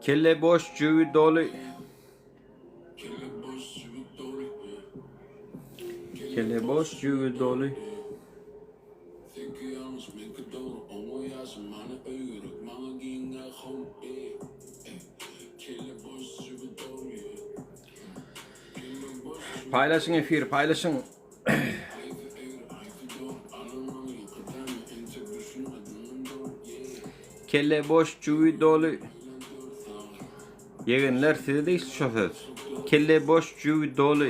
Kelle boş cüvü dolu. Kelle boş cüvü dolu. Paylaşın efir, paylaşın. Kelle boş cüvü dolu. Yeğenler size de şu söz. Kelle boş cüvü dolu.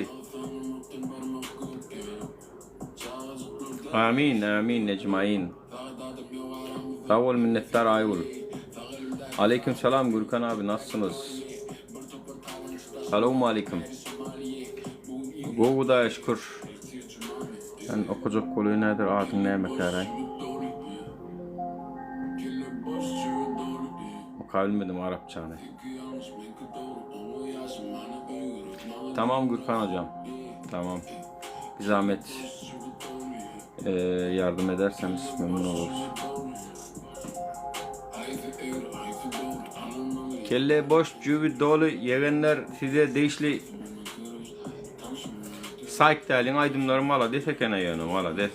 Amin, amin ecmaîn. Sağ ol, minnettar Ayul. Aleyküm selam Gürkan abi, nasılsınız? Selamun aleyküm. Goğuda şükür. Ben okuyacak koluyu nedir, adın ne mekaray? Okabilmedim Arapçanı. Tamam Gürkan hocam. Tamam. Bir zahmet yardım ederseniz memnun oluruz. Kelle boş cüvü dolu yeğenler size değişli sayıktalın aydınlarım ala desekene yanım ala des.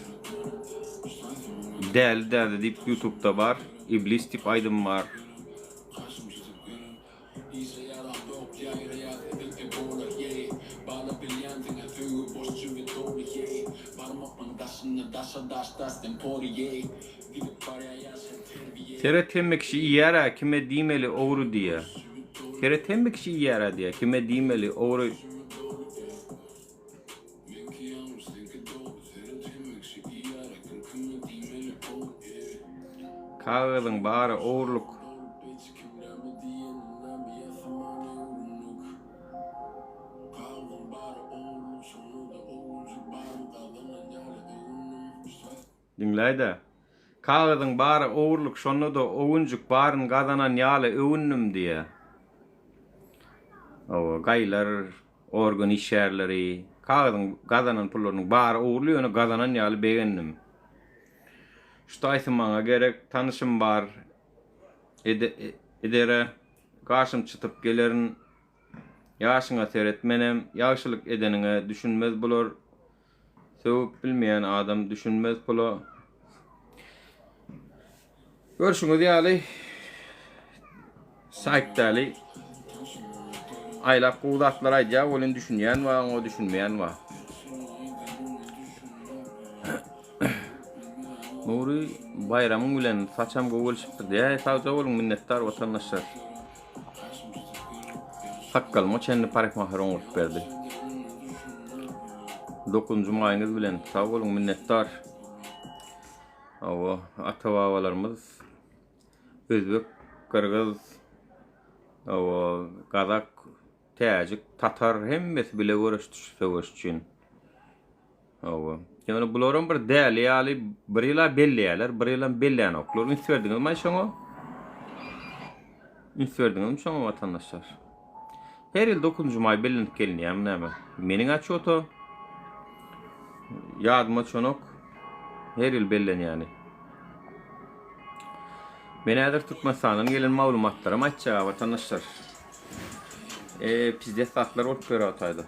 Del deyip YouTube'da var. İblis tip aydın var. Tere temmek şi yara kime dimeli oğru diye. Tere temmek şi yara diye kime dimeli oğru. Kağıdın bari oğurluk. Dinleyde. Kağıdın bari oğurluk şonu da oğuncuk barın kazanan yağlı övünnüm diye. O gaylar, organ işyerleri, kağıdın kazanan pullarının bari oğurluyor onu kazanan yağlı beğennim. Şu taysın bana gerek tanışım var. Edere karşım çıtıp gelirin yaşına seyretmenem, yaşlılık edenine düşünmez bulur. Sevip bilmeyen adam düşünmez bulur. Görüşünüz yali sayıktali aylak kuğdatlar ayca olun düşünmeyen var, o düşünmeyen var. Nuri bayramın bilen saçam gogol çıktı diye savcı olun minnettar vatandaşlar. Sakkalma çenli parik mahron olup verdi. 9. mayınız bilen sağ olun minnettar. Ava atavalarımız Özbek, Kırgız, Kazak, Tacik, Tatar hemmesi bile uğraştı için. Yani bunların bir değerli yali birila belliyalar, birila belliyan oklar. Üns verdiniz mi şunu? Üns verdiniz mi şunu vatandaşlar? Her yıl 9. may bellinip geliniyem neyme? Menin açı oto. Yadıma çonok. Her yıl bellen yani. Benadır Türkmenistan'dan gelen malumatlarım açacağı vatandaşlar. Bizde saatler olup göre ataydı.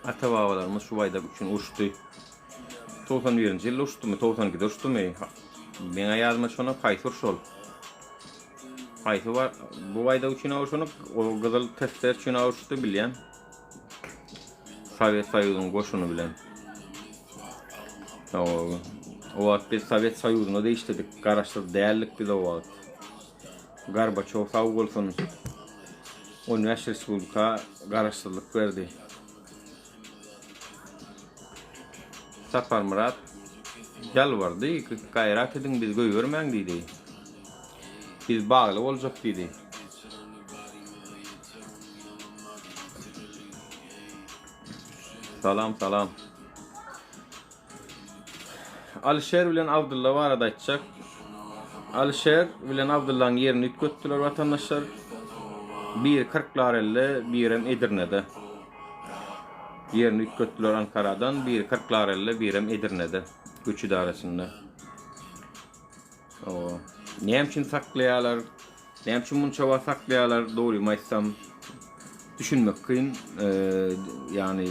Atavalarımız şu bayda üçün uçtu. 91. yıl uçtu mu? 92'de uçtu mu? Bana yazma şuna kayıtır şol. Kayıtı var. Bu bayda üçün uçunu o gıdıl testler üçün uçtu bilen. Sovyet Soyuzu'nun koşunu bilen. O vakit biz Sovyet Soyuzu'nu değiştirdik. Karıştırdık. Değerlik bir de o vakit. Gorbaçov sağ olsun. Üniversite Respublika karıştırdık verdi. Sapar Murat gel vardı. Gayret edin biz görmeyen dedi. Biz bağlı olacak dedi. Salam salam. Alişer bilen Abdullah var arada açacak. Alişer bilen Abdullah'ın yerini yüklettiler vatandaşlar. Bir Kırklareli, bir Edirne'de. Yerini yüklettiler Ankara'dan, bir Kırklareli, bir Edirne'de. Güç idaresinde. O näçin saklaýarlar, näçin munça wagt saklaýarlar, dogry aýtsam düşünmek kyn. Yani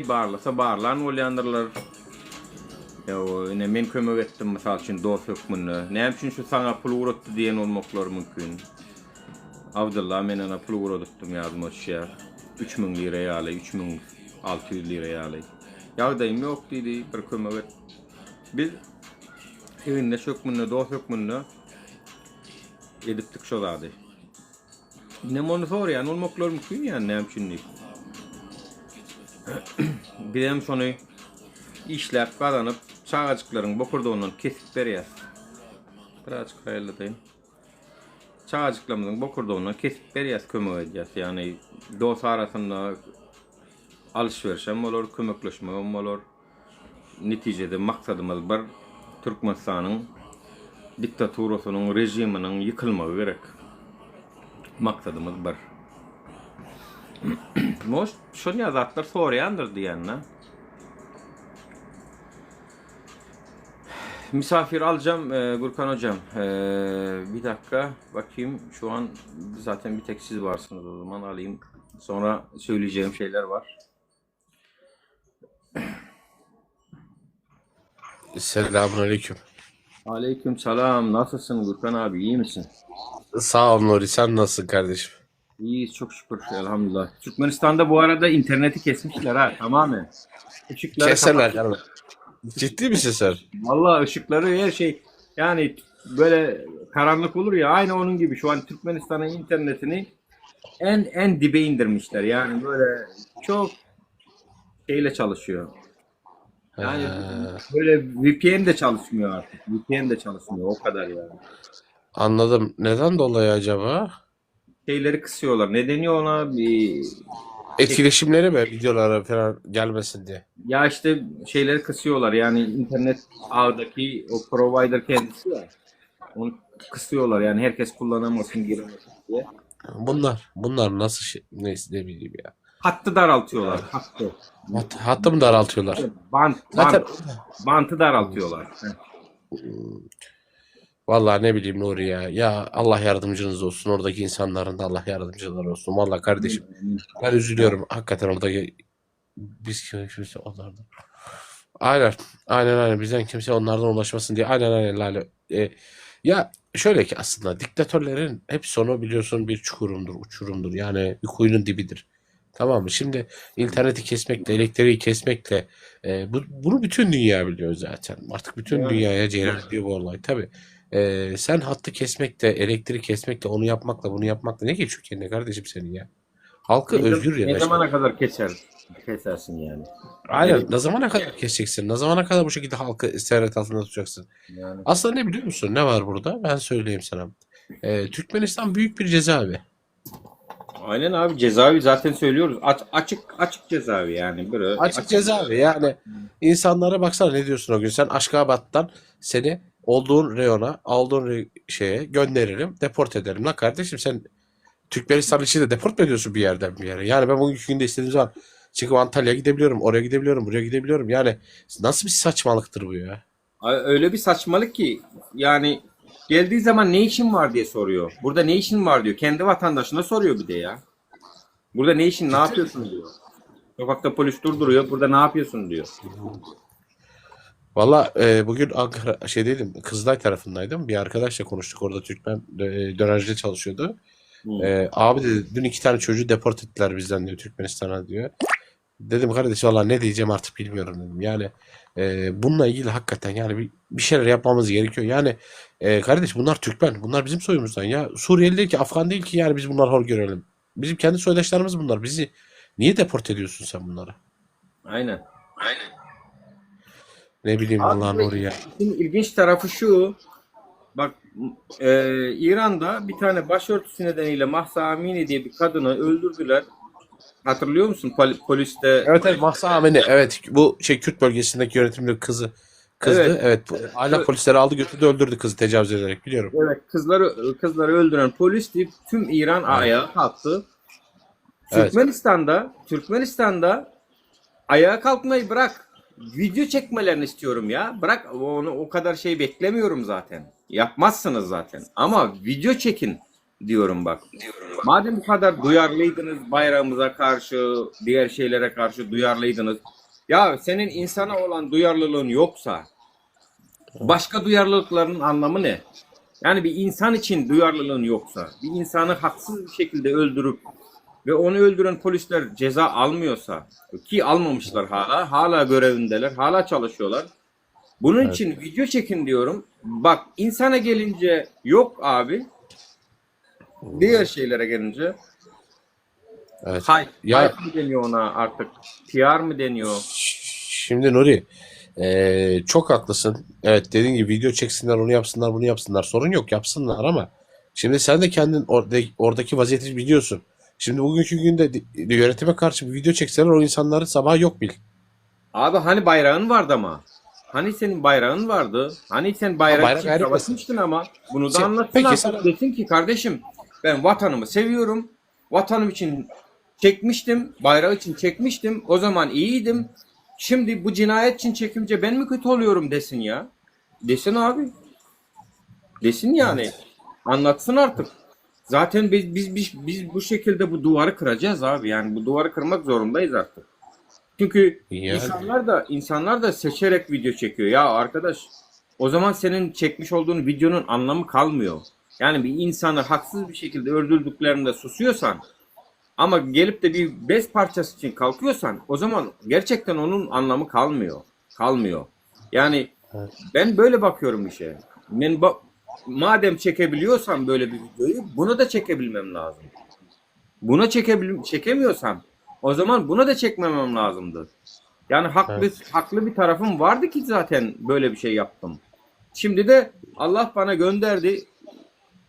barlasa barlan bolýandyrlar. Men kömek etdim mysal üçin dost hökmünde. Näçin şu saňa pul uratdy diýen bolmaklar mümkin. Abdullah men ana pul uratdym ýazmaşýar. 3000 lira ýaly, 3600 lira ýaly. Ýagdaýym ýok diýdi, bir kömek et. Biz evinde hökmünde, dost hökmünde edipdik şolady. Ne monu sorýan bolmaklar mümkin ýa näçin diýip. Birem şonu işläp gazanyp çağaçyklaryň bokurdugyny kesip berýär. Biraz gaýlydyň. Çağaçyklarymyzyň bokurdugyny kesip berýär, kömek edýär. Ýani dost arasynda alışverişem bolar, kömekleşmegem bolar. Netijede maksadymyz bir Türkmenistanyň diktaturasynyň, rejiminiň ýykylmagy gerek. Maksadymyz bir. Moş şonu ýazatlar sorýandyr diýenler. Misafir alacağım Gürkan hocam. Bir dakika bakayım. Şu an zaten bir tek siz varsınız, o zaman alayım. Sonra söyleyeceğim şeyler var. Selamünaleyküm. Aleyküm selam. Nasılsın Gürkan abi? İyi misin? Sağ ol Nuri, sen nasılsın kardeşim? İyiyiz çok şükür. Elhamdülillah. Türkmenistan'da bu arada interneti kesmişler ha, tamamen. Işıkları Keserler canım. Ciddi misin sen? Vallahi ışıkları her şey yani böyle karanlık olur ya, aynı onun gibi şu an Türkmenistan'ın internetini en dibe indirmişler. Yani böyle çok şeyle çalışıyor. Yani böyle VPN de çalışmıyor artık. VPN de çalışmıyor o kadar yani. Anladım. Neden dolayı acaba? Şeyleri kısıyorlar. Ne deniyor ona? Etkileşimleri mi? Videolara falan gelmesin diye. Ya işte şeyleri kısıyorlar. Yani internet ağdaki o provider kendisi ya. Onu kısıyorlar yani, herkes kullanamasın, giremesin diye. Bunlar nasıl şey, neyse ne bileyim ya. Hattı daraltıyorlar. Hattı. Hattı mı daraltıyorlar? Zaten Bantı daraltıyorlar. vallahi ne bileyim Nuri ya. Ya Allah yardımcınız olsun. Oradaki insanların da Allah yardımcıları olsun. Vallahi kardeşim ben üzülüyorum. Hakikaten oradaki biz kimse onlardan. Aynen. Bizden kimse onlardan ulaşmasın diye. Aynen Lale. Ya şöyle ki aslında diktatörlerin hep sonu biliyorsun bir uçurumdur. Yani bir kuyunun dibidir. Tamam mı? Şimdi interneti kesmekle, elektriği kesmekle bunu bütün dünya biliyor zaten. Artık bütün dünyaya cereyan ediyor bu olay. Tabii. Sen hattı kesmekle, elektriği kesmekle, onu yapmakla, bunu yapmakla ne geçiyor kendine kardeşim senin ya? Halkı özgür ya. Ne zamana kadar kesersin yani? Aynen. Ne zamana kadar keseceksin? Ne zamana kadar bu şekilde halkı seyret altında tutacaksın? Yani. Aslında ne biliyor musun? Ne var burada? Ben söyleyeyim sana. Türkmenistan büyük bir cezaevi. Aynen abi, cezaevi zaten söylüyoruz. Açık cezaevi yani. Böyle Açık cezaevi. Yani insanlara baksana, ne diyorsun o gün? Sen Aşkabat'tan seni olduğun reyona, aldığın şeye gönderirim, deport ederim. Lan kardeşim sen Türkmenistan içinde deport mu ediyorsun bir yerden bir yere? Yani ben bugünkü günde istediğim zaman çıkıp Antalya'ya gidebiliyorum, oraya gidebiliyorum, buraya gidebiliyorum. Yani nasıl bir saçmalıktır bu ya? öyle bir saçmalık ki yani, geldiği zaman ne işin var diye soruyor. Burada ne işin var diyor. Kendi vatandaşına soruyor bir de ya. Burada ne işin, ne yapıyorsun diyor. Sokakta polis durduruyor. Burada ne yapıyorsun diyor. Valla bugün Ankara Kızılay tarafındaydım. Bir arkadaşla konuştuk. Orada Türkmen dönercide çalışıyordu. Abi dedi, dün 2 tane çocuğu deport ettiler bizden diyor, Türkmenistan'a diyor. Dedim kardeş valla ne diyeceğim artık bilmiyorum dedim. Yani bununla ilgili hakikaten yani bir şeyler yapmamız gerekiyor. Yani kardeş bunlar Türkmen. Bunlar bizim soyumuzdan ya. Suriyeli değil ki, Afgan değil ki, yani biz bunları hor görelim. Bizim kendi soydaşlarımız bunlar. Bizi niye deport ediyorsun sen bunlara? Aynen. Ne bileyim Allah'ın oraya. İlginç tarafı şu. Bak İran'da bir tane başörtüsü nedeniyle Mahsa Amini diye bir kadını öldürdüler. Hatırlıyor musun? Poliste. Evet Mahsa Amini. Evet, bu Kürt bölgesindeki yönetimli kızdı. Evet. Hala polisleri aldı götürdü, öldürdü kızı tecavüz ederek, biliyorum. Evet, kızları öldüren polis deyip tüm İran ayağa kalktı. Evet. Türkmenistan'da ayağa kalkmayı bırak. video çekmelerini istiyorum ya. Bırak onu, o kadar şey beklemiyorum zaten. Yapmazsınız zaten. Ama video çekin diyorum bak. Madem bu kadar duyarlıydınız bayrağımıza karşı, diğer şeylere karşı duyarlıydınız. Ya senin insana olan duyarlılığın yoksa başka duyarlılıkların anlamı ne? Yani bir insan için duyarlılığın yoksa, bir insanı haksız bir şekilde öldürüp ve onu öldüren polisler ceza almıyorsa, ki almamışlar hala görevindeler, hala çalışıyorlar. Bunun Evet. için video çekin diyorum. Bak insana gelince yok abi. Diğer şeylere gelince Evet. hype, Ya hype mı deniyor ona artık? PR mı deniyor? şimdi Nuri, çok haklısın. Evet, dediğin gibi video çeksinler, onu yapsınlar, bunu yapsınlar. Sorun yok, yapsınlar ama şimdi sen de kendin oradaki vaziyeti biliyorsun. Şimdi bugünkü günde yönetime karşı bir video çekseler o insanların sabahı yok bil. Abi hani bayrağın vardı ama. Hani senin bayrağın vardı. Hani sen bayrak Bayrak için ayrı savaşmıştın ama. Bunu da Sen- anlatsın peki artık. sana Desin ki kardeşim ben vatanımı seviyorum. Vatanım için çekmiştim. Bayrağı için çekmiştim. O zaman iyiydim. Şimdi bu cinayet için çekince ben mi kötü oluyorum desin ya. Desin abi. Desin yani. Anlatsın artık. Zaten biz bu şekilde bu duvarı kıracağız abi. Yani bu duvarı kırmak zorundayız artık. Çünkü yani insanlar da seçerek video çekiyor. Ya arkadaş, o zaman senin çekmiş olduğun videonun anlamı kalmıyor. Yani bir insanı haksız bir şekilde öldürdüklerinde susuyorsan ama gelip de bir bez parçası için kalkıyorsan o zaman gerçekten onun anlamı kalmıyor. Kalmıyor. Yani evet, ben böyle bakıyorum işe. Madem çekebiliyorsam böyle bir videoyu bunu da çekebilmem lazım. Buna çekemiyorsam o zaman bunu da çekmemem lazımdı. Yani evet. haklı bir tarafım vardı ki zaten böyle bir şey yaptım. Şimdi de Allah bana gönderdi.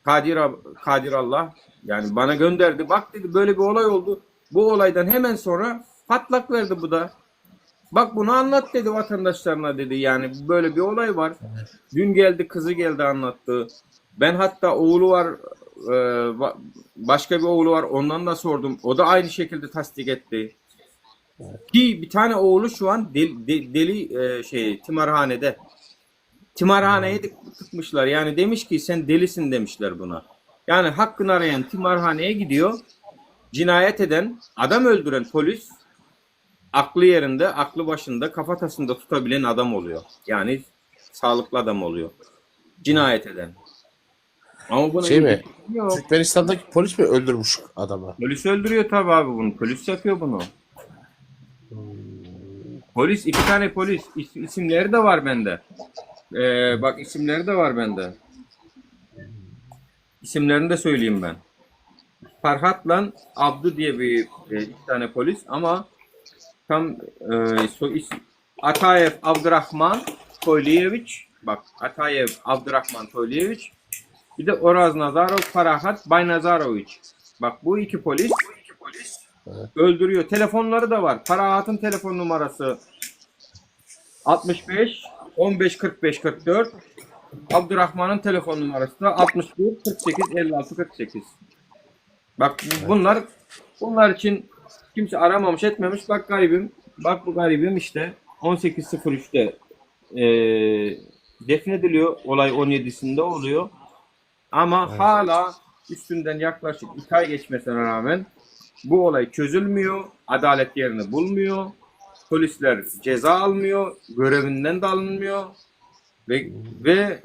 Kadir Allah. Yani bana gönderdi. Bak dedi böyle bir olay oldu. Bu olaydan hemen sonra patlak verdi bu da. Bak bunu anlat dedi vatandaşlarına dedi. Yani böyle bir olay var. Dün geldi kızı geldi anlattı. Ben hatta oğlu var başka bir oğlu var ondan da sordum. O da aynı şekilde tasdik etti. Ki bir tane oğlu şu an deli timarhanede. Timarhaneye tıkmışlar. Yani demiş ki sen delisin demişler buna. Yani hakkını arayan timarhaneye gidiyor. Cinayet eden, adam öldüren polis aklı yerinde, aklı başında, kafatasında tutabilen adam oluyor. Yani sağlıklı adam oluyor. Cinayet eden. Ama buna Şey mi? yok. Türkmenistan'daki polis mi öldürmüş adamı? Polis öldürüyor tabii abi bunu. Polis yapıyor bunu. Polis, iki tane polis. İsimleri de var bende. Bak isimleri de var bende. İsimlerini de söyleyeyim ben. Farhat'la Abdu diye iki tane polis ama tam Atayev Abdurrahman Toyliyeviç, bak Atayev Abdurrahman Toyliyeviç, bir de Oraz Nazarov Farhat Baynazaroviç. Bak bu iki polis öldürüyor. Telefonları da var. Farhat'ın telefon numarası 65 15 45 44. Abdurrahman'ın telefon numarası da 61 48 56 48. Bak bunlar için kimse aramamış etmemiş. Bak garibim. Bak bu garibim işte 18.03'te defnediliyor. Olay 17'sinde oluyor. Ama Evet. hala üstünden yaklaşık 2 ay geçmesine rağmen bu olay çözülmüyor. Adalet yerini bulmuyor. Polisler ceza almıyor. Görevinden de alınmıyor. Ve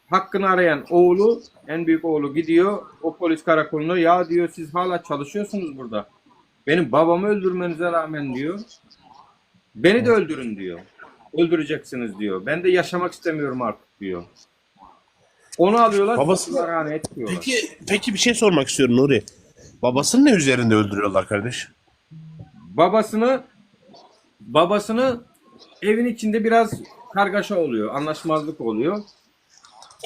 hakkını arayan oğlu, en büyük oğlu gidiyor o polis karakoluna, ya diyor siz hala çalışıyorsunuz burada. Benim babamı öldürmenize rağmen diyor. Beni de öldürün diyor. Öldüreceksiniz diyor. Ben de yaşamak istemiyorum artık diyor. Onu alıyorlar. Babası et diyorlar. peki bir şey sormak istiyorum Nuri. Babasının ne üzerinde öldürüyorlar kardeş? Babasını evin içinde biraz kargaşa oluyor. Anlaşmazlık oluyor.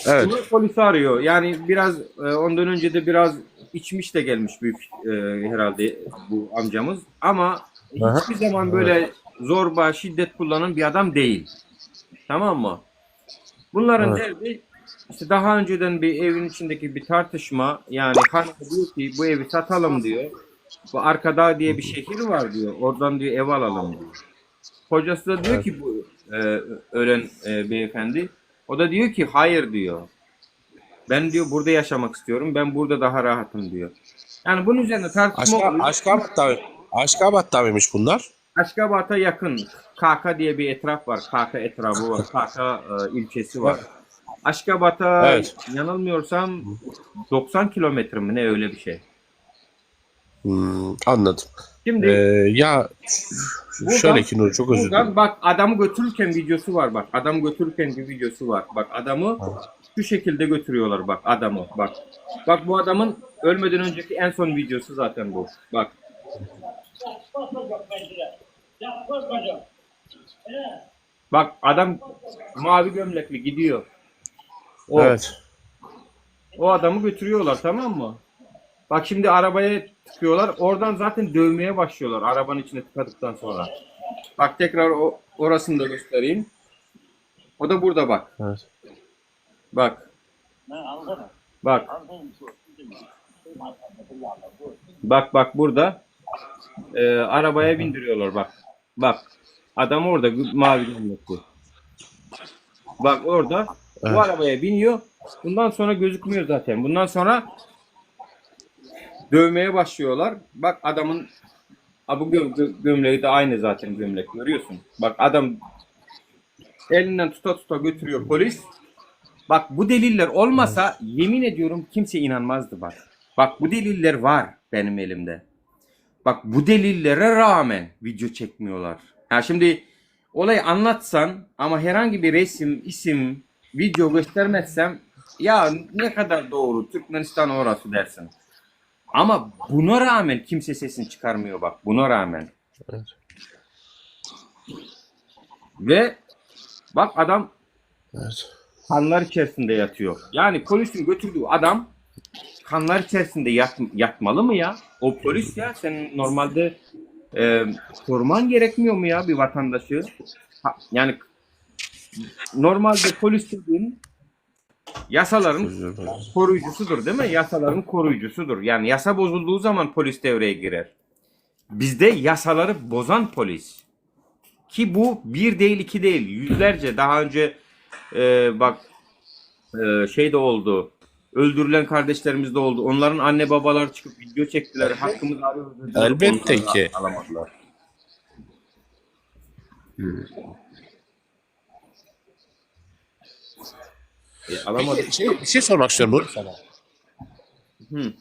Evet. Bunu polisi arıyor. Yani biraz ondan önce de biraz içmiş de gelmiş büyük herhalde bu amcamız. Ama Aha. hiçbir zaman böyle zorba, şiddet kullanan bir adam değil. Tamam mı? Bunların Evet. derdi işte daha önceden bir evin içindeki bir tartışma. Yani hanım diyor ki bu evi satalım diyor. Bu Arkadağ diye bir şehir var diyor. Oradan diyor ev alalım diyor. Kocası da diyor ki bu ölen beyefendi. O da diyor ki hayır diyor. Ben diyor burada yaşamak istiyorum. Ben burada daha rahatım diyor. Yani bunun üzerine tartışma oluyor. Aşkabat'ta mıymış bunlar? Aşkabat'a yakın Kaka diye bir etraf var. Kaka etrafı var. Kaka ilçesi var. Aşkabat'a Evet. yanılmıyorsam 90 kilometre mi ne öyle bir şey. Anladım. Şimdi Ya şöyle ki Nur, çok özür dilerim. buradan bak adamı götürürken videosu var bak. Adamı götürürken bir videosu var. Bak adamı şu şekilde götürüyorlar bak adamı bak. Bak bu adamın ölmeden önceki en son videosu zaten bu. Bak. Bak adam mavi gömlekli gidiyor. Evet. O adamı götürüyorlar tamam mı? Bak şimdi arabaya tıkıyorlar. Oradan zaten dövmeye başlıyorlar arabanın içine tıkadıktan sonra. Bak tekrar orasını da göstereyim. O da burada bak. Evet. Bak. Bak. Bak burada. Arabaya bindiriyorlar bak. Bak. Adam orada mavi gömlekli. Bak orada. Evet. Bu arabaya biniyor. Bundan sonra gözükmüyor zaten. Bundan sonra dövmeye başlıyorlar. Bak adamın bu gömleği de aynı zaten gömlek görüyorsun. Bak adam elinden tuta götürüyor polis. Bak bu deliller olmasa yemin ediyorum kimse inanmazdı bak. Bak bu deliller var benim elimde. Bak bu delillere rağmen video çekmiyorlar. Ha şimdi olayı anlatsan ama herhangi bir resim, isim, video göstermezsem ya ne kadar doğru Türkmenistan orası dersin. Ama buna rağmen kimse sesini çıkarmıyor bak. Buna rağmen. Evet. Ve bak adam Evet. kanlar içerisinde yatıyor. Yani polisin götürdüğü adam kanlar içerisinde yatmalı mı ya? O polis ya senin normalde koruman gerekmiyor mu ya bir vatandaşı? Yani normalde polis dediğin yasaların koruyucusudur değil mi? Yasaların koruyucusudur. Yani yasa bozulduğu zaman polis devreye girer. Bizde yasaları bozan polis. Ki bu bir değil iki değil. Yüzlerce daha önce bak şey de oldu. Öldürülen kardeşlerimiz de oldu. Onların anne babalar çıkıp video çektiler. Hakkımızı arıyoruz dediler. Elbette Onları ki. alamadılar. Alamadık. Bir şey sormak istiyorum Nur sana. Hı.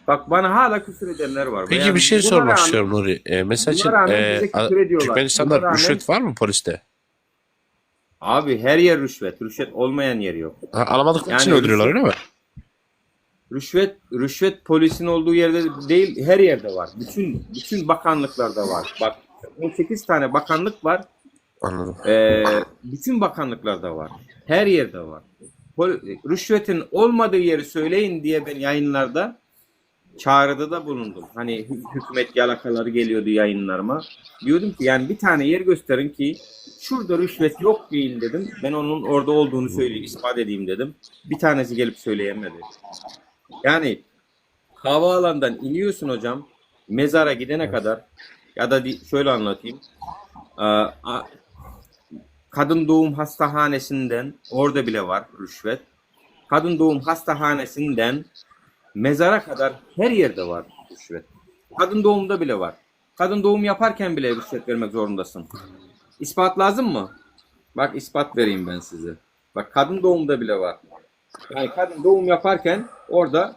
Bak bana hala küfür edenler var. Peki Yani bir şey buna sormak rağmen- istiyorum Nuri. Mesela buna rağmen bize küfür ediyorlar. Türkmenistan'da Buna rağmen- rüşvet var mı poliste? Abi her yer rüşvet. Rüşvet olmayan yer yok. Alamadıkları için Yani öldürüyorlar öyle mi? Rüşvet polisin olduğu yerde değil, her yerde var. Bütün bakanlıklarda var. Bak 18 tane bakanlık var. Anladım. Bütün bakanlıklarda var. Her yerde var. Rüşvetin olmadığı yeri söyleyin diye ben yayınlarda çağrıda da bulundum. Hani hükümet yalakaları geliyordu yayınlarıma. Diyordum ki yani bir tane yer gösterin ki şurada rüşvet yok değil dedim. Ben onun orada olduğunu söyleyeyim, ispat edeyim dedim. Bir tanesi gelip söyleyemedi. Yani havaalanından iniyorsun hocam, mezara gidene kadar ya da şöyle anlatayım. Kadın doğum hastanesinden orada bile var rüşvet. Kadın doğum hastanesinden mezara kadar her yerde var rüşvet. Kadın doğumda bile var. Kadın doğum yaparken bile rüşvet vermek zorundasın. İspat lazım mı? Bak ispat vereyim ben size. Bak kadın doğumda bile var. Yani kadın doğum yaparken orada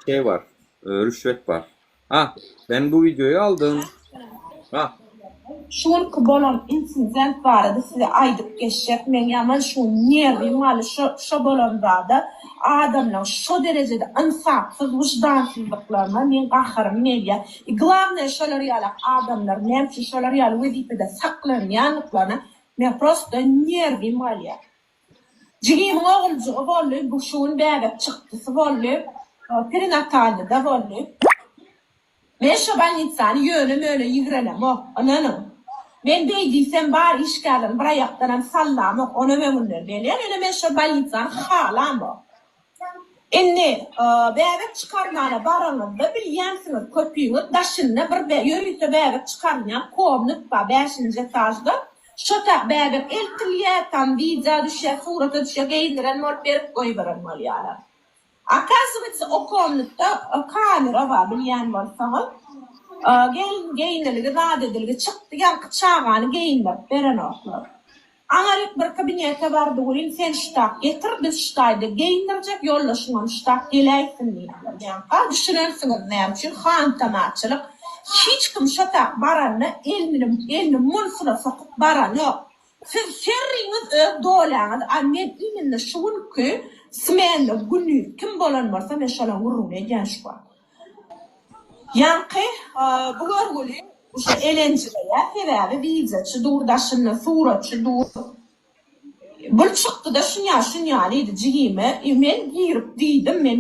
şey var. Rüşvet var. Ha ben bu videoyu aldım. Ha. Şun bolon insizent vardı size aydıp geçecek men yaman şu nervi malı şu bolon vardı adamlar şu derecede insafsız vicdansızlıklarına men kahırım media главное şolar yalak adamlar nemçi şolar yalak vazifede saklanyanlıklarına men prosto nervi malı ya Cigim oğulcu vollu bu şun bägep çıktısı vollu perinatalda da vollu men şu ben insan yönüm öyle yigrenem o ananım Ben beydiysem bari iş geldim, bir ayaktan sallam, onu memnunlar. Ben şu ben insan halam o. Inni bäbek çıkarmana baranında bilýänsiniz köpüňiz daşyny bir ýörüýte bäbek çıkarmaýan komnat ba 5-nji etajda. Şota bäbek eltilýär, tam wiza düşýär, surata düşýär, geýindiren bolup berip goýbaran bolýarlar. Akasyňyz o komnatda kamera bar bilýän bolsaňyz. Geyinliligi, radediligi çıktı, yankı çağanı geyinlip beren oklar. Ağarik bir kabinete vardı, olayım sen ştak getir, biz ştaydı geyindirecek, yollaşınan ştak geleysin diyorlar. Yankı düşünürsünüz ne için, han tamaçılık. Hiç kim ştak baranı, elini mulsuna sokup baranı yok. Siz şerriniz öp dolanız, annen ininle şuun ki, simenle günü, kim bolan varsa meşalan vurumaya genç var. Yankı bu görgülü işte elenciler sebebi vizaçı durdaşını suratçı dur. Bu çıktı da şunyalıydı cihime. Men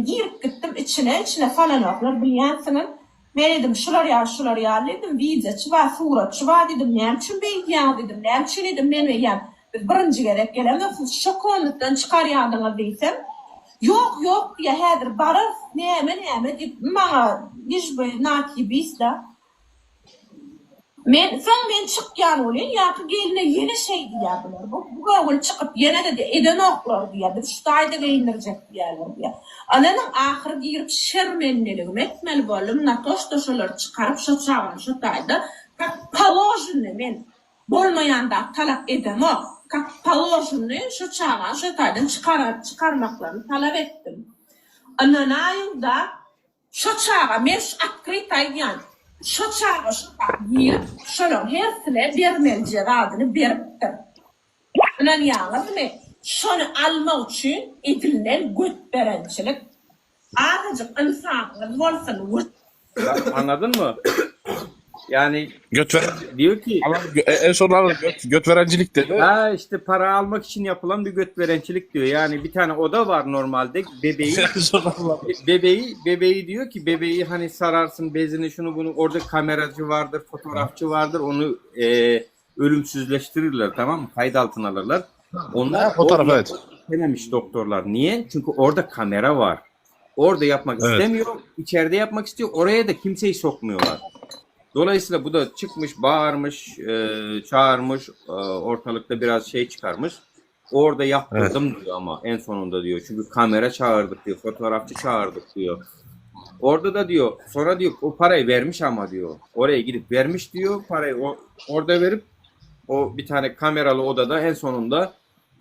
girip gittim içine falan oklar bilyansının. Ben dedim şular ya dedim vizaçı var suratçı var dedim nemçin beyyan dedim nemçin dedim men beyyan. Birinci gerek gelen şokonluktan çıkar yandığına deysem. Yok ya häzir barar näme dip maňa hiçbir nakibis da. Men çykýan bolýan ýa-ki geline ýene şey diýerler. Bu gowul çykyp ýene de eden oklar diýerler. Ştaýda geýindirjek diýerler diýer. Ananyň ahyry girip şermenligi etmeli bolum natoştoşlar çykaryp şu çağan şu taýda poложенный men bolmaýanda talap eden o. Как положенный şu çağan şu taýdan çıkarmaklarını talep ettim. Ananayında şu çağa men akkreditaýan şu çağa şu taýdan şolon hersine bermelji radyny beripdir. Anan ýaňyzmy? Şonu almak üçin edilinen götberençilik. Azıcık insanlar bolsun. Anladın mı? Yani diyor ki en son götverencilik dedi. ha işte para almak için yapılan bir götverencilik diyor. Yani bir tane oda var normalde bebeği diyor ki bebeği hani sararsın bezini şunu bunu orada kameracı vardır, fotoğrafçı vardır onu ölümsüzleştirirler tamam mı? Kayıt altına alırlar. Onlar fotoğraf evet. Dememiş doktorlar. Niye? Çünkü orada kamera var. Orada yapmak istemiyor, içeride yapmak istiyor. Oraya da kimseyi sokmuyorlar. Dolayısıyla bu da çıkmış, bağırmış, çağırmış, ortalıkta biraz şey çıkarmış. Orada yaptırdım diyor ama en sonunda diyor. Çünkü kamera çağırdık diyor, fotoğrafçı çağırdık diyor. Orada da diyor, sonra diyor o parayı vermiş ama diyor. Oraya gidip vermiş diyor, parayı orada verip o bir tane kameralı odada en sonunda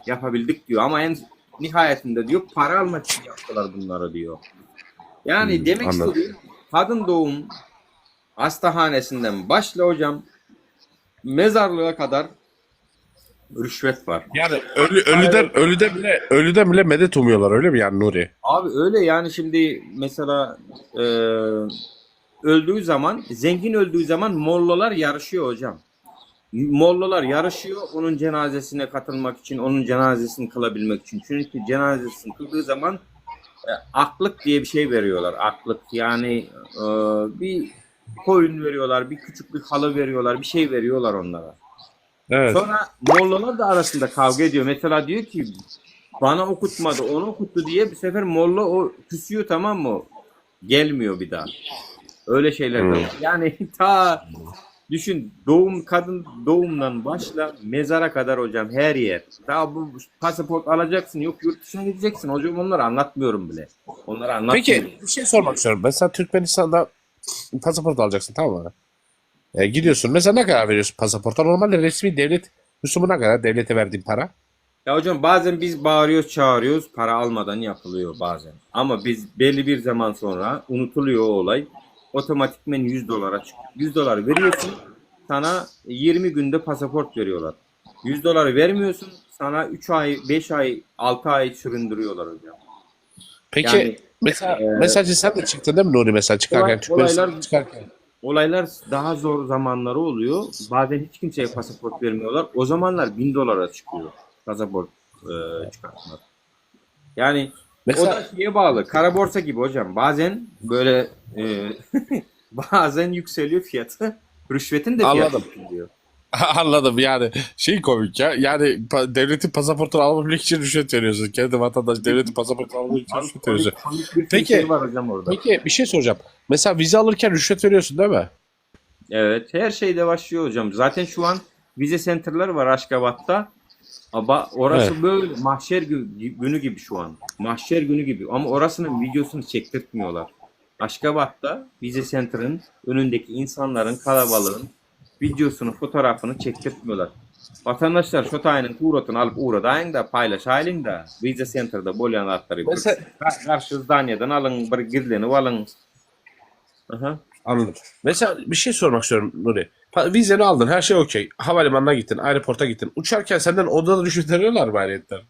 yapabildik diyor. Ama en nihayetinde diyor para almak için yaptılar bunları diyor. Yani demek istediğim kadın doğum hastahanesinden başla hocam mezarlığa kadar rüşvet var. Yani ölüden bile medet umuyorlar öyle mi yani Nuri? Abi öyle yani şimdi mesela öldüğü zaman zengin öldüğü zaman mollalar yarışıyor hocam. Mollalar yarışıyor onun cenazesine katılmak için, onun cenazesini kılabilmek için. Çünkü cenazesini kıldığı zaman aklık diye bir şey veriyorlar. Aklık yani bir koyun veriyorlar, bir küçük bir halı veriyorlar, bir şey veriyorlar onlara. Evet. Sonra mollalar da arasında kavga ediyor. Mesela diyor ki bana okutmadı, onu okuttu diye bir sefer molla o küsüyor tamam mı? Gelmiyor bir daha. Öyle şeyler de var. Yani ta düşün kadın doğumdan başla mezara kadar hocam her yer. Daha bu pasaport alacaksın yok yurt dışına gideceksin. Hocam onları anlatmıyorum bile. Onları anlatmıyorum. Peki bir şey sormak istiyorum. Mesela Türkmenistan'da pasaport alacaksın tamam mı? Gidiyorsun. Mesela ne kadar veriyorsun pasaporta? Normalde resmi devlet rüsumuna kadar devlete verdiğin para. Ya hocam bazen biz bağırıyoruz çağırıyoruz para almadan yapılıyor bazen. Ama biz belli bir zaman sonra unutuluyor o olay. Otomatikmen $100 çıkıyor. $100 veriyorsun sana 20 günde pasaport veriyorlar. $100 vermiyorsun sana 3 ay, 5 ay, 6 ay süründürüyorlar hocam. Peki Yani, mesela sen de çıktın değil mi Nuri mesela çıkarken? Olaylar daha zor zamanları oluyor. Bazen hiç kimseye pasaport vermiyorlar. O zamanlar $1000 çıkıyor pasaport çıkartmak. Yani mesela, o da şeye bağlı. Kara borsa gibi hocam. Bazen böyle bazen yükseliyor fiyatı. Rüşvetin de fiyatı yükseliyor. Anladım yani şey komik ya yani devletin pasaportunu alabilmek için rüşvet veriyorsun. Kendi vatandaş devletin pasaportunu alabilmek için rüşvet veriyorsun. Komik bir sürü Peki, şey var hocam orada. peki bir şey soracağım. Mesela vize alırken rüşvet veriyorsun değil mi? Evet, her şeyde başlıyor hocam. Zaten şu an vize center'ları var Aşkabat'ta. Ama orası Evet. böyle mahşer günü gibi şu an. Mahşer günü gibi. Ama orasının videosunu çektirtmiyorlar. Aşkabat'ta vize center'ın önündeki insanların, kalabalığın videosunu, fotoğrafını çektirtmiyorlar. Vatandaşlar şu tayinin uğratını alıp uğradayın da paylaşayın da vize center'da bolyan atları. Mesela Karşı zdaniyeden alın, bir girileni alın. Aha. anladım. Mesela bir şey sormak istiyorum Nuri. Vizeni aldın, her şey okey. Havalimanına gittin, aeroporta gittin. Uçarken senden odada rüşvet veriyorlar mı ayrıyetten?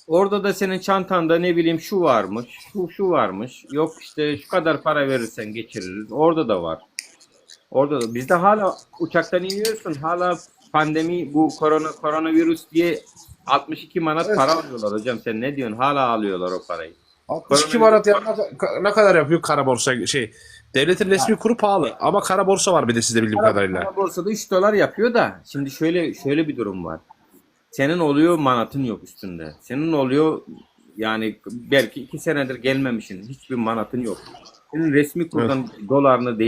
Orada da senin çantanda ne bileyim şu varmış, şu varmış. Yok işte şu kadar para verirsen geçiririz. Orada da var. Orada da. Bizde hala uçaktan iniyorsun. Hala pandemi bu koronavirüs diye 62 manat para alıyorlar hocam. Sen ne diyorsun? Hala alıyorlar o parayı. 62 barat ya ne kadar yapıyor kara borsa şey. Devletin resmi kuru pahalı ama kara borsa var bir de sizde bildiğim kadarıyla. Kara borsada 3 dolar yapıyor da şimdi şöyle bir durum var. Senin oluyor manatın yok üstünde. Senin oluyor yani belki 2 senedir gelmemişsin. Hiçbir manatın yok. Senin resmi kurdan dolarını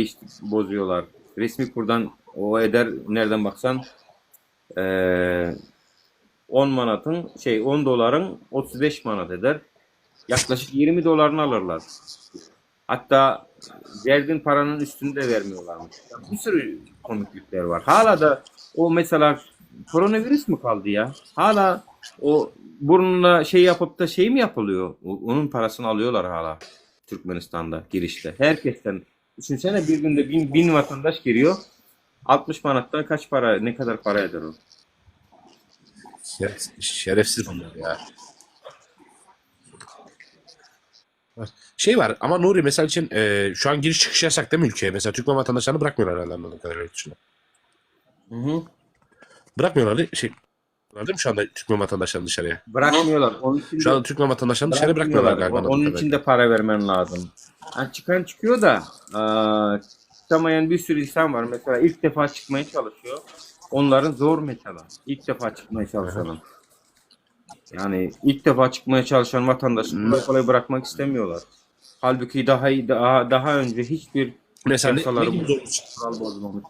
bozuyorlar. Resmi kurdan o eder nereden baksan 10 manatın 10 doların 35 manat eder. Yaklaşık 20 dolarını alırlar. Hatta verdiğin paranın üstünü de vermiyorlarmış. Bir sürü komiklikler var. Hala da o mesela koronavirüs mü kaldı ya? Hala o burnuna şey yapıp da şey mi yapılıyor? Onun parasını alıyorlar hala Türkmenistan'da girişte. Herkesten. Düşünsene bir günde bin vatandaş giriyor. 60 manattan kaç para, ne kadar para eder o? Şerefsiz bunlar ya. Şey var ama Nuri mesela için şu an giriş çıkış yasak değil mi ülkeye? Mesela Türkmen vatandaşlarını bırakmıyorlar herhalde anladığım kadarıyla yurt dışına. Hı hı. Bırakmıyorlar değil mi şu anda Türkmen vatandaşlarını dışarıya? Bırakmıyorlar. Onun için Şu de anda Türkmen vatandaşlarını dışarı bırakmıyorlar galiba anladığım Onun kadarıyla. için de para vermen lazım. Yani çıkan çıkıyor da çıkamayan bir sürü insan var. Mesela ilk defa çıkmaya çalışıyor. Onların zor mesela. İlk defa çıkmaya çalışanın. Yani ilk defa çıkmaya çalışan vatandaşı kolay kolay bırakmak istemiyorlar. Halbuki daha önce hiçbir Mesela yasaları ne gibi zorluk, kural bozmamış.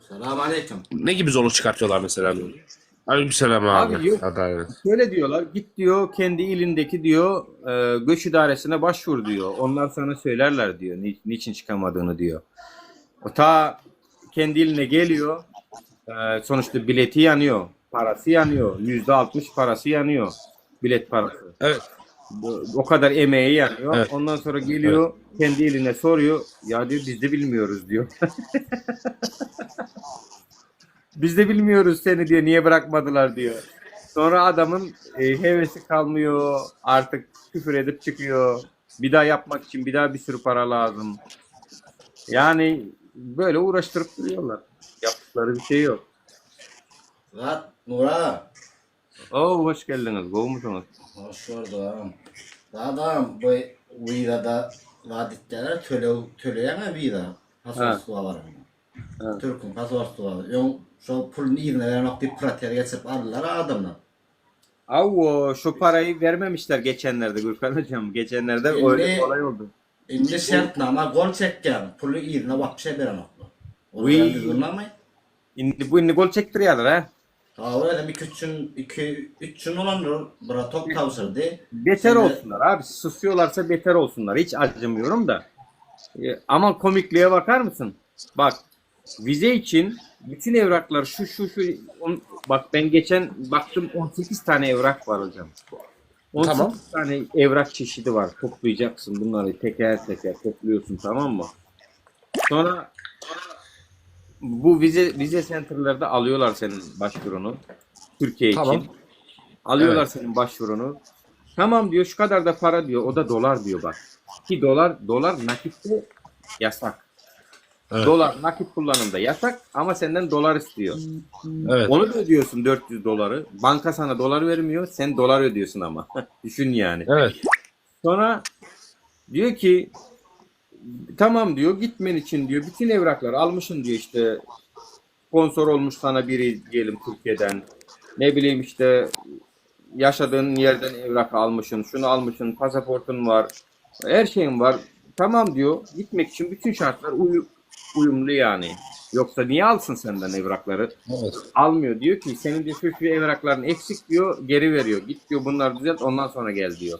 Selamünaleyküm. ne gibi zorluk çıkartıyorlar mesela Nuri? Aleykümselam abi. Abi yok. Adalet. Şöyle diyorlar, git diyor kendi ilindeki diyor göç idaresine başvur diyor. Onlar sana söylerler diyor niçin çıkamadığını diyor. O ta kendi iline geliyor. Sonuçta bileti yanıyor, parası yanıyor, %60 parası yanıyor, bilet parası. Evet. O kadar emeği yanıyor. Evet. Ondan sonra geliyor kendi iline soruyor. Ya diyor biz de bilmiyoruz diyor. Biz de bilmiyoruz seni diyor. Niye bırakmadılar diyor. Sonra adamın hevesi kalmıyor. Artık küfür edip çıkıyor. Bir daha yapmak için bir daha bir sürü para lazım. Yani böyle uğraştırıp duruyorlar. Yaptıkları bir şey yok. Zat Nura. Oo hoş geldiniz. Kovmuşsunuz. Hoş buldum. Adam bu Uyda'da vaditteler töleyeme vida. Pasorsluğa var. Ha. Türk'ün pasorsluğa var. Yon şu pulun iyine vermek bir prater geçip alırlar adamlar. Av şu parayı vermemişler geçenlerde Gürkan Hocam. Geçenlerde Şimdi- öyle olay oldu. Şimdi şartnama gol çekken pulu iyine bak bir şey veren oklu. O Uy. zaman biz anlamayız. Bu gol çektiriyorlar ha. Ha öyle bir üç gün olan bura top tavsırdı. Beter Şimdi- olsunlar abi. Susuyorlarsa beter olsunlar. Hiç acımıyorum da. Ama komikliğe bakar mısın? Bak vize için bütün evraklar şu bak ben geçen baktım 18 tane evrak var hocam. 18 Tamam. tane evrak çeşidi var. Toplayacaksın bunları teker teker topluyorsun tamam mı? Sonra bu vize center'larda alıyorlar senin başvurunu. Türkiye Tamam. için. Alıyorlar Evet. senin başvurunu. Tamam diyor şu kadar da para diyor. O da dolar diyor bak. Ki dolar nakitte yasak. Evet. Dolar nakit kullanımda yasak ama senden dolar istiyor. Evet. Onu da ödüyorsun 400 doları. Banka sana dolar vermiyor. Sen dolar ödüyorsun ama. Düşün yani. Evet. Sonra diyor ki tamam diyor, gitmen için diyor bütün evrakları almışsın diyor, işte sponsor olmuş sana biri diyelim Türkiye'den, ne bileyim işte yaşadığın yerden evrak almışsın, şunu almışsın, pasaportun var, her şeyin var. Tamam diyor, gitmek için bütün şartlar uyumlu yani. Yoksa niye alsın senden evrakları? Evet. Almıyor, diyor ki senin de şu evrakların eksik diyor, geri veriyor. Git diyor bunları düzelt, ondan sonra gel diyor.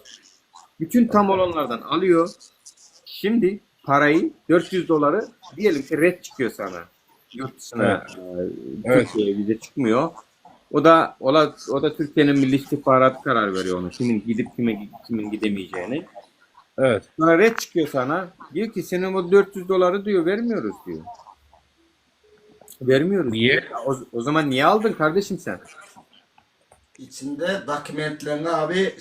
Bütün tam olanlardan alıyor. Şimdi parayı, $400 diyelim ki red çıkıyor sana. Yurt dışına Evet. Türkiye'ye vize çıkmıyor. O da Türkiye'nin Milli İstihbaratı karar veriyor onu. Kimin gidip kimin gidemeyeceğini. Evet. Sonra red çıkıyor sana. Diyor ki senin o $400 diyor vermiyoruz diyor. Vermiyoruz. Niye? O zaman niye aldın kardeşim sen? İçinde dokümentlerini abi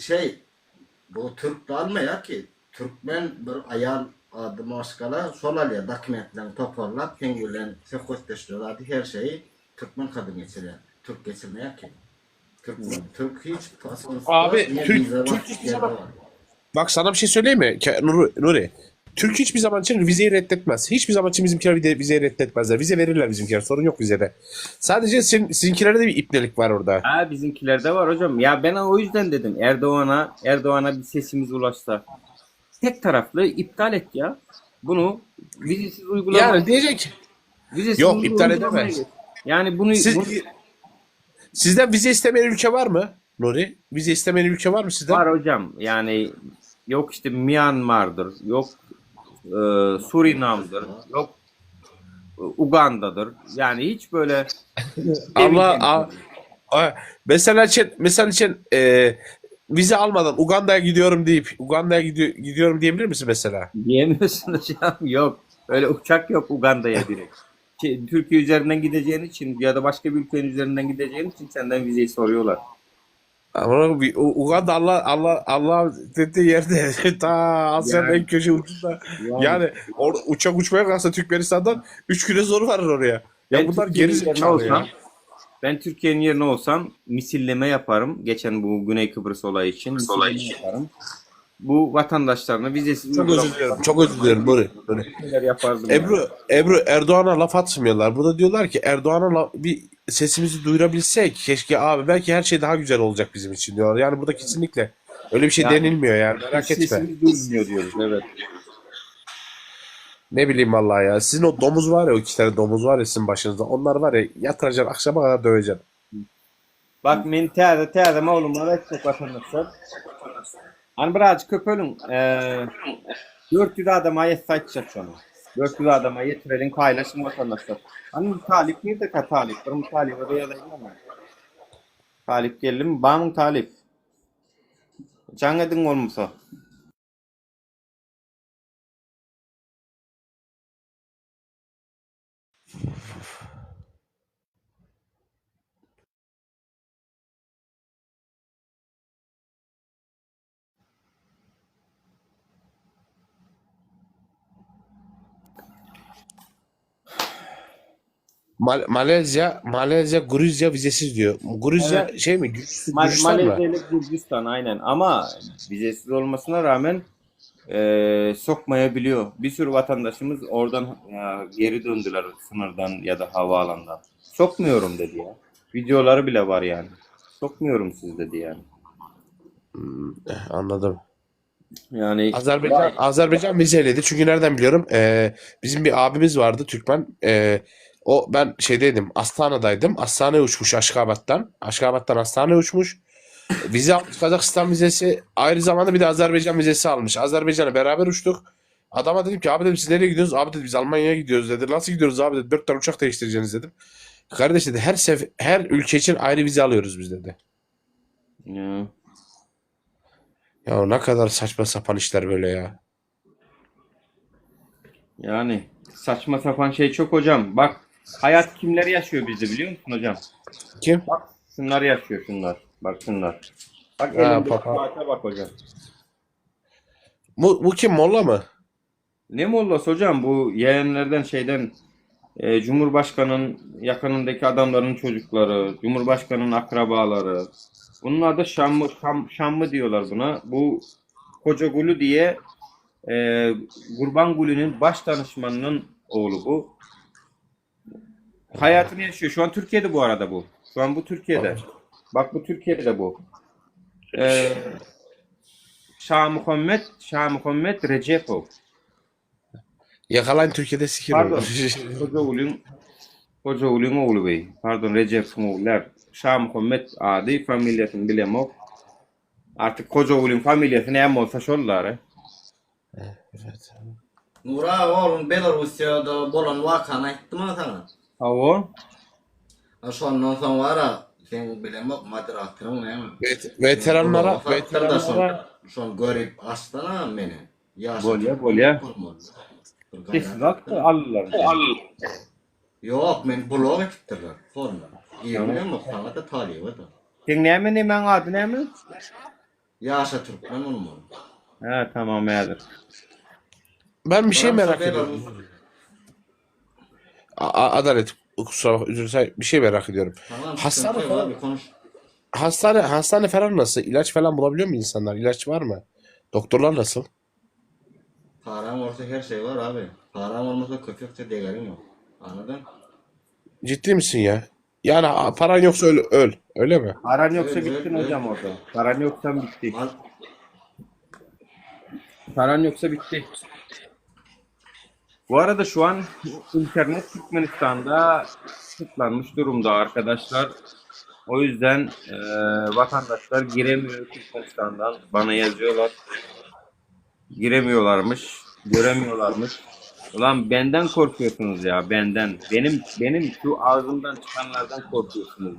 bu Türk de almaya ki Türkmen bir ayal adı maskala sol alıyor dokümentlerini toparlap kendilerini sekosteştiriyorlardı her şeyi Türkmen kadın geçiriyor. Türk geçirmeye ki. Türk hiç pasaportu Abi, ne Türk- vize var, Türk hiçbir yerde zaman- var. Bak sana bir şey söyleyeyim mi? Nuri. Türk hiçbir zaman için vizeyi reddetmez. Hiçbir zaman için bizimkiler vizeyi reddetmezler. Vize verirler bizimkiler. Sorun yok vizede. Sadece sizinkilerde de bir ipnelik var orada. Ha, bizimkilerde var hocam. Ya ben o yüzden dedim Erdoğan'a bir sesimiz ulaşsa. Tek taraflı iptal et ya. Bunu vizesiz uygulama. Yani diyecek. Vizesiz Yok, iptal uygulamaya edemez. geç. Yani bunu Sizden vize istemeyen ülke var mı? Nuri. Vize istemeyen ülke var mı sizden? var hocam. Yani yok işte Myanmar'dır, yok Surinam'dır, yok Uganda'dır. Yani hiç böyle Allah mesela için vize almadan Uganda'ya gidiyorum deyip gidiyorum diyebilir misin mesela? diyemiyorsun hocam. Yok. Öyle uçak yok Uganda'ya direkt. Türkiye üzerinden gideceğin için ya da başka bir ülkenin üzerinden gideceğin için senden vizeyi soruyorlar. Ama Uganda Allah dediği yerde ta Asya'nın Yani- en köşe ucunda. Yani orada uçak uçmaya kalksa Türkmenistan'dan 3 güne zoru varır oraya. Ya Ben bunlar Türkiye'nin geri yerine zekalı ya. olsam- Ben Türkiye'nin yerine olsam misilleme yaparım. Geçen bu Güney Kıbrıs olayı için misilleme yaparım. Bu vatandaşlarına vizesiz Çok özür dilerim. Çok özür dilerim. Nuri. şeyler yapardım. yani. Ebru Erdoğan'a laf atmıyorlar. Burada diyorlar ki Erdoğan'a bir sesimizi duyurabilsek keşke abi belki her şey daha güzel olacak bizim için diyorlar. Yani burada kesinlikle öyle bir şey Yani- denilmiyor yani. Merak etme. Sesimiz duyulmuyor diyoruz. Evet. Ne bileyim vallahi ya. Sizin o domuz var ya, o 2 tane domuz var ya sizin başınızda. Onlar var ya yatıracaksın akşama kadar döveceksin. Bak men teyze mağlumlar ettik vatandaşlar. Hani birazcık köpölün 400 adama yetişecek şunu. 400 adama yetirelim paylaşın vatandaşlar. Hani talip nerede ka talip? Bir talibe de yazayım ama. Talip geldim. Bana talip. Can edin olmasa. Malezya, Gruzya vizesiz diyor. Gruzya şey mi? Gürcistan mı? Malezya ile Gürcistan aynen ama vizesiz olmasına rağmen sokmayabiliyor. Bir sürü vatandaşımız oradan geri döndüler sınırdan ya da havaalanından. Sokmuyorum dedi ya. Videoları bile var yani. Sokmuyorum siz dedi yani. Anladım. Yani Azerbaycan vizeledi. Çünkü nereden biliyorum? Bizim bir abimiz vardı Türkmen. Ben şeydeydim. Astana'daydım. Astana'ya uçmuş Aşkabat'tan. Aşkabat'tan Astana'ya uçmuş. Vize almış. Kazakistan vizesi. Ayrı zamanda bir de Azerbaycan vizesi almış. Azerbaycan'a beraber uçtuk. Adama dedim ki abi dedim siz nereye gidiyorsunuz? Abi dedi biz Almanya'ya gidiyoruz dedi. Nasıl gidiyoruz abi dedi. 4 tane uçak değiştireceğiniz dedim. Kardeş dedi her ülke için ayrı vize alıyoruz biz dedi. ya, Ya ne kadar saçma sapan işler böyle ya. yani saçma sapan şey çok hocam. Bak hayat kimler yaşıyor bizde biliyor musun hocam? Kim? Şunlar yaşıyor şunlar. Bak şunlar. Bak Ha, elimde papa. saate bak hocam. Bu kim Molla mı? Ne mollası hocam bu yeğenlerden Cumhurbaşkanı'nın yakınındaki adamların çocukları, Cumhurbaşkanı'nın akrabaları. Bunlar da Şamlı diyorlar buna. Bu Kocagulu diye Gurbanguly'nin baş danışmanının oğlu bu. Hayatını yaşıyor. Şu an Türkiye'de bu arada bu. Şu an bu Türkiye'de. Bak bu Türkiye'de bu. Ee, Şah Muhammed Recepov. Yakalayın Türkiye'de sikir Pardon. olur. Hoca Ulun oğlu bey. Pardon Recep'in oğullar. Şah Muhammed adı familyasını bilemok. Artık Koca Ulun familyası ne olsa şollar. Evet. Nura oğlum Belarusya'da bolan vakan ayttım mı sana? Havo. Şondan sonra var ha, sen bilemok moderatörün ne mi? Veteranlara Şon görüp astana meni. Bolya. Kesin attı alırlar. Yok men blog ettirler sonra. İyi bilemok sana da taliye var da. Sen ne mi ne adı ne mi? Yaşa Türkmen olmalı. Ha tamam yadır. ben bir şey Fransa, merak ediyorum. Adalet kusura bak özür dilerim. Bir şey merak ediyorum. Tamam, Hastane sıkıntı yok falan- abi, konuş. Hastane falan nasıl? İlaç falan bulabiliyor mu insanlar? İlaç var mı? Doktorlar nasıl? Param olsa her şey var abi. Param olmasa köpekçe değerin yok. Anladın? Ciddi misin ya? Yani paran yoksa öl. Öyle mi? Paran yoksa Evet, bittin evet. hocam orada. Paran yoksa bitti. Al, Paran yoksa bitti. Bu arada şu an internet Türkmenistan'da tıklanmış durumda arkadaşlar. O yüzden vatandaşlar giremiyor Türkmenistan'dan. Bana yazıyorlar. Giremiyorlarmış, göremiyorlarmış. Ulan benden korkuyorsunuz ya, benden. Benim şu ağzımdan çıkanlardan korkuyorsunuz.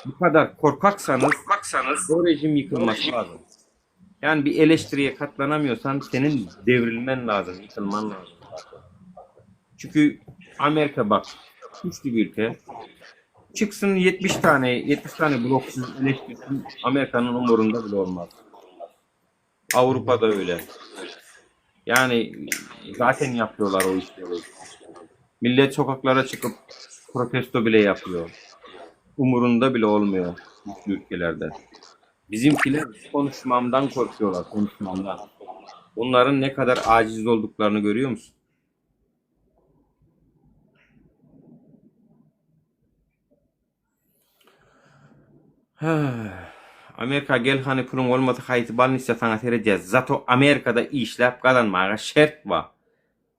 Bu kadar korkaksanız o rejim yıkılması lazım. Yani bir eleştiriye katlanamıyorsan senin devrilmen lazım, yıkılman lazım. Çünkü Amerika bak, güçlü bir ülke. Çıksın 70 tane bloksuz eleştirsin, Amerika'nın umurunda bile olmaz. Avrupa'da öyle. Yani zaten yapıyorlar o işleri. Millet sokaklara çıkıp protesto bile yapıyor. Umurunda bile olmuyor güçlü ülkelerde. Bizimkiler konuşmamdan korkuyorlar, konuşmamdan. Bunların ne kadar aciz olduklarını görüyor musun? Amerika gel hani pulun olmadı hayti balnissa sana tereceğiz. Zato Amerika'da işlep kazanmağa şert var.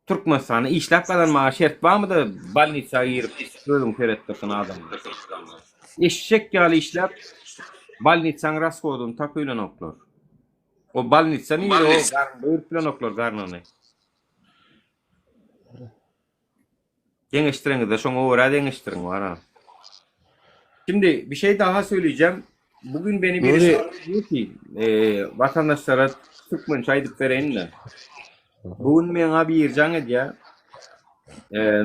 Türkmenistan'ı işlep kazanmağa şert var mı da balnissa girip bölüm terettirsin adam. Eşek yalı işlep balnitsan raskodun tapıyla noklar. O balnitsan iyi o ürpülen noklar karnını. Dengeştirin de şonu uğra dengeştirin var ha. Şimdi bir şey daha söyleyeceğim. Bugün beni birisi diyor ki vatandaşlara Türkmen çaydık verenle. Bugün bana bir yercan ediyor.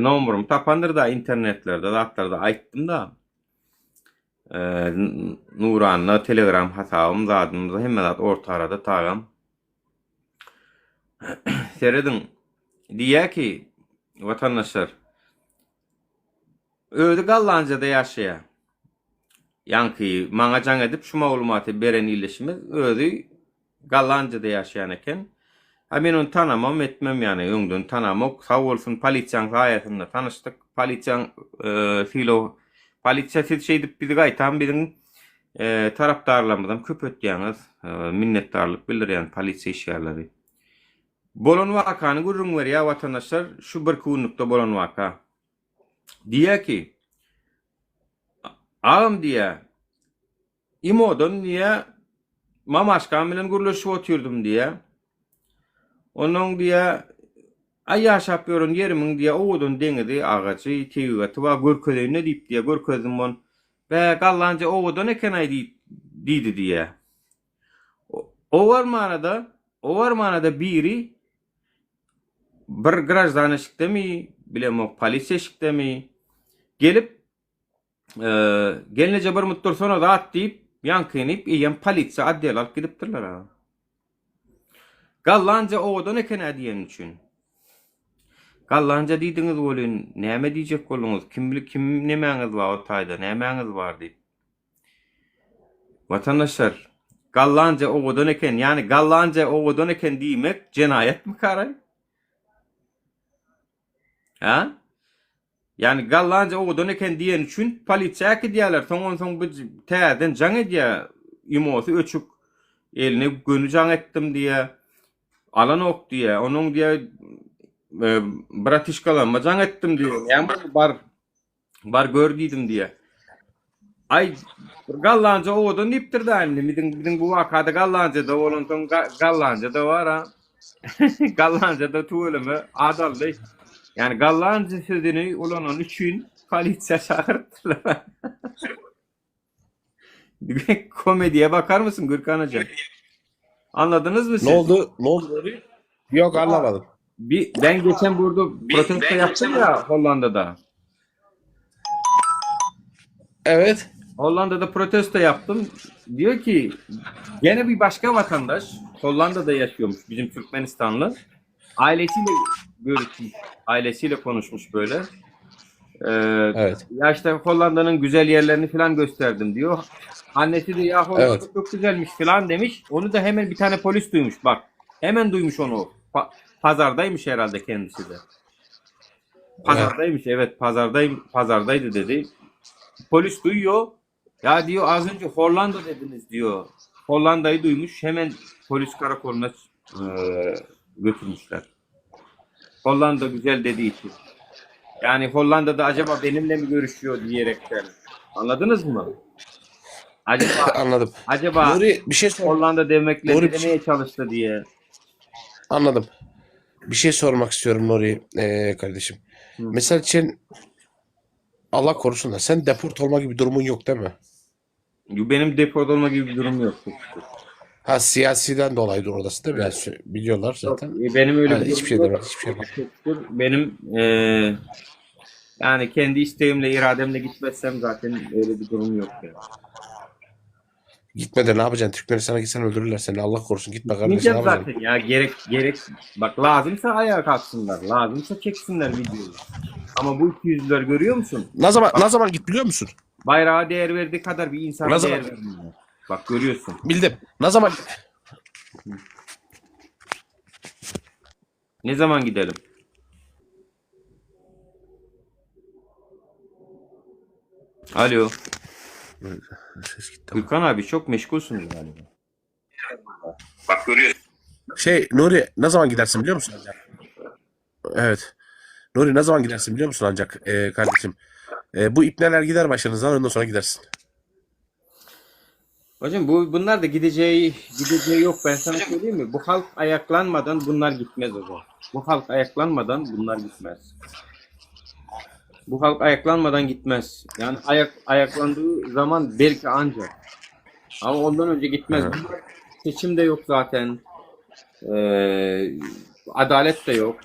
Numarum tapandır da internetlerde da ayttım da. Nuran'la Telegram hesabım zadımda hemen orta arada tağım. Seyredin. Diyor ki vatandaşlar öldü Gallanca'da yaşaya. Yankıyı manacan edip şu malumatı beren iyileşimiz öldü Gallanca'da yaşayan eken. Ha ben onu tanımam etmem yani öngdün tanımak sağ olsun Palitcan sayesinde tanıştık. Palitcan Palitcan şey edip bir gaytan bizim taraftarlarımızdan köp ötüyeniz minnettarlık bilir yani Palitcan işyerleri. Bolon vakanı gurrun var ya vatandaşlar şu bir kunlukta bolon vaka. Diye ki ağam diye İmodun diye mamaşkan bilen guruluşup oturdum diye. Onun diye ay yaşap yorun yerimin diye oğudun denedi ağacı teyugatı var görközü ne deyip diye görközüm on ve gallanca oğudun ekenay deydi diye. O var manada biri bir grajdan eşikte mi bilem polis eşikte mi gelip gelince bir muttur sonra da at deyip yankınıp iyen polisi adliye alıp gidiptirler ha. Gallanca oğudan ekene diyen için. Gallanca diydiniz olun, neme diyecek olunuz, kim nemeniz var o tayda, nemeniz var deyip. Vatandaşlar, Gallanca oğudan eken, yani Gallanca oğudan eken demek cenayet mi karay? Ha? Yani Gallanca oğudan eken diyen üçün polisiya ki diyorlar. Son bu täzeden jaň edýär. Imosu öçük eline gönü jaň ettim diye. Alan ok diye. Onun diye bratişkalanma jaň ettim diye. Yani bar gördüydüm diye. Ay Gallanca oğudan iptirdi anne. Bizim bu vakada Gallanca da olan son Gallanca da var ha. Gallanca da tuğulımı adal değil. Yani Gallanca sözünü ulanın üçün polisiye çağırttılar. Komediye bakar mısın Gürkan Hocam? Anladınız mı siz? Ne oldu? Ne oldu Nuri? Yok anlamadım. Ben geçen burada protesto yaptım ya Hollanda'da. Evet. Hollanda'da protesto yaptım. Diyor ki gene bir başka vatandaş Hollanda'da yaşıyormuş, bizim Türkmenistanlı. Ailesiyle görüşmüş, ailesiyle konuşmuş böyle. Evet. Ya işte Hollanda'nın güzel yerlerini falan gösterdim diyor. Annesi de ya Hollanda Evet. çok güzelmiş falan demiş. Onu da hemen bir tane polis duymuş bak. Hemen duymuş onu. Pazardaymış herhalde kendisi de. Pazardaymış, evet, pazardaydı dedi. Polis duyuyor. Ya diyor az önce Hollanda dediniz diyor. Hollanda'yı duymuş. Hemen polis karakoluna götürmüşler. Hollanda güzel dediği için. Yani Hollanda'da acaba benimle mi görüşüyor diyerekten. Anladınız mı? Anladım. Acaba Nuri bir şey sor. Hollanda demekle Nuri, ne demeye çalıştı diye. Anladım. Bir şey sormak istiyorum Nuri kardeşim. Mesela için Allah korusun da sen deport olma gibi durumun yok değil mi? Benim deport olma gibi bir durum yok. Ha siyasiden dolayı oradasın değil mi? Yani biliyorlar zaten. Benim öyle Yani bir hiçbir şey durumum demem. yok. Hiçbir şey demem. Benim yani kendi isteğimle, irademle gitmezsem zaten öyle bir durum yok yani. Gitme de ne yapacaksın? Türkmenistan'a gitsen öldürürler seni. Allah korusun. Gitme kardeşim. Ne Gitmeyeceğim yapacaksın? zaten ya, gerek bak, lazımsa ayağa kalksınlar, lazımsa çeksinler videoyu. Ama bu 200'ler görüyor musun? Ne zaman git biliyor musun? Bayrağa değer verdiği kadar bir insana Ne zaman? değer vermiyorlar. Bak görüyorsun. Bildim. Ne zaman? Ne zaman gidelim? Alo. Ses gitti. Gürkan abi çok meşgulsünüz galiba. Bak görüyorsun. Nuri ne zaman gidersin biliyor musun ancak? Evet. Nuri ne zaman gidersin biliyor musun ancak kardeşim? Bu ipneler gider başınızdan ondan sonra gidersin. Hocam bunlar da gideceği yok, ben sana söyleyeyim mi? Bu halk ayaklanmadan bunlar gitmez hocam. Bu halk ayaklanmadan bunlar gitmez. Bu halk ayaklanmadan gitmez. Yani ayaklandığı zaman belki ancak. Ama ondan önce gitmez. Seçim de yok zaten. Adalet de yok.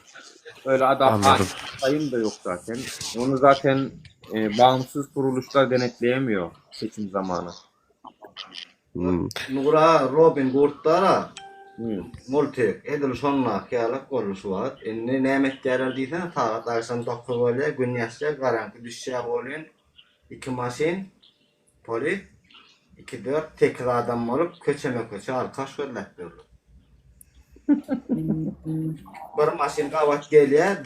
Öyle Anladım. sayım da yok zaten. Onu zaten bağımsız kuruluşlar denetleyemiyor seçim zamanı. Nura Robin Gurtara Hmm. multi edil sonna kıyalak kuruluşu var. Inni nemet yarar diysen taat arsan doktor böyle gün yaşça garanti düşecek olun. 2 masin poli 2-4 tekrar adam olup köçe arka şöyle durur. Bir masin kavat geliyor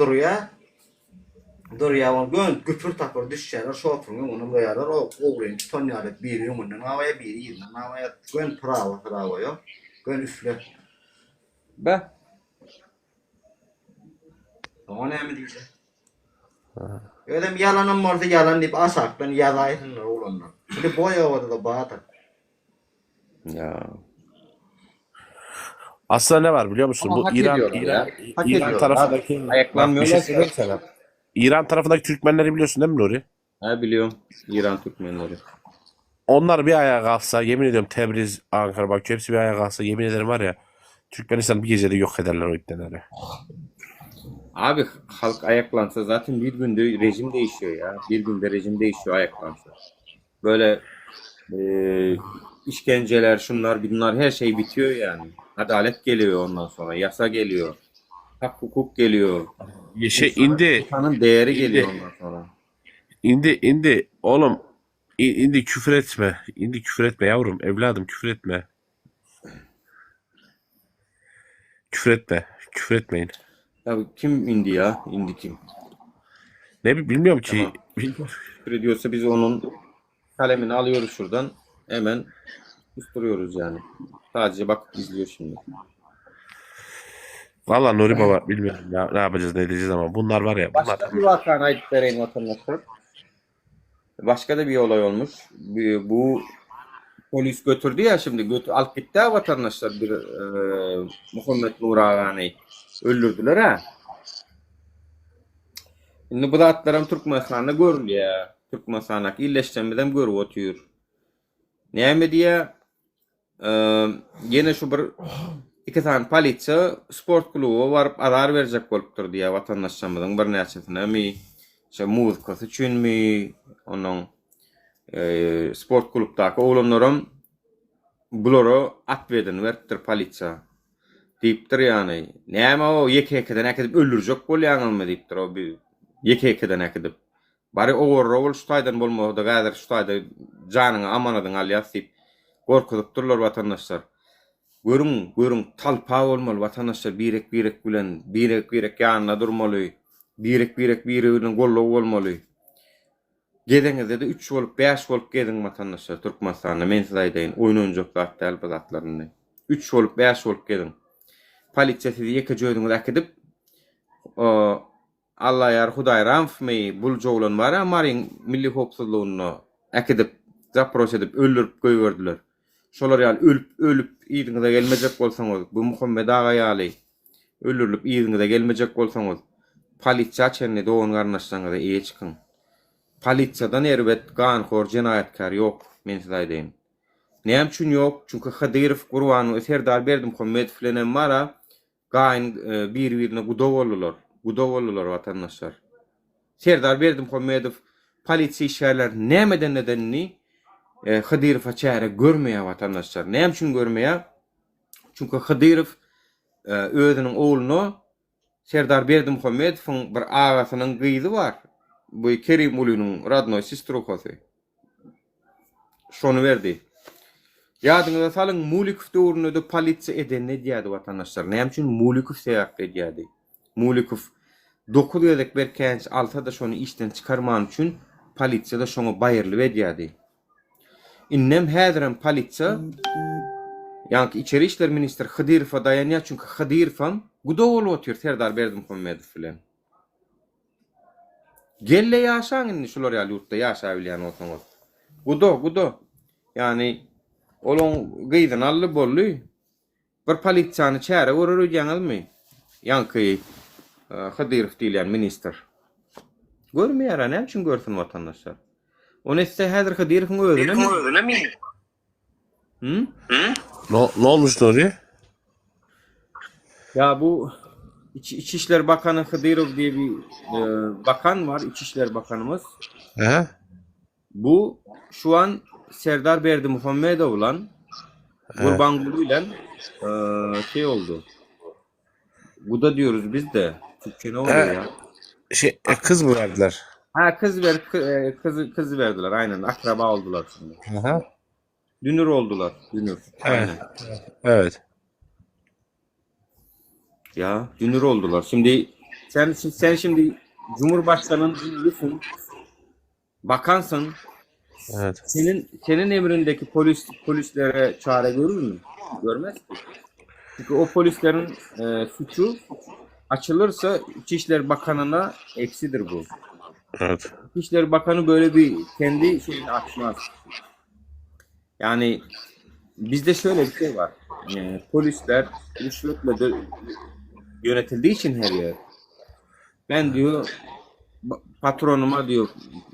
duruya o gün güpür tapır düşecekler şoförün onu koyarlar o oğrun tonyalet bir yumurdan havaya bir yerinden havaya gün prava yok gün üfle. Be. O ne mi diyecek? Öyle bir yalanım vardı yalan deyip asaktan yalayısınlar oğlanlar. Şimdi boya vardı da bağda. Ya. Aslında ne var biliyor musun? Ama Bu hak İran ediyorlar ya. Hak İran ediyorlar. tarafındaki Ayaklanmıyorlar. bir şey söyleyeyim sana. İran tarafındaki Türkmenleri biliyorsun değil mi Nuri? Ha, biliyorum. İran Türkmenleri. Onlar bir ayağa kalksa yemin ediyorum Tebriz, Ankara bak hepsi bir ayağa kalksa yemin ederim var ya Türkmenistan bir gecede yok ederler o ipneleri. Abi halk ayaklansa zaten bir günde rejim değişiyor ya. Bir günde rejim değişiyor ayaklansa. Böyle işkenceler, şunlar, bunlar her şey bitiyor yani. Adalet geliyor ondan sonra. Yasa geliyor. Hak hukuk geliyor. İndi Değeri geliyor ondan sonra. oğlum indi küfür etme. İndi küfür etme yavrum evladım küfür etme. küfür etme. Küfür etmeyin. Ya kim indi ya? İndi kim? Bilmiyorum ki. Tamam. Bilmiyorum. Küfür ediyorsa biz onun kalemini alıyoruz şuradan. Hemen susturuyoruz yani. Sadece bak izliyor şimdi. Vallahi Nuri Baba bilmiyorum ya, ne yapacağız ne edeceğiz ama bunlar var ya, bunlar Başka bir vakana ait vereyim vatandaşlar. Başka da bir olay olmuş. Bu polis götürdü ya şimdi alıp gitti ha vatandaşlar bir Muhammed Nur Ağa'yı öldürdüler ha. Şimdi bu da atlarım Türkmenistan'da görülüyor ya. Türkmenistan'daki illeştirmeden görüp oturuyor. Ne diye yine şu bir iki tane politsiya sport klubu varıp arar verecek bolupdur diye vatandaşlarımızın bir neçesine mi işte muzikası üçün mi onun sport klubdaki oğlanlarım buloro at verdin veripdir politsiya deyipdir yani. Näme o yekekeden ekidip öldürecek bolýan mı deyipdir o bir yekekeden ekidip. Bari oğurra şu taydan bolmada gader şu tayda canını amanadın alyas deyip korkudypdyrlar vatandaşlar. Görün talpa olmaly vatandaşlar birek bilen birek ýanyna durmaly. Birek birini gollaw bolmaly. Gedeňizde de 3 bolup 5 bolup gediň vatandaşlar Türkmenistanda men size aýdaýyn oýnanjak zat elbetlaryny. 3 bolup 5 bolup gediň. Polisiýa sizi ýeke jöýdüňiz akidip Allah ýar Hudaý rahmy bul joglan bar amaryň milli howpsuzlygyny akidip zapros edip öldürüp goýberdiler. Şolar ýaly ölüp ýygyňyza gelmejek bolsaňyz, bu Muhammed Ağa ýaly öldürilip ýygyňyza gelmejek bolsaňyz, polisiýa çenli dogan garnaşlaryňyza eýe çykyň. Polisiýadan erbet ganhor jenaýatkar ýok, men size aýdaýyn. Näme üçin ýok? Çünki Hadyrow Gurbanow Serdar Berdimuhammedow bilen mara gaýyn bir-birine gudaw boldular. Gudaw boldular vatandaşlar. Serdar Berdimuhammedow polisiýa işgärler nämeden nedenini Hadyrowa çäre görmeýär vatandaşlar. Näme üçin görmeýär? Çünki Hadyrow özüniň oğluny Serdar Berdimuhammedowyň bir agasynyň gyzy bar. Bu Kerim Ulynyň radnoy systrokasy. Şonu berdi. Ýadyňyza salyň Mulikow döwründe polisiýa eden ne diýdi vatandaşlar? Näme üçin Mulikow sebäp diýdi? Mulikow 9 ýyllyk berkenç alsa da şonu işden çykarman üçin polisiýa da şoňa baýyrly berdi. Innem häzirem polisiýa ýa-ni içeri işler ministri Hadyrowa daýanýar çünki Hadyrow gudaw bolup otur Serdar Berdimuhammedow bilen. Gelle ýaşaň indi şolar ýaly ýurtda ýaşa bilýän bolsaňyz. Gudaw. Yani olan gyýdan ally bolly. Bir polisiýany çäre görer ýaňyzmy? Ýa-ni Hadyrow diýilen minister. Görmeýär, näme üçin görsün vatandaşlar? Onu etse häzir Hadyrowyň özüne mi? Ne olmuş Nuri? Ya bu İçişler Bakanı Hadyrow diye bir bakan var, İçişler Bakanımız. He? Bu şu an Serdar Berdimuhammedow'la Gurbanguly ile oldu. Bu da diyoruz biz de. Türkçe ne oluyor ya? Kız mı verdiler? Ha kız verdiler aynen. Akraba oldular şimdi. Aha. Dünür oldular. Dünür. Aynen. Evet. Ya dünür oldular. Şimdi sen şimdi Cumhurbaşkanı'nın dünürüsün. Bakansın. Evet. Senin emrindeki polislere çare görür mü? Görmez ki. Çünkü o polislerin suçu açılırsa İçişleri Bakanı'na eksidir bu. Evet. İçişleri Bakanı böyle bir kendi şeyini açmaz. Yani bizde şöyle bir şey var. Polisler rüşvetle yönetildiği için her yer. Ben diyor patronuma diyor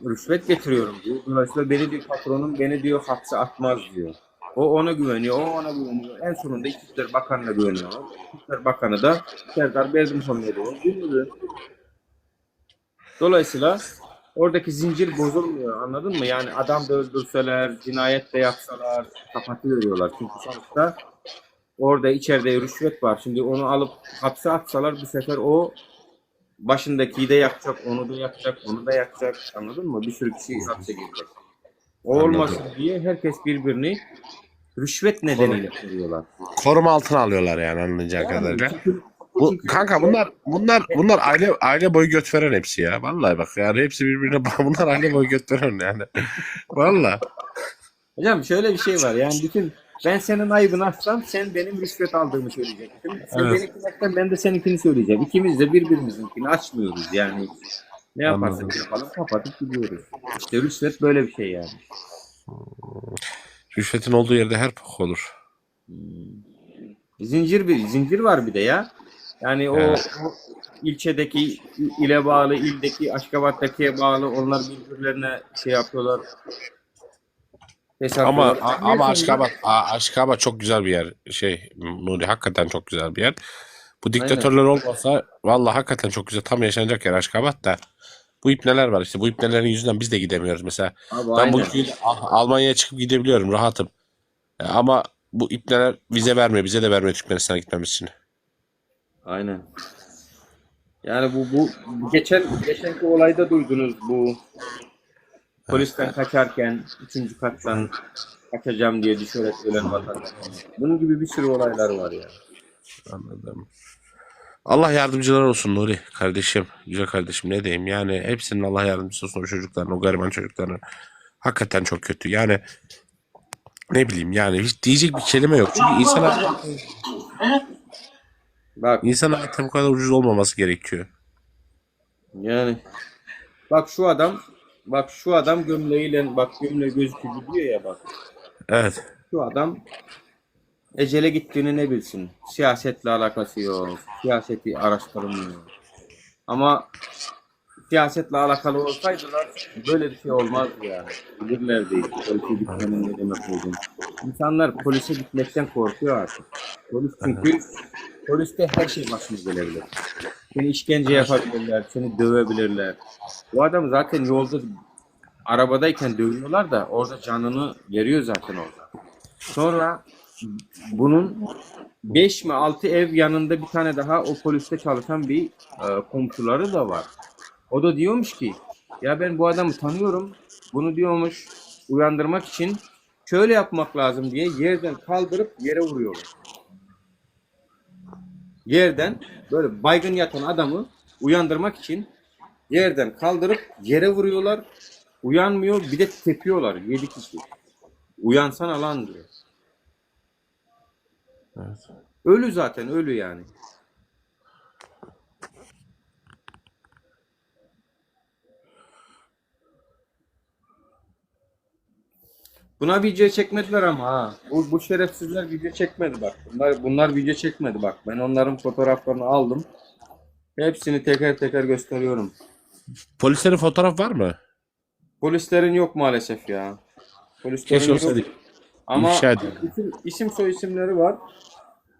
rüşvet getiriyorum diyor. Dolayısıyla patronum beni diyor hapse atmaz diyor. O ona güveniyor, o ona güveniyor. En sonunda İçişleri Bakanı'na güveniyor. İçişleri Bakanı da Serdar Berdimuhammedow dinliyor. Dolayısıyla oradaki zincir bozulmuyor, anladın mı? Yani adam da öldürseler, cinayet de yapsalar kapatıveriyorlar. Çünkü sonuçta orada içeride rüşvet var. Şimdi onu alıp hapse atsalar bu sefer o başındakiyi de yakacak, onu da yakacak, onu da yakacak. Anladın mı? Bir sürü kişi hapse girecek. O olmasın diye herkes birbirini Rüşvet nedeniyle soruyorlar. Koruma altına alıyorlar yani anlayacağın kadarıyla. Bu kanka bunlar aile boyu göt veren hepsi ya. Vallahi bak yani hepsi birbirine bunlar aile boyu göt veren yani. Vallahi. Hocam şöyle bir şey var yani ben senin ayıbını açsam sen benim rüşvet aldığımı söyleyeceksin. Sen Evet. benimkini açsan ben de seninkini söyleyeceğim. İkimiz de birbirimizinkini açmıyoruz yani. Ne yaparsak Anladım. yapalım kapatıp gidiyoruz. İşte rüşvet böyle bir şey yani. Rüşvetin olduğu yerde her pok olur. Zincir var bir de ya. Yani Evet. o ilçedeki ile bağlı, ildeki, Aşkabat'takiye bağlı onlar birbirlerine şey yapıyorlar. Ama Hesaplıyorlar. Aşkabat çok güzel bir yer. Nuri hakikaten çok güzel bir yer. Bu diktatörler olmasa vallahi hakikaten çok güzel. Tam yaşanacak yer Aşkabat da. Bu ipneler var işte. Bu ipnelerin yüzünden biz de gidemiyoruz mesela. Abi, Ben aynen. bugün Almanya'ya çıkıp gidebiliyorum rahatım. Ama bu ipneler vize vermiyor. Bize de vermiyor Türkmenistan'a gitmemiz için. Aynen. Yani bu geçenki olayda duydunuz bu polisten kaçarken 3. kattan kaçacağım diye düşerek ölen vatandaş. Bunun gibi bir sürü olaylar var ya. Anladım. Allah yardımcılar olsun Nuri kardeşim. Güzel kardeşim ne diyeyim. Yani hepsinin Allah yardımcısı olsun o çocukların, o gariban çocukların. Hakikaten çok kötü. Yani ne bileyim yani hiç diyecek bir kelime yok. Çünkü Bak insan hayatı bu kadar ucuz olmaması gerekiyor. yani bak şu adam gömleğiyle bak gömleği gözüküyor diyor ya bak. Evet. Şu adam ecele gittiğini ne bilsin. Siyasetle alakası yok. Siyaseti araştırmıyor. Ama siyasetle alakalı olsaydılar böyle bir şey olmazdı yani. Bilirlerdi. Polise gitmenin ne demek olduğunu. İnsanlar polise gitmekten korkuyor artık. Çünkü poliste her şey başına gelebilir. Seni işkence yapabilirler, seni dövebilirler. Bu adam zaten yolda arabadayken dövüyorlar da orada canını veriyor zaten orada. Sonra bunun 5 mi 6 ev yanında bir tane daha o poliste çalışan bir komşuları da var. O da diyormuş ki ya ben bu adamı tanıyorum. Bunu diyormuş uyandırmak için şöyle yapmak lazım diye yerden kaldırıp yere vuruyorlar. Yerden böyle baygın yatan adamı uyandırmak için yerden kaldırıp yere vuruyorlar. Uyanmıyor bir de tepiyorlar 7 kişi. Uyansana lan diyor. Evet. Ölü zaten ölü yani. Buna video çekmediler ama ha. Bu şerefsizler video çekmedi bak. Bunlar video çekmedi bak. Ben onların fotoğraflarını aldım. Hepsini teker teker gösteriyorum. Polislerin fotoğraf var mı? Polislerin yok maalesef ya. Polislerin Keşke yok. olsaydı. Ama İfşa edin. isim soy isimleri var.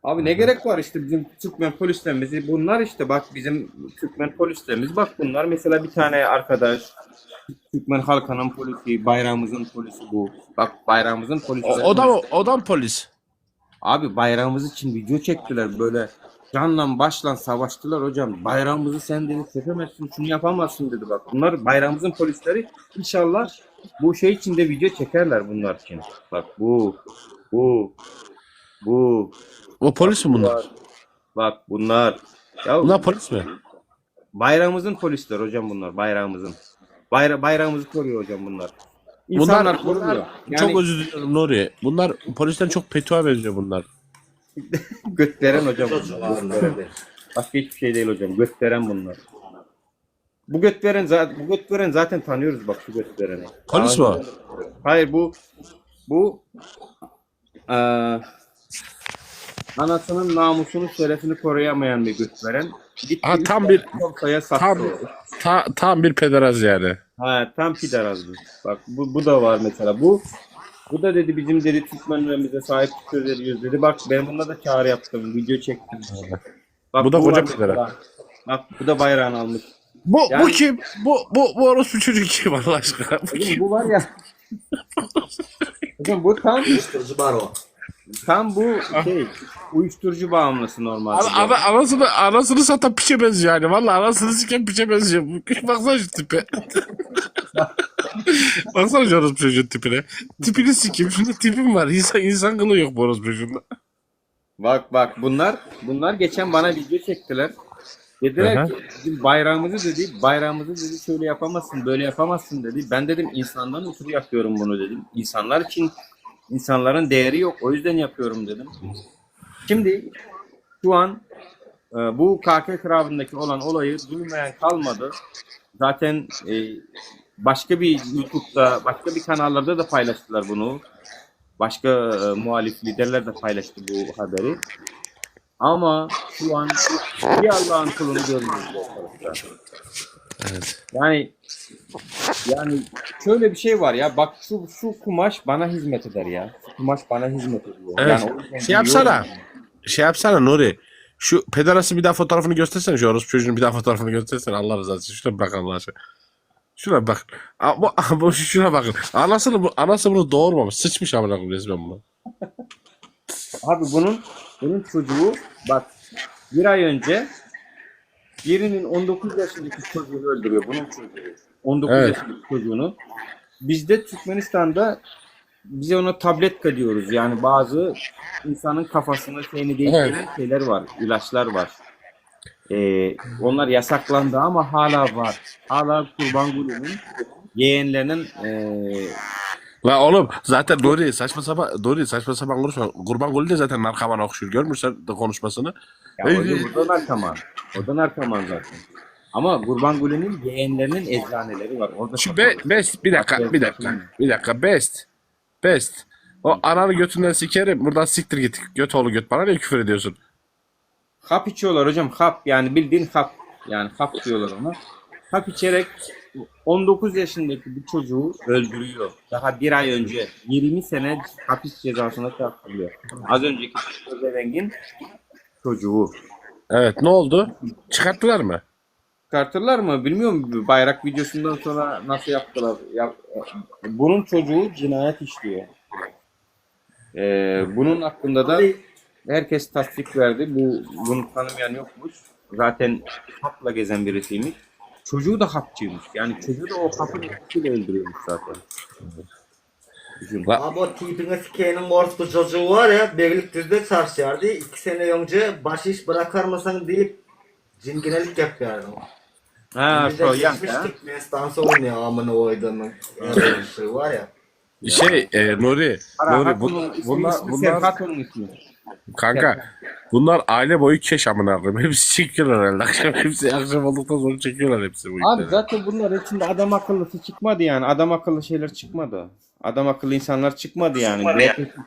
Abi ne gerek var işte bizim Türkmen polislerimiz. Bunlar işte bak bizim Türkmen polislerimiz. Bak bunlar mesela bir tane arkadaş. Türkmen halkının polisi, bayrağımızın polisi bu. Bak bayrağımızın polisi. O da mı polis? Abi bayrağımız için video çektiler böyle. Canla başla savaştılar hocam. Bayrağımızı sen dedi çekemezsin, şunu yapamazsın dedi bak. Bunlar bayrağımızın polisleri. İnşallah bu şey için de video çekerler bunlar için. Bak bu. O polis mi bunlar? Bak bunlar. Ya Bunlar polis mi? bayrağımızın polisler hocam bunlar. Bayrağımızın. Bayrağımızı koruyor hocam bunlar. İnsanlar koruyor. Yani Çok özür diliyorum Nuri. Bunlar polisten çok petuğa benziyor bunlar. götveren hocam bunlar. Başka hiçbir şey değil hocam. Götveren bunlar. Bu götveren zaten tanıyoruz bak şu götvereni. Polis mi o? Hayır bu anasının namusunu şerefini koruyamayan bir götveren. Ha, tam bir tam bir pederaz yani. Ha tam piderazdı. Bak bu da var mesela. Bu da dedi bizim dedi Türkmenlerimize sahip çıkıyoruz dedi. Bak ben bunda da çağrı yaptım. Video çektim. Bak, Bu da koca var pederaz. mesela. Bak bu da bayrağını almış. Bu Yani- kim? Bu orospu çocuk kim Allah aşkına? Bu Hocam kim? bu var ya. Hocam bu Uyuşturucu baro. tam bu şey uyuşturucu bağımlısı normalde. Anasını satan piçe benziyor yani. Vallahi anasını siken piçe benziyor. Baksana şu tipe. Baksana şu orospu çocuğun tipine. Tipini sikeyim. Şunda tipim var. İnsan kılı yok bu orospu çocuğunda. Bak bunlar geçen bana video çektiler. Dediler Aha. ki bizim bayrağımızı dedi şöyle yapamazsın, böyle yapamazsın dedi. Ben dedim insandan ötürü yapıyorum bunu dedim. İnsanlar için insanların değeri yok. O yüzden yapıyorum dedim. Şimdi şu an bu KK tarafındaki olan olayı duymayan kalmadı. Zaten başka bir YouTube'da, başka bir kanallarda da paylaştılar bunu. Başka muhalif liderler de paylaştı bu haberi. Ama şu an bir Allah'ın kulunu görmüyoruz arkadaşlar. Evet. Yani şöyle bir şey var ya, bak şu kumaş bana hizmet eder ya. Şu kumaş bana hizmet ediyor. Evet. Yani o yüzden Şey yapsana. biliyorum. Şey yapsana Nuri. Şu pederası bir daha fotoğrafını göstersene. Şu orospu çocuğun bir daha fotoğrafını göstersene. Allah rızası için. Şuna bak Allah aşkına. Şuna bak. Şuna bakın. Anası bunu doğurmamış. Sıçmış amına koyayım resmen bunu. Abi bunun çocuğu bak bir ay önce birinin 19 yaşındaki çocuğunu öldürüyor, bunun çocuğu. 19 Evet. yaşındaki çocuğunu. Bizde Türkmenistan'da bize ona tabletka diyoruz. Yani bazı insanın kafasını şeyini değiştiren şeyler var. İlaçlar var. Onlar yasaklandı ama hala var. Hala Kurban Gülü'nün yeğenlerinin La oğlum zaten Nuri saçma sapan konuşma. Kurban Gülü de zaten narkoman okşuyor. Görmüşler de konuşmasını. ya o da narkoman. O da narkoman zaten. Ama Kurban Gülü'nün yeğenlerinin eczaneleri var. Orada Şu satılıyor. best bir dakika best. O ananı götünden sikerim. Buradan siktir git. Göt oğlu göt. Bana niye küfür ediyorsun? Hap içiyorlar hocam, hap, yani bildiğin hap, yani hap diyorlar ona. Hap içerek 19 yaşındaki bir çocuğu öldürüyor. Daha bir ay önce 20 sene hapis cezasına çarptırılıyor. Az önceki Özeveng'in çocuğu. Evet ne oldu? Çıkarttılar mı? Çıkartırlar mı bilmiyorum, bayrak videosundan sonra nasıl yaptılar. Bunun çocuğu cinayet işliyor. Bunun hakkında da herkes tasdik verdi. Bunu tanımayan yokmuş. Zaten hapla gezen birisiymiş. Çocuğu da hapçıymış. Yani çocuğu da o hapın etkisiyle öldürüyormuş zaten. Düşün. Abi o tipine sikenin orospu çocuğu var ya, Beylikdüzü'de çarşıyardı. 2 sene önce baş iş bırakar mısın deyip cinginelik yapıyordu. Ha, Bir de so yan. geçmiştik Mestansı oynuyor amına oyduğunun. Öyle bir şey var ya. Nuri bunlar Serhat onun ismi. kanka bunlar aile boyu keş amına koyayım. Hepsi çekiyorlar herhalde. Hepsi akşam olduktan sonra çekiyorlar hepsi bu Abi işleri. zaten bunlar içinde adam akıllısı çıkmadı yani. Adam akıllı şeyler çıkmadı. Adam akıllı insanlar çıkmadı yani.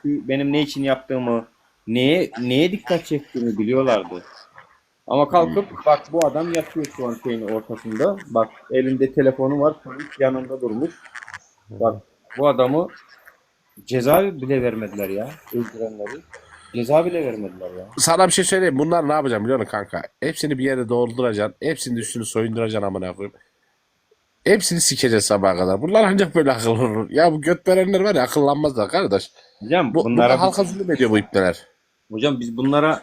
Benim ne için yaptığımı, neye dikkat çektiğimi biliyorlardı. Ama kalkıp bak bu adam yatıyor şu an şeyin ortasında. Bak elinde telefonu var, polis yanında durmuş. Bak bu adamı ceza bile vermediler ya. Öldürenleri. Ceza bile vermediler ya. Sana bir şey söyleyeyim. Bunlar ne yapacağım biliyor musun kanka? Hepsini bir yere dolduracaksın. Hepsinin üstünü soyunduracaksın amına koyayım. Hepsini sikeceğiz sabaha kadar. Bunlar ancak böyle akıllı olur. Ya bu göt verenler var ya akıllanmazlar kardeş. Hocam Bunlar halka zulüm ediyor bu ipneler. Hocam biz bunlara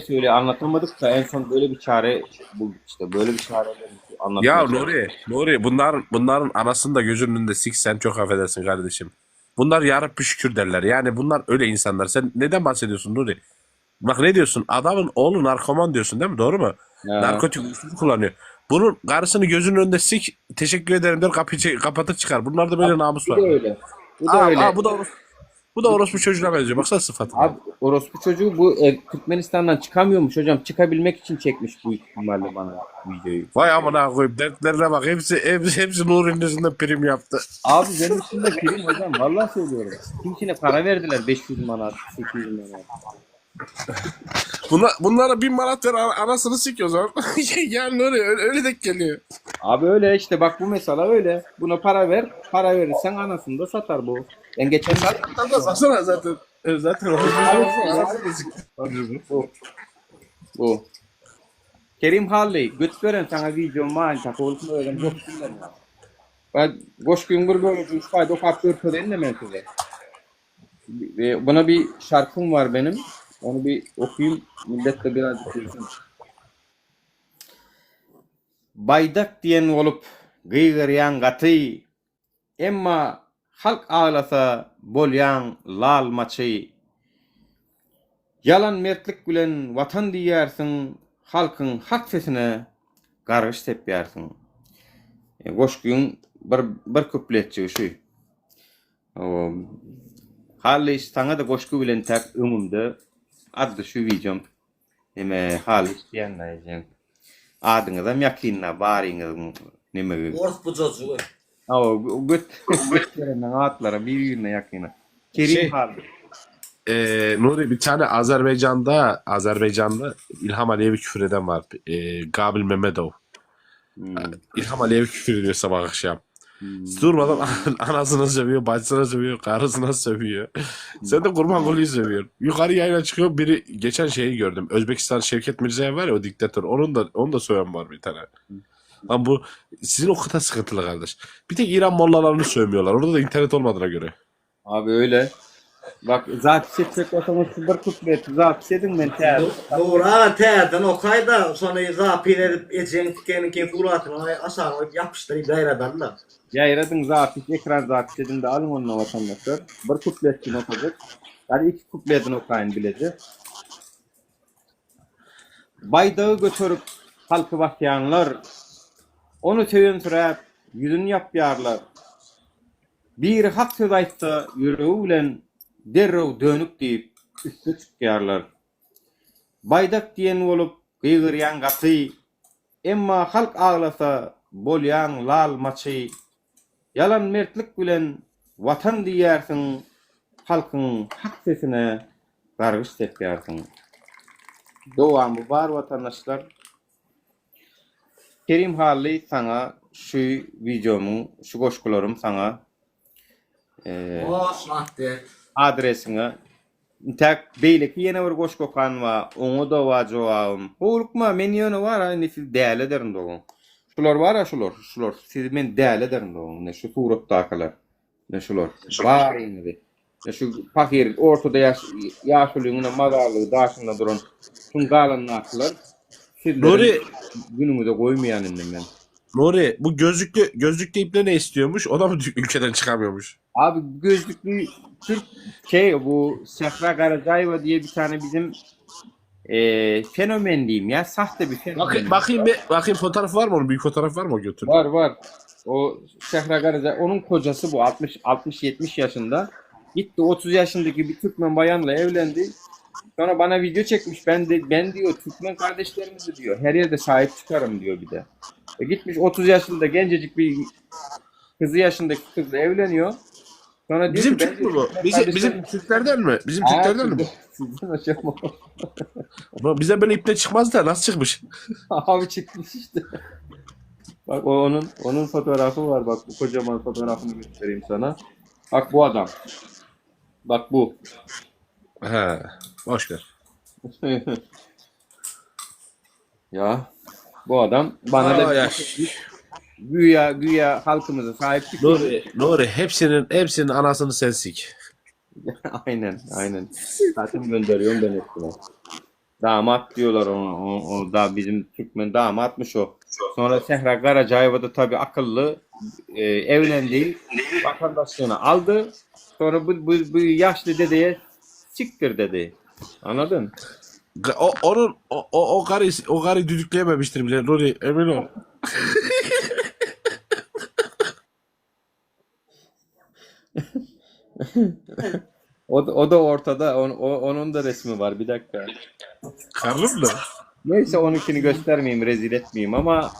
söyle anlatamadık da en son böyle bir çare bulduk işte. Böyle bir çare anlatmaya Ya çalıştık. Nuri bunların anasını da gözünün önünde siksen çok affedersin kardeşim. Bunlar yarabbi şükür derler. Yani bunlar öyle insanlar. Sen neden bahsediyorsun Nuri? Bak ne diyorsun? Adamın oğlu narkoman diyorsun değil mi? Doğru mu? Ya. Narkotik uyuşturucu kullanıyor. Bunun karısını gözünün önünde sik teşekkür ederim der kapatır çıkar. Bunlarda böyle namus Bu var. da öyle. Bu da öyle. Bu da orospu çocuğuna benziyor. Baksana sıfatına. Abi orospu çocuğu bu Türkmenistan'dan çıkamıyormuş hocam. Çıkabilmek için çekmiş bu ihtimalle bana videoyu. Vay amına koyayım dertlerine bak. Hepsi Nuri'nin yüzünden prim yaptı. Abi benim üstümde prim hocam. Vallahi söylüyorum. Kimsine para verdiler 500 manat, 800 manat. Bunlara 1000 manat ver anasını sik o zaman. Yani Nuri öyle denk geliyor. Abi öyle işte bak bu mesela öyle. Buna para ver. Para verirsen anasını da satar bu. Ben geçen Baksana zaten. Zaten anasını sik. bu. Kerim Halley göt veren sana video mal takılsın öyle çok güzel ya. Ben boş gün böyle bir fayda o faktör törenin de merkeze. Buna bir şarkım var benim. Onu bir okuyayım. Millet de biraz duysun. Baydak diyen olup gıygıryan gaty, emma halk ağlasa bolyan lal maçy. Yalan mertlik bilen vatan diýersiň, halkyň hak sesine gargyş tepýärsiň. Goşgyň bir kupletçi şu. O halis sana da goşgu bilen tak ömümde addy şu videom. Eme halis diýenler. Adyňyza ýakynna baryňyz nime? Orospu çocuğu. O götlerinden atlara birbirine yakına. Kerim Şey- Harbi. Nuri bir tane Azerbaycan'da İlham Aliyev'e küfür eden var. Gabil Mehmetov. İlham Aliyev'e küfür ediyor sabah akşam. Durmadan anasına sövüyor, bacısına sövüyor, karısına sövüyor. Sen de kurban koluyu sövüyor. Yukarı yayına çıkıyor. Biri geçen şeyi gördüm. Özbekistan Şevket Mirziyoyev var ya, o diktatör. Onu da söven var bir tane. Lan bu sizin o kadar sıkıntılı kardeş. Bir tek İran mollalarını sövmüyorlar. Orada da internet olmadığına göre. Abi öyle. Bak zat çekecek otomatik bir kuplet. Zat sedin ben ter. Doğru terden okay da sonra zapir edip eceğin furatını aşağı yapıştırıp gayradarlar. Yayradın zat ekran zat sedin de alın onunla vatandaşlar. Bir kuplet kim okuyacak. Yani iki kupletin okuyun bilecek. Baydağı götürüp halkı bakyanlar. Onu tövün sürep yüzünü yapyarlar. Bir hak söz aytsa yüreği bilen derrew dönük deyip üstü çıkyarlar. Baydak diyen olup gıygıryan gaty, emma halk ağlasa bolyan lal maçy. Yalan mertlik bilen vatan diýersiň, halkyň hak sesine gargyş tepýärsiň. Dowam bu bar vatandaşlar. Kerim Halli sana şu videomu, şu goşkularım sana O madde. adresini tak beýleki ýene bir goşku kanwa, oňa da wa jogabym. Bolukma men ýöne var ha, siz däl ederim dogun. Şular var ha, şular. Siz men däl ederim dogun. Ne şu suratdakylar. Ne şular. Var indi. Ne şu fakir ortada ýaşulygyna magarlygy daşynda duran şun galanaklar. Nuri- günümü de goýmaýan indim men. Nuri bu gözlüklü iple ne istiyormuş? O da mı ülkeden çıkamıyormuş? Abi gözlüklü Türk bu Sehra Garajayeva diye bir tane bizim fenomen diyeyim ya, sahte bir fenomen. Bakayım fotoğraf var mı? Onun büyük fotoğraf var mı o götürün? Var. O Sehra Garajayeva, onun kocası bu 60-70 yaşında. Gitti 30 yaşındaki bir Türkmen bayanla evlendi. Sonra bana video çekmiş. Ben diyor Türkmen kardeşlerimizi diyor. Her yerde sahip çıkarım diyor bir de. Gitmiş 30 yaşında gencecik bir kızı yaşındaki kızla evleniyor. Sonra diyor Bizim ki, Türk mü bu? Bizim Türklerden mi? Bizim Türklerden mi? Sizden aşağı. Ulan bize böyle iple çıkmaz da nasıl çıkmış? Abi çıkmış işte. Bak onun fotoğrafı var. Bak bu kocaman fotoğrafını göstereyim sana. Bak bu adam. Bak bu. He, boş ver. Ya bu adam bana da güya halkımıza sahip çıkıyor. Nuri hepsinin anasını sen sik. aynen. Zaten gönderiyorum ben hepsine. Damat diyorlar onu. O da bizim Türkmen damatmış o. Sonra Sehra Garajayeva da tabii akıllı, evlendi, vatandaşlığını aldı. Sonra bu yaşlı dedeye siktir dedi. Anladın? O karı düdükleyememiştir bile Nuri, emin ol. O da ortada. Onun da resmi var. Bir dakika. Karım da. Neyse onunkini göstermeyeyim, rezil etmeyeyim ama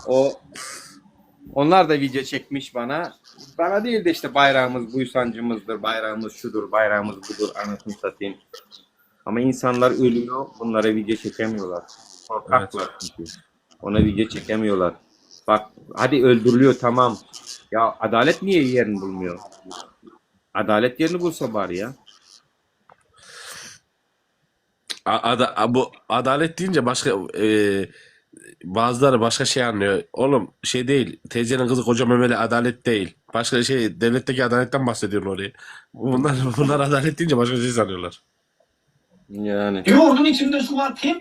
onlar da video çekmiş bana. Bana değil de işte bayrağımız buysancımızdır, bayrağımız şudur, bayrağımız budur, anasını satayım. Ama insanlar ölüyor, bunlara video çekemiyorlar. Korkaklar çünkü. Ona video çekemiyorlar. Bak hadi öldürülüyor tamam. Ya adalet niye yerini bulmuyor? Adalet yerini bulsa bari ya. Bu adalet deyince başka bazıları başka şey anlıyor. Oğlum şey değil. Teyzenin kızı koca memeli adalet değil. Başka şey devletteki adaletten bahsediyorum orayı. Bunlar adalet deyince başka şey sanıyorlar. Yani. Yoğurdun içinde su var kim?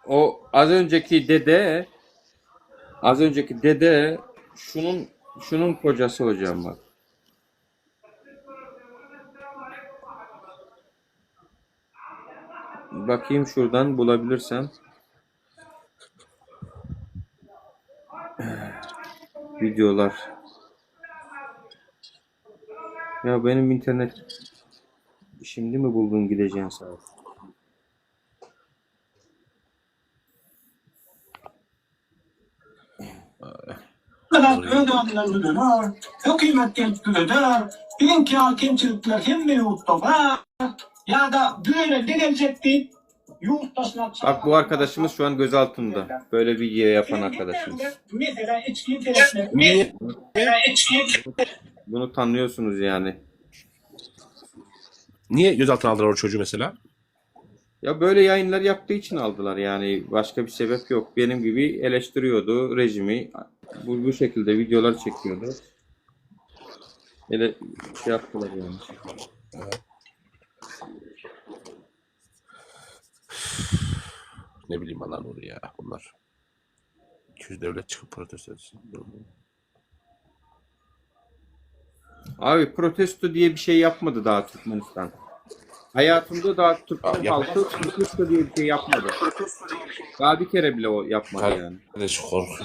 O az önceki dede şunun kocası hocam bak. Bakayım şuradan bulabilirsem. Videolar. Ya benim internet şimdi mi buldun gideceğin saat? kadar ödemler ödenir, hükümet yetkili öder, bilinki hakimçilikler hem yurtta var, ya da böyle ne gelecekti? Yurttaşlar... Bak bu arkadaşımız şu an gözaltında. Böyle video yapan arkadaşımız. Mesela içki interesleri... Bunu tanıyorsunuz yani. Niye gözaltına aldılar o çocuğu mesela? Ya böyle yayınlar yaptığı için aldılar yani. Başka bir sebep yok. Benim gibi eleştiriyordu rejimi. Bu şekilde videolar çekiyordu. Ele şey yaptılar yani. Ne bileyim lan onu ya bunlar. 200 devlet çıkıp protesto etsin. Abi protesto diye bir şey yapmadı daha Türkmenistan. Hayatımda daha Türkmen halkı protesto diye bir şey yapmadı. Daha bir kere bile o yapmadı yani. Kardeş korku.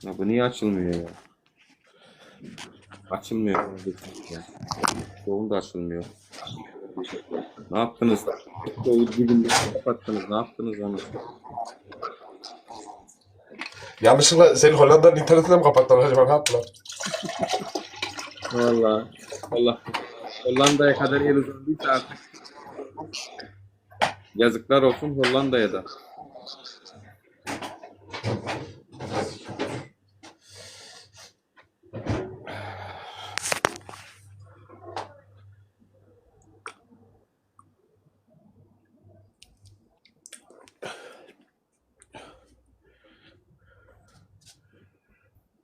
Ya bu niye açılmıyor ya? Açılmıyor. Çoğun da açılmıyor. Ne yaptınız? Çoğu dibinde kapattınız. Ne yaptınız onu? Yanlışlıkla senin Hollanda'nın internetini mi kapattılar acaba, ne yaptılar? Vallahi. Allah. Hollanda'ya kadar el uzandıysa artık. Yazıklar olsun Hollanda'ya da.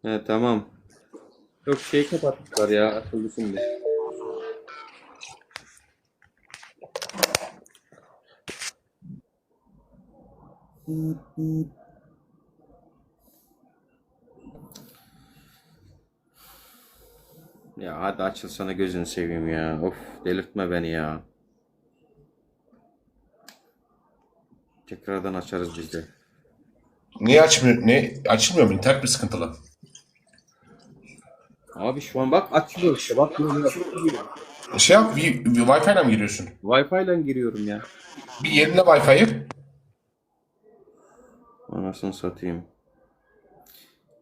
He tamam. Yok şey kapattılar ya. Açıldı şimdi. Ya hadi açılsana gözünü seveyim ya. Of delirtme beni ya. Tekrardan açarız biz de. Niye açmıyor? Ne açılmıyor mu? İnternet mi sıkıntılı? Abi şu an bak açılıyor işte. Bak böyle yapıyor. Şey yap, bir Wi-Fi ile mi giriyorsun? Wi-Fi ile giriyorum ya. Bir yerine Wi-Fi'yi. Anasını satayım.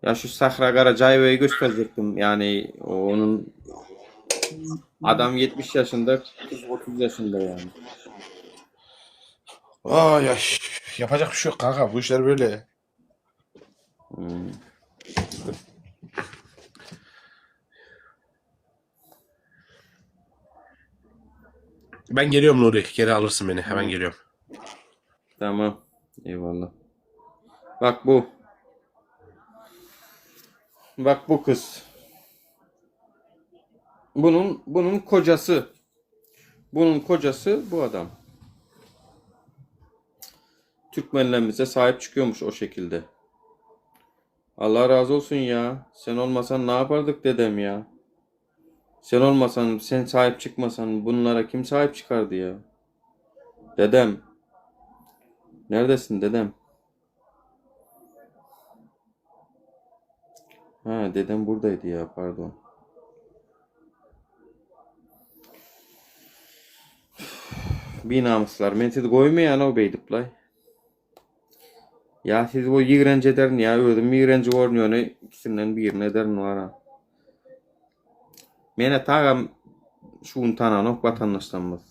Ya şu Sahra Karacayeva'yı gösterecektim. Yani onun adam 70 yaşında, kız 30 yaşında yani. Ay ay. Yapacak bir şey yok kanka. Bu işler böyle. Hmm. Ben geliyorum Nuri. Geri alırsın beni. Hemen geliyorum. Tamam. Eyvallah. Bak bu. Bak bu kız. Bunun kocası. Bunun kocası bu adam. Türkmenlerimize sahip çıkıyormuş o şekilde. Allah razı olsun ya. Sen olmasan ne yapardık dedem ya. Sen olmasan, sen sahip çıkmasan bunlara kim sahip çıkardı ya? Dedem. Neredesin dedem? Ha dedem buradaydı ya pardon. Bir namuslar. Men sizi koymayan o beydiplay. Ya siz o yigrenci ederin ya. Öldüm yigrenci görünüyor. İkisinden birine ederin var ha. Mene tağam şuun tananok vatandaşlarımız.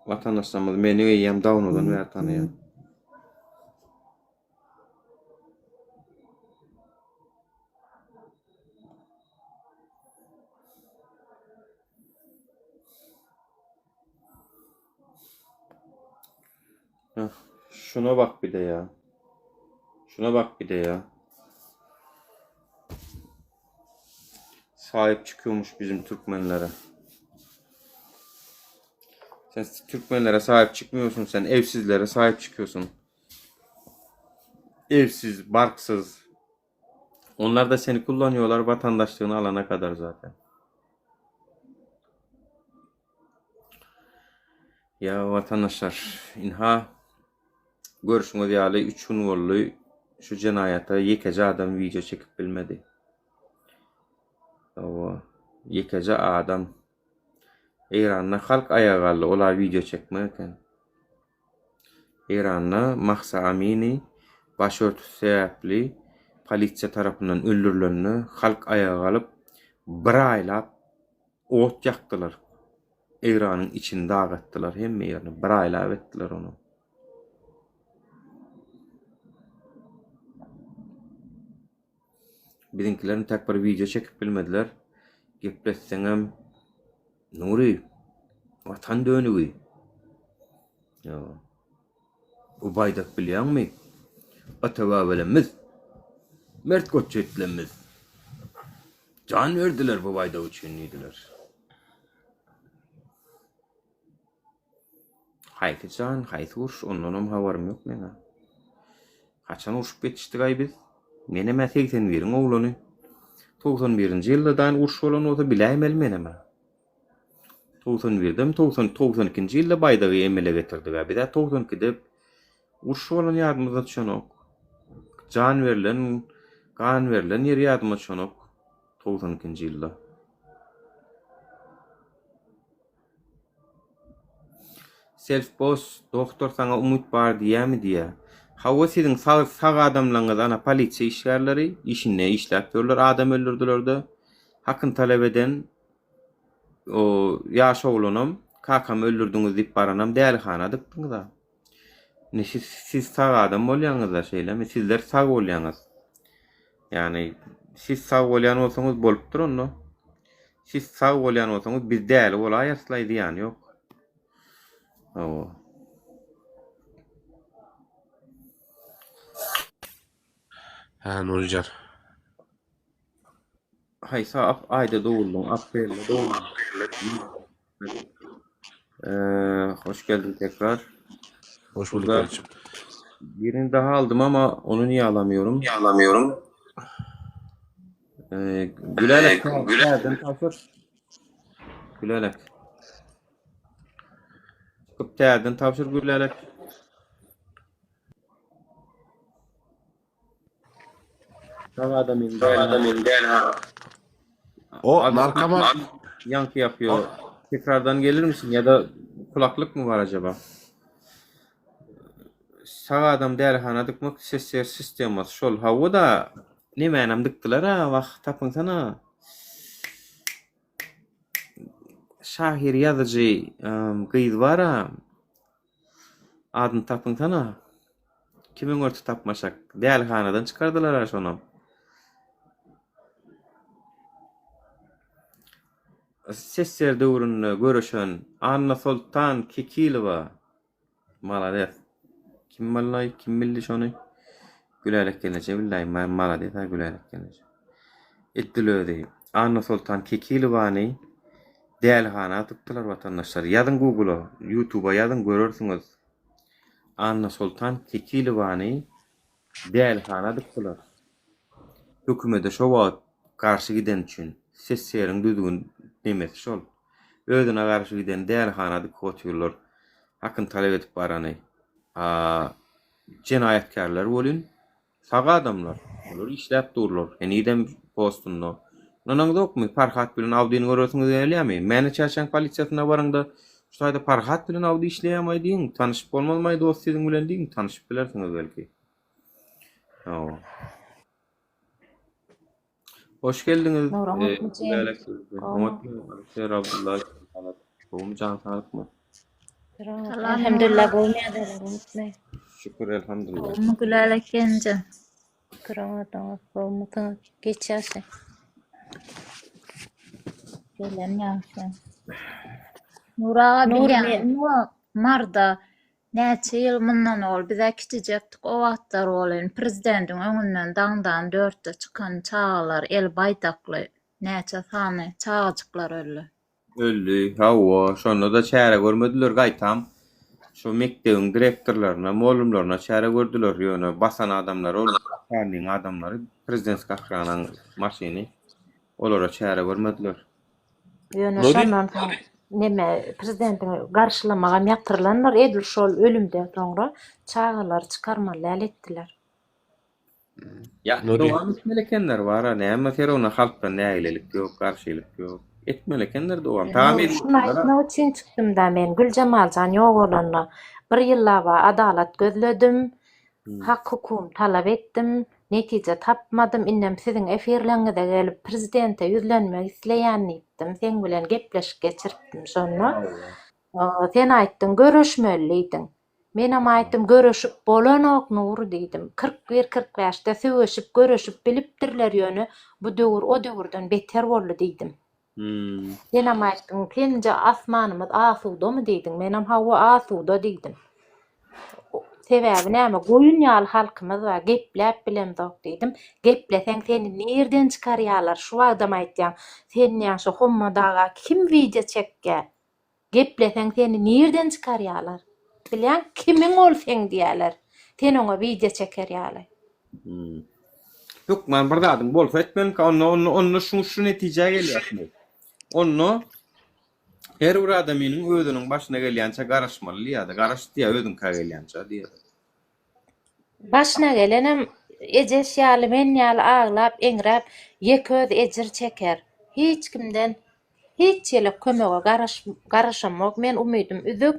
Vatandaşlarımız meni öyyem davnodan ver tanıyan. Heh, şuna bak bir de ya. Şuna bak bir de ya. Sahip çıkıyormuş bizim Türkmenlere. Sen Türkmenlere sahip çıkmıyorsun, sen evsizlere sahip çıkıyorsun. Evsiz, barksız. Onlar da seni kullanıyorlar vatandaşlığını alana kadar zaten. Ya vatandaşlar, inha görüşme diyali 3 unvollu şu cenayata yekece adam video çekip bilmedi. O yekece adam İran'da halk ayağı olar video çekmeyken. İran'da Mahsa Amini başörtüsü sebepli polisiya tarafından öldürülenini halk ayağı alıp bir aylap ot yaktılar. İran'ın içini dağıttılar. Hem yerini bir aylap ettiler onu. Bizimkilerin tek bir video çekip bilmediler. Gepleşseňem Nuri vatan dönüğü. Ya. Ubaydak bilýän mi? Ata-babalarymyz mert göçetlerimiz can verdiler bu bayda üçün diýdiler. Haýky can, haýky uruş, ondan habarym ýok mene. Kaçan uruşup geçişdik biz? Mene 81-iň oglany. 91-nji ýyldan uruş bolan olsa biläýmeli meneme. 91'dem 92-nji ýylda baydagy emele getirdik. Bir de 92'de uruş bolan ýadymyzda düşenok. Can verilen, kan verilen yer ýadyma düşenok. 92-nji ýylda. Self-post doktor sana umut bar diýämi diýä. Hawa siziň sag adamlaryňyz ana polisiýa işgärleri işine işläp durlar, adam öldürdüler-de. Hakkyn talep eden o ýaş oglanam kakam öldürdüňiz diýip baranam dälhana dıkdyňyz da. Ne siz sag adam bolýaňyz da şeýlemi, sizler sag bolýaňyz. Yani siz sag bolýan bolsaňyz bolupdyr onda. Siz sag bolýan bolsaňyz biz däl bolay aslay diýen ýok. O. Ha Nurcan. Haysa ayda doğuldun, aprelde doğuldun. Hoş geldin tekrar. Hoş bulduk Burada kardeşim. birini daha aldım ama onu niye alamıyorum? Gülerek, nereden tavsır? Gülerek. Çıkıp terden tavsır gülerek. Sağ adamın değil ha. O Adam- narkoman. Yankı yapıyor. Tekrardan gelir misin ya da kulaklık mı var acaba? Sağ adam derhana dıkmak sesler sistem var. Şol havu da ne mənam dıktılar ha vaq tapın sana. Şahir yazıcı kız var ha. Adını tapın sana. Kimin orta tapmaşak? Derhanadan çıkardılar ha şonu. Sesler döwründe görüşen Anna Sultan Kekilova. Malades. Kim malay kim bildi şonu? Gülerek gelecek billahi malades ha gülerek gelecek. Ettilödi. Anna Sultan Kekilova'ny dälhana atıpdylar vatandaşlar. Yazın Google'a, YouTube'a yazın görürsünüz. Anna Sultan Kekilova'ny dälhana atıpdylar. Hökümete şo wagt karşı giden üçin seslerin düzgün demesi şol. Özüne karşı giden dälhana koçurlar. Hakkyn talep edip barany. Cinayetkarlar bolun. Sag adamlar. Olar işläp durlar. Eniden postunda. Nonaňyz okmy? Parhat bilen awdyny görürsüňiz elýärmi? Meni çarşan polisiýasyna baranda şu aýda Parhat bilen awdy işleýärmi diýin? Tanyşyp bolmaly dost siziň bilen diýin, tanyşyp bilersiňiz belki. Hoş geldiniz. Abdullah. Doğum can sağlık mı? Alhamdulillah bolmaýar. Şükür elhamdülillah. Onu gülerek gelince. Kıramadan olmadan geçerse. Gelen yaşa. Nur marda näçe ýyl mundan ol bize kiçijekdik o wagtlar bolan prezidentiň öňünden daňdan 4'te çykan çağlar el baýdakly näçe sany çağjyklar öldü. Öldü. Hawa. Şonda da çäre görmediler gaýtam. Şu mekdebiň direktorlaryna, molumlaryna çäre gördüler ýöne basan adamlar ol. Häniň adamlary prezident gahranyň maşyny olara çäre görmediler. Ýöne Nuri? şondan neme prezidentiň garşylamaga ýatyrlanlar edil şol ölümden soňra çağalar çykarmalar etdiler. Ya Nuri? dowam etmelekenler var ha. Näme terona halkdan nägilelik ýok, garşylyk ýok. Etmelekenler dowam. Tamam Şunu aýtmak üçin çykdym-da men Güljamaljan ýogalanna bir ýyllaba adalat gözledim. Hak hukum talap etdim. Netije tapmadım. Innem siziň efirleriňizde gelip prezidente ýüzlenmek isleýän etdim. Sen bilen gepleşip geçirdim şonu. Sen aýtdyň görüşmelidiň. Menem aýtdym görüşüp bolanok Nuri diýdim. 41-45'de söwüşip görüşüp bilipdirler ýöne bu döwür o döwürden beter boldy diýdim. Menem aýtdym kence asmanymyz asuda mı diýdim. Menem hawa asuda diýdim. Sebäbi näme goýun ýaly halkymyz var, gepläp bilemdik diýdim. Gepleseň seni nerden çykarýarlar? Şu adam aýtýan, sen ýa-şo hommadaga kim video çekkä? Gepleseň seni nerden çykarýarlar? Bilen kimiň ol sen diýerler. Sen oňa video çekerýarlar. Yok man bir adam bolsa etmem ka onu şu netije gelýär. Onu her bir adamyň özüniň başyna gelýänçe garaşmaly ýa-da garaşdy ýa özüň ka gelýänçe diýer. Başına gelenem ejes ýaly men ýaly ağlap eňräp ýeköz ejir çeker. Hiç kimden hiç ýele kömege garaşamak men umydym üzük.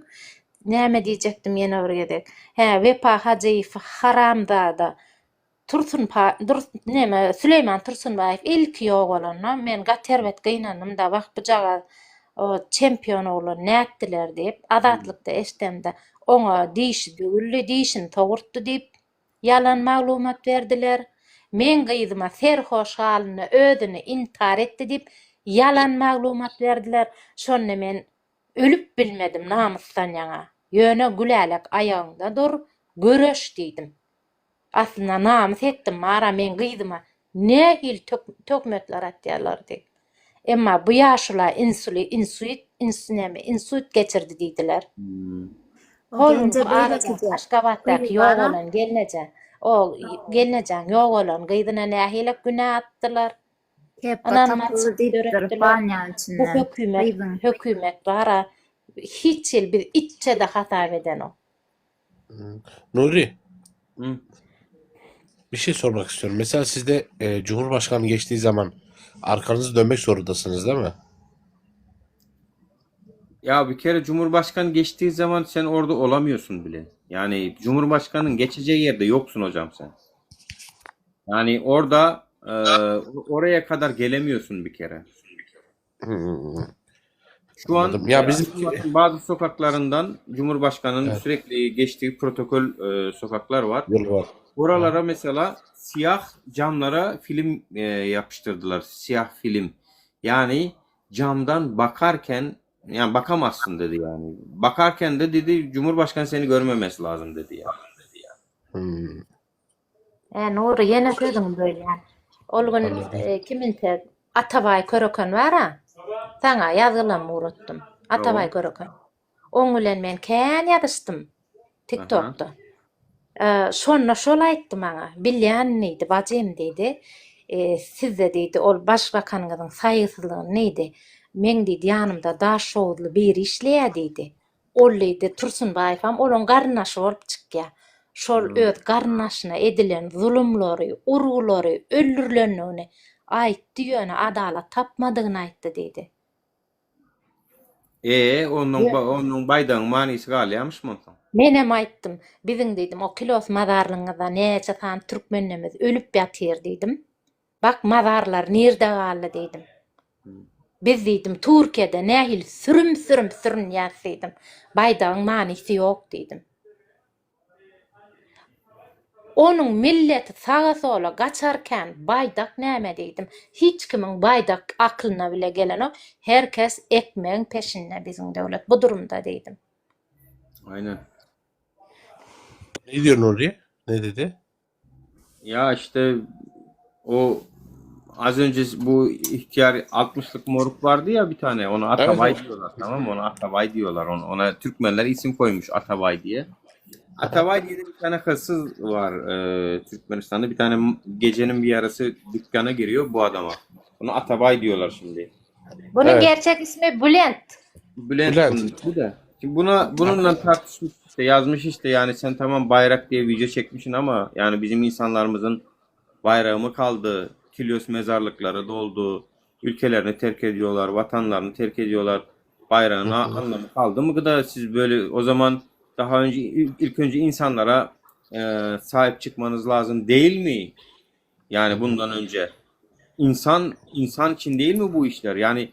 Näme diýjekdim ýene bir gedek. Wepa Hajiýew haramzada Süleyman Tursunbaýew ilk ýogalanna men gaterbet gynandım da wagt bu jaga o çempion bolan nätdiler diýip azatlykda eşdemde oňa diýişi döwürli diýişini togurtdy diýip yalan maglumat berdiler. Men gyzyma serhoş halyny özüni intihar etdi diýip yalan maglumat berdiler. Şonda men ölüp bilmedim namusdan ýaňa. Ýöne gülälek aýagyňda dur, görüş diýdim. Aslında namus etdim mara men gyzyma ne hil tökmetler atýarlar diýip. Emma bu ýaşyla insult geçirdi diýdiler. Gence Aşgabatdaky ýogalan gelneje. O gelnejen ýogalan gyzyna nähile günä atdylar. Bu hökümet bara hiç ýyl bir iççe de hata eden o. Nuri, bir şey sormak istiyorum. Mesela sizde Cumhurbaşkanı geçtiği zaman arkanızı dönmek zorundasınız değil mi? Ya bir kere Cumhurbaşkanı geçtiği zaman sen orada olamıyorsun bile. Yani Cumhurbaşkanının geçeceği yerde yoksun hocam sen. Yani orada oraya kadar gelemiyorsun bir kere. Şu an Anladım. Ya bizim bazı sokaklarından Cumhurbaşkanının Evet. sürekli geçtiği protokol sokaklar var. yol var. Oralara mesela siyah camlara film yapıştırdılar. Siyah film. Yani camdan bakarken yani bakamazsın dedi yani. Bakarken de dedi Cumhurbaşkanı seni görmemesi lazım dedi ya. Nuri ýene sözüň böyle yani. Ol gün kimin Atabay Körokan var ha? Sana yazgylamy urutdum. Atabay Körokan. Oň bilen men kän ýazyşdym TikTok'da. Şonna şol aýtdy maňa. Bilýän neydi? Bajym diýdi. Sizde diýdi ol başbakanyňyzyň saýysyzlygy neydi? Men diýdi ýanymda daş şowdly bir işleýär diýdi. Ol diýdi Tursunbaýew ham olaň garnaşy bolup çykýar. Şol öz garnaşyna edilen zulümleri, urgulary, öldürilenini aýtdy ýöne adalat tapmadygyny aýtdy diýdi. Onun baydan manisi galýarmyş mı? Menem aýtdym, biziň diýdim o kilos mazarlyňyzda näçe san türkmenimiz ölüp ýatyr diýdim. Bak mazarlar nerde galdy diýdim. Biz diýdim Türkiýede nähil sürüm ýasydym. Baydan manisi ýok diýdim. Onun milleti sağa sola gaçarken baydak näme diýdim. Hiç kimiň baydak aklyna bile gelen o. Herkes ekmeğin peşinde bizim devlet. Bu durumda diýdim. Aynen. Ne diyor Nuri? Ne dedi? Ya işte o az önce bu ihtiyar 60'lık moruk vardı ya bir tane. Ona Atabay Evet. diyorlar, tamam mı? Ona Atabay diyorlar. Ona Türkmenler isim koymuş Atabay diye. Atabay diye de bir tane hırsız var Türkmenistan'da. Bir tane gecenin bir yarısı dükkana giriyor bu adama. Ona Atabay diyorlar şimdi. Bunun Evet. gerçek ismi Bülent. Bülent Bülent. bunun ismi de. Şimdi bununla tartışmış işte yazmış işte yani sen tamam bayrak diye video çekmişsin ama yani bizim insanlarımızın bayrağı mı kaldı? Kilyos mezarlıkları doldu. Ülkelerini terk ediyorlar, vatanlarını terk ediyorlar. Bayrağın anlamı kaldı mı da siz böyle o zaman daha önce ilk önce insanlara sahip çıkmanız lazım değil mi? Yani bundan önce insan için değil mi bu işler? Yani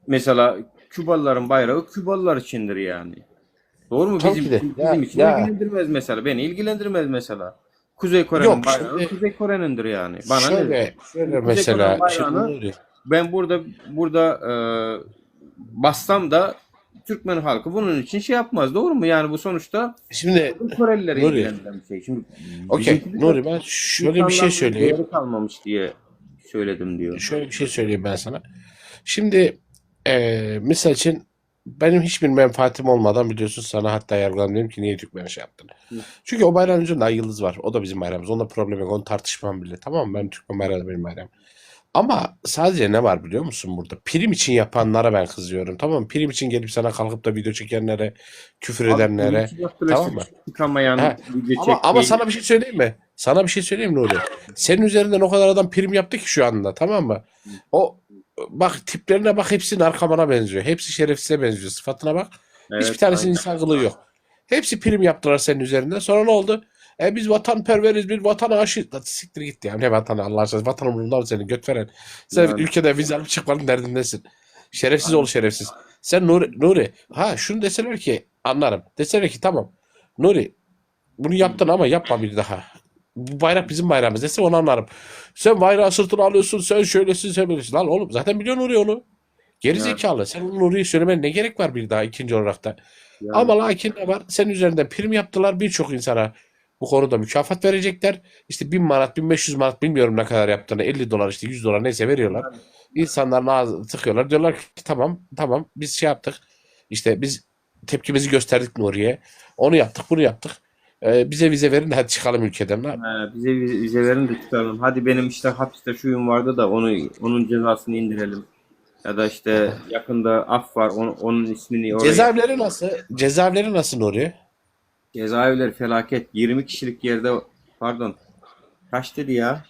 mesela Kübalıların bayrağı Kübalılar içindir yani. Doğru mu? Tabii Bizim ki de. bizim için Ya. ilgilendirmez mesela. Beni ilgilendirmez mesela. Kuzey Kore'nin Yok, bayrağı şimdi- Kuzey Kore'nindir yani. Bana ne? Şöyle Kuzey mesela Kore'nin şimdi bayrağını Nuri, ben burada bassam da Türkmen halkı bunun için şey yapmaz. Doğru mu? Yani bu sonuçta şimdi Korelileri Nuri. ilgilendiren bir şey. Şimdi okey bizimki de Nuri, ben şöyle bir şey insanların söyleyeyim. değeri kalmamış diye söyledim diyor. Şöyle bir şey söyleyeyim ben sana. Şimdi misal için benim hiçbir menfaatim olmadan biliyorsun sana hatta yargıladım, dedim ki niye Türkmen'e şey yaptın? Çünkü o bayrağın üzerinde ay yıldız var. O da bizim bayrağımız. Onunla problem yok. Onu tartışmam bile. Tamam mı? Ben Türkmen bayrağı da benim bayrağım. Ama sadece ne var biliyor musun burada? Prim için yapanlara ben kızıyorum. Tamam mı? Prim için gelip sana kalkıp da video çekenlere, küfür edenlere. Tamam mı? Çıkamayan Ha, video Ama çekmeyi- sana bir şey söyleyeyim mi? Sana bir şey söyleyeyim mi Nuri? Senin üzerinden o kadar adam prim yaptı ki şu anda, tamam mı? O bak tiplerine bak, hepsi narkomana benziyor. Hepsi şerefsize benziyor. Sıfatına bak. Evet, Hiçbir tanesinin aynen. insan kılığı yok. Hepsi prim yaptılar senin üzerinden. Sonra ne oldu? Biz vatanperveriz, bir vatana aşık. Lan siktir git ya. Ne vatanı Allah aşkına? Vatan umurunda mı senin? Göt veren. Sen Yani. ülkede vize alıp çıkmanın derdindesin. Şerefsiz ol şerefsiz. Sen Nuri. Ha şunu deseler ki anlarım. Deseler ki tamam. Nuri bunu yaptın ama yapma bir daha. Bu bayrak bizim bayrağımız dese onu anlarım. Sen bayrağı sırtına alıyorsun, sen şöylesin, sen böylesin. Lan oğlum zaten biliyorsun Nuri onu. Geri Yani. zekalı. Sen Nuri'yi söylemen ne gerek var bir daha ikinci olarak da. Yani. Ama lakin ne var? Senin üzerinden prim yaptılar. Birçok insana bu konuda mükafat verecekler. İşte 1000 manat, 1500 manat bilmiyorum ne kadar yaptığını. 50 dolar işte 100 dolar neyse veriyorlar. İnsanların ağzını tıkıyorlar. Diyorlar ki tamam biz şey yaptık. İşte biz tepkimizi gösterdik Nuri'ye. Onu yaptık, bunu yaptık. Bize vize verin de hadi çıkalım ülkeden. Bize vize verin de tutalım. Hadi benim işte hapiste şuyum vardı da onun cezasını indirelim. Ya da işte yakında af var onun ismini oraya. Cezaevleri nasıl Nuri? Cezaevleri felaket. 20 kişilik yerde pardon. Kaç dedi ya?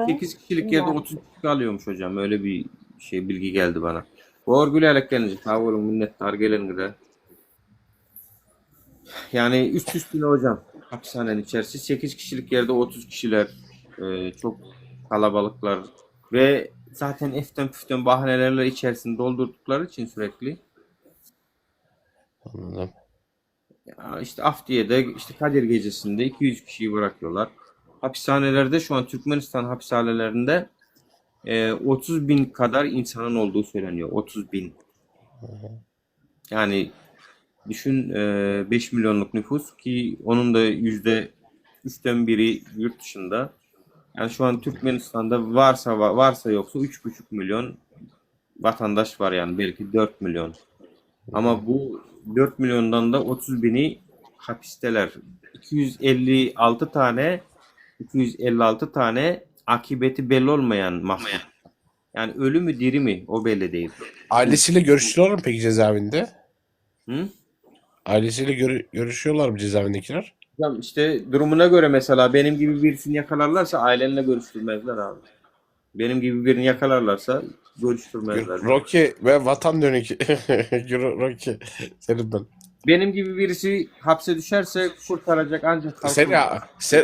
8 kişilik yerde 30 kişi alıyormuş hocam. Öyle bir şey bilgi geldi bana. Bu örgülü eleklenince tabi olun minnettar gelin de. Yani üst üstüne hocam hapishanenin içerisi 8 kişilik yerde 30 kişiler çok kalabalıklar ve zaten eften püften bahanelerle içerisinde doldurdukları için sürekli Anladım. ya işte af diye de işte Kadir Gecesi'nde 200 kişiyi bırakıyorlar. Hapishanelerde şu an Türkmenistan hapishanelerinde 30 bin kadar insanın olduğu söyleniyor. 30 bin. Yani düşün 5 milyonluk nüfus ki onun da %3'ten biri yurt dışında. Yani şu an Türkmenistan'da varsa yoksa 3,5 milyon vatandaş var yani belki 4 milyon. Ama bu 4 milyondan da 30 bini hapisteler. 256 tane akıbeti belli olmayan mahkum. Yani ölü mü diri mi o belli değil. Ailesiyle görüşüyorlar mı peki cezaevinde? Hı? Ailesiyle görüşüyorlar mı cezaevindekiler? Hocam işte durumuna göre mesela benim gibi birisini yakalarlarsa ailenle görüştürmezler abi. Benim gibi birini yakalarlarsa görüştürmezler. Rocky ve vatan dönük. Rocky. Senin ben. Benim gibi birisi hapse düşerse kurtaracak ancak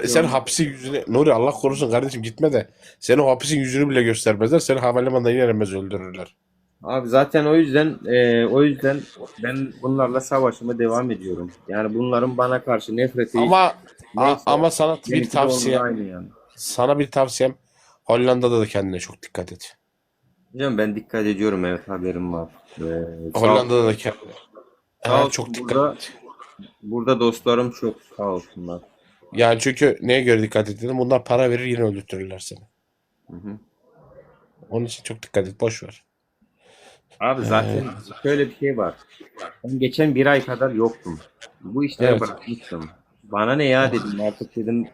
Sen hapsi yüzüne Nuri Allah korusun kardeşim gitme de senin o hapisin yüzünü bile göstermezler. Seni havalimanında inermez öldürürler. Abi zaten o yüzden ben bunlarla savaşıma devam ediyorum. Yani bunların bana karşı nefreti neyse, Ama sana bir benimki de tavsiyem onunla aynı yani. sana bir tavsiyem Hollanda'da da kendine çok dikkat et. Hocam ben dikkat ediyorum evet haberim var. Hollanda'da da kendine. Sağ olsun, Çok dikkat et. burada dostlarım çok sağ olsunlar. Yani çünkü neye göre dikkat et dedim. Bunlar para verir yine öldürtürürler seni. Onun için çok dikkat et. Boş ver. Abi zaten şöyle bir şey var. Ben geçen bir ay kadar yoktum. Bu işleri Evet. bırakmıştım. Bana ne ya dedim, artık dedim,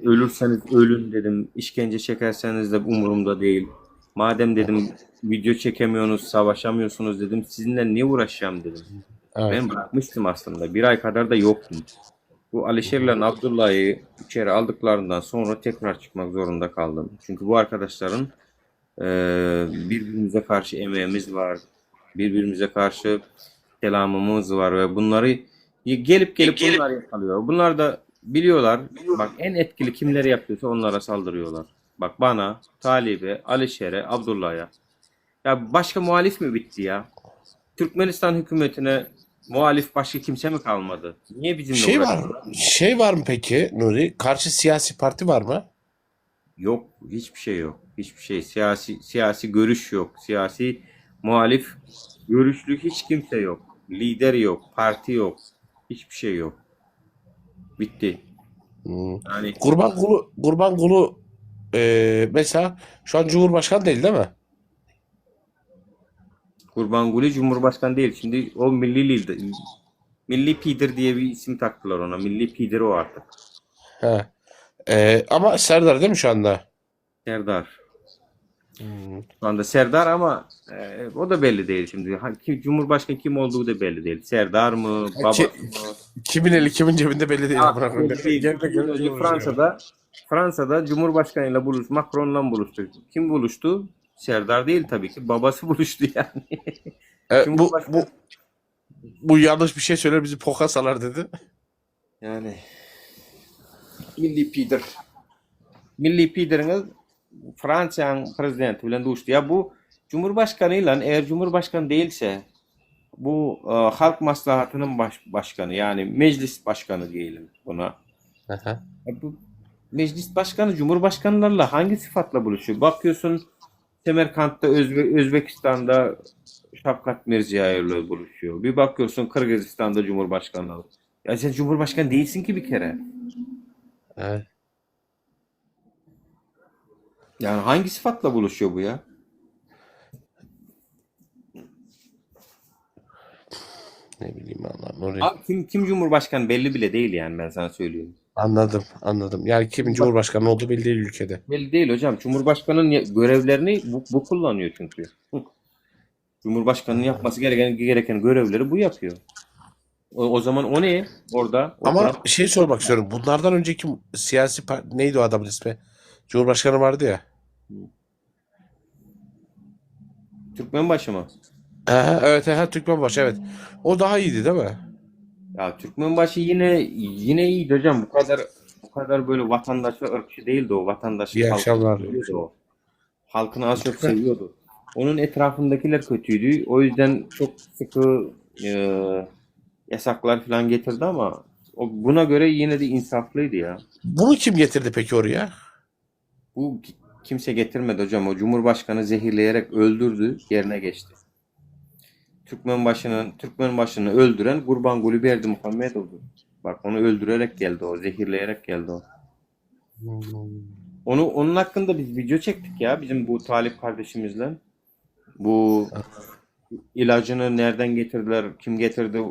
ölürseniz ölün dedim. İşkence çekerseniz de umurumda değil. Madem dedim video çekemiyorsunuz, savaşamıyorsunuz dedim. Sizinle ne uğraşacağım dedim. Evet. Ben bırakmıştım aslında. Bir ay kadar da yoktum. Bu Alişer'le Abdullah'ı içeri aldıklarından sonra tekrar çıkmak zorunda kaldım. Çünkü bu arkadaşların birbirimize karşı emeğimiz var. Birbirimize karşı selamımız var ve bunları gelip bunlar yakalıyor. Bunlar da biliyorlar. Bak, en etkili kimleri yapıyorsa onlara saldırıyorlar. Bak, bana, Talib'e, Alişer'e, Abdullah'a. Ya başka muhalif mi bitti ya? Türkmenistan hükümetine muhalif başka kimse mi kalmadı? Niye bizimle Şey var uğraşıyorlar? mı? Şey var mı peki Nuri? Karşı siyasi parti var mı? Yok, hiçbir şey yok. Hiçbir şey. Siyasi görüş yok. Siyasi muhalif görüşlü hiç kimse yok. Lider yok, parti yok. Hiçbir şey yok. Bitti. Yani Gurbanguly mesela şu an Cumhurbaşkanı değil mi? Gurbanguly Cumhurbaşkanı değil. Şimdi o milli lider. Milli Pidir diye bir isim taktılar ona. Milli Pidir o artık. He. Ama Serdar değil mi şu anda? Serdar. Şu anda Serdar ama o da belli değil şimdi. Cumhurbaşkanı kim olduğu da belli değil. Serdar mı, babası mı? Kimin eli kimin cebinde belli değil. Ah, Amına koyayım. belli değil. Gel de gel Önce Cumhurbaşkanı. Fransa'da Cumhurbaşkanıyla Macron'la buluştu. Kim buluştu? Serdar değil tabii ki. Babası buluştu yani. Bu Cumhurbaşkanı. bu yanlış bir şey söyler bizi poka salar dedi. Yani Milli Pidir. Milli Pidir'in Fransa'nın prezidenti bilen buluştu. Ya bu Cumhurbaşkanıyla, eğer Cumhurbaşkanı değilse, bu halk maslahatının başkanı, yani meclis başkanı diyelim buna. Aha. Bu meclis başkanı Cumhurbaşkanlarla hangi sıfatla buluşuyor? Bakıyorsun Semerkant'ta Özbekistan'da Şavkat Mirziyoyev'le buluşuyor. Bir bakıyorsun Kırgızistan'da Cumhurbaşkanı. Ya sen Cumhurbaşkanı değilsin ki bir kere. Evet. Yani hangi sıfatla buluşuyor bu ya? Ne bileyim Allah Nuri. Abi kim Cumhurbaşkanı belli bile değil yani, ben sana söyleyeyim. Anladım. Yani kimin Cumhurbaşkanı olduğu belli değil ülkede. Belli değil hocam. Cumhurbaşkanının görevlerini bu kullanıyor çünkü. Cumhurbaşkanının yapması gereken görevleri bu yapıyor. O zaman o ne? Orada. Ama şey sormak istiyorum. Bunlardan önceki siyasi parti neydi o adamın ismi? Cumhurbaşkanı vardı ya. Türkmenbaşı mı? Evet, Türkmenbaşı evet. O daha iyiydi değil mi? Ya Türkmenbaşı yine iyiydi hocam. Bu kadar böyle vatandaş ve ırkçı değildi o. Vatandaşı İyi halkını akşamlar. seviyordu o. Halkını az çok seviyordu. Onun etrafındakiler kötüydü. O yüzden çok sıkı yasaklar falan getirdi ama buna göre yine de insaflıydı ya. Bunu kim getirdi peki oraya? Bu kimse getirmedi hocam. O Cumhurbaşkanı zehirleyerek öldürdü, yerine geçti. Türkmenbaşını öldüren Gurbanguly Berdimuhammed oldu. Bak, onu öldürerek geldi o, zehirleyerek geldi o. Onun hakkında biz video çektik ya, bizim bu Talip kardeşimizle. Bu ilacını nereden getirdiler, kim getirdi?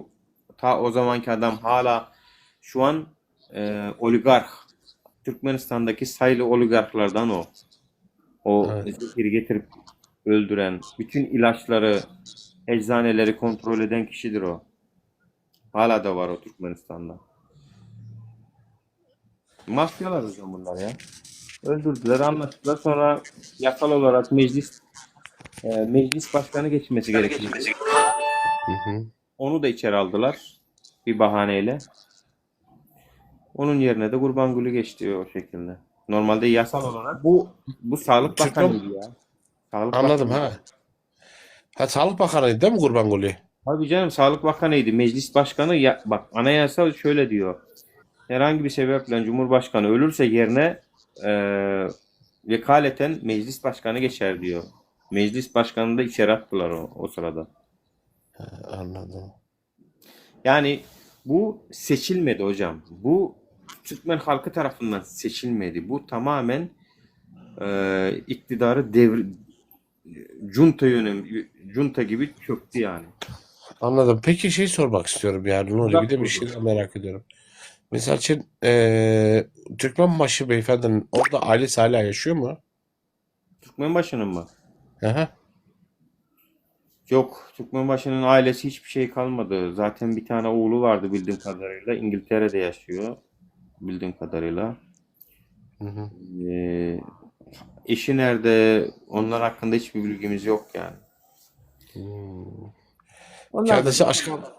Ta o zamanki adam hala şu an oligark. Türkmenistan'daki sayılı oligarklardan o. O zehiri getirip öldüren, bütün ilaçları, eczaneleri kontrol eden kişidir o. Hala da var o Türkmenistan'da. Mafyalar hocam bunlar ya. Öldürdüler, anlattılar. Sonra yasal olarak meclis başkanı geçmesi gerekiyor. Onu da içeri aldılar bir bahaneyle. Onun yerine de Gurbanguly geçti o şekilde. Normalde yasal olarak bu Sağlık Bakanı'ydı ya. Sağlık Anladım Bakanı. Sağlık Bakanı'ydı değil mi Gurbanguly? Tabii canım, Sağlık Bakanı'ydı. Meclis Başkanı bak, anayasa şöyle diyor. Herhangi bir sebeple Cumhurbaşkanı ölürse yerine vekaleten Meclis Başkanı geçer diyor. Meclis Başkanı'nı da içeri attılar o sırada. Anladım. Yani bu seçilmedi hocam. Bu Türkmen halkı tarafından seçilmedi. Bu tamamen iktidarı junta gibi çöktü yani. Anladım. Peki şey sormak istiyorum yani Nuri, bir Uzak de bir durdu. şey daha merak ediyorum. Mesela için Türkmenbaşı beyefendinin orada ailesi hala yaşıyor mu? Türkmenbaşı'nın mı? Aha. Yok. Türkmenbaşı'nın ailesi hiçbir şey kalmadı. Zaten bir tane oğlu vardı bildiğim kadarıyla. İngiltere'de yaşıyor. Bildiğim kadarıyla. Hı hı. Ee, eşi nerede? Onlar hakkında hiçbir bilgimiz yok yani. Onlar Kendisi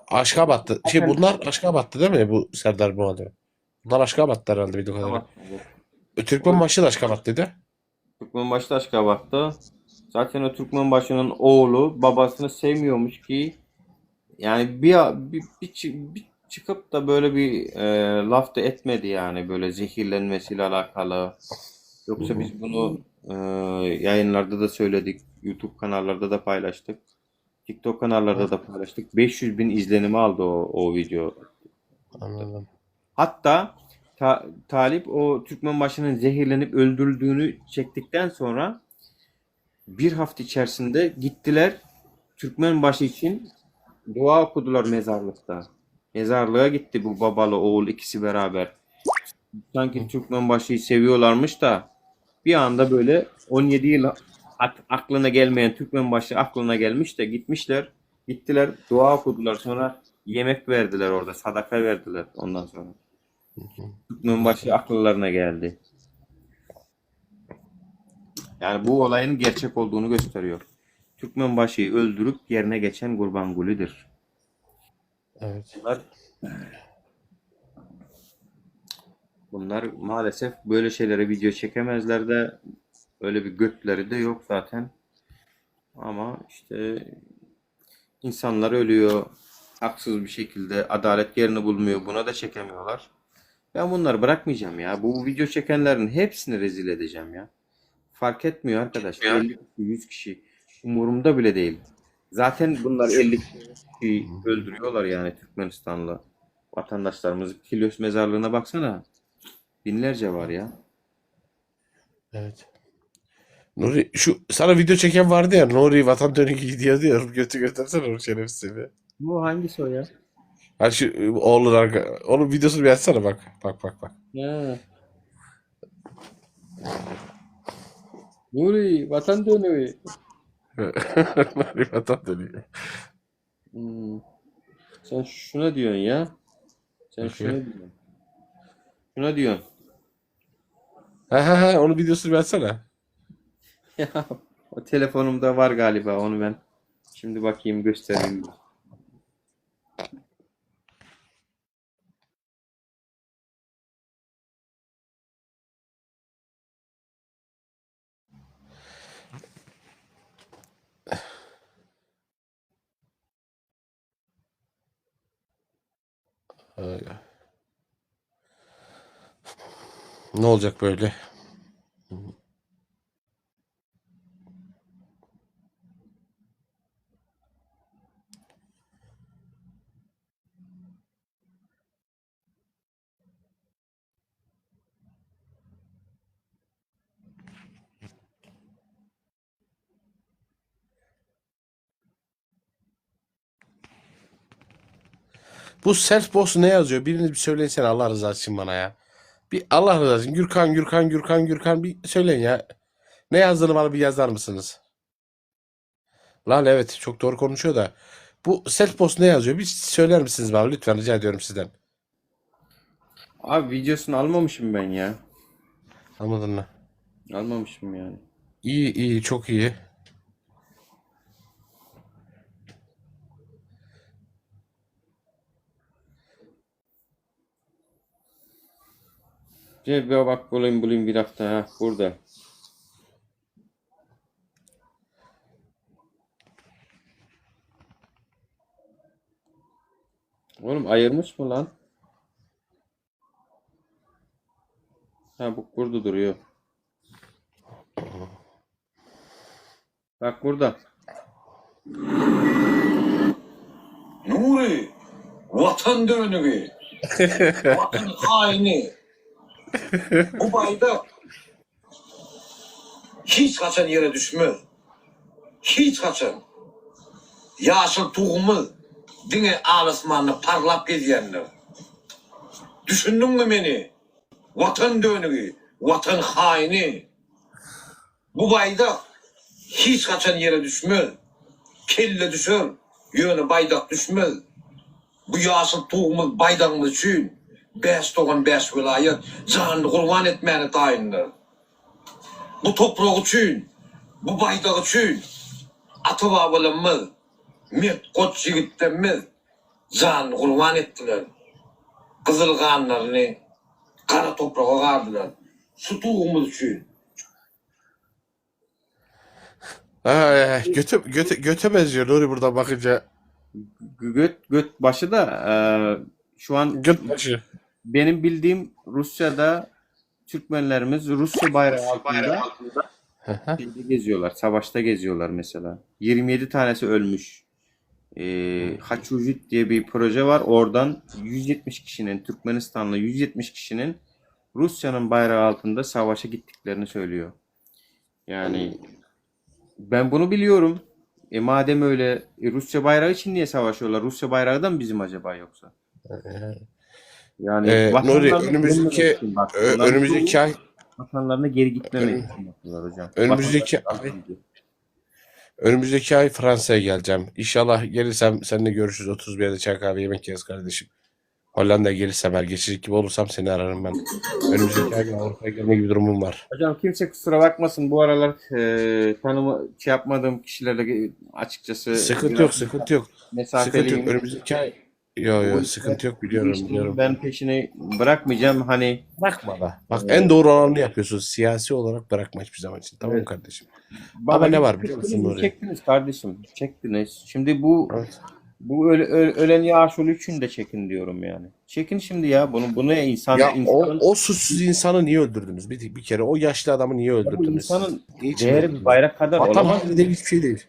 Aşkabat'tı. Şey, zaten bunlar Aşkabat'tı değil mi bu Serdar Muhammed'e? Bunlar Aşkabat'ta herhalde bildiğim kadarıyla. Türkmenbaşı da Aşkabat'tıydı. Türkmenbaşı Aşkabat'ta. Zaten o Türkmenbaşı'nın oğlu babasını sevmiyormuş ki yani bir çıkıp da böyle bir laf da etmedi yani böyle zehirlenmesiyle alakalı. Yoksa biz bunu yayınlarda da söyledik, YouTube kanallarda da paylaştık, TikTok kanallarda da paylaştık. 500 bin izlenimi aldı o video. Anladım. Hatta Talip o Türkmenbaşı'nın zehirlenip öldürüldüğünü çektikten sonra bir hafta içerisinde gittiler Türkmenbaşı için dua okudular mezarlıkta. Mezarlığa gitti bu babalı oğul ikisi beraber. Sanki Türkmenbaşı'yı seviyorlarmış da bir anda böyle 17 yıl aklına gelmeyen Türkmenbaşı aklına gelmiş de gitmişler. Gittiler dua okudular, sonra yemek verdiler, orada sadaka verdiler ondan sonra. Türkmenbaşı akıllarına geldi. Yani bu olayın gerçek olduğunu gösteriyor. Türkmenbaşı'yı öldürüp yerine geçen Gurbanguli'dir. Evet. Bunlar maalesef böyle şeylere video çekemezler de öyle bir götleri de yok zaten. Ama işte insanlar ölüyor haksız bir şekilde, adalet yerini bulmuyor, buna da çekemiyorlar. Ben bunları bırakmayacağım ya. Bu video çekenlerin hepsini rezil edeceğim ya. Fark etmiyor arkadaş. 50 kişi, 100 kişi umurumda bile değil. Zaten bunlar 50 kişi öldürüyorlar yani Türkmenistanlı vatandaşlarımız. Kilyos mezarlığına baksana. Binlerce var ya. Evet. Nuri, şu sana video çeken vardı ya, Nuri vatan dönük gidiyordu ya, götü götürsene o şerefsizi. Bu hangisi o ya? Ha şu oğlun onun videosunu bir açsana, bak. Bak. Ha. Nuri, vatan dönüyor. Nuri vatan dönüyor. Sen şuna diyorsun ya. Sen şuna diyorsun. Şuna diyorsun. Ha, onun videosunu bir açsana. Ya o telefonumda var galiba, onu ben şimdi bakayım göstereyim. Öyle. Ne olacak böyle? Bu self boss ne yazıyor? Biriniz bir söyleyin sen, Allah rızası için bana ya. Bir Allah rızası için Gürkan bir söyleyin ya. Ne yazdığını bana bir yazar mısınız? Lan evet, çok doğru konuşuyor da. Bu self boss ne yazıyor? Bir söyler misiniz bana lütfen, rica ediyorum sizden. Abi videosunu almamışım ben ya. Anladın mı? Almamışım yani. İyi, çok iyi. Bir bak bulayım bir hafta ha burada. Oğlum ayırmış mı lan? Ha bu burada duruyor. Bak burada. Nuri, vatan dönüğü. Vatan haini. Bu bayda hiç kaçan yere düşmez. Hiç kaçan. Yaşıl tuğumu dine ağlasmanı parlap geziyenler. Düşündün mü beni? Vatan dönüğü, vatan haini. Bu bayda hiç kaçan yere düşmez. Kelle düşer, yönü baydak düşmez. Bu yaşıl tuğumuz baydağımız için 5 doğan 5 vilayet canını kurban etmeni tayinler. Bu toprak için, bu baydak için atı babalarımız, Mert koç yigitlerimiz canını kurban ettiler. Kızıl kanlarını kara toprağa kardılar. Şu tuğumuz için. Göte benziyor Nuri buradan bakınca. Göt başı da şu an Göt başı. benim bildiğim Rusya'da Türkmenlerimiz Rusya bayrağı altında şeyde geziyorlar. Savaşta geziyorlar mesela. 27 tanesi ölmüş. Haçujit diye bir proje var. Oradan 170 kişinin, Türkmenistanlı 170 kişinin Rusya'nın bayrağı altında savaşa gittiklerini söylüyor. Yani ben bunu biliyorum. Madem öyle Rusya bayrağı için niye savaşıyorlar? Rusya bayrağı da mı bizim acaba yoksa? Yani Nuri vatanlarına önümüzdeki geri gitmemek için bak. önümüzdeki ay Vatanlarına geri gitmemek için yapıyorlar hocam. önümüzdeki ay Fransa'ya geleceğim. İnşallah gelirsem seninle görüşürüz. 31 yerde çay kahve yemek yeriz kardeşim. Hollanda'ya gelirsem eğer geçici gibi olursam seni ararım ben. Önümüzdeki ay Avrupa'ya gelme gibi durumum var. Hocam kimse kusura bakmasın, bu aralar yapmadığım kişilerle açıkçası Sıkıntı biraz yok, sıkıntı yok. Sıkıntı mesafeliyim. yok. Önümüzdeki ay yok sıkıntı yok, biliyorum. Ben peşini bırakmayacağım hani. Bırakma da. Bak en doğru olanı yapıyorsun. Siyasi olarak bırakma hiçbir zaman için. Tamam mı kardeşim? Ama ne var biliyor musun Nuri? Çektiniz kardeşim. Çektiniz. Şimdi bu Evet. ölen Yaşul için de çekin diyorum yani. Çekin şimdi ya. Bunu insan Ya insanın o suçsuz insanı niye öldürdünüz? Bir kere o yaşlı adamı niye bu öldürdünüz? insanın Niçin değeri öldürdünüz? bir bayrak kadar Vatan olamaz. hakkı değil, hiçbir şey değil.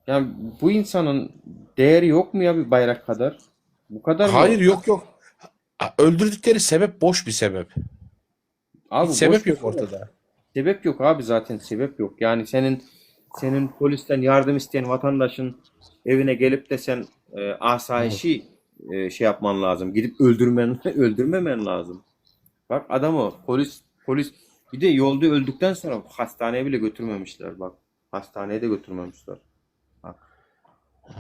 Yani bu insanın değeri yok mu ya bir bayrak kadar? Bu kadar mı? Hayır, yok. Öldürdükleri sebep boş bir sebep. Abi Hiç sebep boş yok bir sebep. ortada. Sebep yok abi, zaten sebep yok. Yani senin polisten yardım isteyen vatandaşın evine gelip de sen asayişi şey yapman lazım. Gidip öldürmemen lazım. Bak adamı polis bir de yolda öldükten sonra hastaneye bile götürmemişler bak. Hastaneye de götürmemişler. Bak.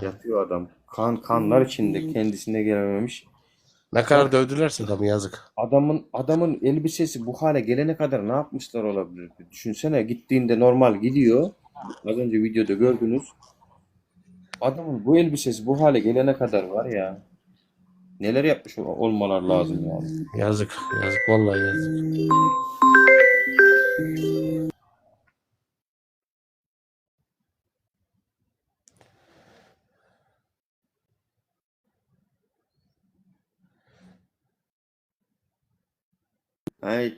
Yatıyor adam. Kanlar içinde, kendisine gelememiş. Ne kadar dövdülerse adamı, yazık. Adamın elbisesi bu hale gelene kadar ne yapmışlar olabilir? Düşünsene, gittiğinde normal gidiyor. Az önce videoda gördünüz. Adamın bu elbisesi bu hale gelene kadar var ya. Neler yapmış olmalar lazım yani. Yazık, vallahi yazık. Ay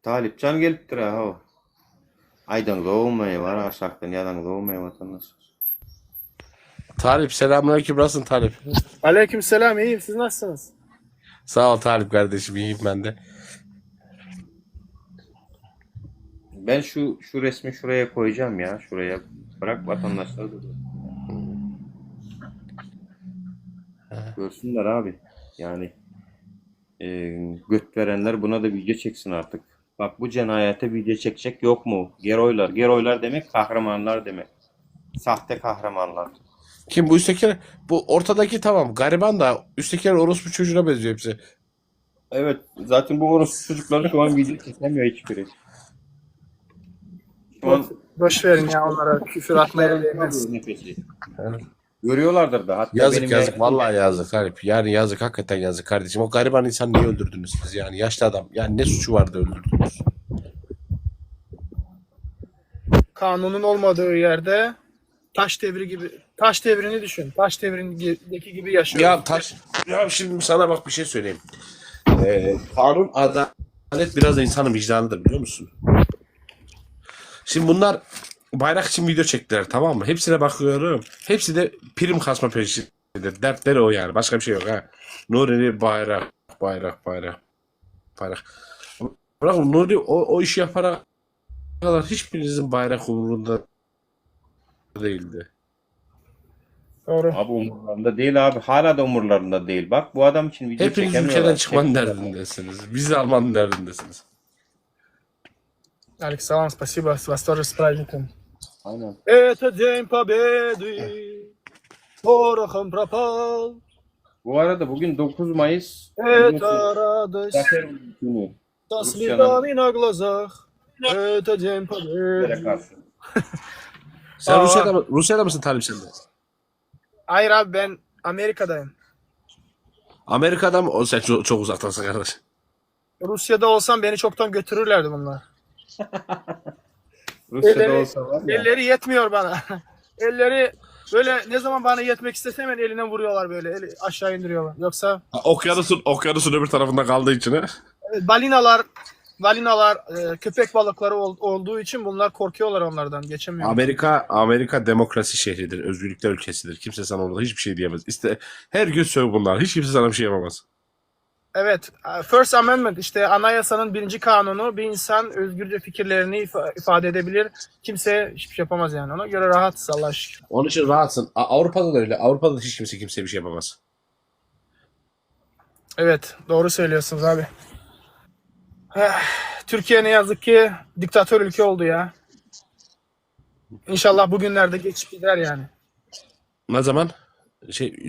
Talipcan geliptir ha o. Aydan doğmaya var, aşağıdan yadan doğmaya vatandaş. Talip, selamünaleyküm. Nasılsın Talip? Aleykümselam, iyiyim. Siz nasılsınız? Sağ ol Talip kardeşim, iyiyim ben de. Ben şu resmi şuraya koyacağım ya, şuraya. Bırak vatandaşlar da görsünler abi. Yani göt verenler buna da video çeksin artık. Bak, bu cinayete video çekecek yok mu? Geroylar demek kahramanlar demek. Sahte kahramanlar. Kim bu üsttekiler? Bu ortadaki tamam gariban da üsttekiler orospu çocuğuna benziyor hepsi. Evet, zaten bu orospu çocukları şu an video çekemiyor hiçbiri. Şu an Boş verin ya, onlara küfür atmaya değmez. nefesi. Görüyorlardır da. Hatta Yazık benim vallahi yazık Talip. Yani yazık, hakikaten yazık kardeşim. O gariban insan niye öldürdünüz siz yani? Yaşlı adam. Yani ne suçu vardı öldürdünüz? Kanunun olmadığı yerde taş devrini düşün. Taş devrindeki gibi yaşıyoruz. Ya şimdi sana bak bir şey söyleyeyim. Kanun, adalet biraz da insanın vicdanıdır, biliyor musun? Şimdi bunlar bayrak için video çektiler, tamam mı? Hepsine bakıyorum. Hepsi de prim kasma peşinde. Dertleri o yani. Başka bir şey yok ha. Nuri'nin bayrak. Bırakın Nuri o işi yapana kadar hiçbirinizin bayrak umurunda değildi. Doğru. Abi umurlarında değil abi. Hala da umurlarında değil. Bak bu adam için video Hepiniz çekemiyorlar. ülkeden çıkmanın derdindesiniz. Bizi almanın derdindesiniz. Alex, salam, спасибо, с вас тоже с праздником. Aynen. Это день победы, порохом пропал. Bu arada bugün 9 Mayıs. Это радость Zafer günü. со Rusya'nın слезами на глазах. Это день Rusya'ya победы. karşı. Sen Aa. Rusya'da mısın Talip sen de? Hayır abi, ben Amerika'dayım. Amerika'da mı? O sen çok uzaktansın kardeş. Rusya'da olsam beni çoktan götürürlerdi bunlar. Rusya'da Elleri- olsa var ya. Elleri yetmiyor bana. Elleri böyle ne zaman bana yetmek istese hemen eline vuruyorlar böyle. Aşağı indiriyorlar. Yoksa Okyanusun öbür tarafında kaldığı için ha. balinalar, köpek balıkları olduğu için bunlar korkuyorlar onlardan. Geçemiyor. Amerika demokrasi şehridir, özgürlükler ülkesidir. Kimse sana orada hiçbir şey diyemez. Her gün söv bunlar. Hiç kimse sana bir şey yapamaz. Evet. First Amendment, işte anayasanın 1. kanunu, bir insan özgürce fikirlerini ifade edebilir. Kimse hiçbir şey yapamaz yani. Ona göre rahatız Allah'a şükür. Onun için rahatsın. Avrupa'da da öyle. Avrupa'da da hiç kimseye bir şey yapamaz. Evet. Doğru söylüyorsunuz abi. Türkiye ne yazık ki diktatör ülke oldu ya. İnşallah bugünlerde geçip gider yani. Ne zaman?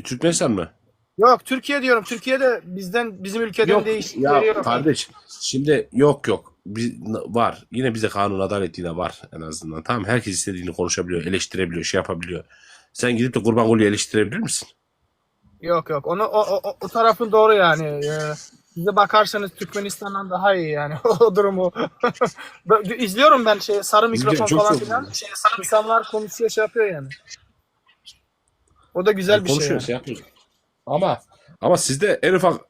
Türkmenistan mı? Yok, Türkiye diyorum. Türkiye'de bizim ülkeden Yok değişiklikleri ya yok. kardeş. Şimdi yok. Var. Yine bize kanun adalet yine var en azından. Tamam, herkes istediğini konuşabiliyor, eleştirebiliyor, şey yapabiliyor. Sen gidip de Kurbanguli'yi eleştirebilir misin? Yok. O tarafın doğru yani. Size bakarsanız Türkmenistan'dan daha iyi yani o durumu. İzliyorum ben sarı mikrofon Çok falan çok filan. İnsanlar konuşuyor, şey yapıyor yani. O da güzel bir şey. Konuşuyor, Yani. şey yapıyor. Ama sizde en ufak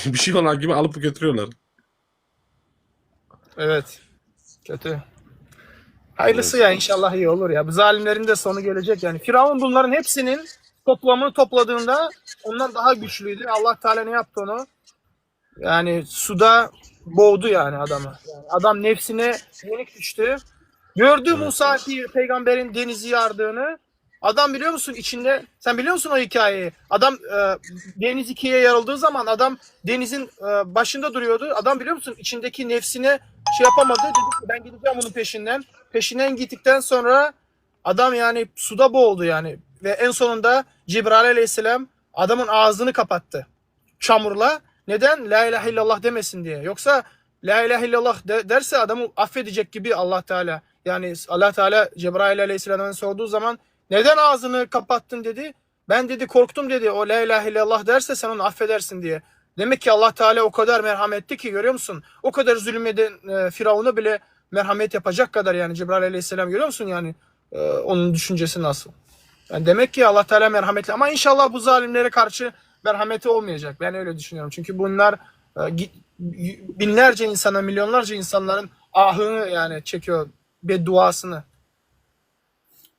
bir şey olan gibi alıp götürüyorlar. Evet. Kötü. Hayırlısı ya, inşallah iyi olur ya. Bu zalimlerin de sonu gelecek yani. Firavun bunların hepsinin toplamını topladığında ondan daha güçlüydü. Allah Teala ne yaptı onu? Yani suda boğdu yani adamı. Yani adam nefsine yenik düştü. Gördü Musa peygamberin denizi yardığını. Adam biliyor musun içinde, sen biliyor musun o hikayeyi? Adam deniz ikiye yarıldığı zaman adam denizin başında duruyordu. Adam biliyor musun içindeki nefsine şey yapamadı. Dedi ki ben gideceğim bunun peşinden. Peşinden gittikten sonra adam yani suda boğuldu yani. Ve en sonunda Cibril aleyhisselam adamın ağzını kapattı çamurla. Neden? La ilahe illallah demesin diye. Yoksa la ilahe illallah derse adamı affedecek gibi Allah Teala. Yani Allah Teala Cebrail aleyhisselam'a sorduğu zaman neden ağzını kapattın dedi. Ben dedi korktum dedi. O la ilahe illallah derse sen onu affedersin diye. Demek ki Allah Teala o kadar merhametli ki, görüyor musun? O kadar zulmeden Firavun'a bile merhamet yapacak kadar yani Cebrail aleyhisselam, görüyor musun yani onun düşüncesi nasıl? Yani demek ki Allah Teala merhametli, ama inşallah bu zalimlere karşı merhameti olmayacak. Ben öyle düşünüyorum. Çünkü bunlar binlerce insana, milyonlarca insanların ahını yani çekiyor, bedduasını.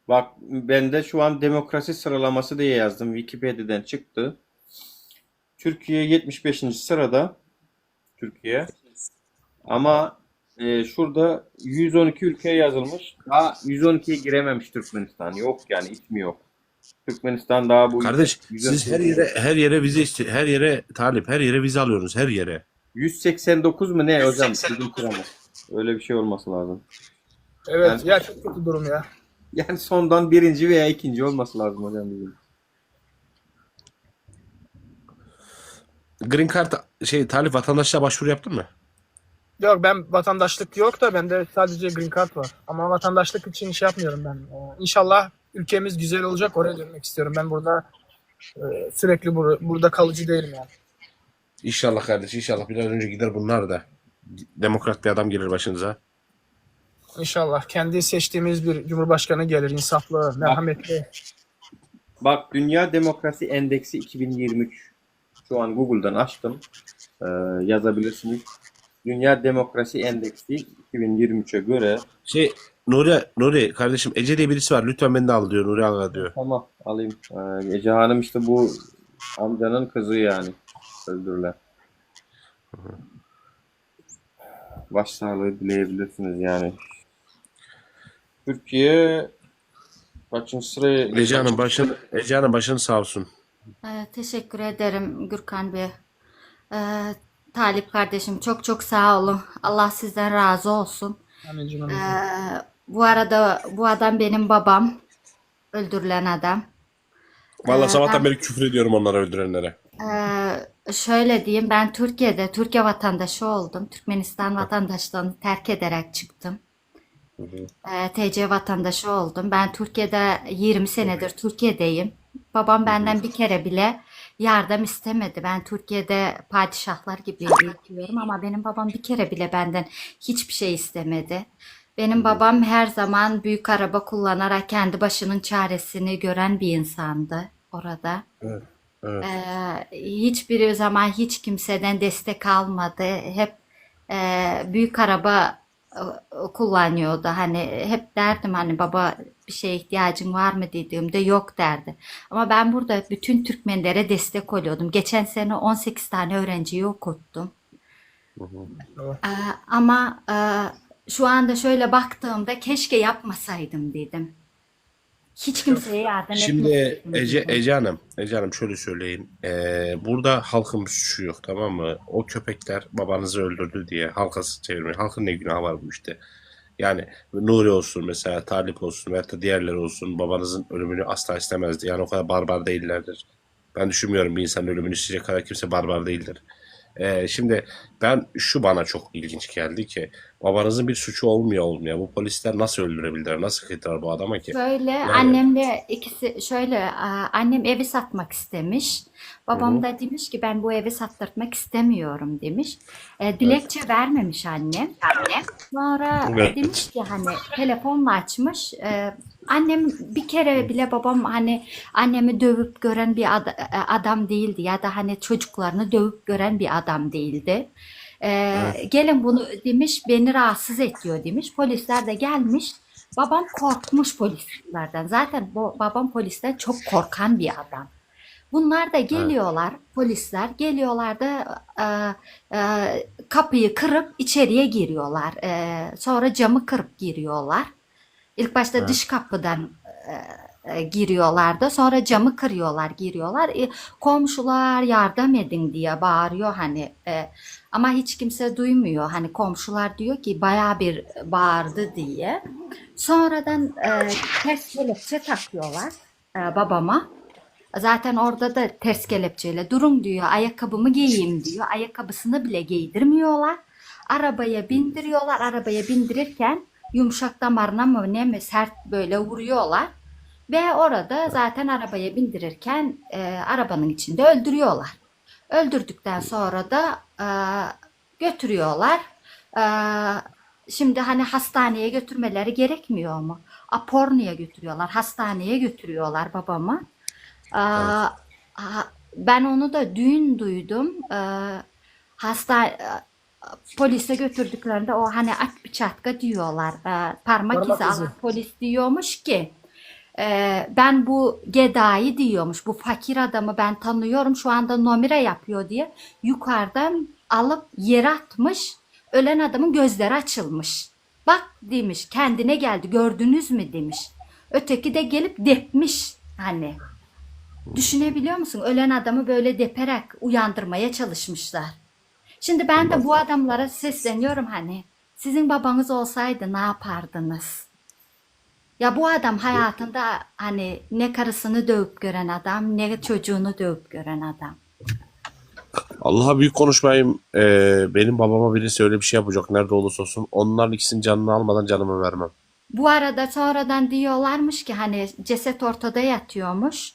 Bak ben de şu an demokrasi sıralaması diye yazdım. Wikipedia'dan çıktı. Türkiye 75. sırada. Türkiye. Ama şurada 112 ülkeye yazılmış. Daha 112'ye girememiş Türkmenistan. Yok yani, hiç mi yok? Türkmenistan daha bu. Kardeş siz her yere vize her yere Talip, her yere vize alıyorsunuz, her yere. 189 mu ne hocam? Bizim sıramız. Öyle bir şey olması lazım. Evet Yani- ya, çok kötü durum ya. Yani sondan birinci veya ikinci olması lazım hocam bizim. Green Card Talip, vatandaşlığa başvuru yaptın mı? Yok, ben vatandaşlık yok da bende sadece green card var. Ama vatandaşlık için iş yapmıyorum ben. İnşallah ülkemiz güzel olacak, oraya dönmek istiyorum. Ben burada sürekli burada kalıcı değilim yani. İnşallah kardeş, inşallah bir an önce gider bunlar da. Demokrat bir adam gelir başınıza. İnşallah kendi seçtiğimiz bir cumhurbaşkanı gelir, insaflı, merhametli. Bak, Dünya Demokrasi Endeksi 2023. Şu an Google'dan açtım. Yazabilirsiniz. Dünya Demokrasi Endeksi 2023'e göre Nuri kardeşim Ece diye birisi var. Lütfen beni de al diyor. Nuri Aga diyor. Tamam alayım. Ece Hanım işte bu amcanın kızı yani. Öldürülen. Başsağlığı dileyebilirsiniz yani. Türkiye kaçıncı sıraya Ece Hanım başın sağ olsun. Teşekkür ederim Gürkan Bey. Talip kardeşim çok çok sağ olun. Allah sizden razı olsun. Amin canım. Bu arada bu adam benim babam. Öldürülen adam. Vallahi sabahtan beri küfür ediyorum onları öldürenlere. Şöyle diyeyim, ben Türkiye vatandaşı oldum. Türkmenistan vatandaşlığını terk ederek çıktım. TC vatandaşı oldum. Ben Türkiye'de 20 senedir Türkiye'deyim. Babam benden bir kere bile yardım istemedi. Ben Türkiye'de padişahlar gibi yaşıyorum ama benim babam bir kere bile benden hiçbir şey istemedi. Benim babam her zaman büyük araba kullanarak kendi başının çaresini gören bir insandı orada. Evet. Hiçbir zaman hiç kimseden destek almadı. Hep büyük araba kullanıyordu. Hani hep derdim hani baba bir şeye ihtiyacın var mı dediğimde yok derdi. Ama ben burada bütün Türkmenlere destek oluyordum. Geçen sene 18 tane öğrenciyi okuttum. Ama şu anda şöyle baktığımda keşke yapmasaydım dedim. Hiç kimseye yardım Şimdi etmedim. Ece Hanım şöyle söyleyeyim. Burada halkın bir suçu yok, tamam mı? O köpekler babanızı öldürdü diye halka çevirmeyin. Halkın ne günahı var bu işte. Yani Nuri olsun mesela, Talip olsun veyahut da diğerleri olsun babanızın ölümünü asla istemezdi. Yani o kadar barbar değillerdir. Ben düşünmüyorum bir insanın ölümünü isteyecek kadar kimse barbar değildir. Şimdi şu bana çok ilginç geldi ki babanızın bir suçu olmuyor. Bu polisler nasıl öldürebildiler? Nasıl kıydılar bu adama ki? Şöyle Yani annemle ikisi şöyle annem evi satmak istemiş. Babam da demiş ki ben bu evi sattırtmak istemiyorum demiş. Dilekçe vermemiş annem. Sonra Evet. demiş ki hani telefonla açmış. Annem bir kere bile babam hani annemi dövüp gören bir adam değildi ya da hani çocuklarını dövüp gören bir adam değildi. Gelin bunu demiş beni rahatsız ediyor demiş. Polisler de gelmiş. Babam korkmuş polislerden. Zaten babam polisten çok korkan bir adam. Bunlar da geliyorlar, polisler geliyorlar da kapıyı kırıp içeriye giriyorlar. Sonra camı kırıp giriyorlar. İlk başta dış kapıdan giriyorlardı. Sonra camı kırıyorlar, giriyorlar. Komşular yardım edin diye bağırıyor hani. Ama hiç kimse duymuyor. Hani komşular diyor ki bayağı bir bağırdı diye. Sonradan ters kelepçe takıyorlar babama. Zaten orada da ters kelepçeyle durun diyor. Ayakkabımı giyeyim diyor. Ayakkabısını bile giydirmiyorlar. Arabaya bindiriyorlar. Arabaya bindirirken yumuşak damarına mı ne mi sert böyle vuruyorlar. Ve orada zaten arabaya bindirirken arabanın içinde öldürüyorlar. Öldürdükten sonra da götürüyorlar. Şimdi hani hastaneye götürmeleri gerekmiyor mu? Apornu'ya götürüyorlar. Hastaneye götürüyorlar babamı. Ben onu da dün duydum. Polise götürdüklerinde o hani at bıçakka diyorlar. Parmak izi alan polis diyormuş ki ben bu Geda'yı diyormuş. Bu fakir adamı ben tanıyorum. Şu anda numara yapıyor diye yukarıdan alıp yere atmış. Ölen adamın gözleri açılmış. Bak demiş kendine geldi gördünüz mü demiş. Öteki de gelip depmiş hani. Düşünebiliyor musun? Ölen adamı böyle deperek uyandırmaya çalışmışlar. Şimdi ben de bu adamlara sesleniyorum hani. Sizin babanız olsaydı ne yapardınız? Ya bu adam hayatında hani ne karısını dövüp gören adam, ne çocuğunu dövüp gören adam. Allah'a büyük konuşmayayım. Benim babama birisi öyle bir şey yapacak nerede olursa olsun. Onların ikisinin canını almadan canımı vermem. Bu arada sonradan diyorlarmış ki hani ceset ortada yatıyormuş.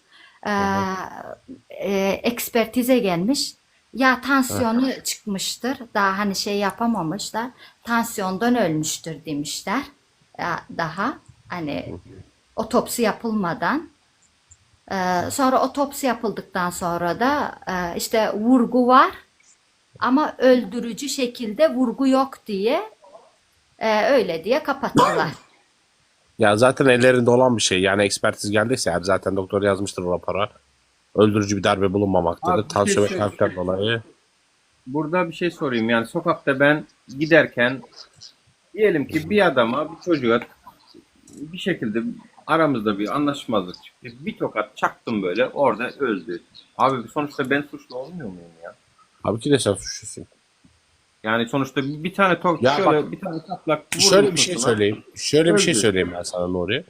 Ekspertize gelmiş. Ya tansiyonu çıkmıştır. Daha hani şey yapamamışlar. Tansiyondan ölmüştür demişler. Daha hani otopsi yapılmadan. Sonra otopsi yapıldıktan sonra da işte vurgu var ama öldürücü şekilde vurgu yok diye öyle diye kapattılar. Ya zaten ellerinde olan bir şey. Yani ekspertiz geldiyse eğer zaten doktor yazmıştır o rapora. Öldürücü bir darbe bulunmamaktadır. Abi bir şey Tansiyon ve söyleyeyim. kalpten dolayı. Burada bir şey sorayım. Yani sokakta ben giderken diyelim ki bir adama, bir çocuğa bir şekilde aramızda bir anlaşmazlık çıktı. Bir tokat çaktım böyle, orada öldü. Abi sonuçta ben suçlu olmuyor muyum ya? Abi ki de sen suçlusun. Yani sonuçta bir tane Ya şöyle bak, bir tane taklak şöyle bir vurmuşsun şey sana, söyleyeyim. Şöyle bir şey öldü. söyleyeyim ben sana Nuri.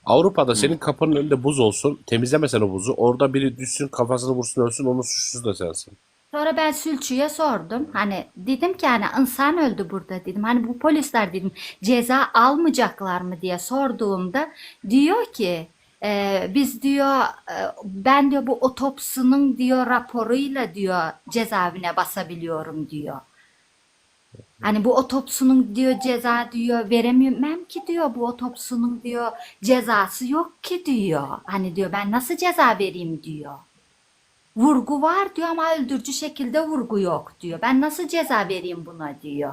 Avrupa'da senin kapının önünde buz olsun. Temizlemesen o buzu. Orada biri düşsün kafasını vursun ölsün. Onun suçlusu da sensin. Sonra ben Sülçü'ye sordum. Hani dedim ki hani insan öldü burada dedim. Hani bu polisler dedim ceza almayacaklar mı diye sorduğumda diyor ki biz diyor ben diyor bu otopsinin diyor raporuyla diyor cezaevine basabiliyorum diyor. Hani bu otopsunun diyor ceza diyor veremem ki diyor bu otopsunun diyor cezası yok ki diyor. Hani diyor ben nasıl ceza vereyim diyor. Vurgu var diyor ama öldürücü şekilde vurgu yok diyor. Ben nasıl ceza vereyim buna diyor.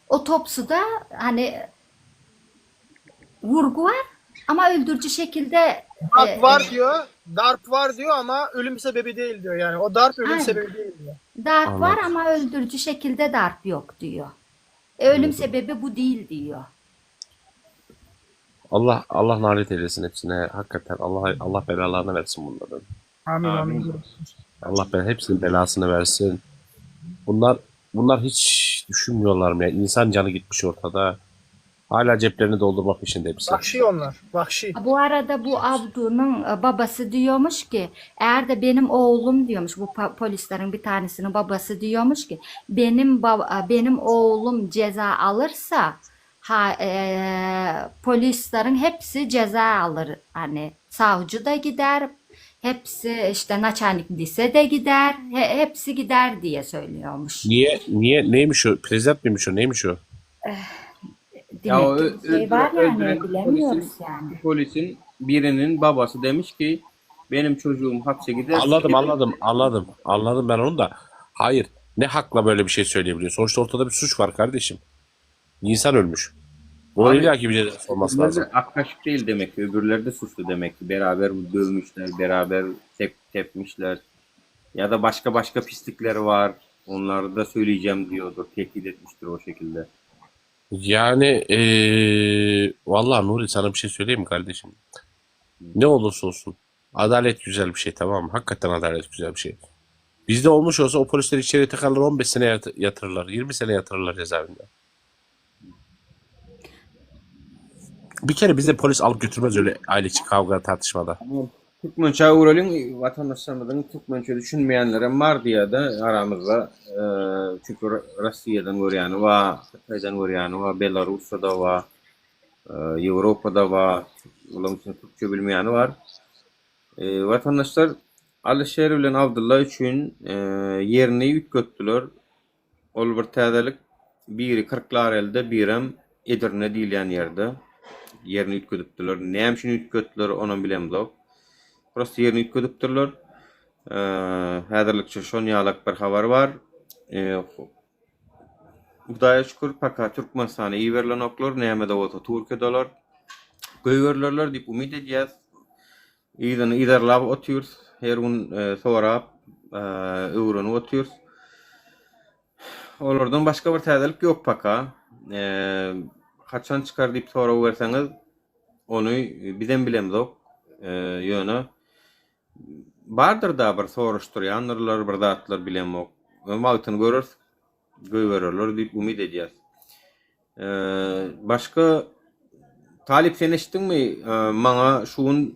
Otopside hani vurgu var ama öldürücü şekilde Darp var diyor. Darp var diyor ama ölüm sebebi değil diyor yani. O darp ölüm Aynen. sebebi değil diyor. darp var Anladım. ama öldürücü şekilde darp yok diyor. Ölüm sebebi bu değil diyor. Allah lanet eylesin hepsine. Hakikaten Allah belalarını versin bunların. Amin Amin. amin. Allah hepsinin belasını versin. Bunlar hiç düşünmüyorlar mı ya? İnsan canı gitmiş ortada. Hala ceplerini doldurmak peşinde hepsi. Vahşi onlar. Vahşi. Bu arada bu Abdu'nun babası diyormuş ki eğer de benim oğlum diyormuş bu polislerin bir tanesinin babası diyormuş ki benim oğlum ceza alırsa polislerin hepsi ceza alır. Hani savcı da gider, hepsi işte naçanik lise de gider, hepsi gider diye söylüyormuş. Niye neymiş o? Prezident miymiş o? Neymiş o? Ya o Demek ki bir şey var yani öldüren bilemiyoruz yani. polisin birinin babası demiş ki benim çocuğum hapse gider. Anladım ben onu da. Hayır. Ne hakla böyle bir şey söyleyebiliyor? Sonuçta ortada bir suç var kardeşim. İnsan ölmüş. Buna Abi, illa ki bir cezası olması öbürleri lazım. de akkaşık değil demek ki. Öbürleri de suçlu demek ki. Beraber dövmüşler, beraber tepmişler. Ya da başka pislikler var. Onları da söyleyeceğim diyordur. Tehdit etmiştir o şekilde. Yani vallahi Nuri sana bir şey söyleyeyim mi kardeşim? Ne olursa olsun. Adalet güzel bir şey, tamam mı? Hakikaten adalet güzel bir şey. Bizde olmuş olsa o polisleri içeriye tıkarlar, 15 sene yatırırlar. 20 sene yatırırlar cezaevinde. Bir kere bizde polis alıp götürmez öyle aile içi kavga tartışmada. Türkmençe uğrayın vatandaşlarımızın Türkmençe düşünmeyenlere var diye de aramızda çünkü Rusya'dan görüyanı var, Kıtay'dan görüyanı var, Belarus'ta var, Avrupa'da var, ulan Türkçe bilmeyeni var. Vatandaşlar Alişer bilen Abdullah üçün yerini ütköttüler. Ol bir täzelik biri 40'lar elde birem Edirne diýilen yerde yerini ütködüpdiler. Näme üçin ütköttüler onu bilemdik. Prosta yerini ütködüpdirler. Häzirlikçe şon ýalak bir habar var. Hudaýa şükür paka Türkmenistana iyi verilen oklar näme de bolsa Türkiýedeler. Göýberlerler diýip umyt edýäs. İderlap otyurs, her gün sorap, öwrenip otyurs. Olardan başka bir täzelik yok paka. Kaçan çıkar diýip sorap berseňiz, onu bizden bilemdik. Ýöne bardır da bir soruşturýanlar, bir zatlar bilemok. Wagtyny görür, göýbererler diýip umyt edýäs. Başka Talip sen eşitdiňmi? Maňa şuň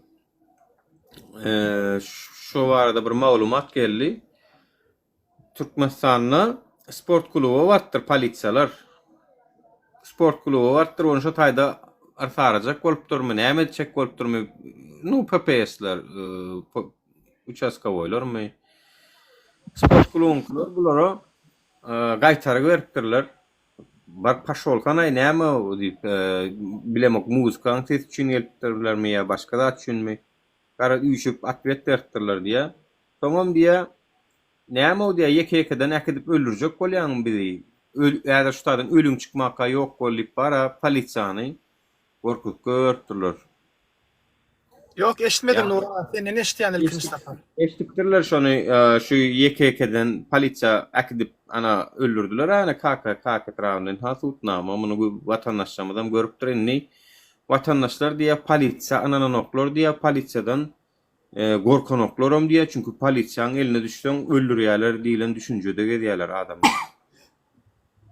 şu arada bir maglumat geldi. Türkmenistanda sport klubu bardyr, polisiýalar. Sport klubu bardyr, onu şu taýda artarajak bolupdurmy, näme edecek bolupdurmy? Nu PPS'ler, участковойларmy? Sport klubunyňkylar bulara gaýtaryk beripdirler. Bak paşolkan ay näme o diýip bilemok muzikaň ses üçin gelipdirlermi ýa başga da üçinmi? Gara üýşüp atwet beripdirler diýe. Tamam diýe. Näme o diýe ýeke-ýekeden äkidip öldürjek bolýan bizi. eğer şutadan ölüm çıkmakka yok bolip bara polisiýany gorkup görtürler. Yok eşitmedim Ya. Nurhan. Sen ne eşitýän ilkinç safar. Eşdikdirler şonu şu YKK'den polisiýa akidip ana öldürdüler. Ana KK tarafından hasutnama bunu bu vatandaşlarımızdan görüp durenni. Vatandaşlar diýe polisiýa ananan oklar diýe polisiýadan gorkan oklaram diye çünkü polisiýanyň eline düşsen öldürýärler diýilen düşünjede gedýärler adamlar.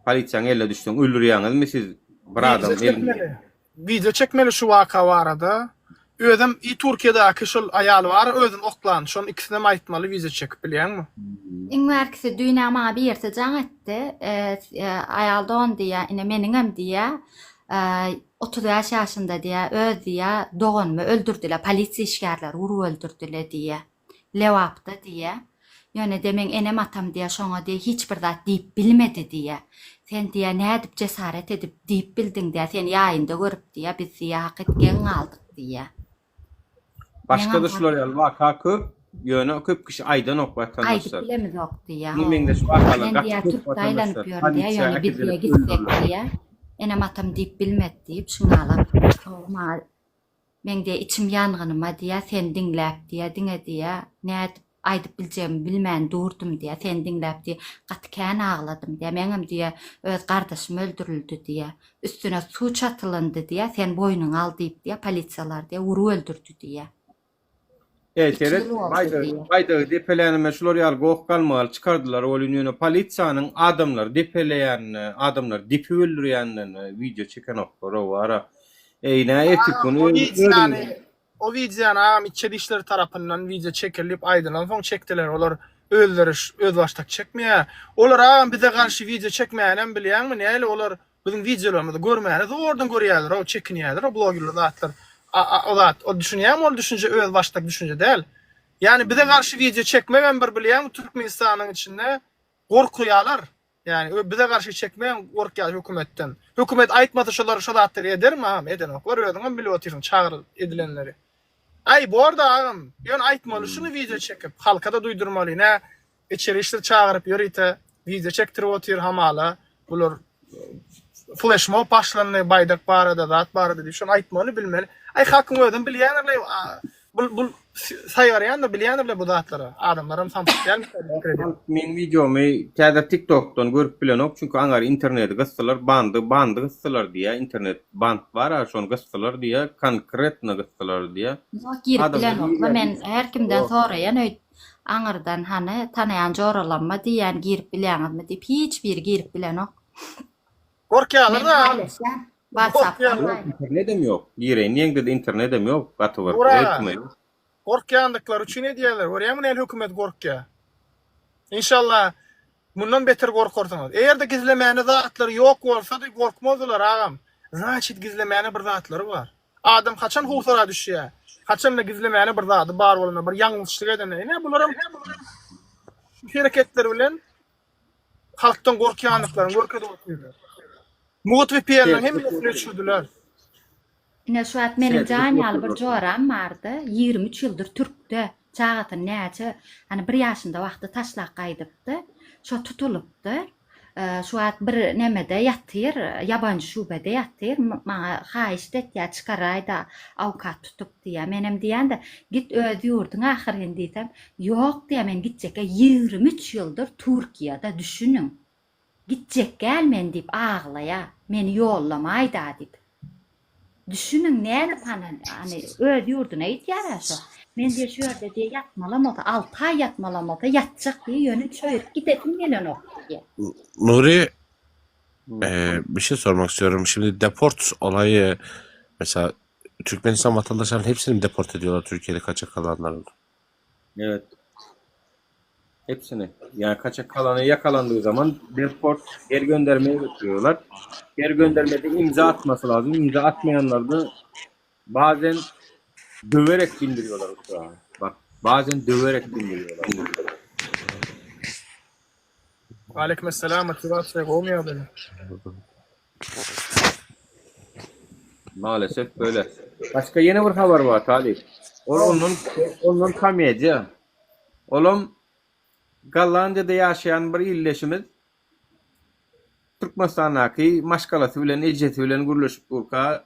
Polisiýanyň eline düşsen öldürýäňizmi siz bir adam elinde. Video çekmeli şu vaka var arada. Özüm Türkiýede şol aýal var, özüm oklan. Şoň ikisine aýtmaly video çekip bilýärmi? Iňwerkisi düýnäme bir ýertejaň etdi. Aýaldan diýe, ine meniňem diýe. 30 ýaşynda diýe, öz diýe, doganmy öldürdiler. Polisiýa işgärler urup öldürdiler diýe. Lewapda diýe. Ýöne demeň enem atam diýe, şoňa diýe hiç bir zat diýip bilmedi diýe. Sen diýe nädip cesaret edip diýip bildiň diýe, sen ýaýynda görüp diýe, biz diýe hak etgen aldyk diýe. Başka da şular ýaly vaka köp, ýöne köp kişi aýdan ok vatandaşlar. Aýdyp bilemiz ok diýe. Nimeňde şu vakalar Ben diýe Türk'de aýlanyp ýör diýe, ýöne biz diýe gitsek diýe. Enem atam diýip bilmedi diýip şuňa alap. Olma. Men diýe içim ýanganyma diýe, sen diňläp diýe, diňe diýe, nädip aýdyp biljegimi bilmän durdum diýe, sen diňläp diýe, gatykän agladym diýe. Meňem diýe öz gardaşym öldürildi diýe. Üstüne suw çatylyndy diýe, sen boýnuň al diýip diýe, polisiýalar diýe urup öldürdi diýe. Evet, İki evet. yıl oldu Bayda depelenme şular ýaly gok galmaly çıkardylar. Olyn ýöne polisiýanyň adamlar depeleýän adamlar dipi öldürýänden video çeken oklar wara. Eýne etikunu O videony agam içeri işleri tarapyndan video çekilip aýdylan soň çekdiler. Olar öldürüş öz başdak çekmeýär. Olar agam bize garşy video çekmeýänem bilýärmi? Näle olar bizim videolarymyzda görmäýär. Ordan görýärler, o çekinýärler, o bloggerler zatlar. O düşünýärmi? O düşünje öz başdak düşünje däl. Yani bize garşy video çekmegen bir bilýärmi? Türkmenistanyň içinde gorkuýarlar. Yani bize garşy çekmeýän gorkýar hökümetden. Hökümet aýtmasa şolar şo zatlar edermi? Agam eden oklar özüňem bilip otyryň çağır edilenleri. Ay bu arada ağam, ýön aýtmaly şunu video çekip halka da duýdurmaly. Nä içeri işler çağırıp ýörite, video çektirip otyr hamala. Bular flash mob başlandy baydak barada, zat barada diýip şonu aýtmaly bilmeli. Ay hakyň özüm bilýänler, bu saýarýan da bilýänler bile bu zatlara. Adamlarym samsyýan kredit. men videomy täze TikTok'dan görüp bilen ok çünkü aňar interneti gysdylar, bandy gysdylar diýe, internet band bar, şonu gysdylar diýe, konkretna gysdylar diýe. Yok girip bilen okla, men her kimden soraýan öý aňyrdan hany tanaýan joralanma diýen girip bilenizmi diýip hiç bir girip bilen ok. Gorkýarlar da WhatsApp'da. İnternetim yok. Gireýin, ýeňde de internetim yok. Gaty bar. Ura. Etmeýin. gorkýandyklary üçin ne diýerler? Görýärmi näle hökümet gorkýar? İnşallah bundan beter gorkarsyňyz. Eger de gizlemäni zatlar ýok bolsa da gorkmazlar agam. Zaçit gizlemäni bir zatlary bar. Adam kaçan husara düşýär. Kaçan da gizlemäni bir zaty bar bolmaly, bir ýalňyşlyk eden. Ne bularym şu hereketler bilen halkdan gorkýandyklaryny görkezip oturýarlar. Mugut VPN'den hemmesini düşürdiler. Ne şu at benim canyalı bir joram vardı. 23 yıldır Türk'te. Çağatın näçe hani 1 yaşında wagty taşlak gaýdypdy. Şo tutulupdy. Şu at bir nemede ýatyr, ýabanjy şubede ýatyr. Maňa haýyş etýär çykaraýda awkat tutup diýär. Menem diýende git öz ýurduň ahyryn diýsem, ýok diýär men gitjekge 23 yıldır Türkiýede düşünün. Gitjek gelmen diýip aglaýa. Meni ýollamaýda diýip. Düşünün näme hani öz ýurduna ýitýär şo. Men diýe şu ýerde diýe ýatmalamata, 6 ay ýatmalamata ýatjak diýe ýöne çöýüp gidedim gelen ok diýe. Nuri, bir şey sormak istiyorum. Şimdi deport olayı mesela Türkmenistan vatandaşlarının hepsini mi deport ediyorlar Türkiye'de kaçak kalanların? Evet. Hepsini. Yani kaçak kalanı yakalandığı zaman deport geri göndermeye götürüyorlar. Geri göndermede imza atması lazım. İmza atmayanlar da bazen döverek bindiriyorlar uçağa. Bak bazen döverek bindiriyorlar. Aleykümselam, atýar olmaýar benim. Maalesef böyle. Başka yeni bir haber var Talip. Onun kamyacı. Oğlum Gallandiyada yaşayan bir illeşimiz Türkmenistan'daki maşgalasy bilen ejeti bilen gürleşip durka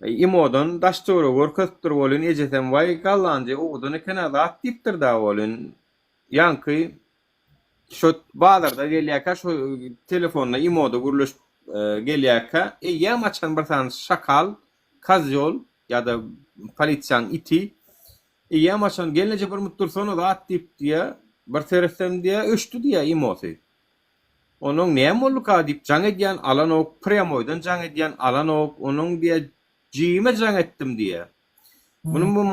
imodon daştoru gorkatyp durup bolan ejeten way gallanjy odan ekene zat dipdir da bolan yankı şu bazarda gelýärkä şu telefonla imoda gürleşip gelýärkä ýa açan bir tane şakal kazyol ýa-da polisiýanyň iti ýa açan gelnece bir mutdur sonra zat dip diýe bir terefden diýe öşdü diýe imosy. Onun näme bolduk adip jaň edýän alan ok premoydan jaň edýän alan ok onun diýe jime jaň etdim diýe. Bunun bu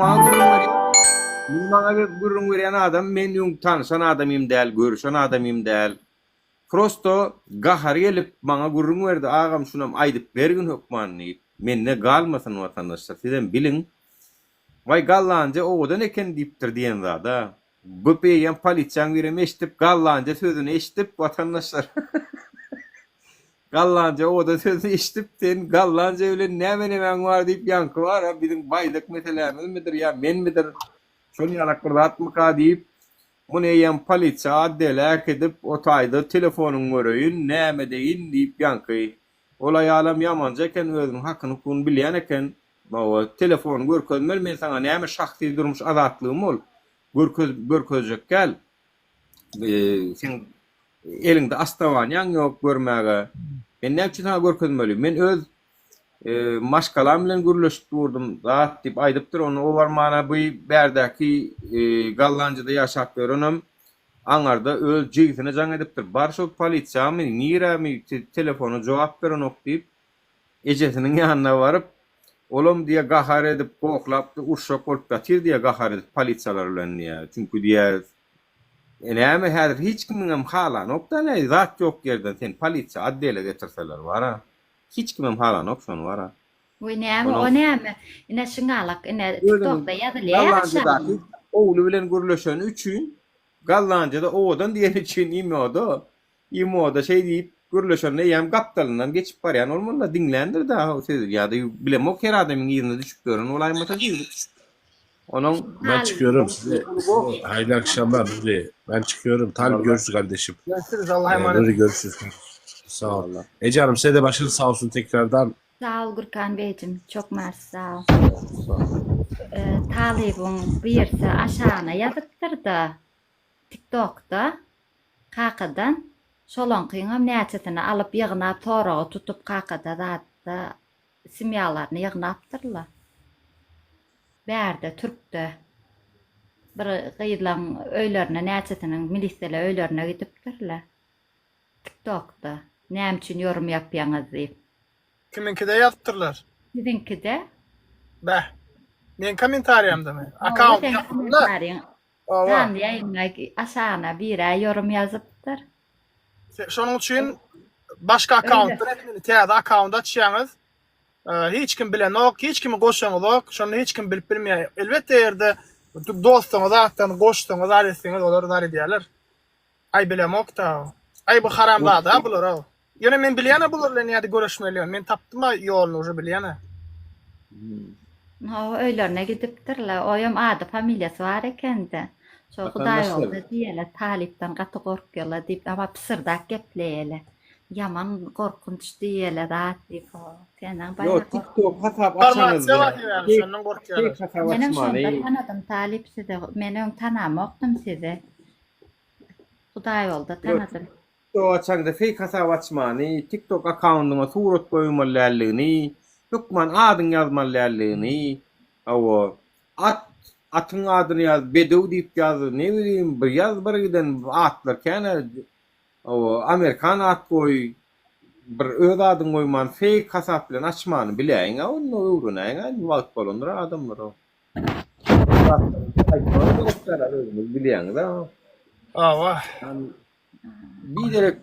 maňa gurrun berýän adam men ýoň tanşan adamym däl, görüşen adamym däl. Prosto gahar gelip maňa gurrun berdi, agam şunam aýdyp bergin hökmanny. Menne galmasyn watandaşlar, sizem bilin. Vay gallanja odan eken diýipdir diýen zada. Bu peýän polisiýaň birem eşitip gallanja sözüni eşitip watandaşlar. Gallanja oda sözüni eşitip sen gallanja bilen näme bar diýip ýanky bar, bizim baýlyk meselemiz midir ýa men midir? Şonu ýalakyrdatmyka diýip bunu ýan polisiýa addelek edip otaýdy telefonuň görüýün näme deýin diýip ýanky. Olay alam ýamança eken özüň hakyny kun bilýän eken. Bu telefon görkezmel men sana näme şahsy durmuş azatlygym ol. Görkezjek gel. Sen elinde astawanýaň ýok görmäge. Men näme üçin görkezmeli? Men öz maşgalam bilen gürleşip durdum. Zat diýip aýdypdyr onu o barmana bu berdäki gallanjyda ýaşap berenem. Aňarda öz jigitine jaň edipdir. Bar şol polisiýamy nirami telefonu jogap berenok diýip ejesiniň ýanyna baryp olam diye gahar edip koklap uşak olup gatir diye gahar edip polisiyalar bilen ya. Çünkü diye näme häzir hiç kimim hala nokta ne zat yok yerden sen polisiya adliýele getirseler var ha. Hiç kimim hala nok şonu var ha. Oy näme o näme? Ine şıňalak ine TikTokda ýazylyar. Oğlu bilen gürleşen üçün gallanjada odan diýen için imoda şey diýip gürleşende ýam gapdalynyň geçip barýan olmaly dinlendir da söz ýa-da bilemok her adamyň ýerine düşüp görün olaýmata diýip. Onun Ben çıkıyorum size. Hayırlı akşamlar Nuri. Ben çıkıyorum. Talip görüşürüz kardeşim. Görüşürüz, Allah'a emanet. Nuri görüşürüz. Sağ ol. Ece Hanım size de başınız sağ olsun tekrardan. Sağ ol Gürkan Beyciğim. Çok mersi sağ ol. Talibin birisi aşağına yazıptırdı. TikTok'ta. Kakadan. Şolonkyňam näçetini alıp ýygnap toragy tutup kakada zatda simýalaryny ýygnapdyrlar. Bärde Türkde bir gyýylan öýlerine näçetiniň milisiýele öýlerine gidipdirler. TikTok'da näme üçin yorum ýapýaňyz diýip. Kiminkide ýazypdyrlar. Sizinkide? Bäh. Men kommentariýamda men. Account ýapdylar. Sen ýaýynga aşağına bire yorum ýazypdyr. Şonuň üçin başga account bilen täze account açýaňyz. Hiç kim bilen ok, hiç kimi goşaňyz ok, şonu hiç kim bilip bilmeýär. Elbetde ýerde dostuňyz atdan goşdyňyz adresiniz olar dar edýärler. Ay bilem ok da. Ay bu haramda da bular o. Ýöne men bilýän bular bilen ýa-da görüşmeli. Men tapdym ýoluny uje bilýän. Ha öýlerine gidipdirler. Oyam ady familiýasy bar ekende. Şo Hudaý oldu diýerler, talipden gaty gorkýarlar diýip ama pysyrdak gepleýärler. Yaman gorkunç diýerler zat diýip. Senden baýa. Yo TikTok hasap açaňyz. Şondan gorkýarlar. Menem şonda tanadım talip size. Menem tanamokdum size. Hudaý oldu tanadım. TikTok açaňda fake hasap açmany, TikTok accountyňa surat goýmalärligini, hükman adyň ýazmalärligini, awo atın adını yaz, bedew diýip ýaz, ne bileyim, bir yaz bir giden atlar kene, o Amerikan at koy, bir öz adyn goýman, fake hasap bilen açmany biläýin, onu öwrüneýin, wagt bolandyr adamlar o. Bilýän da. Awa. Bir derek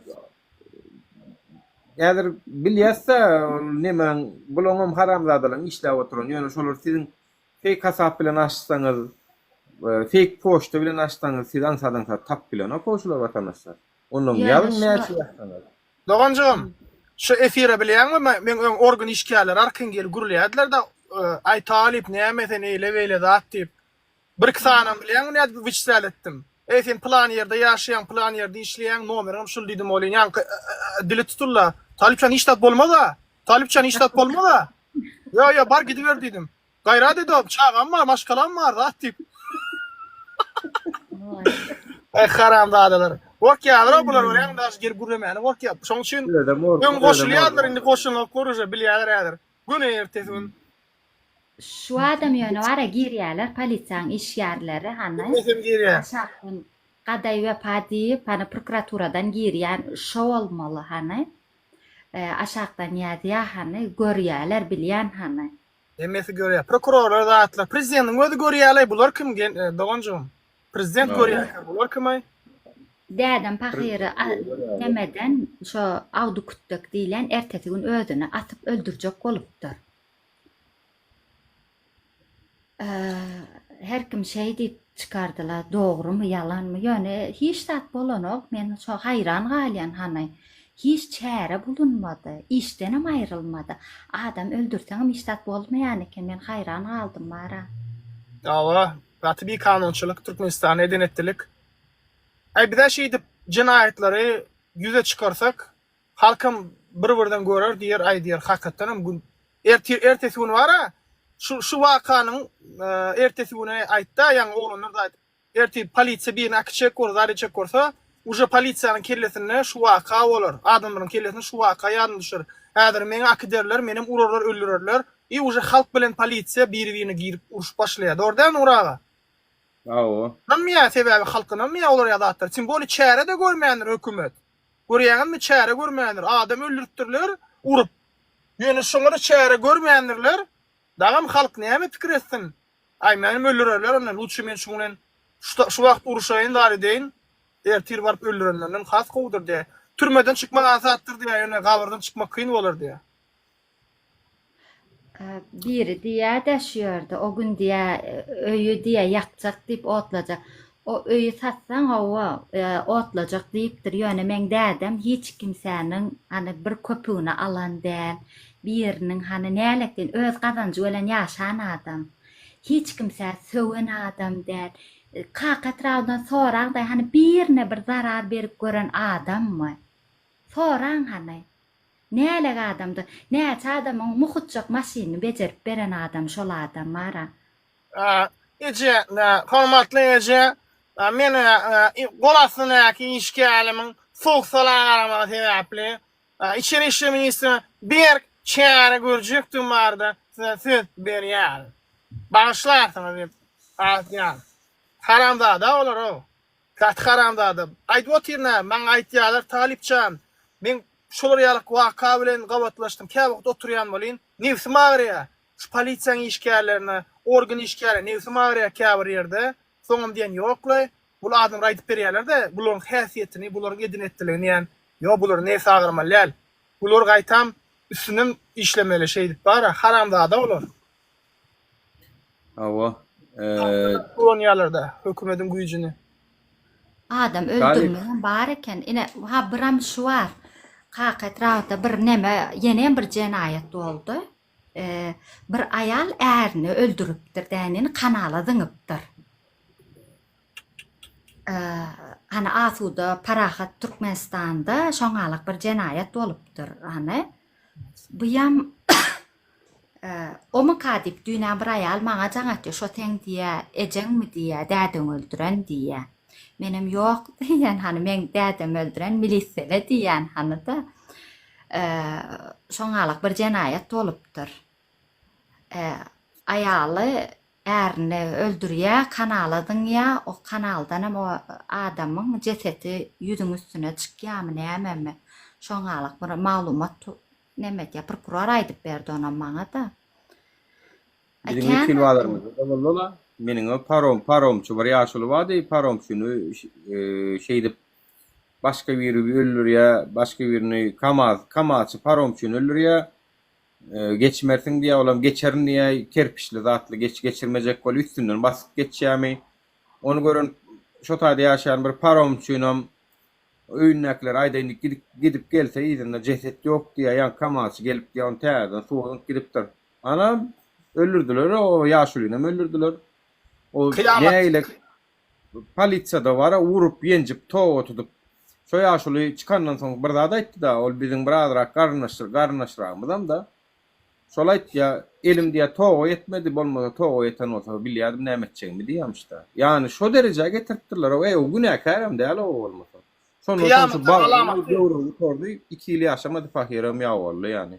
ýa-da bilýärse, nemen buloňam haramzadalyň işläp oturan, ýöne şolar sizin fake hasap bilen açsaňyz, fake poçta bilen açsaňyz, siz ansadan tap bilen okoşular watandaşlar. Onuň ýalyn näçe ýaşaňyz. Doganjym, şu efire bilýänmi? Men organ işgärler arkan gelip gürleýärdiler da ay talip näme sen eýle beýle zat diýip. Bir sanam bilýänmi näde witchsel etdim. Sen plan yerde yaşayan, plan yerde işleyen nomerim şul dedim olin. Yani dili tutulla. Talipçan iştat bolma da. Talipçan iştat bolma da. Ya bar gidiver dedim. Gayra dedim. Çağam var, maşkalam var. Rahat deyip. Haram dadalar. Work ya, bular ölen daş gir gurlemeni. Work ya. Şoň üçin ben goşulýarlar indi goşulmak görüje bilýärler. Güne ertesi gün. Şu adam ýöne bara girýärler polisiýanyň iş ýerleri hanna. Bizim girýär. Aşağıdan gaday we padi pana prokuraturadan girýän şo bolmaly hanna. Aşağıdan ýa-da hanna görýärler bilýän hanna. Emesi görýär. Prokurorlar zatlar, prezidentiň özi görýärler. Bular kim doganjym? Prezident görýär. Bular kim? Dädem pahyry demeden şo awdy kutduk diýilen ertesi gün özüni atyp öldürjek bolupdyr. Her kim şey diýip çykardylar, dogrymy, ýalanmy? Ýöne hiç tat bolanok men şo hayran galýan hanay. Hiç çäre bulunmady, işdenem aýrylmady. Adam öldürseňem hiç tat bolmaýan eken men hayran galdym bara. Ýa, tabii kanunçylyk, Türkmenistan edenetlilik. Bir de şey dip cinayetleri yüze çıkarsak halkım bir-birden görer diýer, ay diýer hakykatdanam gün ertesi gün wara şu wakanın ertesi güne aýtda ýa-ni oğlanlar da ertesi polisiýa birini akçek gorzary çek gorsa uje polisiýanyň kellesine şu waka bolar. Adamlaryň kellesine şu waka ýadyna düşer. Häzir meni akderler, menim urarlar, öldürerler. Uje halk bilen polisiýa bir-birini girip uruş başlaýar. Dordan uraga. Awa. Namya sebebi halkına mı olur ya da atlar? Simboli çare de görmeyenler hükümet. Görýän mi çare görmeyenler? Adam öldürtdirler, urup. Ýöne şoňa çare görmeyenlerler. Dagam halk näme pikir etsin? Ay menim öldürerler, ondan uçu men şuňdan şu wagt uruşaýyn dary deýin. Ertir barıp öldürenlerden has gowdur diýe. Türmeden çykmak azatdyr diýe, ýöne gabardan çykmak kyn bolar diýe. Biri diýä daşýardy. O gün diýä öýü diýä ýakjak diýip otlajak. O öýü satsaň hawa otlajak diýipdir. Ýöne men dädem hiç kimsäniň hani bir köpügini alan däl, biriniň hani nälikden öz gazanjy bilen ýaşan adam. Hiç kimsä söwen adam däl. Kakatradan soraň da hani birine bir zarar berip gören adammy? Soraň hani näle adamdy? Näçe adamyň muhutjak maşyny bejerip beren adam şol adam mara. Ece, hormatly Ece, men golasynyňky işgälimim soğuk salan sebäpli içeri işler ministri bir çare görjekdim barda söz berýär. Başlarsana diýip aýtýar. Haramda da olar o. Kat haramda da. Aýdyp oturna, men aýtýarlar talipçan. Men şolar ýalyk waka bilen gawatlaşdym. Käbek oturýan bolyn. Nefsim agyrýar. Şu polisiýanyň işgärlerini, organ işgärleri nefsim agyrýar käbir ýerde. Soňam diýen ýokly. Bu adam aýdyp berýärler-de, bularyň häsiýetini, bularyň edinetdiligini ýan, ýa bular nefsi agyrmalýar. Bular gaýtam üstünem işlemeli şey diýip bara haramda da olar. Awa. Koloniýalarda hökümetiň güýjini. Adam öldürmeýän bar eken. Ine ha biram şu var. Hakykatrada bir neme, ýene bir jenaýat boldy. Bir ayal ärini öldürüpdir, dänini kanala dıňypdyr. Hani Asuda, Parahat, Türkmenistan'da şoňalyk bir jenaýat bolupdyr. Hani bu ýam o kadip düýnä bir ayal maňa jaňatdy, şo teň diýä, ejeňmi diýä, dädin öldüren diýä. Menim ýok diýen, hani men dädem öldüren milisiýe diýen hani da. Şoňalyk bir jenaýat bolupdyr. Ayaly ärini öldürýär, kanaladyň ýa, o kanaldan o adamyň jeseti ýüzüň üstüne çykýarmy näme? Şoňalyk bir maglumat näme diýär, prokuror aýdyp berdi ona maňa da. Bizim kilwalarymyz bolla. Meniň o paromçu bir ýaşuly wady, paromçuny şey dip başga biri öldürýär, başga birini kamazçy paromçuny öldürýär. Geçmersin diye olam geçerin diye kerpişli zatlı geçirmeyecek kol üstünden basit geçýärmi. Onu görün şo taýda ýaşaýan bir paromçuňam öýünnäkler aýda gidip gelse ýerinde ceset ýok diye ýan kamaçy gelip ýan täzeden suwuňyp gidipdir. Ana öldürdüler, o ýaşulynam öldürdüler. O näile politsiyada var, urup, yenjip, towa tutup, şo ýaşuly çıkandan soň bir zat aýtdy da, ol biziň birazrak garnaşrağymyzam da, şol aýtdy, elim diýe towa yetmedi, bolmasa towa yeten bolsa bilýärdim näme etjegimi diýýärmiş da. Ýani şo derejäge getiripdirler, o günäkärem däl o bolmasa. Şonu Kıyametin şu alamatı. doğru tordu 2 ýyl ýaşamady fahiram ýa boldy ýani.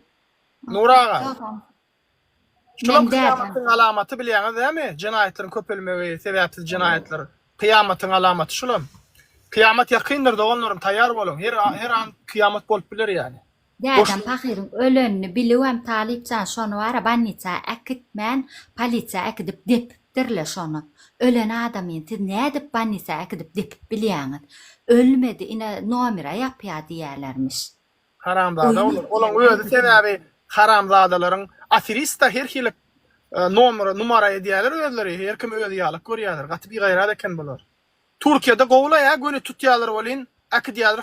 Nurağa. Şulam Men derdim. kıyamatın alamatı bilýäňiz dämi? Cinayetlerin köpelmegi, sebäpsiz cinayetler. Kıyamatın alamatı şulam. Kıyamat ýakyndyr da onlaryň taýýar bolun. Her an kıyamat bolup biler ýani. Derdim pahirin ölönünü biliwem talipçan şonu wara banniça akitmän polisiýa akidip depipdirler şonu. Ölen adamyň tiz nädip banniça akidip depip bilýäňiz. Ölmedi ine nomera ýapýar diýerlermiş. Haramzada olur. Olan özü sebäbi haramzadalaryň aferista her hili numara edýärler özleri. Her kim özü ýalyk görýärler. Gaty bir gaýrada eken bolar. Türkiýede gowla göni tutýarlar bolin, akidýarlar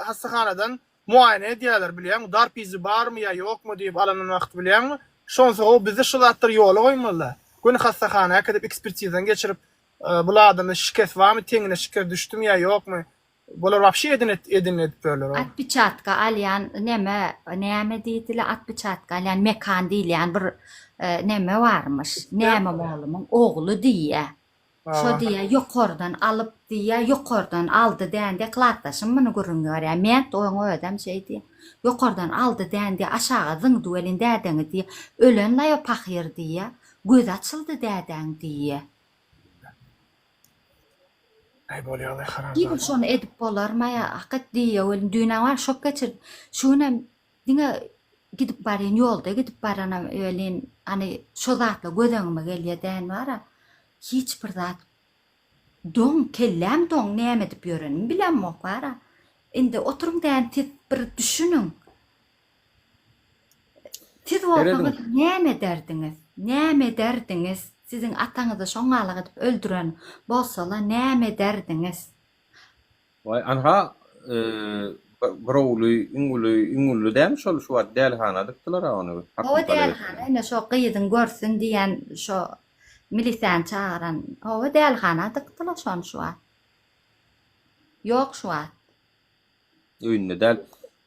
hassahanadan muayene edýärler bilýän. Darp izi barmy ýa ýokmy diýip alanan wagt bilýän. Şonsa o bizi şu zatlar ýola goýmalylar. Göni hassahana akidip ekspertizden geçirip bulardan şikayet barmy, teňine şikayet düşdüm ýa ýokmy? Bolar wapşy edinip böler. Atpiçatka alyan näme diýdiler atpiçatka alyan mekan diýilýän bir näme warmış. Näme bolumyň ogly diýe. Şo diýe ýokardan alyp diýe ýokardan aldy dändi klatdaşym muny görünýär. Men oňa ödem şey diýe. Ýokardan aldy dändi aşağı zyňdy welin dädeňi diýe. Ölen laýa pahyr diýe. Göz açyldy dädeň diýe. Ay bolýar haram. Gibi şonu edip bolarmaya hakikat diýe welin düýnä var şok geçir. Şuna diňe gidip baryn ýolda gidip barana welin hani şo zatla gözeňime gelýärden wara. Hiç bir zat don kellem don näme edip ýörenim bilenmok wara. Indi oturumdan tiz bir düşünün. Tiz bolsaňyz näme derdiňiz? Näme derdiňiz? Sizin ataňyzy şoňalyk edip öldüren bolsalar näme derdiňiz? Vay anha browly, ingully däm şol şu wagt dälhana dykdylar ony. O dälhana ene şo gyýdyn görsün diýen şo milisiýan çağıran o dälhana dykdylar şonu şu wagt. Ýok şu wagt. Öýünde däl.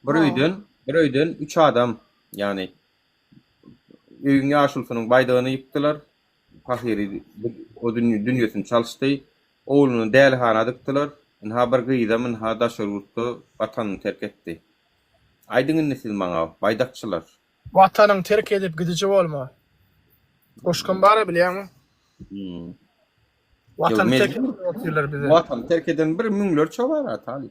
Bir öýden 3 adam, ýani öýüň ýaşulsynyň baýdygyny ýykdylar. Pahiri o dünýäsini çalşdy. Oğluny dälhana dykdylar. Ha bir gyýdamyn ha daşurupdy, watanyny terk etdi. Aýdyňyň nesil maňa baýdakçylar. Watanyny terk edip gidiji bolma. Goşkan bara bilýärmi? Watany terk etýärler bize. Watany terk eden bir müňler çobar atali.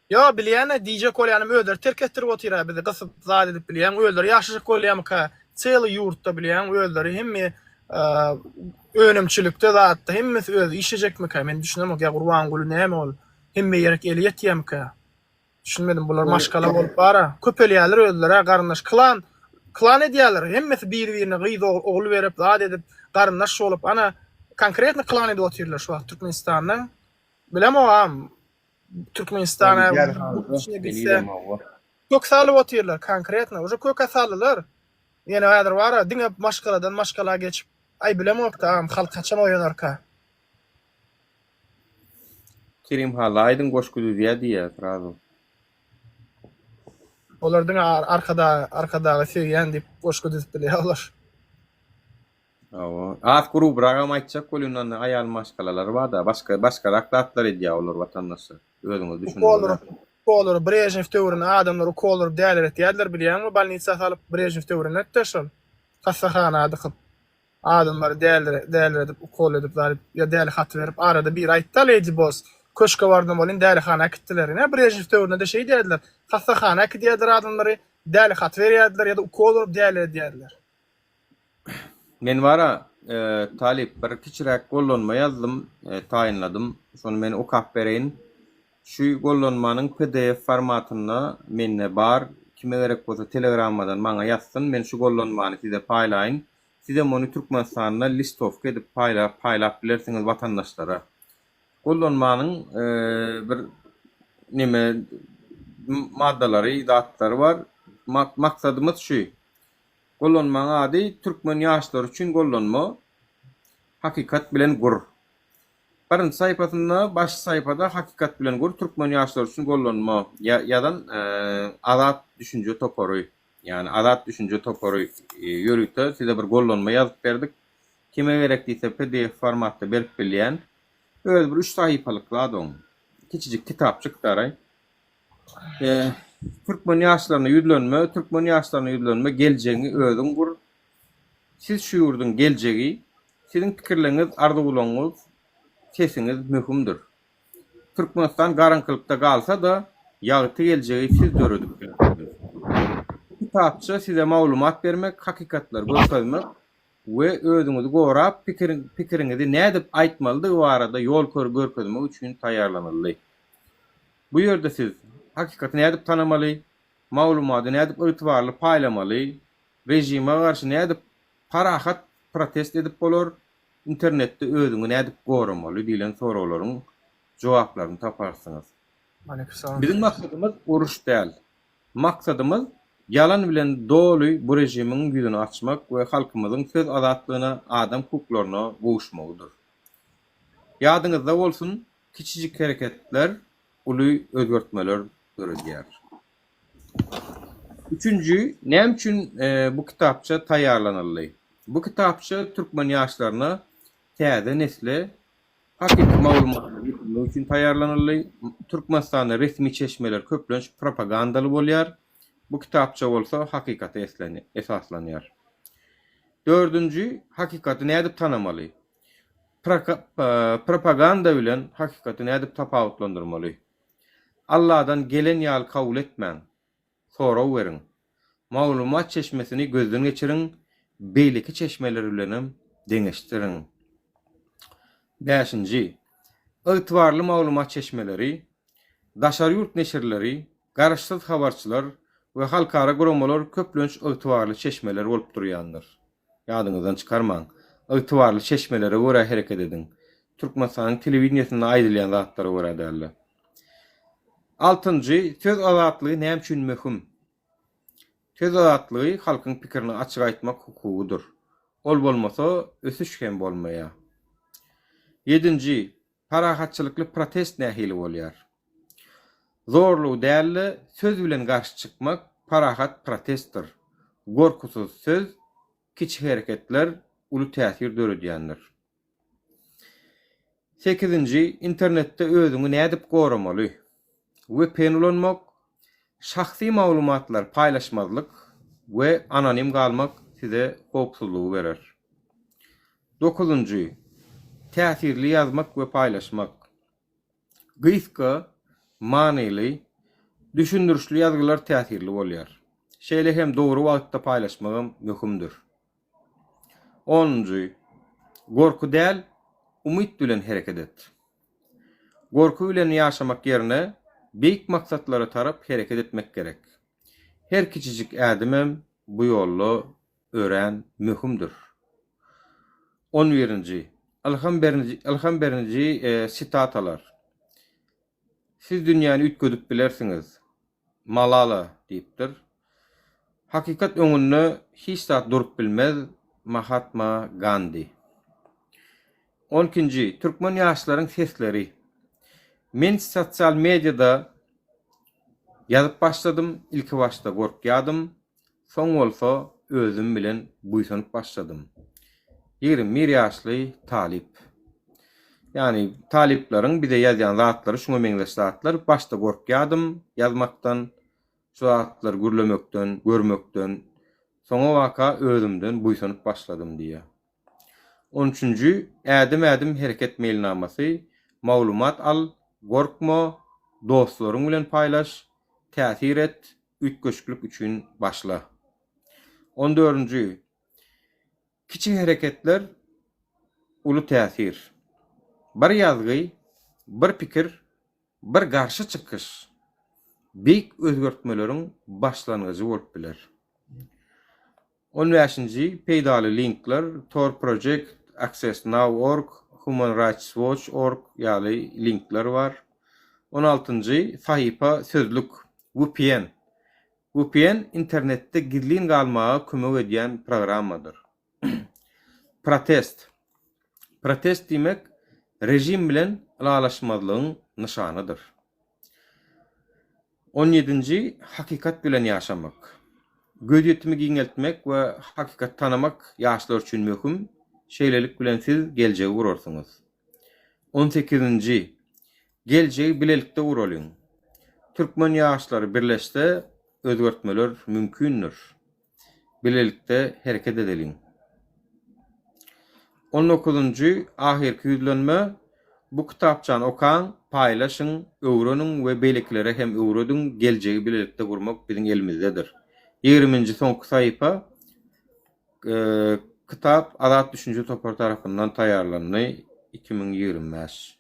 Yo bilýärne diýjek bolýanym öder terk etdirip otyrýar bizi gysyp zat edip bilýän öldür ýaşaşyk bolýamy ka çyly ýurtda bilýän öldür hemmi önümçülükde zatda hemmesi öz işejekmi ka men düşünemok ya Gurban Gulu näme ol hemmi ýerek eli ýetýärmi ka düşünmedim bular maşgala bolup bara köpelýärler öldüler garnaş klan edýärler hemmesi bir-birine gyýdy ogly berip zat edip garnaş bolup ana konkretny klan edip otyrlar şu wagt Türkmenistanyň bilemem Türkmenistana kök salyp otyrlar konkretny uje kök salylar ýene häzir bara diňe maşgaladan maşgala geçip ay bilemok da halk kaçan oýanar ka. Kerim hala aydın goşgudu diýär Trabzon. Olardyň arkadagy söýýän dip goşgudu bilýärler. Awa, az grup ragam aýtjak bolýan aýal maşgalalar bar da başga raklatlar edýär olar watandaşlar. Özüňiz düşünýär. Kolor Brejnev töwrüne adamlar kolor däler etýärler bilýärmi? Balnitsa salyp Brejnev töwrüne etdiler. Hassahana adykyp adamlar däler edip kol edip ýa däl hat berip arada bir aýtdal edi boz. Köşke bardym bolyn dälhana gitdiler. Ne Brejnev töwrüne de şey diýdiler. Hassahana gitdiler adamlary däl hat berýärdiler ýa-da kolor däl edýärler. Men wara talip bir kiçirek gollanma ýazdym, taýinladym. Şonu men okap bereýin. Şu gollanmanyň PDF formatyna menne bar, kime gerek bolsa Telegramdan maňa ýazsyn, men şu gollanmany size paýlaýyn. Size monu Türkmenistanyna list of edip paýlap bilersiňiz watandaşlara. Gollanmanyň bir neme maddalary, zatlary bar. Maksadymyz şu. Gollanmaň ady Türkmen ýaşlary üçin gollanma. Hakikat bilen gur. Birinci sayfasında baş sayfada hakikat bilen gör türkmen ýaşlar üçin gollanma ýadan azat düşünje topory. Yani azat düşünje topory ýörükde size bir gollanma ýazyp berdik. Kime gerek diýse PDF formatda berip bilýän öz bir 3 sahypalyk ladon. Kiçijik kitapçyk daray. Türkmen ýaşlaryna ýüzlenme, türkmen ýaşlaryna ýüzlenme geljeğini özüň gur. Siz şu ýurdun geljegi, sizin pikirleriniz, arzuwlaryňyz, sesiniz mühümdür. Türkmenistan garankylykda galsa da ýagty geljegi siz döredip. Kitapça size maglumat bermek, hakikatlar göstermek we özüňizi gorap pikiriňizi nädip aýtmalydy bu arada ýol görkezmek üçin taýýarlanmaly. Bu ýerde siz hakikaty nädip tanamaly, maglumaty nädip ýetwarly paýlamaly, rejime garşy nädip parahat protest edip bolar, internetde özüňi nädip goramaly diýilen sorawlaryň jogaplaryny taparsyňyz. Aleykümselam. Bizim maksadımız uruş däl. Maksadımız yalan bilen dolu bu rejimiň ýüzüni açmak we halkymyzyň söz azatlygyna, adam hukuklaryna gowuşmagydyr. Ýadyňyzda bolsun, kiçijik hereketler uly özgertmeler görýär. Üçüncü, näme üçin bu kitapça taýýarlanmaly? Bu kitapça türkmen ýaşlaryna täze nesle hakiki maglumatlar ýetmek üçin taýýarlanmaly. Türkmenistanda resmi çeşmeler köplenç propagandaly bolýar. Bu kitapça bolsa hakikate esaslanýar. Dördüncü, hakikaty nädip tanamaly? Propaganda bilen hakikaty nädip tapawutlandyrmaly? Allah'dan gelen ýaly kabul etmän. Soraw beriň. Maglumat çeşmesini gözden geçiriň, beýleki çeşmeleri bilenem deňeşdiriň. 5-nji. Ygtybarly maglumat çeşmeleri, daşary ýurt neşirleri, garaşsyz habarçylar we halkara guramalar köplenç ygtybarly çeşmeler bolup durýandyr. Ýadyňyzdan çykarmaň. Ygtybarly çeşmelere görä hereket ediň. Türkmenistanyň telewizionyna aýdylýan zatlara görä däl. 6-njy. Söz azatlygy näme üçin möhüm? Söz azatlygy halkyň pikirini açyk aýtmak hukugudyr. Ol bolmasa ösüş hem bolmaýar. 7-nji. Parahatçylykly protest nähili bolýar. Zorlugy däl, söz bilen garşy çykmak parahat protestdir. Gorkusuz söz, kiçik hereketler uly täsir döredýändir. 8-nji. İnternetde özüňi nädip goramaly? VPN ulanmak, şahsi maglumatlar paýlaşmazlyk we anonim galmak size howpsuzlygy berer. 9-njy. Täsirli ýazmak we paýlaşmak. Gysga, manyly, düşündürişli ýazgylar täsirli bolýar. Şeýle hem dogry wagtda paýlaşmagam möhümdür. 10-njy. Gorku däl, umyt bilen hereket et. Gorku bilen ýaşamak ýerine beýik maksatlara tarap hereket etmek gerek. Her kiçijik ädimem bu ýolda ören möhümdür. 11-nji. Alham berinji sitatalar. Siz dünýäni ütgödüp bilersiňiz. Malala diýipdir. Hakikat öňünde hiç zat durup bilmez. Mahatma Gandhi. 12-nji. Türkmen ýaşlaryň sesleri. Men sosial mediada ýazyp başladym, ilki başda gorkýadym, soň bolsa özüm bilen buýsanyp başladym. 21 ýaşly talip. Yani talipleriň bize ýazýan zatlary şuňa meňzeş zatlar, başda gorkýadym ýazmakdan, şu zatlar gürlemekden, görmekden, soňa waka özümden buýsanyp başladym diýär. 13-nji. Ädim hereket mailnamasy, maglumat al, gorkma, dostlaryň bilen paýlaş, täsir et, ütgöşkülük üçin başla. 14-nji. Kiçik hereketler uly täsir. Bir ýazgy, bir pikir, bir garşy çykyş beýik özgertmeleriň başlangıcı bolup biler. 15-nji. Peýdaly linkler, Tor Project, Access Now.org, Human Rights Watch.org ýaly linkler var. 16-njy. Sahypa sözlük, VPN. VPN internetde gizlin galmaga kömek edýän programmadyr. Protest. Protest demek rejim bilen ılalaşmazlygyň nyşanydyr. 17. Hakikat bilen ýaşamak. Gözetimi giňeltmek we hakikat tanamak ýaşlar üçin möhüm. Şeýlelik bilen siz geljegi gurarsyňyz. 18. Geljegi bilelikde guralyň. Türkmen ýaşlary birleşse özgertmeler mümkündür. Bilelikde hereket edeliň. 19. Ahirki yüzlenme. Bu kitapçany okan, paýlaşyň, öwreniň we beýleklere hem öwrediň geljegi bilelikde gurmak biziň elimizdedir. 20. soňky saýypa kitap Azat Düşünce Topar tarapyndan taýýarlandy 2025.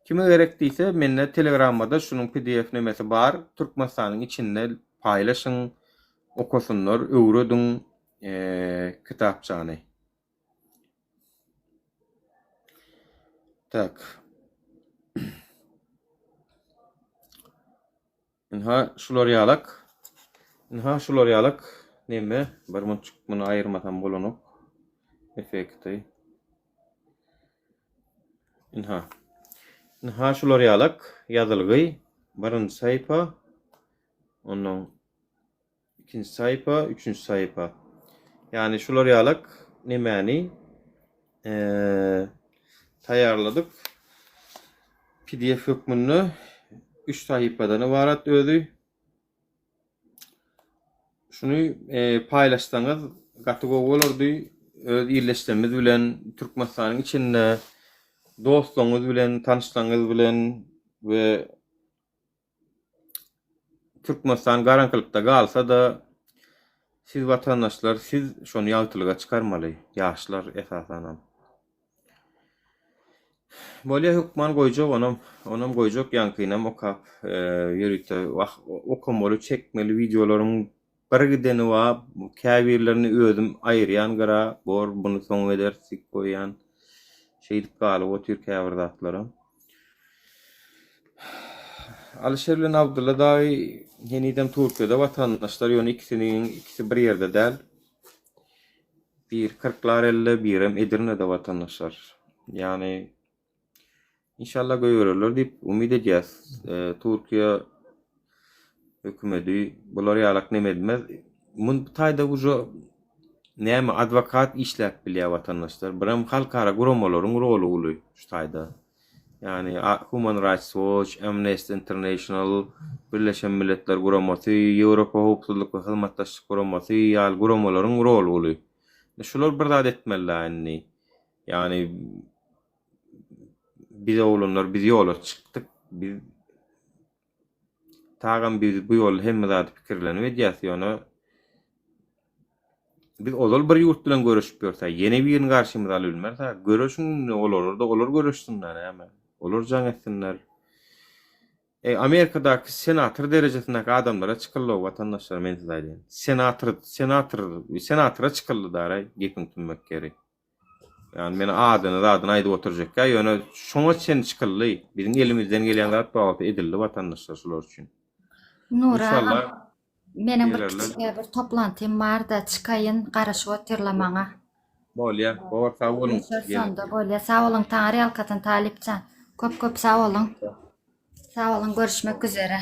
Kime gerek diýse menne Telegramda şunun PDF nemesi bar. Türkmenistanyň içinde paýlaşyň, okusunlar, öwrediň kitapçany. Tak. Inha şular ýalak. Neme? Bir munçuk bunu aýyrmasam bolanok. Efekti. Inha şular ýalak ýazylgy. Birinji saýpa, onuň ikinji saýpa, üçünji saýpa. Yani şular ýalak nemeni taýýarladyk. PDF hökmünü 3 saýpadan ibarat ödü. Şunu paýlaşsaňyz gatygo bolardy. Öz ýerleşmemiz bilen Türkmenistanyň içinde dostlaryňyz bilen, tanışlaryňyz bilen we Türkmenistan garankylykda galsa da siz vatandaşlar siz şonu ýagtylyga çykarmaly. Ýaşlar esasan. Bolýa hukman goýjak onam goýjak ýankynam okap ýürükde okamaly çekmeli videolaryň bir gideni wa käbirlerini özüm aýyrýan gara bor bunu soň edersik goýan şeýdip galyp o tür käbirdatlaram. Alişer bilen Abdulla daý yeniden Türkiýede vatandaşlar ýöne ikisi bir ýerde däl. Bir 40'lar 50 bir hem Edirne'de vatandaşlar. Yani inşallah göýürler diýip umyt edýäs. Türkiýe hökümeti bular ýalak nemedmez. Mun taýda ujo näme advokat işläp bilýär vatandaşlar. Biram halkara guramalaryň rolu uly şu taýda. Yani Human Rights Watch, Amnesty International, Birleşen Milletler Guramasy, Ýewropa Hukukçylyk we Hyzmatdaşlyk Guramasy ýaly guramalaryň rolu uly. Şular bir zat etmeliler. Yani biz oğlanlar biz yola çıktık. Biz tağam biz bu yol hem zat pikirlenip edýäs. Biz olal bir ýurt bilen görüşip ýörse, ýene birini garşymyza alyp bilmerse, görüşün olar görüşsinler näme. Olar jaň etsinler. Amerikadaky senator derejesindäki adamlara çykyldy vatandaşlar men size aýdýan. Senatora çykyldy dara gepin tünmek gerek. Yani meni adyny aýdyp oturjak. Ýöne şoňa sen çykyldy. Biziň elimizden gelýän zat bagty edildi vatandaşlar şular üçin. Nura, İnşallah menin bir gelirler. kiçik bir toplantym bar da çykaýyn, garaşyp oturlamaňa. Bolýa, bowar sag bolun. Sonda bolýa, sag bolun, taňry alkatyn Talipcan. Köp sag bolun. Sag bolun, görüşmek üzere.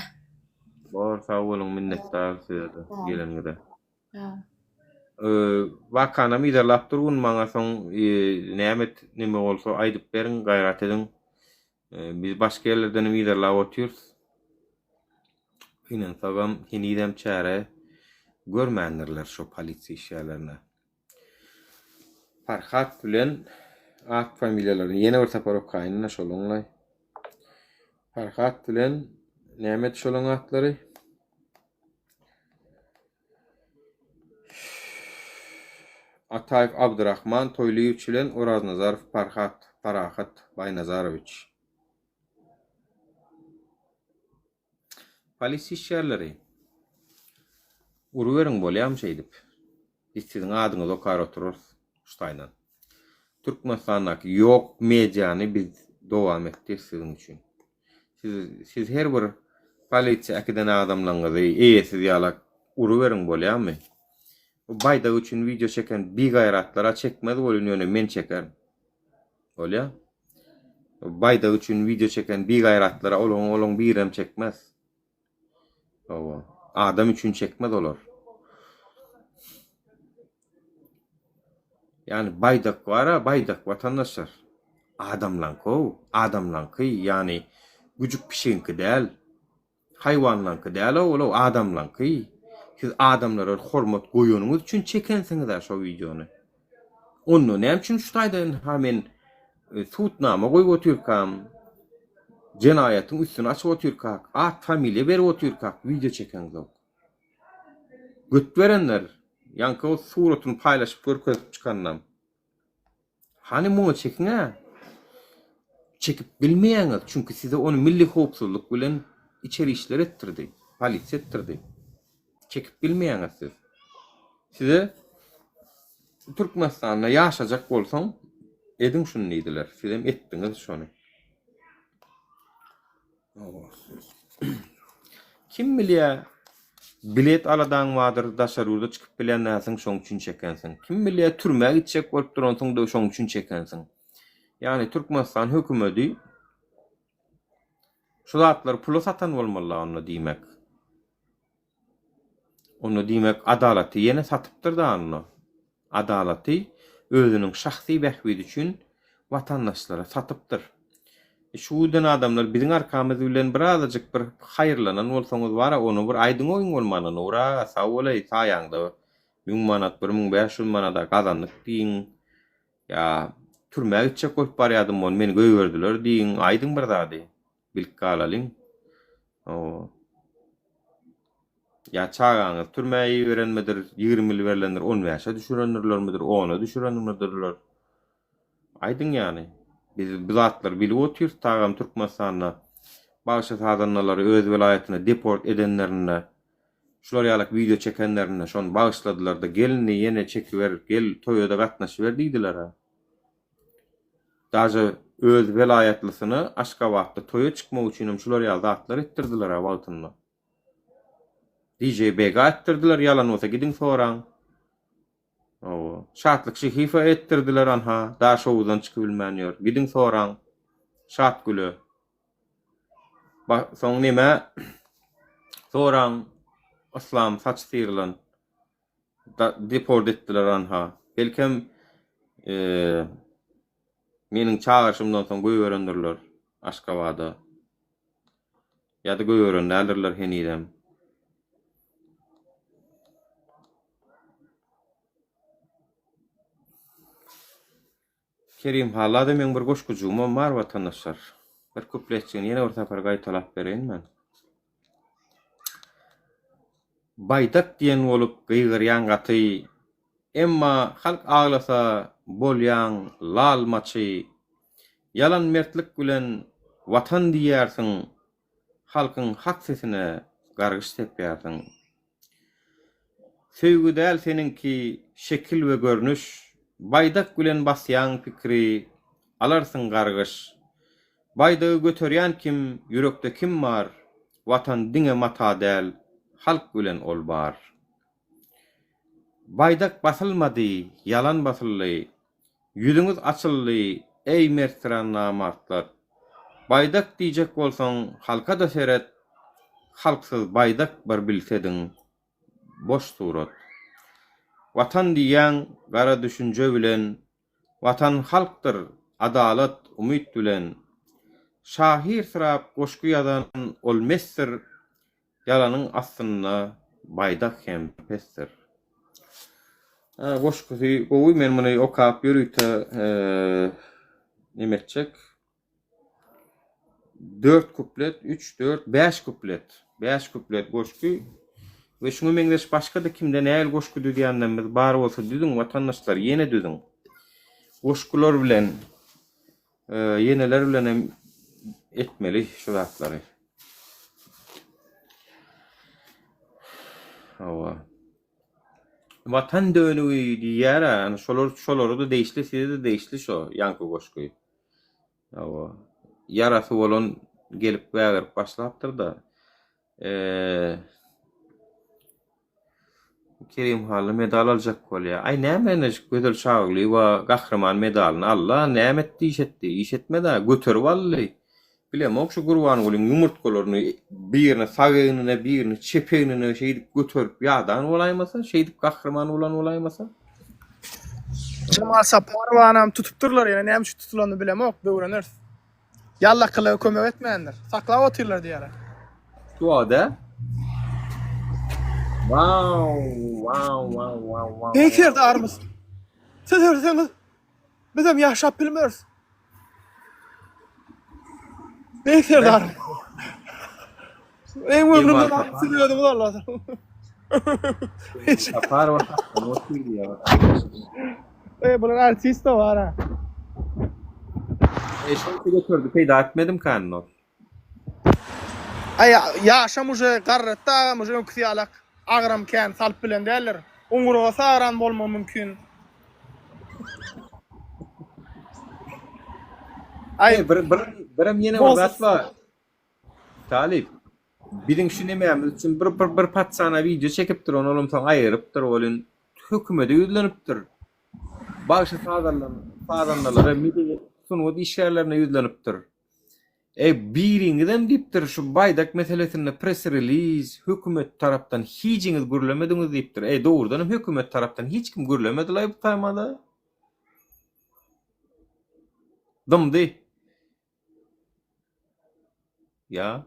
Bowar sag bolun, minnetdar size gelenigde. Ha. Wakana miderlap durgun maňa soň näme bolsa aýdyp beriň, gaýrat ediň. Biz başga ýerlerden miderlap otyrys. Inen sagam hinidem çäre görmändirler şu polisiýa işlerine. Farhat bilen at familiýalaryny ýene bir tapar okaýyna şolunlay. Farhat bilen näme şolun atlary? Ataýew Abdurrahman, Toýlyýew bilen Oraz Nazarow, Parahat Baýnazarowyç. Polisiýa işleri. Urweriň bolýam şeýdip. Biz siziň adyňyzy okar otururys şutaýdan. Türkmenistanyň ýok mediany biz dowam etdik sizin üçin. Siz her bir polisiýa akiden adamlaryňyzy eýesiz ýalak urweriň bolýarmy? Bu baýda üçin video çeken bir gaýratlara çekmez bolýan ýöne men çeker. Bolýa? Bayda üçün video çeken bir gayratlara olong birem çekmez. O adam üçün çekmez olur. Yani baydak var, baydak vatandaşlar. Adamlan kov, adamlan kıy, yani gücük pişinki değil. Hayvanlankı değil, o adamlankı. Siz adamlara hormat koyunumuz üçün çekensiniz de şu videonu. Onu ne için şutaydan hemen tutnama koy oturkam. Cenayetin üstüne açıp oturkak. At familya ver oturkak. Video çekeniz yok. Güt verenler. Yankı o suratını paylaşıp görkezip çıkanlam. Hani bunu çekin ha? Çekip bilmeyeniz. Çünkü size onu milli hoopsuzluk bilen içeri işler ettirdi. Polis ettirdi. Çekip bilmeyeniz siz. Size Türkmenistan'da yaşayacak bolsan edin şunu neydiler. Siz hem ettiniz şunu. Kim bilýär? Bilet aladan vardır daşarurda çıkıp bilenlersin şoň üçin çekensin. Kim bilýär türmäge gitjek bolup duransyň da şoň üçin çekensin. Yani Türkmenistan hökümeti şu zatlar pulu satan bolmaly onu diýmek. Onu diýmek adalaty ýene satypdyr da onu. Adalaty özüniň şahsy behbudi üçin watandaşlara satypdyr. Şudan adamlar bizim arkamızda bilen birazcık bir hayırlanan bolsaňyz bara onu bir aýdyň oýun bolmalyny ura sawolay saýaňda 1000 manat 1500 manata gazandyk diýin. Ya türmäge gitjek bolup barýardym onu meni göýberdiler diýin aýdyň bir zady. Bilip galalyň. O. Ya çağaňyz türmäge berenmedir 20 il verilendir 10 ýaşa düşürenlerlermidir 10'a düşürenlerdirler. Aýdyň ýani. Biz atlar bilip otur tağam Türkmenistan'a başka sadanları öz vilayetine deport edenlerine şular ýalyk video çekenlerine şonu bağışladylar da gelini ýene çekiver gel toýda gatnaşyber diýdiler ha. Daja öz vilayetlisyny Aşgabatda toýa çykmak üçin şular ýaly atlar etdirdiler ha wagtynda. DJ Bega etdirdiler ýalan bolsa gidin soraň. O şatlyk şehife ettirdiler anha. Daha şowdan çıkıp bilmänýär. Gidin soraň. Şat gülü. Soň nime? Soraň Islam saç syrylan. Deport etdiler anha. Belkem meniň çağırşymdan soň göýberendirler Aşgabada. Ýa-da göýberendirler henidem. Kerim halada men bir goşgucum var vatandaşlar. Bir kupletçiň ýene bir tapar gaýtalap bereň men. Baydak diýen bolup gyýgyrýan gaty, emma halk aglasa bolýan lal maçy, yalan mertlik bilen watan diýärsiň, halkyň hak sesine gargyş tepýärsiň. Söýgü däl seninki şekil we görnüş, baydak bilen basyan pikri alarsın gargyş. Baydagy göterýän kim, yürekde kim var? Watan diňe mata däl, halk bilen ol bar. Baydak basylmady, yalan basyldy. Yüzüňiz açyldy, ey mertran namartlar. Baydak diýjek bolsaň, halka da seret. Halksyz baydak bir bilsediň, boş surat. Watan diýen gara düşünje bilen, watan halkdyr, adalat, umyt bilen. Şahir sırap goşku ýadan olmezdir, ýalanyň aslynda baydak hem pestir. Goşkusy, gowy men muny okap ýörüýte nimetçek? 4 kuplet, 3, 4, 5 kuplet. 5 kuplet goşku. Ve şunu meňdeş başga da kimden näil goşku diýenden biz bar bolsa düzüň watandaşlar ýene düzüň. Goşkular bilen ýeneler bilen hem etmeli şu zatlary. Hawa. Watan dönüwi diýär, any şolary da değişli, size de değişli şo ýanky goşkuy. Hawa. Yarasy bolan gelip bägir başlapdyr da. Kerim Halı medal alacak bolýar. Ay näme gödel şagly we gahraman medalyny Allah nämet diýşetdi, işetmedi, göterip aldy. Bilemok şu gurban bolyň ýumurtkalaryny birine sagynyna, birine çepeğine şeýdip göterip ýadan bolaýmasa, şeýdip gahraman bolan bolaýmasa. Cemal Saparwanam tutupdurlar ýa näme şu tutulany bilemok, böwrenir. Yalla kılı kömek etmeyenler. Saklap atırlar diýerler. Şuada. Wow. Bekirdi armız. Sen bizim yaşap bilmiyoruz. Bekirdi armız. En ömrümde bahsediyordum vallahi. Sapar var. Nasıl ya? Bunun artist de var ha. Eşim götürdü. Peyda etmedim kanunu. Ay yaşam uje garretta, uje öküyalak. Agram kan salp bilen derler. Umruga saran bolma mümkün. Ay birim yine vagat var. Talip. Birin şu nemeýämiz üçin bir patsana video çekip durun oğlum soň aýyrypdyr bolun. Hökümete ýüzlenipdir. Başy fadanlara midi sunup işlerlerine ýüzlenipdir. Biriňizem diýipdir şu baýdak meselesinde press release hökümet tarapdan hiçiňiz gürlemediňiz diýipdir. Dogrudan hökümet tarapdan hiç kim gürlemedi la bu taýmada. Dymdy. Ya.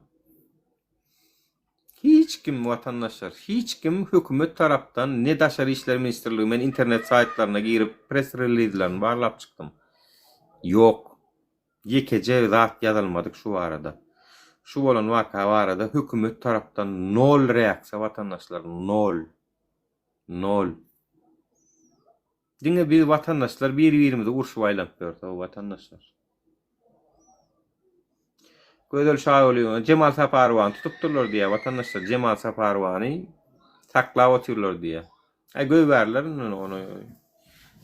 Hiç kim vatandaşlar, hiç kim hökümet tarapdan ne Daşary İşler Ministrligi men internet saytlaryna girip press release'lerini barlap çykdym. Yok. Yekece zat yazılmadık şu arada. Şu bolan vaka arada hökümet tarapdan nol reaksiýa vatandaşlar, nol. Diňe bir vatandaşlar bir-birimizi urşup aýlap berdi o vatandaşlar. Gödel şaýoly Cemal Saparwan tutupdurlar diýe vatandaşlar Cemal Saparwany saklap otyrlar diýe. Göýberler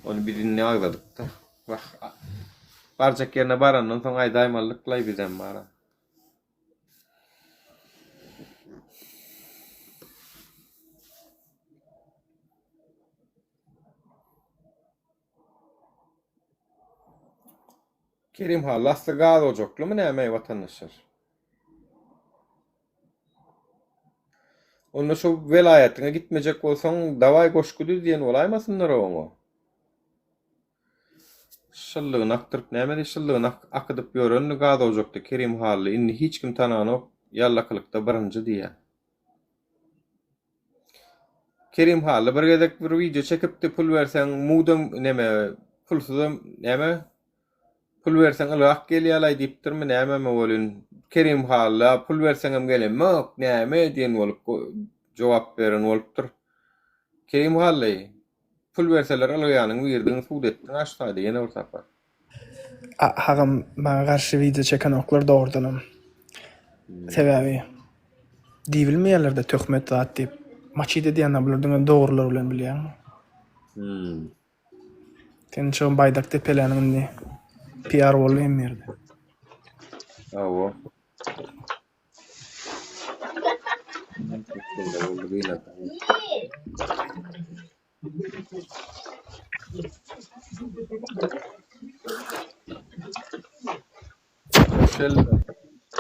onu birini agladyk da. Bak barjak yerine barandan soň aýdaýmallyklay bizem bara. Kerim Hallasta gaz ocaklymy näme vatandaşlar? Onda şu velaýatyna gitmejek bolsaň daway goşgudy diýen bolaýmasynlar oňa. Şyllygyny aktyryp näme şyllygyny akydyp ýörenli gaz ojakda Kerim Hally indi hiç kim tananyp ýallakylykda birinji diýe. Kerim Hally bir gezek bir video çekipdi pul berseň mudan näme pulsuzam näme pul berseň ylak gelýärler diýipdirmi näme bolun Kerim Halla pul berseňem gelenmek näme diýen bolup jogap beren bolupdyr. Kerim Halla pul berseler alýanyň berdiň suwdetdiň aşgaýda ýene bir sapar. Hagam bana karşı video çeken oklar doğrudanım. Sebebi diýilmeýärler-de töhmet zat diýip maçyda diýende bulardyň dogrular bilen bilýär. Sen şu baýdak tepeleriniň PR bolýan merde. Awo.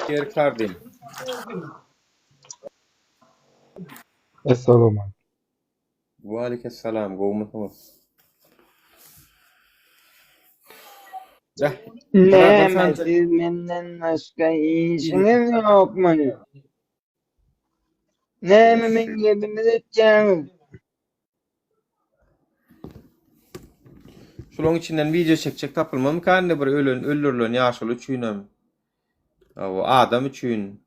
Ker kardim. Assalamu alaikum. Wa aleyhisselam. Gowmuşum. Ne siz menden başka işiniz yok mu? Ne men gebimiz edeceğim? Şolong içinden video çekecek tapılmam kandy bir öldürülen ýaşaly üçinem. O adam üçün.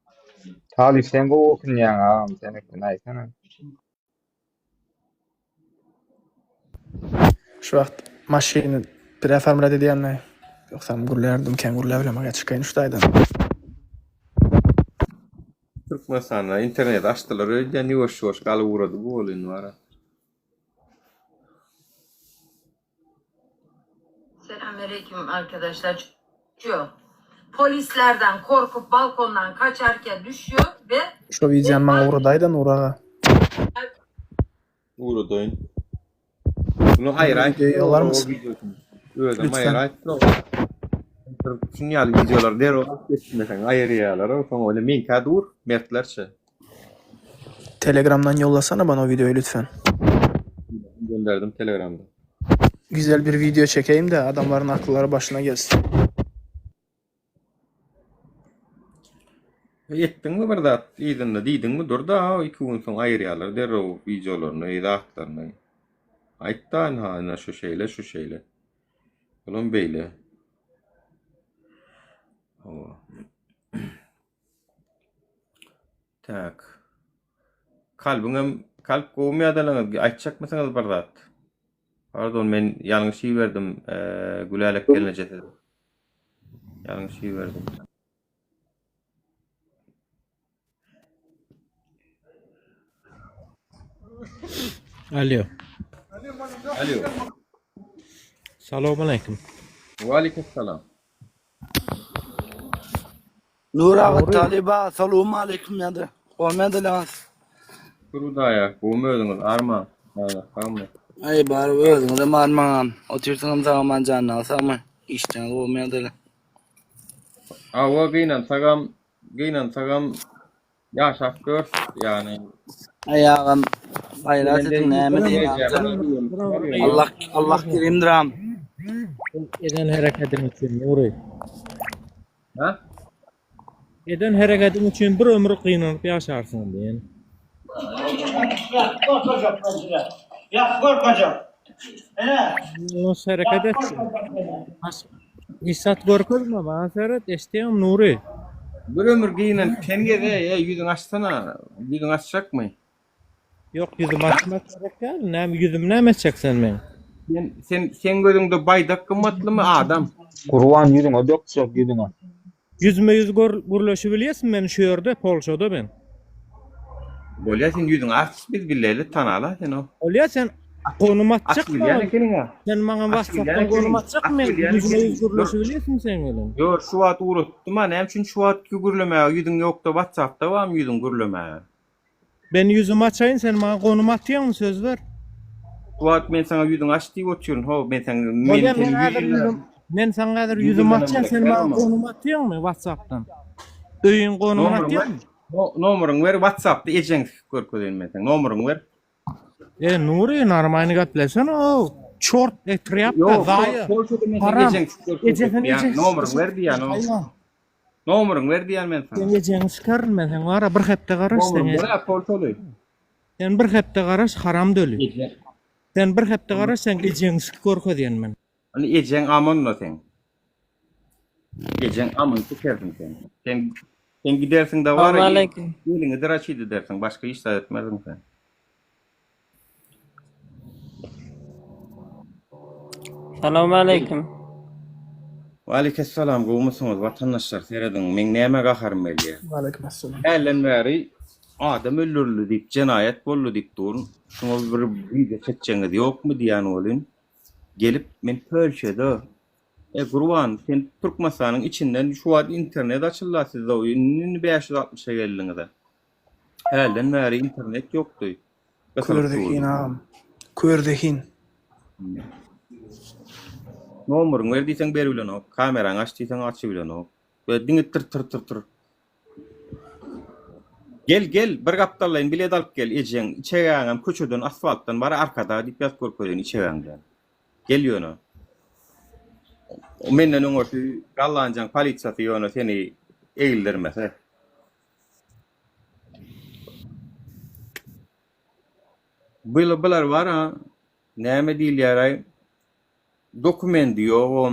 Talip sen bu okun ya ağam sen aýsana. Şu wagt maşyny prefermle diýenler. Yoksa gurlerdim ken gurlebilem aga çıkayın üçtaydan. Türkmenistan'a internet açtılar öyle ýoş galyp uğradı bu bolyn bara. Selamünaleyküm arkadaşlar. Polislerden korkup balkondan kaçarken düşüyor ve Şu videonun bana uğradaydan uğrağa. Uğradoyun. Bunu hayır Yollar mısın? Öyle Lütfen. hayır. Sinyal videolar der o geçmesen ayırıyorlar o sonra öyle min kadur mertlerçe Telegram'dan yollasana bana o videoyu lütfen. gönderdim Telegram'da. Güzel bir video çekeyim de adamların akılları başına gelsin. Yettin mi burada? Diydin mi? Dur da 2 gün sonra ayırıyorlar der o videolarını, idaklarını. Ayttan ha şu şeyle. Ulan beyle. Tak. Kalp kovmayadalar. Aytacak mısınız burada? Pardon ben yanlış şey verdim. Gülalek gelince dedim. Yanlış şey verdim. Alo. Alo. Selamun aleyküm. Ve aleykümselam. Nur ağa taliba selamun aleyküm yadı. Olmadı lan. Kuruda ya. Kovmuyordunuz. Arma. Tamam mı? Ay bari özünüze marman. Otursanım zaman canına alsam işten olmadı lan. Ava gıynan sagam yaşak gör yani. Ayağım bayrağı setin neyme diyeyim. Allah kerimdir am. Eden hareketin için Nuri. Ha? Eden hareketin için bir ömür kıynanıp yaşarsın diyen. Nos hareket etsin. İsat görkezme bana seyret isteyem Nuri. Bir ömür gıynan kenge de ya yüzün açsana. Yüzün açacak mı? Yok yüzüm açmak gerek değil. Yüzüm ne edeceksin ben? Sen gözünde baydak kımmatlı mı adam? Kurban yüzüne dökecek yüzüne. Yüzme yüz gürleşi biliyorsun ben şu yerde Polşa'da ben. Böyle sen yüzün aç biz billeyle tanala sen o. Olya sen konum atacak mı? Yani kenin ha. Sen bana WhatsApp'tan yani konum senin- atacak mı? Akbil yani Yüzme senin- yüz gürleşi biliyorsun sen öyle. Yo şu at uğrattım ha. Ne için şu at gürleme yüzün yok da WhatsApp'ta var mı yüzün gürleme? Ben yüzümü açayım sen bana konum atıyor musun söz ver? Şu at ben sana yüzün aç diye oturuyorum. Ho ben sana Olya ben sana kadar yüzümü açayım sen bana Ama. konum atıyor musun WhatsApp'tan? Öyün konumu atıyor musun? Numarın ver WhatsApp'ta ecen görköden ben sana. Numarın ver. Nuri normalini gaplesene o. Çort etriyap da Yok, zaya. Haram. Eceken Yani numarın ver diye no. Numarın ver diye ben Sen sana. eceni çıkarın ben sen var bir hepte karaş Numarın sen. ver portolu. Sen bir hepte karaş haram dölü. Sen bir hepte karaş sen eceni korku diyen ben. Hani ecen amon no sen. Ecen amon tukersin sen. Sen gidersin de var ya. Elini dıraçıydı dersin. Başka iş de etmezsin sen. Selamun aleyküm. Ve aleykümselam. Kovmuşsunuz vatandaşlar seyredin. Men neme kaharım eliye. Aleykümselam. Ellen veri adam öldürüldü deyip cenayet bollu deyip durun. Şuna bir video çekeceğiniz yok mu diyen olun. Gelip men pölşede. Kurban sen Türkmasan'ın içinden şu an internet açıldı sizde o. 560'a geldiğinizde. Ellen veri internet yoktu. Kürdehin ağam. Kürdehin. Numarını verdiysen beri bilen o. Kameranı açtıysan açı bilen o. Böyle dini tır. Gel bir kaptallayın bilet alıp gel ecen. İçeğen köçöden asfalttan bari arkada dip yaz korkoyun içeğen. Geliyor o. O menden oňorty gallanjan polisiýasy ýöne seni eýildirmese. Bular var ha. Näme diýilýär? Dokument ýok,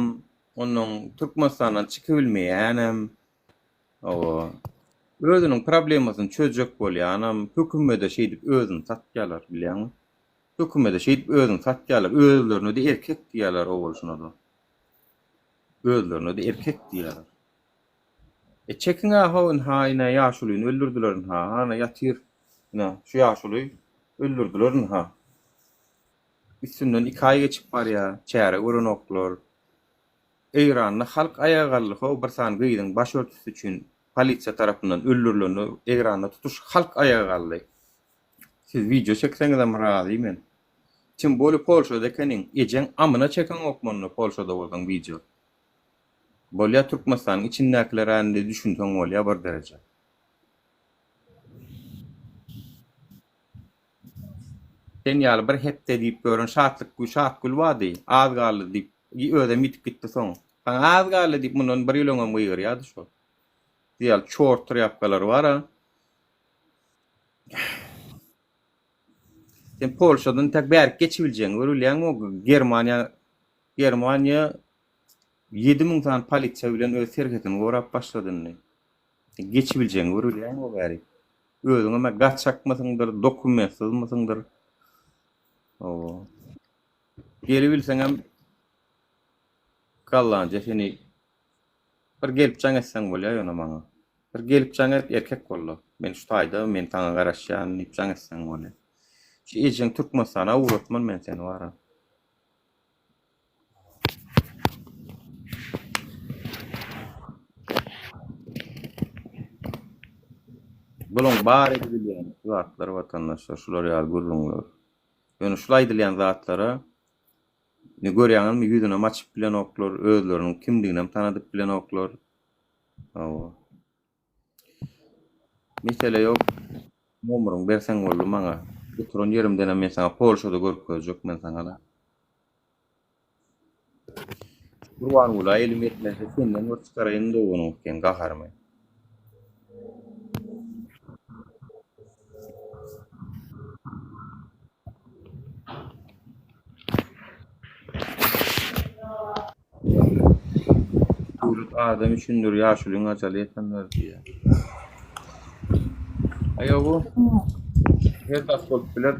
onuň Türkmenistandan çykybilmeýänem. O özüniň problemasyny çözjek bolýanam, hökümete şeýdip özüni satýarlar bilýäňmi? Hökümete şeýdip özüni satýarlar, özlerini de erkek diýerler o bolşuna. Özlerini de erkek diýerler. Çekin ha ina ýaşulyny öldürdiler ha, ana ýatyr. Ina şu ýaşuly öldürdiler ha. Üstünden 2 ay geçip bar ya, çäre örenoklar. Eýranda halk aýagallyk o bir san gyýdyň baş örtüsü üçin polisiýa tarapyndan öldürileni Eýranda tutuş halk aýagally. Siz video çekseniz ama razıyım ben. Çin böyle Polşa'da kenin ecen amına çeken okmanını Polşa'da bolgan video. Bolya Türkmenistan içindekiler halinde düşünsen bolya bir derece. Sen ýaly bir hepde diýip görün şatlyk wady, az galy diýip öde mitip gitdi soň. Az galy diýip mundan bir ýyl öňe gyýar ýa-da şo. Diýal çort trapkalar bar ha. Sen Polşadan tek berk geçibiljeň, görülýän o Germaniýa 7000 tan polisiýa bilen öz serhetini gorap başladyny. Geçibiljeň, görülýän o bäri. Özüňe gaçakmasyňdyr, dokument sızmasyňdyr. Oo. Gelip bilseň hem kallanca seni bir gelip jaňetseň bolýar ýa-da maňa. Bir gelip jaňet erkek bolla. Men şu taýda men taňa garaşýan diýip jaňetseň bolýar. Şu ejeň Türkmenistana uğratman men seni wara. Bulun bar edilýän zatlar watandaşlar şular ýaly gurrunlar. Ýöne şulay edilýän zatlara ne görýäňmi ýüzüne maçyp bilen oklar, özleriniň kimdigini tanadyp bilen oklar. Awa. Mesele ýok. Nomeryň berseň boldy maňa. Oturan yerimden men sana Polşada görkezjek men sana da. Burwan uly elim etmese senden ot çykaraýyn dogony ken gaharmy. Bulut adam üçündür ýaşulyň ajaly etenler diýe. Aýago her das bolup biler.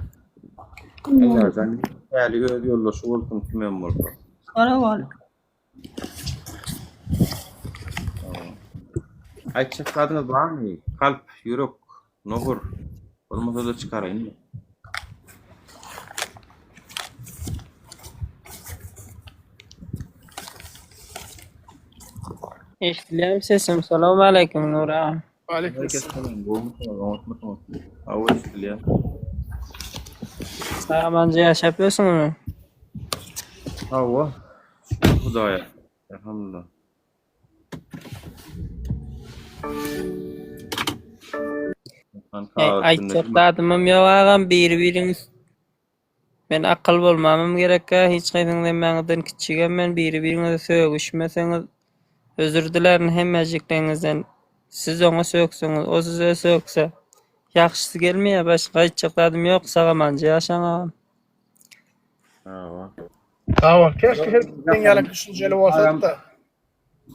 Eňerden häli öz ýoldaşy bolsun kimen bolsa. Aýtjak adyňyz barmy? Kalp, ýürek, nogur. Bolmasa da çykaraýyn. Eşitlerim sesim. Selamun aleyküm Nur ağam. Aleykümselam. Sağamancı yaşapıyorsun mu? Hawa. Hudaýa. Elhamdülillah. Aytjak dadymam ýok ağam, biri-biriňiz. Men akyl bolmamam gerek-a, hiç gaýsyňyzdan meňden kiçigem men, biri-biriňize sögüşmeseňiz, özür dilerim hemmejikleňizden. Siz oňa sökseňiz, o size sökse, ýakşysy gelmeýär, başga aýtjak dadym ýok, sagamanjy ýaşaň ağam. Hawa. Tamam. Keşke herkesten ýaly düşünjeli bolsa da.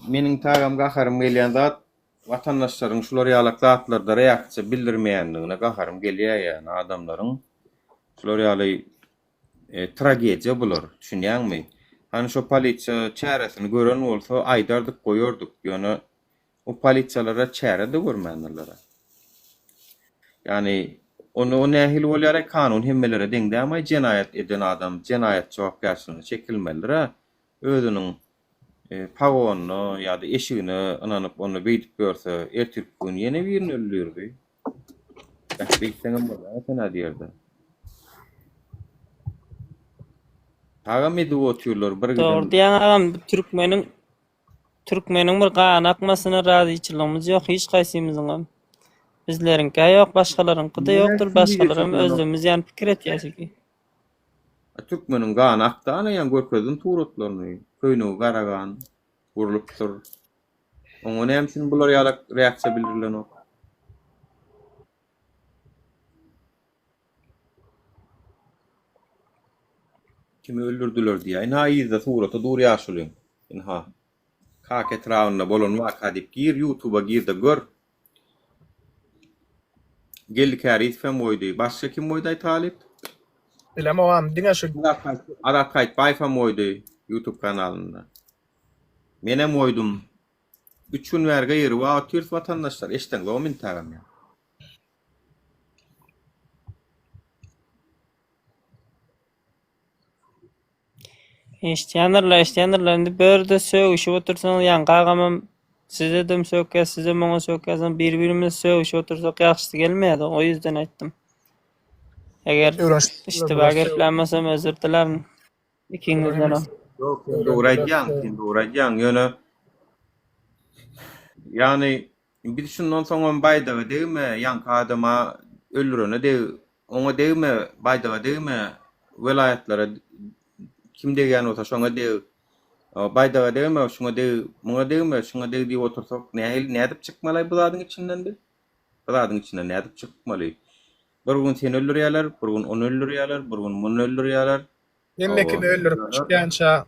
Meniň tagam gaharym gelýän zat watandaşlaryň şular ýaly zatlarda reaksiýa bildirmeýändigine gaharym gelýär ýa-ni adamlaryň şular ýaly tragediýa bular, düşünýärmi? Hani şu polisiýa çäresini gören bolsa aýdardyk goýardyk. Ýöne o polisiýalara çäre de görmändirler. Yani onu nähil bolýar kanun hemmelere deňdämi jenaýat eden adam jenaýat jogapkärçiligiне çekilmelidir. Özüniň pagonyny ýa-da eşigini ananyp onu beýdip görse ertip gün ýene birini öldürdi. Beýtseňem bolar, sana diýerdi. Agam edi otýurlar bir giden. Doğru diýen ağam, Türkmeniň bir gaýan akmasyna razyçylygymyz ýok hiç gaýsymyzyň. Bizleriňki ýok, başgalaryňky da ýokdur, başgalaram özümüz ýan pikir etýärdik. Türkmeniň gaýan akdany ýa görkezin turatlaryny, köýnügi garagan, gurulypdyr. Oňa näme üçin bular ýaly reaksiýa bildirilen ok? Kimi öldürdüler diye. Inha ýyzda surata dur ýaşulyň. Inha. Kake trawnda bolan waka diýip gir, YouTube'a gir de gör. Geldi käris fem moýdy. Başga kim moýdy Talip? Bilem ağam, diňe şu Arat Kaytbay fem moýdy YouTube kanalynda. Mene moýdum. 3 gün berge ýeri wa Türk watandaşlar eşden o min tagam ýa. Eşitýänler, indi berde sögüşip otursaň ýan gagamam size dem sökýär, size moňa sökýärsiň, bir-birimiz sögüşip otursak ýakşy gelmeýärdi. O ýüzden aýtdym. Eger Öwrenşik iştiba geriplenmesem özür dilerim. İkiňizden hem. Yok, doğru aýdýan, ýöne. Yani bir şundan soňra baýdaga diýme, ýanky adama öldürene diýip, oňa diýme, baýdaga diýme, welayatlara kim degen olsa şoňa diýip, baýdaga diýme, şoňa diýip, muňa diýme, şoňa diýip otursak, nädip çykmaly bu zadyň içinden? Bu zadyň içinden nädip çykmaly? Bir gün seni öldürýärler, bir gün onu öldürýärler, bir gün muny öldürýärler. Emme kimi öldürüp çıkýança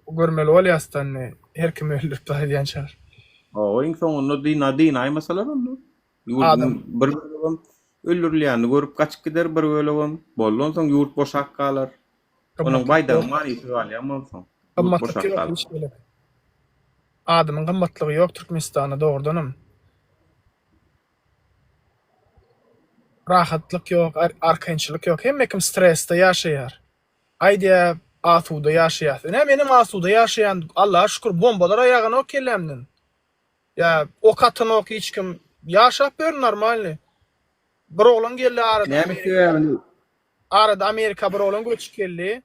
görmeli bolýasdan her kimi öldürüp daýýança. O insan onu din aymasalar onu. Adam. Bir bölüm öldürülýäni görüp kaçıp gider, bir bölüm bollon soň ýurt boşak galar. Onun baýdagy manyşy galýan bolsa. Gymmatlyk ýok hiç bile. Adamyň gymmatlygy ýok Türkmenistanda doğrudanam. Rahatlyk ýok, arkançylyk ýok. Hemme kim stressde ýaşaýar. Aýdýa asuda ýaşaýar. Ne benim asuda ýaşaýan Allah'a şükür bombalar aýagyna ok kelemdin. Ya o katın ok hiç kim yaşap ber normalni. Bir oğlan geldi arada Amerika bir oğlan göçüp geldi.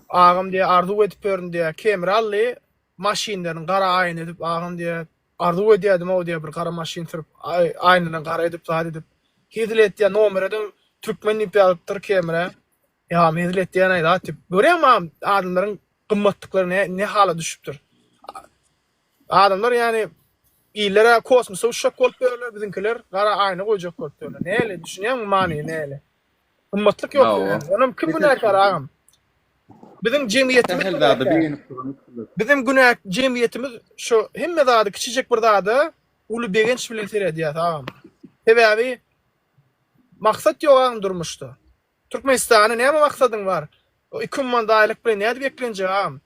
Ağam diye arzu edip börün diye kemir alli maşinlerin qara ayın edip ağam diye arzu ediydim o diye bir qara maşin sürüp ayınından qara edip zahid edip hidilet diye nomer edip Türkmenli piyalıktır kemire. Ya hidilet diye neydi atip. Göreyim mi adamların kımmatlıkları ne hala düşüptür. Adamlar yani iyilere kosmosa uçak koyup veriyorlar, bizimkiler qara ayna koyacak koyup veriyorlar. Neyle düşünýän mi many neyle? Ümmetlik yok yani. Onun kim günahkar ağam? Bizim cemiyetimiz bizim günah cemiyetimiz şu hemme zady kiçijek bir zady uly begenç bilen terediýär ağam. Sebäbi maksat ýok ağam durmuşdy. Türkmenistanyň näme maksadyň var? O 2 man daýlyk bilen näde beklenjek ağam?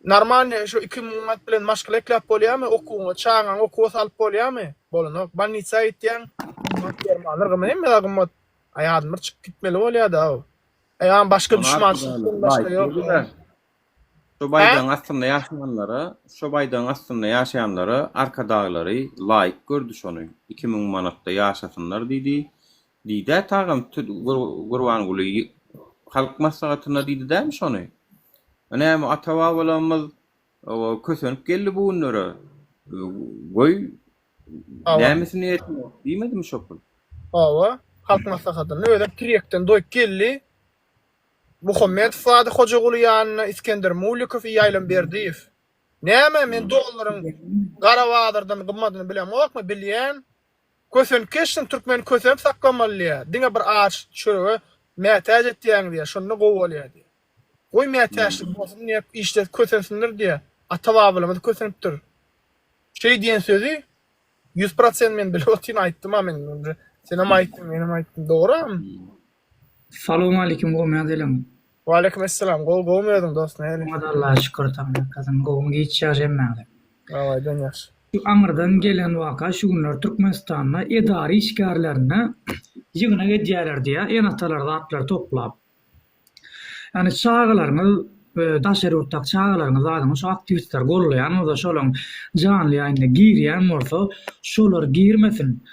Normal şu 2 manat bilen maşgul eklep bolýarmy? Okuwňa çaňaň okuw salyp bolýarmy? Bolanok. Banitsa etdiň. Germanlar gymyn hemme gymmat. Aýadymyr çykyp gitmeli bolýardy. Aýam başga düşmançylyk başga ýok. Şu baýdan aslında ýaşaýanlara arkadaglary laýyk gördü şonu. 2000 manatda ýaşasynlar diýdi. Diýde tagym Gurban Guly halk maslahatyna diýdi-dämi şonu? Näme atawa bolamyz kösönüp geldi bu günlere. Goý nämesini etdi diýmedimi şokul? Awa, halk maslahatyny ödep direkden doýup geldi. Muhammed Fady Hojaguly ýanyna İskender Mulikow ýaýlan berdiýew. Näme men dollaryň gara wadyrdan gymmadyny bilem okmy bilýän. Kösönüp geçsin Türkmen kösönüp saklanmaly. Diňe bir ağaç çörüge mätäj etdiň diýe şonu gowalýar diýe. Oy mätäşlik bolsun niýe işte kösönsinler diýe. Atawa bilemedi kösönüpdir. Şey diýen sözi 100% men bilýän aýtdym men. Senem aýtdym, menem aýtdym. Dogry? Salamu alaikum go'maya dilim. Wa alaikum assalam. Go'maya dost näle? Allah'a şükür taňra kazan go'um geçýär emmäde. Away dönýär. Şu aňyrdan gelen waka şu günler Türkmenistanda edari işgärlerini ýygyna gedýärler diýe enatalarda atlar toplap. Yani çağlarını daşary urtak çağlarını zaten şu aktivistler gollayan o da şolong janly ýaýnda girýän bolsa şolar girmesin.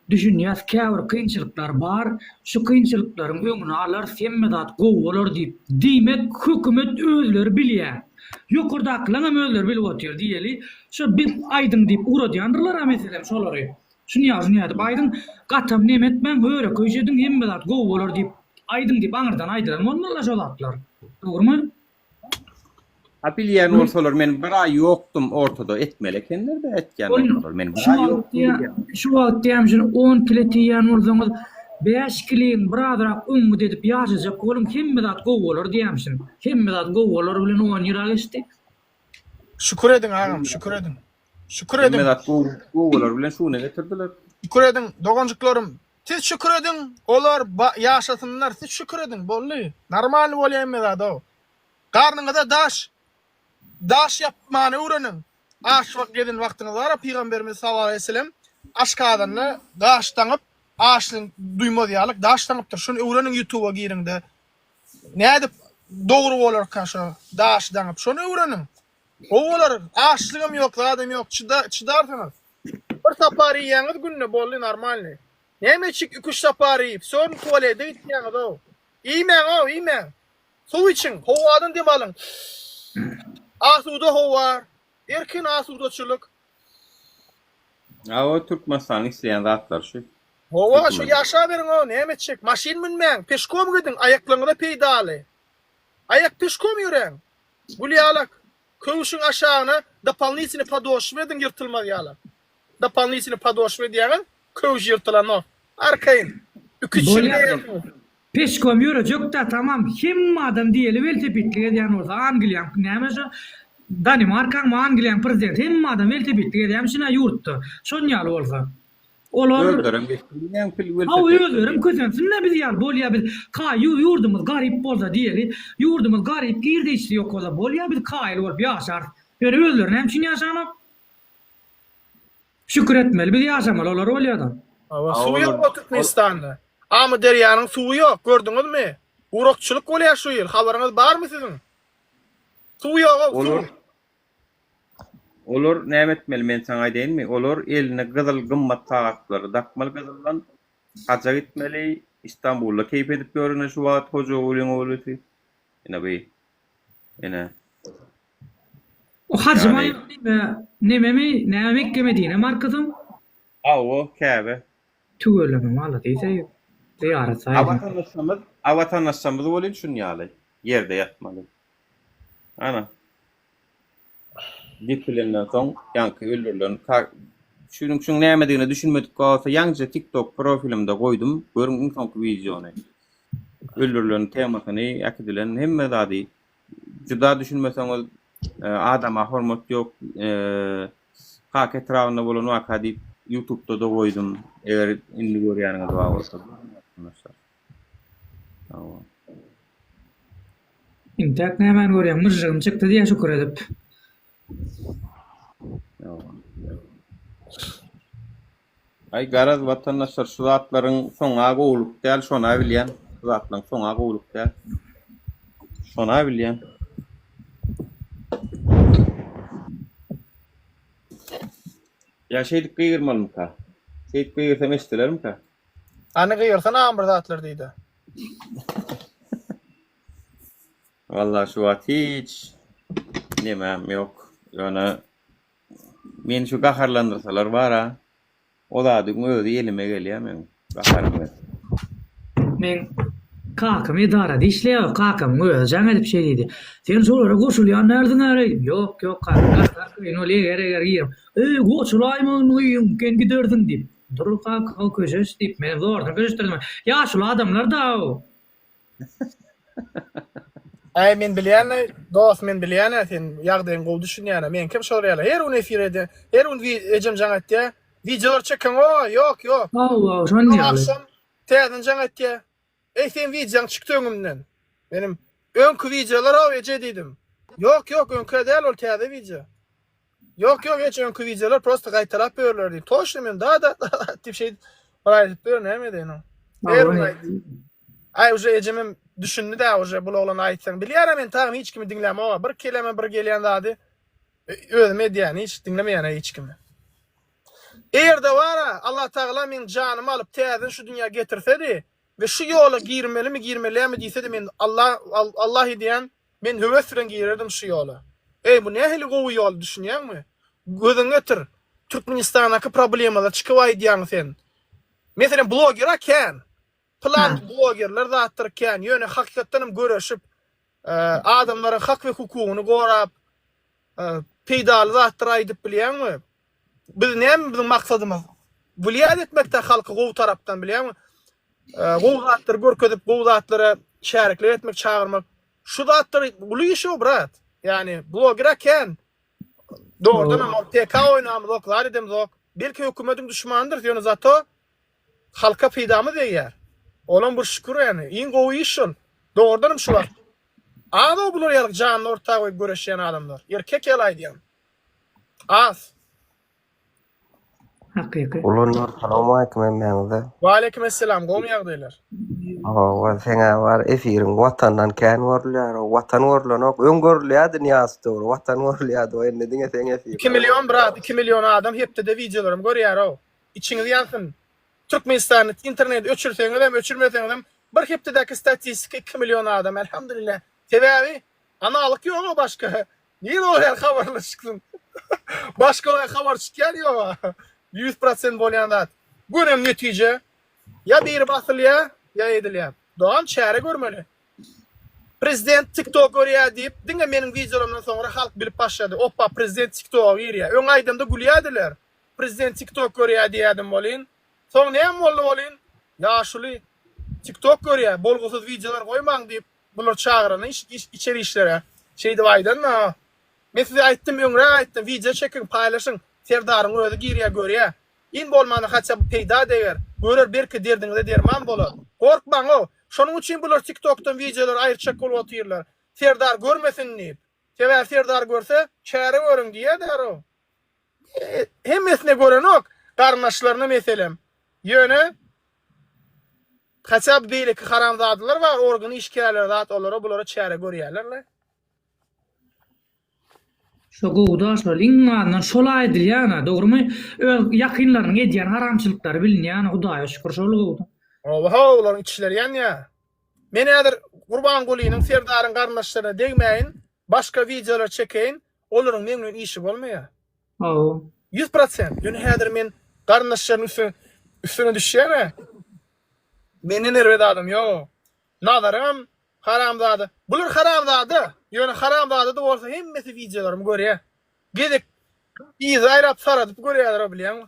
Düşünýäs käbir kynçylyklar bar, şu kynçylyklaryň öňüne alar semmedat gowlar diýip diýmek hökümet özleri bilýär. Ýokurdakylar hem özleri bilip otýar diýeli. Şu bir aýdyň diýip uradýandylar meselem şolary. Şunu ýazyňyz Aýdyň gatam nemet men höre köýjediň semmedat gowlar diýip aýdyň diýip aňyrdan aýdylar. Monlar şolatlar. Dogrymy? Abilýän bolsalar men bir ay ýokdum ortada etmelekenler de etýän bolsalar men bir ay ýokdum. Şu wagtda hem 10 kiletiýän bolsaňyz 5 kilin birazrak öňüňde edip ýaşajak bolum hemmedat gowlar diýemsin. Hemmedat gowlar bilen 10 ýyl geçdi. Şükür edin ağam, şükür edin. Şükür edin. Hemmedat gowlar bilen şunu getirdiler. Şükür edin dogonjuklarym. Siz şükür edin. Olar ýaşasynlar, siz şükür edin. Bolly. Normal bolýar da. Garnyňyza daş yapmany öwrenin. Aş wagt gedin wagtyňyz bar, Peygamberimiz sallallahu aleyhi ve sellem aşkadanyny daştaňyp aşyň duýmadýarlyk daştaňypdyr. Şunu öwrenin YouTube'a girinde. Näde dogry bolarkan şu daşdaňyp şunu öwrenin. O bolar aşlygym ýok, adam ýok, çydarsyňyz. Bir tapar ýeňiz günne bolly normalny. Nemeçik ükuş saparıyıp son tuvalete gitmeyen o. İymen. Su için hovadan demalın. Asuda hova. Erkin asudaçılık. O Türkmenistan isteyen rahatlar şu. Hova şu yaşa verin o nemeçik. Maşin minmen. Peşkom gidin. Ayaklarına peydalı. Ayak peşkom yürüyen. Bulyalak. Kövüşün aşağına dapalnısını padoş verdin yırtılmaz yalak. Dapalnısını padoş verdiyen kövuş yırtılan o. Arkayın. Üçüncü Peşkom yürüyecek da tamam. Kim adam diyelim veltepitliğe diyen orada Angliyan neymiş o? Danimarka mı Angliyan prezidenti hem adam veltepitliğe diyen şuna yurttu. Sonyalı olsa. Olar öldürüm kötünsün ne biz yal bolya biz yurdumuz garip bolsa diyeli yurdumuz garip girdi işte yok ola bolya biz kayıl olup yaşar. Yani öldürün hem için yaşanıp şükür etmeli biz yaşamalı olar olyadan. Suyu yok Türkmenistan'da. Ama deryanın suyu yok gördünüz mü? Urokçuluk oluyor şu yıl. Haberiniz var mı sizin? Suyu yok. Olur ne etmeli men sana değil mi? Olur eline kızıl gımmat taaqları dakmal kızıldan kaça gitmeli İstanbul'da keyif edip görüne şu vaat hoca oğlu. Yine bey. Yine. O harcamayı ne Medine markasın? O Kabe. Tüyöleme mala deyse ziyaret sahibi. Avatanlaşsamız olayım şunu yalay. Yerde yatmalı. Ana. Dipilenden son yankı öldürülen şunun nämediğini düşünmedik olsa yancı TikTok profilimde koydum. Görün sonki videonu. Öldürülen temasını akıdilen hemme dadi. Juda düşünmeseniz adama hormat yok. Kak etrafında bolan vakadi YouTube'da da koydum. Eğer indi görýäniniz var bolsa. Tamam. İntek hemen görýän mırjygym çykdy diýe şükür edip. Ay garaz vatandaşlar şu zatların soňa gowuluk däl şona bilýän. Zatlaryň soňa gowuluk däl. Şona bilýän. Ya şeydik gıyırmalım ka. Şeydik gıyırsam estilerim ka. Anı gıyırsan amir zatlar deydi. Vallahi şu at hiç nemem yok. Yani men şu gaharlandırsalar var ha. O da adı öyle elime geliyor men. Gaharım. Men kakam idara dişliyor kakam öyle edip şey dedi. Sen sonra koşuluyor nereden arayın? Yok kakam öyle yer. Koşulayım ken giderdin deyip. Dur kakam köşes deyip men oradan köşesterdim. Ya şu adamlar da o. Ay men bilýän dost men bilýän sen ýagdaýyň gowy düşünýän men kim soraýarlar her un efirde her un ejem jaňatda videolar çeken o yok Allah şon diýär. Täzen jaňatda sen videoň çykdy öňümden benim öňkü videolar o eje diýdim yok öňkü däl ol täze video yok hiç öňkü videolar prosta gaýtarap berler diýip toşdy men da tip şey barayıp berner näme diýen ay uje ejemim düşündü de uje bula olan aýtsaň bilýär men taým hiç kimi dinläme o bir kelime bir gelýän zady özüme diýän hiç dinlemeýän hiç kimi eýerde wara Allah Taala men janymy alyp täzen şu dünýä getirsedi ve şu ýola girmelimi diýsedi men Allah diýen men höwes bilen girerdim şu ýola bu nähili gowy ýol düşünýärmi gözüň ötür Türkmenistanaky problemalar çykyp diýän sen meselen bloger eken plan blogerler zatyrken ýöne hakykatdanam göreşip adamlaryň hak we hukugyny gorap peýdaly zatlar aýdyp bilýärmi? Biz näme biziň maksadymyz? Bulyat etmekde halky gowy tarapdan bilýärmi? Gowy zatlar görkezip gowy zatlary şäherlikler etmek çağırmak. Şu zatlar buly işi o brat. Yani bloger eken doğrudan ama TK oynamyz oklar edemiz ok. Belki hökümetiň düşmandyr ýöne zato halka peýdamy diýär. Olan bir şükür yani. İn gowy iş ol. Doğrudanım şu var. Ada bular ýalyk janyny ortak we göreşýän adamlar. Erkek ýalaý diýen. Az. Hakyky. Ulan assalamu alaykum emmeňize. Wa alaykum assalam. Gowy ýagdaýlar. Seňa var efiriň watandan kän görülýär, watan görülenok öňgörülýär dünýäsi dogry. Watan görülýär o ende seň efir. 2 milyon brat, 2 milyon adam hepde de videolarym görýär o. İçiňiz ýansyn. Türkmenistan'ı internet öçürseňiz hem öçürmeseňiz hem bir hepdeki statistika 2 milyon adam elhamdülillah. Sebebi analyk ýok başga. Niye oraya haberler çıksın? Başka oraya haber çıkar yok. 100% bolýan bu hem netice ya bir basılya ya edilýär. Doğan çare görmeli. Prezident TikTok görýär diýip, diňe meniň videolarymdan soňra halk bilip başlady. Oppa prezident TikTok görýär. Öň aýdymda gülýärdiler. Prezident TikTok görýär diýädim bolyn. Soň näme boldy bolyn? Ýaşuly TikTok görýär, bolgusyz videolar goýmaň diýip bular çağıran içeri işlere. Şeydi aýdan. Men size aýtdym, öňre aýtdym, video çekin, paýlaşyň. Serdaryň öňe girýär görýär. İn bolmany haça peýda eger. Görer berki derdiňizde derman bolar. Korkmaň o. Şonuň üçin bular TikTok'tan videolar aýyrçak bolup otyrlar. Serdar görmesin diýip. Sewer Serdar görse, çäre görüň diýär o. Hemmesine gören ok. Garnaşlaryna meselem. Ýöne haça beýleki haramzadylar bar, organ işgärler zat olara bulara çäre görýärler. Şo gowda şol iňňandan şolay edilýän, dogrymy? Öz ýakynlaryň edýän haramçylyklary bilinýän, Hudaýa şükür şol gowda. Oha, olaryň içleri ýa. Men häzir Gurban Gulynyň Serdaryň garnaşlaryna degmäýin, başga videolar çekeýin, olaryň memnun işi bolmaýar. 100%. Ýöne häzir men garnaşlaryň üstüne düşýär. Meni nerwede adam ýok. Nadarym haramzady. Bular haramzady. Ýöne haramzady da bolsa hemmesi videolarym görýär. Gedip iýiz aýrap saradyp görýärler bilýärmi?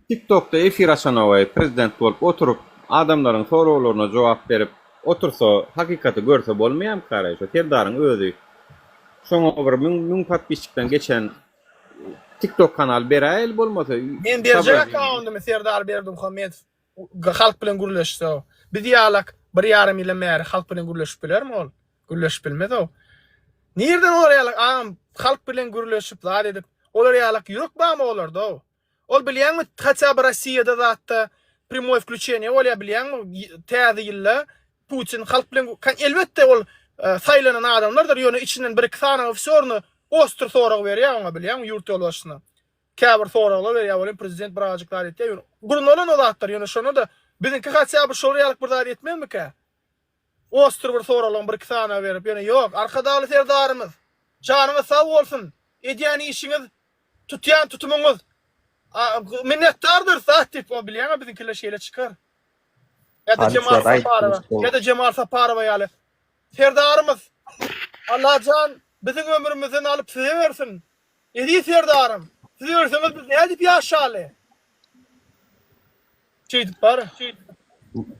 TikTok'ta efir açan away prezident bolup oturup adamlaryň sorawlaryna jogap berip otursa, hakykati görse bolmaýam garaýşa. Serdaryň özü. Şoňa bir müň patbiçlikden geçen TikTok kanal beräýil bolmasa. Men berjek akkauntymy Serdar Berdimuhammedow halk bilen gürleşdi. Biz ýalak 1,5 ýyl märi halk bilen gürleşip bilermi ol? Gürleşip bilmedi o. Nerden olar ýalak halk bilen gürleşip zat edip olar ýalak ýürek bamy olardy o. Ol bilýärmi, haça bir Rossiýada zatda primoy включение bolýar bilýärmi? Täze ýylda Putin halk bilen elbetde ol saýlanan adamlardyr, ýöne içinden bir iki tane ofisiorny ostur sorag berýär, oňa bilýärmi, ýurt ýolbaşyna. Käbir soraglar berýär, bolýan prezident birajyklar etdi. Gurunlanan o zatlar, ýöne şonu da bizinki haça bir şoraýalyk bir zat etmemmi? Ostur bir soraglar bir iki tane berip, ýöne ýok, arkadaly serdarymyz. Janyňyz sag bolsun. Edýän işiňiz, tutýan tutumyňyz minnetdardyr zat diýip bilýärmi, bizinkiler şeýle çykar. Ya da Cemal Saparowa ýaly. Serdarymyz, Allah can bizim ömrümizden alıp size versin. Edi Serdarym, size verseniz biz ne edip ýaşaly? Çeýdip bar.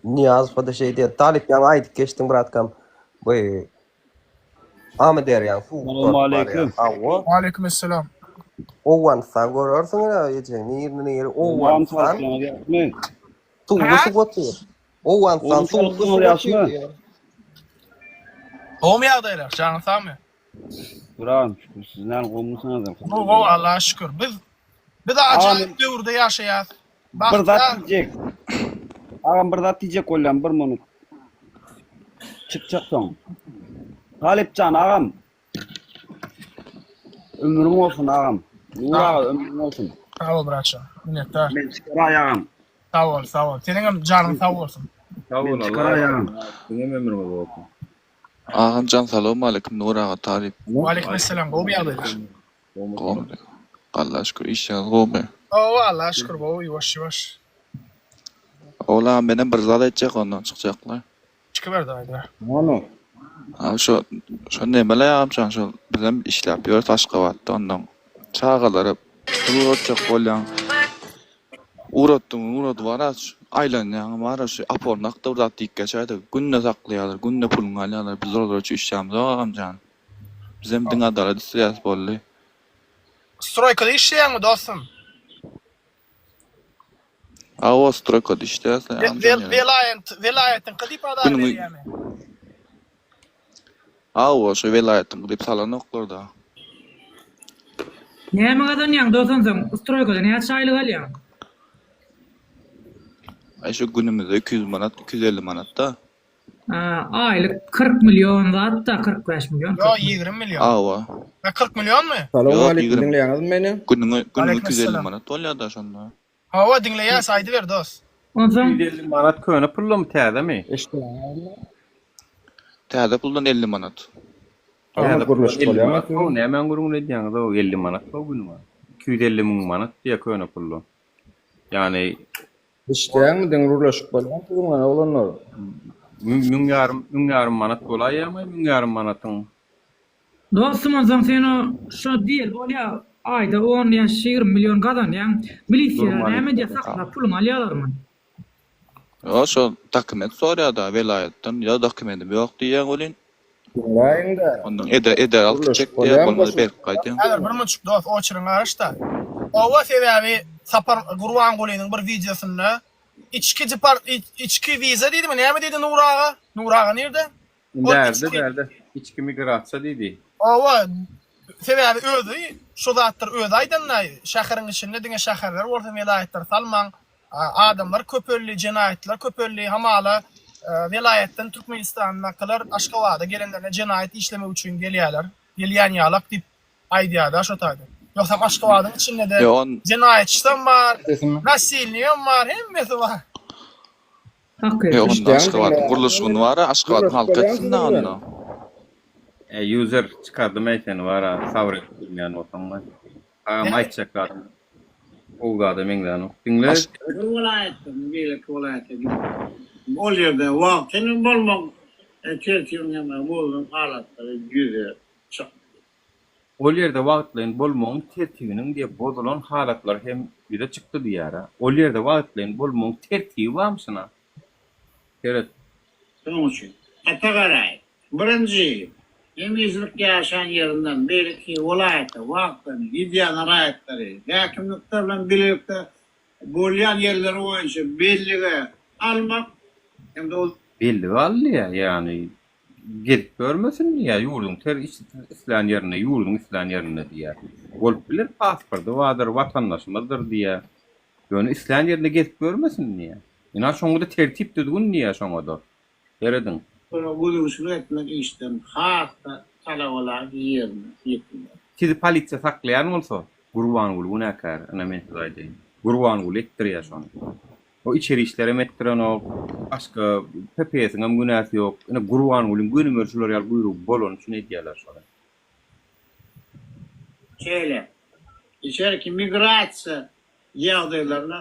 Niyaz fada şey diye talip ýa aýdyp geçdim bratkam. Bu Ahmet Eryan. Assalamu alaikum. Wa alaikum assalam. Owan san görürsün ya ýeçen niri Owan san. Tuğusu gotyr. Owan san tuğusu gotyr. O mu ýagdaýlar? Janyň samy. Buran, sizden gomlusunuz. O Allah'a şükür. Biz ajaýyp döwürde ýaşaýas. Bir zat diýjek. Agam bir zat diýjek bolýan 1 minut. Çıkjak soň. Galipcan agam. Ömrüň bolsun agam. Nura ömrüň bolsun. Sağ ol braça. Minnetdar. Men çıkara agam. Sağ ol, sağ ol. Senin janyň sağ bolsun. Sağ ol Allah. Senin ömrüň bolsun. Ağamcan salamu aleyküm Nur ağa tarif. Wa aleykum assalam. Gowy ýagdaýlar? Allah'a şükür işiniz gowy. Allah'a şükür gowy ýavaş-ýavaş. Ola menen bir zat etjek ondan çykjaklar. Çıkyberdi aýda. Mano. Şu nemeler ýagamçan şu bizem işläp ýör Taşgabatda ondan. Çağalary urotjak bolýan. Urot varas. Aylanýan mara şu apornakda urdat diýip geçýärdi. Günne saklaýarlar, günne puluny alýarlar. Biz orada şu işlämiz agamjan. Bizem diň adara düşýäs boldy. Stroykada işleýärmi dostum? Awa stroykada işleýäs. Velaýetin qydyp adar berýärmi? Awa şu velaýetin qydyp salanoklarda. Näme gadan ýa dostum sen stroykada näme çaýlyk alýan? Şu günümüzde 200 manat, 250 manat da. Aylık 40 milyon da hatta 45 milyon. Yo 20 milyon. Awa. 40 milyon mu? Aleyküm dinleýäňiz meni? Günüňe 250 Aleykümselam. manat bolýar da şonda. Hava dinleyen saydı ver dost. Ondan 150 manat köne pulla mı täze mi? Täze puldan 50 manat. Täze guruluş puldan 50 bolýar. manat. O nämen gurulun edýäňiz o 50 manat o günüme. 250 000 manat diýe köne pullu. Yani İşleyen den rurlaşık bolýar, bugün olanlar. Mün yarım manat bolay ama mün yarım manatın. dostum ondan sen o şu diýil bolýar ayda 10 ýaş 20 milyon gadan ýa milisiýa näme diýe saklap pulun alýarlarmy? O şo dokument sorýar da velayetden ya dokumentim ýok diýen bolin. Dinleýin-de. Ondan eder alyp çek diýe bolmaz berip gaýdym. Häzir bir munçuk dost oçuryň garaşda. Owa sebäbi sapar Gurban Gulynyň bir videosunda içki viza diýdimi? Näme diýdi Nuraga? Nuraga nerede? Derde. İçki migrasiýa diýdi. Owa sebäbi özi şu zatlar öz aýdanlar şäherin içinde diňe şäherler bolsa vilayetler salmaň adamlar köpelli jinayetler köpelli hamala vilayetten Türkmenistan'a kadar Aşgabat'a gelenlerine cinayet işleme üçin gelýärler. Gelýän ýalak diýip aýdýarda şo taýdy. Yoksa Aşgabat'ın içinde de cinayetçiler var, nasilniýem var, hemmesi var. Onda Aşgabat'ın guruluşyny var, Aşgabat'ın halka etsinda onda. User çıkardı meýseni var ha, sabret bilmeýän bolsaňlar. Agam aýtjaklarym. O gada meňden. Dinle. Vilayetden, bir vilayete o yerde vaktin bolmak tertibine boldum halatları güzel çok. O ýerde wagtlaryň bolmagyň tertibiniň diýip bozulan halatlar hem bire çykdy diýär. O ýerde wagtlaryň bolmagyň tertibi barmysyna? Evet. Şonuň üçin atagaray. Birinji emizlik ýaşan ýerinden belki vilayete wagtyn ideýan raýatları häkimlikler bilen birlikde bolýan ýerleri boýunça bellige almak hem de Belli ýa yani gelip görmesin ya yurdun ter islan yerine yurdun islan yerine diye. Bolup bilir pasportu vardır vatandaşımızdır diye. Yani islan yerine gelip görmesin niye? İnan şoňda tertip düzgün niye şoňda? Eredin. sonra bu usul etmek işten hatta talabalar yerine yetmiyor. Sizi polisiýa saklayan bolsa, Gurban Guly bu näkär? Ana men size aýdaýyn. Gurban Guly etdirýär şonu. O içeri işlere mettiren o başka PPS'in hem günahı yok. Yine Gurban Gulyň günü ölçüler ýal buyruk bolon üçin edýärler şonu. Şöyle, içeriki migrasiya ýagdaýlaryna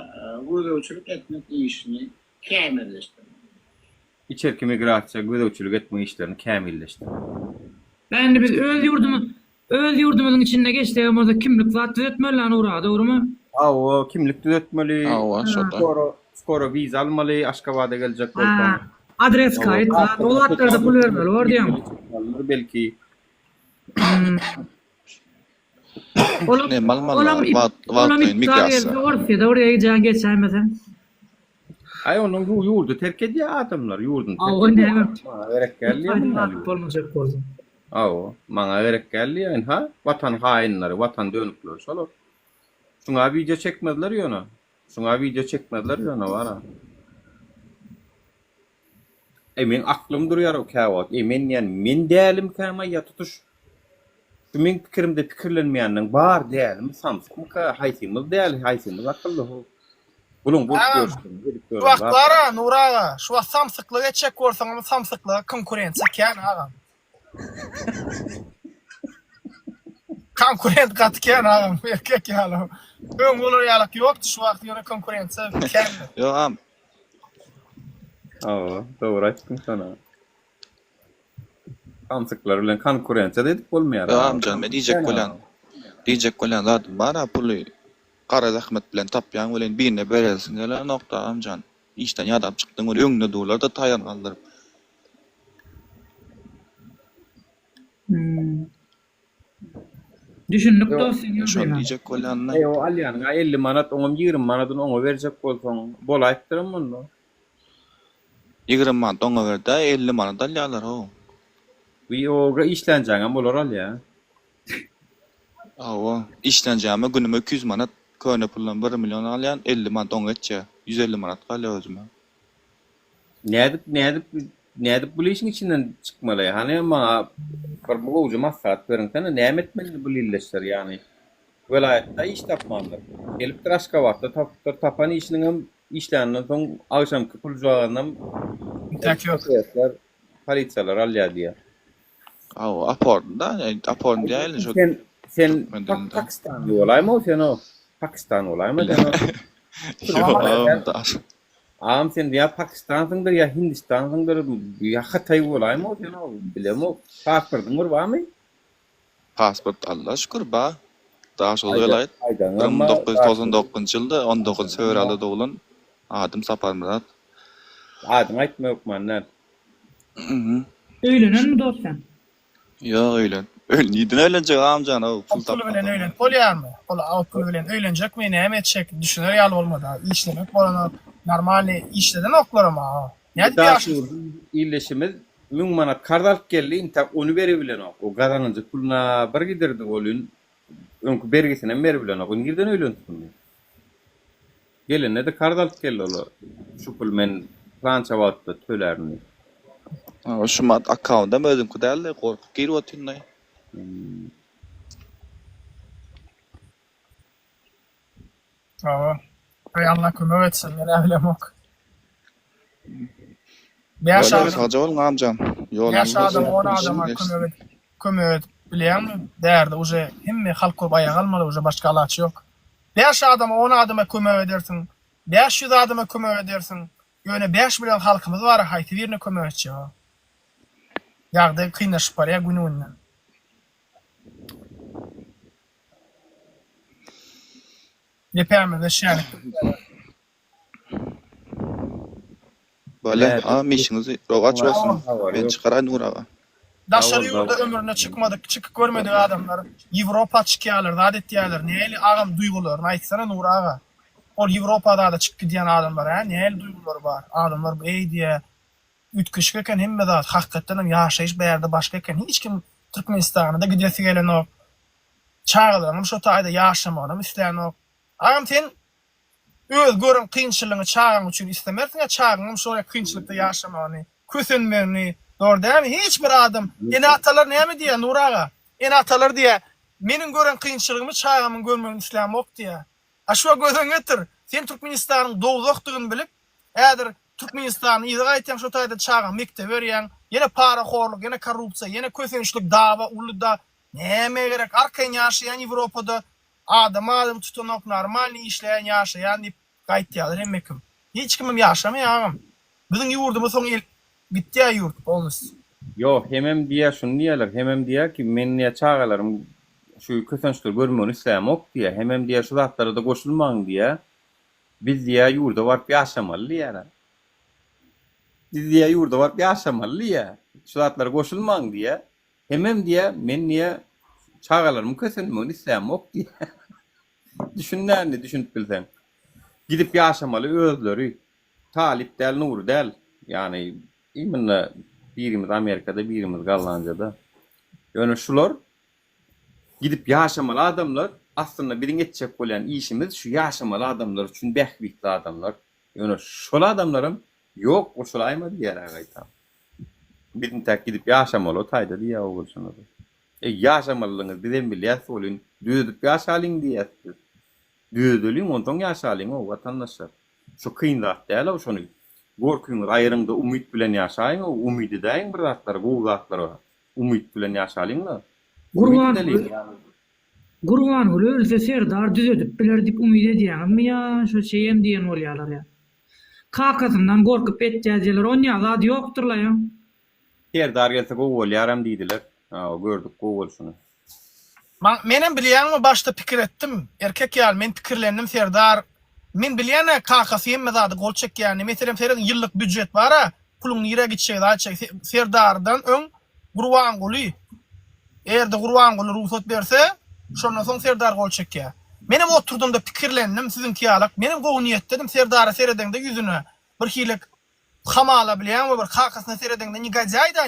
gözlemçilik etmek işini kämilleşdirmek. İçerki migrasiýa gözlemçilik etme işlerini kämilleşdirmek. Ben biz öz yurdumuzun içinde geçtiğimizde kimlik zat düzeltmeli Nura, doğru mu? O kimlik düzeltmeli. Şoda. Skoro viza almaly, Aşgabat'a gelecek bolsa. Adres kayıt, dolatlarda pul vermeli, var diýem. Belki. Ne mallar wagtyn migrasiýa. Oraya gideceğin geçemezsen. Ay onun yurdu terk edýär adamlar yurdun. O ne? Gerek gelýär. Olmayacak korzun. Maňa gerek gelýär ha? Vatan hainleri, vatan dönükleri şolar. Şuňa video çekmediler ýona. Var ha. Men aklym durýar o käwat. Men ýani men dälim käma ýa tutuş. Şu men pikirimde pikirlenmeýändiň bar dälimi samsykmy ka haýsymyz däl, haýsymyz akylly. Bulun bu görsün. Wagtlara Nuraga, şu samsyklyga çek bolsaň, samsyklyga konkurensiýa kän agam. Konkurent katken agam, erkek ýaly. Öň bolar ýalyk ýokdy şu wagt ýöne konkurensiýa kän. Yo am. Dogry aýtdyň sana. Samsyklar bilen konkurensiýa edip bolmaýar. Yo amcan, men diýjek bolan zat bara puly Kara zahmet bilen tapýan bilen birine berelsin gelen nokta amcan. İşten ýadap çykdyň öňüne öňüne durlar da taýan galdyryp. Düşündük dostum. Şo diýjek bolanlar. O alýanyňa 50 manat, oňam 20 manatyny oňa berjek bolsaň, bolaýdyryň muny. 20 manat oňa berde 50 manat alýarlar o. Oga işlenjäňem bolar alýa. İşlenjäme günüme 200 manat köne pullan 1 milyon alýan 50 manat oňa etjä. 150 manat galýar özüme. Nädip ne edip bu işin içinden çıkmalı. Hani ama bir bu ucu maslahat verin sana ne etmeli bu illeşler yani. Velayette iş tapmandır. Gelip tıraşka vakti tapan işinin işlerinden son akşamki pulcuağından Tekrar. Polisiyalar alya diye. Aw, aporda, aporda değil. Sen Pakistanlı olay mı o sen o? Pakistan olay mı sen o? Ağam sen ya Pakistan'sındır ya Hindistan'sındır ya Hatay olay mı o sen o? Bilem o. Pasportun var mı? Pasport Allah şükür ba. Daha şol velayet. 1999 yılda 19 fevralda doğulan Adım Saparmurat. Adım aytma yok manlar. Öylenen mi dost sen? Ya öyle. Neden öğlenecek amcan o pul Pul bilen öğlen. Polyar mı? Pul bilen öğlenecek mi? Ne edecek? Düşünür yal olmadı. İşlemek bolana normal işleden oklar ama. Ne diye İyileşimiz mün manat kardalp geldi inta onu verebilen o garanıcı puluna bir giderdi olun önkü bergisine verebilen o girden öyle tutun gelin ne de kardalp geldi o şu pul men plança vattı tölerini şu mat account'da özüm kudalle korkup geri otunay. Tamam. Hay Allah kömür etsin. Ne bileyim ok. Beş Öyle sadece olun amcan. Beş adam, 10 adama kömür bilen mi? Derdi. Uje hemmi halk kurb ayağa almalı. Uje başka alaçı yok. 5 adama 10 adama kömür edersin. 500 adama kömür edersin. Yöne 5 milyon halkımız var. Hayti birine kömür etçi o. Yağda kıynaşıp var ya gününden. Yepermede şerlik. Böyle mişinizi rogaç olsun. Ben çıkaran uğrağa. Daşarı yurda ömrüne çıkmadık, çıkıp görmedik adamlar. Avrupa çıkıyorlar, adet diyorlar. Neyli ağam duygular, aytsana Nur ağa. O Avrupa'da da çıkıp gidiyen adamlar, ha? Neyli duygular var? Adamlar ey diye ütküşkeken hemme da hakikaten yaşayış bir yerde başkayken hiç kim Türkmenistan'da gidesi gelen o çağırlarım şu tayda yaşamanım isteyen o. Ağam sen öz görün kıyınçılığını çağırın için istemersin ya çağırın şöyle kıyınçılıkta yaşamanı, küsünmeni, doğru değil mi? Hiçbir adam. Yine atalar ne mi diye Nur ağa? Yine atalar diye benim görün kıyınçılığımı çağırımın görmeni isteyen yok diye. Aşağı gözün getir. Sen Türkmenistan'ın doğuzluğunu bilip eğer Türkmenistan'ı izah eten şu tayda çağırın mekte veriyen yine para horluk, yine korrupsiya, yine kösençlik dava, uluda neme gerek arkayın yaşayan Avrupa'da adam tutunuk normal işleyen yaşayan deyip gaytyalar hem mekim. Hiç kimim yaşamıyor ağam. Bizim yurdumuz son bitti ya yurt olmuş. Yo hemem diye şunu diyorlar hemem diye ki men niye çağalarım şu kösençlik görmeni istem ok diye hemem diye şu zatlara da koşulman diye biz diye yurda var yaşamalı yani. Biz diye yurda var yaşamalı ya. Şu zatlara koşulman diye hemem diye men niye çağalarım kösenmeni istem ok diye. Düşünlerini düşünüp bilsen. Gidip yaşamalı özleri. Talip del Nur del. Yani iminle birimiz Amerika'da birimiz Gallanca'da. Yani şular gidip yaşamalı adamlar aslında birin etecek olan işimiz şu yaşamalı adamlar için bekbikli adamlar. Yani şol adamlarım yok o şolaymadı yer ağaytam. Birin tek gidip yaşamalı o tayda diye olursunuz. Yaşamalılığınız bizden bilyası olun. Düzüdüp yaşalın diye. Düzüdülün ondan yaşalın o vatandaşlar. Şu kıyındak değil o şunu. Gorkuyunuz ayrımda umut bilen yaşayın o umidi deyin bir zatları, bu zatları umut bilen yaşalın da. Gurban ulu ölse serdar düz edip bilerdik umid ediyen mi ya şu şeyem diyen olyalar ya. Kakasından korkup eteceğiler on ya adı yokturlar ya. Serdar gelse kovol yaram deydiler. Gördük kovol şunu. Menem biliyen mi başta pikir ettim. Erkek yani men pikirlendim serdar. Men biliyene kakası yemme zadı gol çek yani. Mesela senin yıllık büdjet var ha. Pulun nire gidecek daha çek. Serdardan ön Gurban golü. Eğer de Gurban golü ruhsat verse şondan son Serdar gol çek ya. Menem oturdum da pikirlendim sizinki alak. Menem gol niyet dedim Serdar'a seyreden de yüzüne. Bir hilik hamala biliyen mi bir kakasına seyreden de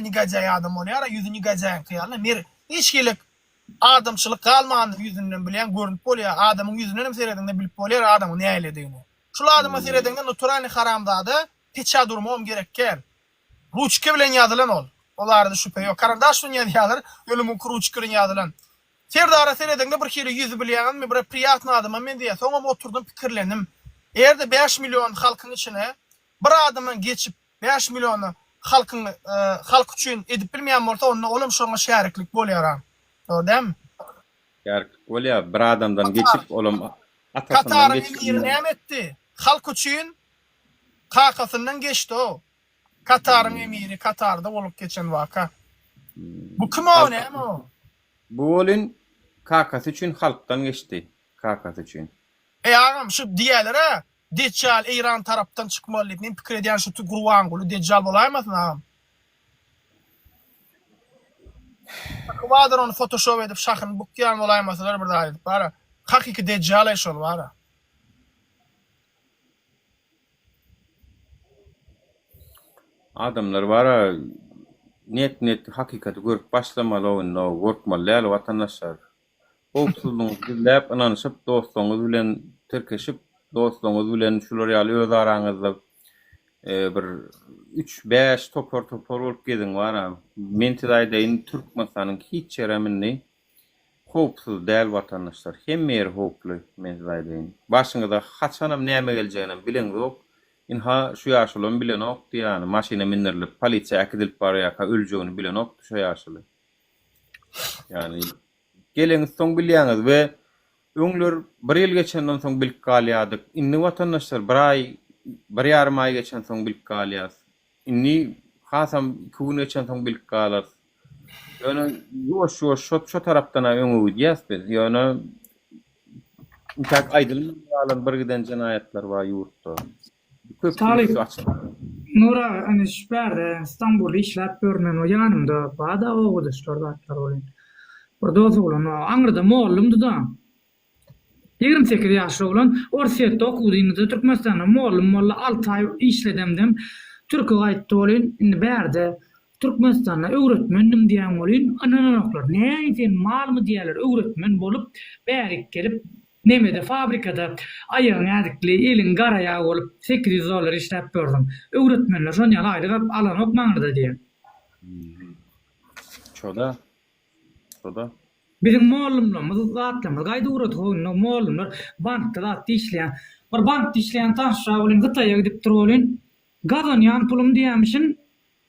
nigacay adam oluyor. Yüzü nigacayan kıyalına. Hiç hilik adamçılık kalmadı yüzünden bilen görünüp oluyor. Adamın yüzünden seyreden bilip oluyor adamın ne eylediğini. Şu adamı seyreden de naturalini haramdadı. Piça durmam gerekken. Ruçka bilen ýazylan ol. Olarda şüphe ýok. Karandaş bilen ýazylar, ölümün ruçka bilen ýazylan. Serdara seredende bir kere yüzü bilýän, bir priyatny adamam men diýär. Soňra oturdum, pikirlendim. Eğer 5 milyon halkın içine bir adamın geçip 5 milyonu halk üçün edip bilmeyen bolsa onunla olum şoňa şäriklik bolýar. O değil mi? Şäriklik bolýar. Bir adamdan geçip olum atasından Katar'ın geçip. emiri näme etdi? Halk üçün kakasından geçti o. Katar'ın emiri Katar'da olup geçen vaka. Bu kim o, näme o? Bu olun kakası üçün halktan geçti. Kakası üçün. Ağam şu diýerler Deccal İran tarapdan çıkmaly. Men pikir edýän şu Gurwangulu Deccal bolaýmasyn ağam. Kıvadır onu Photoshop edip şahını bukyan bolaýmasalar bir daha edip bara. Hakiki Deccal eşol bara. Adamlar bara net hakikati görüp başlamaly owunda gorkmaly watandaşlar. Howpsuzlygyňyzy gizläp, inanyşyp, dostlaryňyz bilen tirkeşip, dostlaryňyz bilen şular ýaly öz araňyzda bir 3-5 topor bolup gediň bara. Men tidaýdaýyn Türkmenistanyň hiç ýeremini howpsuz däl watandaşlar. Hemme ýer howply men tidaýdaýyn. Başyňyzda haçanam näme geljegiňi bilen ýok. İnha şu ýaşulan bilen okdy ýani maşina mindirilip polisiýa akidilip barýar, öljegini bilen okdy şu ýaşuly. Yani geleňiz soň bilýäňiz we öňler bir ýyl geçenden soň bilip galýadyk. Inni watandaşlar bir ýarym ay geçen soň bilip galýas. Inni hasam 2 gün geçen soň bilip galar. Ýöne şu tarapdan öňe gidiýäs. Ýöne tak aýdylyp ýalan bir giden jenayetler bar ýurtda. Talip, Nura, hani şüperde İstanbul'da işlep görmen o yanımda bada oğudu ştordatlar olin. Orada oğulan o Angra'da moğullumdu da. 28 yaşlı olan Orsiyette okudu indi Türkmenistan'da moğullum 6 ay işledemdim. Türk'e gayet olin indi berde Türkmenistan'da öğretmendim diyen olin ananoklar. Ne edin mal mı diyorlar öğretmen bolup berik gelip Nemede fabrikada ayağın erdikli elin garayağı olup 800 dolar işlep gördüm. Öğretmenler sonyalı ayrı alan okmanırdı diye. Çoda. Bizim moğullumlarımız zatlamız. Gayda uğrat hoğunlu moğullumlar bankta zatlı işleyen. Bir bankta işleyen tanışra olin gıtaya gidip dur olin. Gazanyan pulum diyemişin.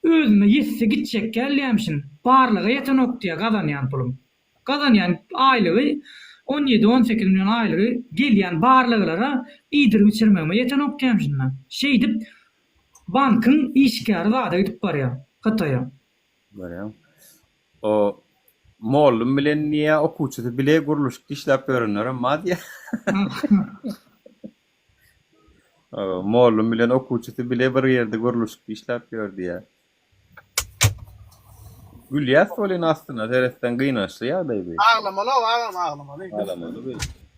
Özüme yetse gidecek gelleyemişin. Barlığa yeten ok diye gazanyan pulum. Gazanyan aylığı 17-18 milyon aylığı gelýän barlygylara iýdir biçirmegime ýeten okýamşyn men. Şeýdip bankyň işgäri zada gidip barýar. Gataýa. Barýar. O mollum bilen niýe okuwçy bile guruluşda işläp görünýär, madýa. Mollum bilen okuwçy bile bir ýerde guruluşda işläp gördi. Gülyas bolyn aslında teresten gıynaşlı ya baby. Ağlamalı.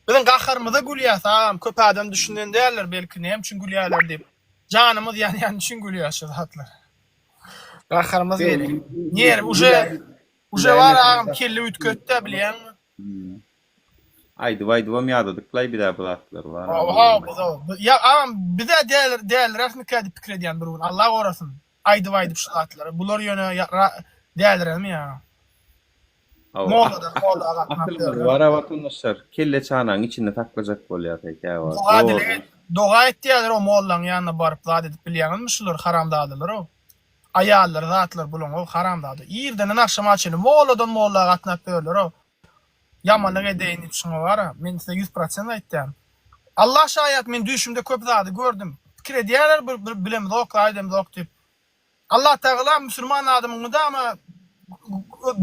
Bizim gaharmyza Gülyas ağam köp adam düşünden derler belki näme üçin gülýärler diýip. Janymyz ýani üçin gülýär şu zatlar. Gaharmyz geldi. Niye uje var ağam kelli ütkötde bilýänmi? Aydy ýadydyklay bir daha bulatlar var. Ya ağam bize değerler rasmika diýip pikir edýän bir gün. Allah gorasyn. Aydy şu zatlar. Bular ýöne değerlermi ya? Moğolada Vara vatandaşlar kelle çanağın içinde takılacak bolýar peki ya. Doğa etdiler o moğollan yanına barıp zat edip bilýänmi şular haramdadylar o. Ayallar zatlar bulun o haramdady. Ýerden akşam açyny moğoladan moğolla gatnap berler o. Yamanlyk edeýin şuňa bara. Men size 100% aýtdym. Allah şaýat men düşümde köp zady gördüm. Pikir edýärler bilem zok aýdym zok diýip. Allah Teala Müslüman adamını da ama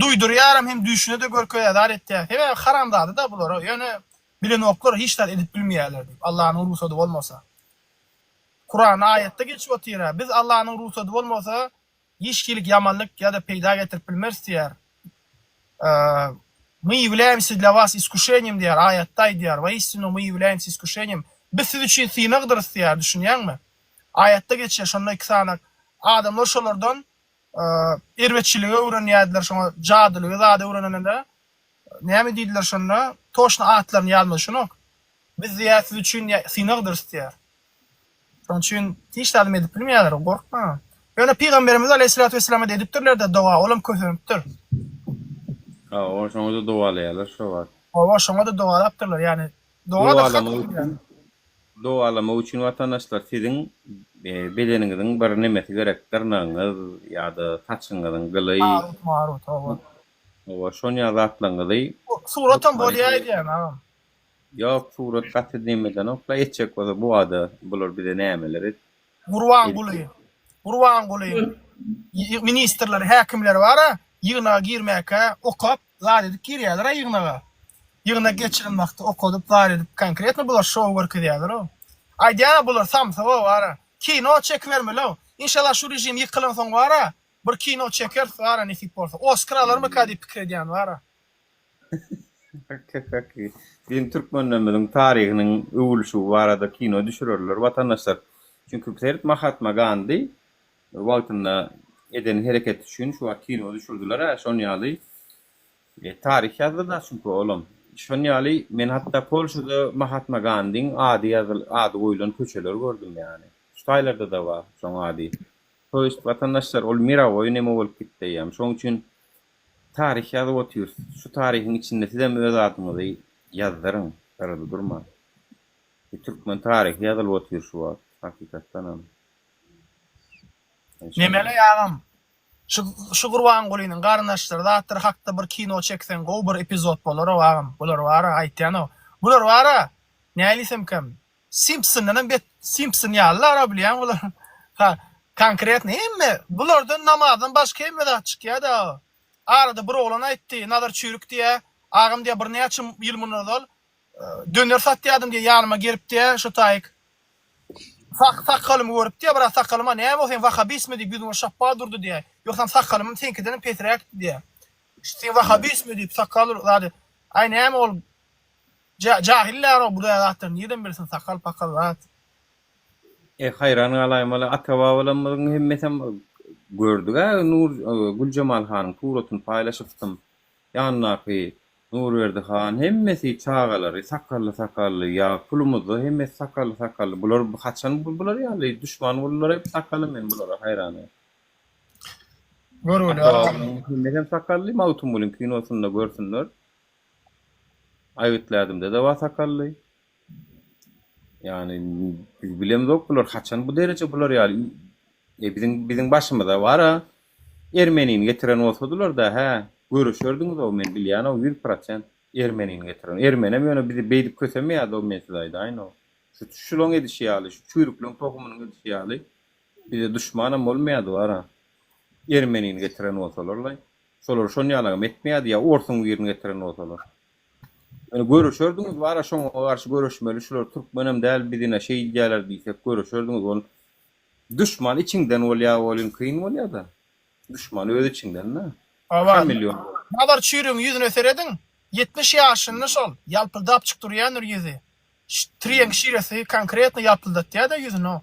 duydurýaram hem düşüne de görköýär etdi. Hebe haramdadı da bular. Ýöne bilen oklar hiçler edip bilmeýärler. Allah'ın ruhsatı bolmasa. Kur'an ayette geçip otyra. Biz Allah'ın ruhsatı bolmasa hiçkilik yamanlyk ýa-da peýda getirip bilmez diýär. Мы являемся для вас искушением diýär ayetde diýär. Ve istinu мы являемся искушением. Biz siz üçin synagdyr diýär, düşünýärmi? Ayette geçýär şonda 2 sanak adamlar şolardan erwetçiligi öwrenýärdiler, şoňa jadylygy zada öwrenende näme diýdiler şonda? Toşna atlaryny ýalmaşynyk. Biz diýär siz üçin synagdyr diýär. Şoň üçin hiç talim edip bilmeýärler, gorkma. Yani Peygamberimiz Aleyhisselatü Vesselam'a dedipdirler de dua oğlum kösönüpdir. O şoňa da dowalaýarlar şo var. O şoňa da dua yaptırlar yani. Dua da Dowalama üçin watandaşlar siziň bedeniniziň bir nemesi gerek, tırnagyňyz ýa-da saçyňyzyň gyly. marut. O şoňa zatlaňyzy. Suratan bolýar yani. Ýok, surat gaty demeden okla etjek bolsa bu ada bular bir nämeleri. Gurwan guly. Ministrler, häkimler bara ýygyna girmäke okap, zat edip girýärler ýygyna. Ýygyna geçiren wagty okudyp zat edip konkretny bular şow görkezýärler o. Aýdýa bular samsa bara. Kino çekvermeli. İnşallah şu rejim ýykylan soň bara bir kino çeker bara nesip bolsa. Oscarlar mı kadi pikir edýän bara. Bizim Türkmenleriň taryhynyň öwülşi barada kino düşürürler watandaşlar. Çünkü Serit Mahatma Gandhi wagtynda eden hereket üçin şu kino düşürdüler. Şoňaly tarih ýazyldy çünkü oğlum. Şoňaly men hatta Polşada Mahatma Gandhi'ň ady goýulan köçeler gördüm yani. Şu taýlarda da var şoň ady. Hoş watandaşlar ol mirawoy neme bolup gitdi ýa-da. Şoň üçin tarih ýazyp otýar. Şu tarihin içinde sizem öz adyňyzy ýazdyryň, arada durma. Türkmen tarihi ýazylyp otýar şu wagt, hakykatdan. Nemele ýagam? Şu Gurban Gulynyň garnaşlary zatdyr hakda bir kino çeksen, go bir epizod bolar wagam. Bular wara aýtýan o. Bular wara nälisem kam? Simpson'dan bet Simpson ýallar bilýän bular. Ha, konkretni emme bulardan namazdan başga emme da çykýar da. Arada bir oğlan aýtdy, Nadar Çürük diýe, agam diýe bir näçe ýyl mundan döner satýardym diýe ýanyma gelip diýe, şu taýyk. Sakalymı görüp diýe, bir sakalyma näme bolsa Wahhabismi diýip ýüzüme şappa durdy diýe. Ýoksa sakalymyň tenkiden petrek diýe. Şu Wahhabismi diýip sakaly zady. Aý näme ol? Jahiller o bu zatlar nirden bilsin sakal pakal zat. Hayran galaýmaly ata-babalarymyň hemmesem gördük ha. Nur Gülcemal Hanyň suratyn paýlaşypdym. Ýanynaky Nurberdi Han hemmesi çağalary, sakally ýa pulumyzy hemmesi sakally. Bular haçan bular ýaly düşman bollar hep sakally men bulara haýrany. Görüler. Hemmesem sakally Mawtum Bulun kinosunda görsünler. Aýtlarymda da sakally. Yani biz bilemzok bular haçan bu derece bular ýaly. Bizim başymyzda bara Ermeniň getiren bolsadylar da ha görüşürdüňiz o men bilýän o 100% Ermeniň getiren. Ermenem ýöne bizi beýdip kösemeýärdi o mesleýdi aýno. Şu şuloň edişi ýaly, şu çüýrükleň tohumynyň edişi ýaly. Bize düşmanam bolmaýardy bara. Ermeniň getiren bolsalar, şolar şoň ýalagam etmeýärdi ýa orsun ýerini getiren bolsalar. Yani görüşürdüňiz bara şoňa garşy görüşmeli, şular Türkmenem däl bizine şeý diýerler diýsek görüşürdüňiz ol. Düşman içinden bolýar, bolyn kyn bolýar da. Düşman öz içinden ne? Awa milyon. Nadar çürüň ýüzüne serediň. 70 ýaşynda şol ýalpyldap çyk durýandyr ýüzi. Triýen şiresi konkretny ýapyldatdy da ýüzüne o.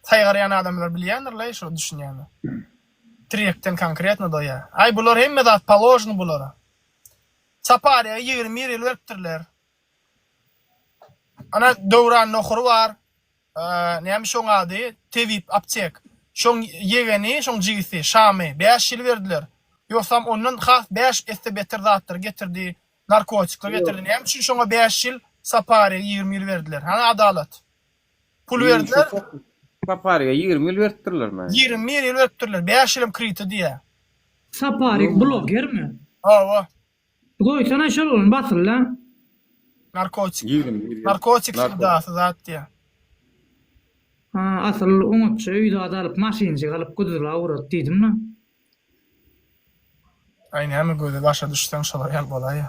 Taýgarýan adamlar bilýändir şo düşünýärler. Triýekden konkretny doýa. Ay bular hemme zat poложny bulara. Sapariýa 20 ýyl beripdirler. Ana Dowran Nohur bar. Näme şoň ady? Tevip aptek. Şoň ýegeni, şoň jigisi, Şamy 5 ýyl berdiler. Ýoksam ondan has 5 beter zatlar getirdi, narkotikler getirdi. Näme üçin şoňa 5 ýyl, Sapariýa 20 ýyl berdiler. Hana adalet. Pul berdiler. Sapariýa 20 ýyl beripdirler men. 20 ýyl beripdirler. 5 ýyl kriti diýe. Sapariýa blogermi? Hawa. Goýsana şol batyrlar. Narkotik. Narkotik dasy zat diýe. Asıl umutçu üýde adalyp maşynjy galyp gödürler awrat diýdim-mi? Aýnamy göze başa düşsen şolar ýal bolaýa.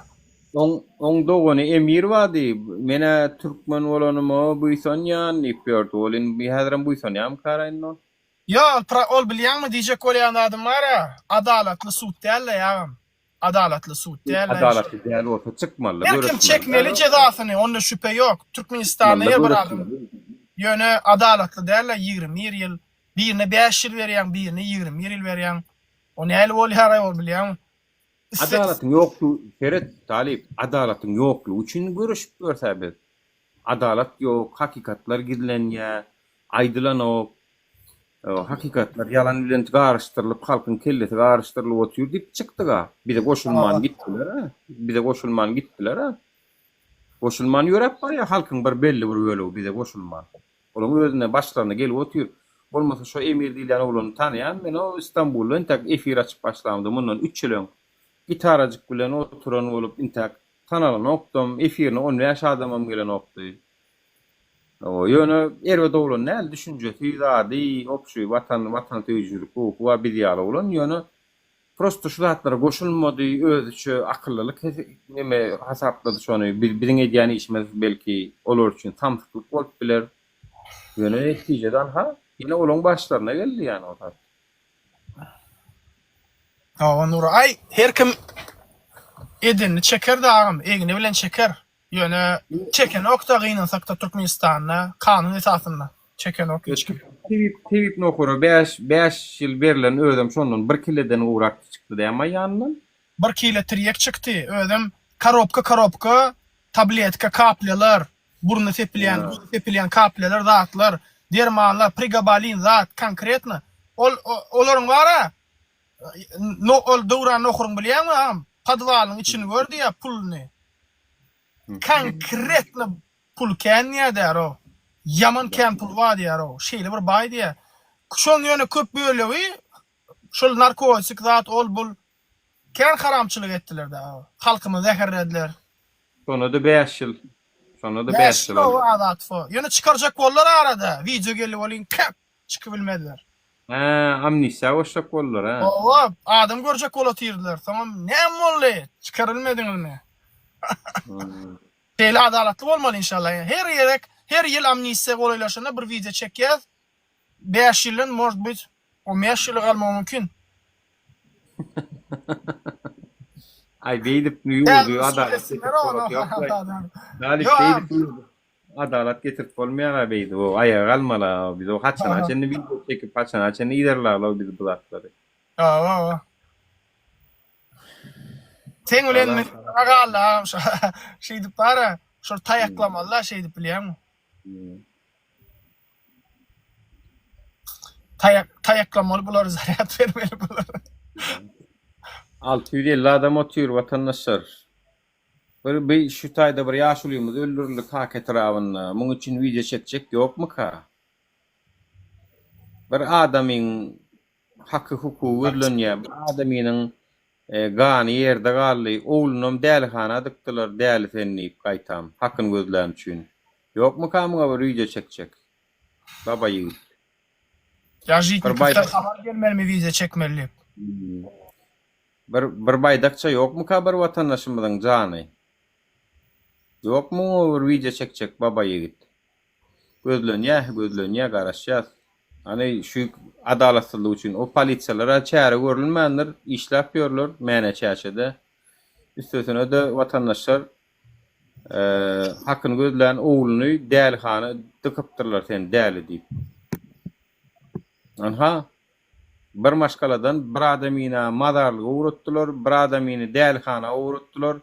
On dogony emir wadi. Mene Türkmen bolanymy buýsanýan, ipýört bolyn bir häzirem buýsanýam karaýno. Ýa, ol bilýänmi diýjek bolýan adam bara. Adalatly sud däl ýagam. Adalatly sud däl. Adalatly däl bolsa çykmaly. Kim çekmeli cezasyny, onda şüphe ýok. Türkmenistanda ýer bir adam. Ýöne adalatly däl 20 ýyl, birine 5 ýyl berýän, birine 20 ýyl berýän. O näle bolýar ol bilýän? Adalatyň ýoklugy, Ferit Talip, adalatyň ýoklugy üçin görüşüp görsäbet. Adalat ýok, hakykatlar gizlenýär, aýdylanok. hakikatler yalan bilen garıştırılıp halkın kellesi garıştırılıp otuyor dip çıktı ga. Bir de koşulman gittiler ha. Bir de koşulman gittiler ha. Koşulman yörep var ya halkın bir belli bir bölüğü bir de koşulman. Onun özüne başlarına gelip otuyor. Olmasa şu Emir Dilan oğlunu tanıyan ben o İstanbul'da intak efir açıp başlandı. Bundan 3 yıl ön gitaracık bilen oturan olup intak kanalını okudum. Efirini 10 yaş adamım gelen okudu. O yönü erve doğulun ne düşüncesi zadi opşuy vatan töyücülük hukuku bidiyalı olan yönü prosto şu zatlara koşulmadı özü akıllılık neme hasapladı şonu birine ediyani işmez belki olur için tam tutup olup bilir yönü neticeden ha yine olun başlarına geldi yani o tarz. Nuray ay her kim edinni çeker de ağam egini bilen çeker. Yöne çeken okta gıynansak da Türkmenistan'na kanun esasında çeken ok. Tevip nokuru 5 yıl verilen ödem şonun 1 kileden uğraktı çıktı dema yanından. 1 kilo triyek çıktı. Ödem karopka tabletka kaplyalar burnu tepilen kaplyalar zatlar dermanlar pregabalin zat konkretno olorun var ol dowran nokurun bilýärmi am padwalın içini gördü ya pulunu konkretno pul kenya der o yaman ken pul var der o şeýle bir bay diýär şoň ýöne köp böleği şol narkotik zat ol bul ken haramçylyk etdiler de halkymy zäherlediler. Sonra da 5 yıl. Sonra da 5 yıl. O adat fo. Yine çıkaracak bollar arada. Video gelip olin çıkıp bilmediler. Amnisya boşak bollar ha. O adam görecek ola tirdiler. Tamam ne molly çıkarılmadınız mı? Böyle adaletli olmalı inşallah. Her yıl amnisya olaylaşında bir video çekeceğiz. 5 yılın может o 5 yıl kalma mümkün. Ay beydip nuyurdu adalet. Adalet getirip olmayan beydi o ayağa kalmalı biz o haçan açanı video çekip haçan açanı ilerlerler biz bulatları. Sen ulen agalla şey dip para şu tayaklamalar şey dip biliyor musun? Tayaklamalı bular zarat vermeli bular. 650 adam oturuyor vatandaşlar. Bir şu tayda bir yaşlıyımız öldürüldük hak etrafında. Bunun için video çekecek yok mu ka? Bir adamın hakkı hukuku verilen bir adamın gani yerde galli oğlunum delhana dıktılar del fenleyip kaytam. Hakkın gözlerim için. Yok mu ka mı bir video çekecek? Baba yiğit. Ya jitnikler haber gelmeli mi video çekmeli? Bir baydakça yok mu ka bir vatandaşımızın canı? Yok mu bir video çekecek baba yiğit? Gözlönye karışacağız. Hani şu adaletsizliği için o politsiyalara çare görülmeyenler iş yapıyorlar mene çeşede. Üstüne de vatandaşlar hakkını gözleyen oğlunu delhanı dıkıptırlar sen deli deyip. Anha bir maşkaladan bir adamina madarlığı uğrattılar, bir adamini delhana uğrattılar.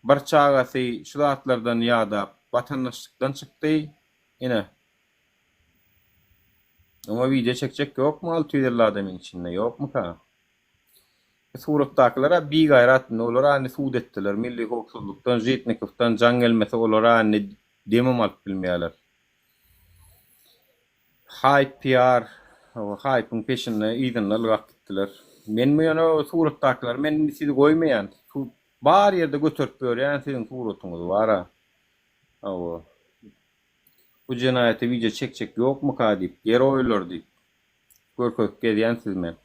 Bir çağası şulatlardan ya da vatandaşlıktan çıktı yine. Ama video çekecek yok mu 650 adamın içinde yok mu ka? Suratdakilara bir gayratını olur hani suud ettiler. Milli hukuksuzluktan, Jitnikov'tan can gelmesi olur hani demem alıp bilmeyeler. Hype PR, hype'ın peşinde idinle ılgak gittiler. Men mi yana suratdakilar men sizi koymayan. Bar yerde götürüp böyle sizin suratınız var ha. Bu cinayeti video çekecek yok mu ka deyip geri oylar deyip görkök gediyen sizmen.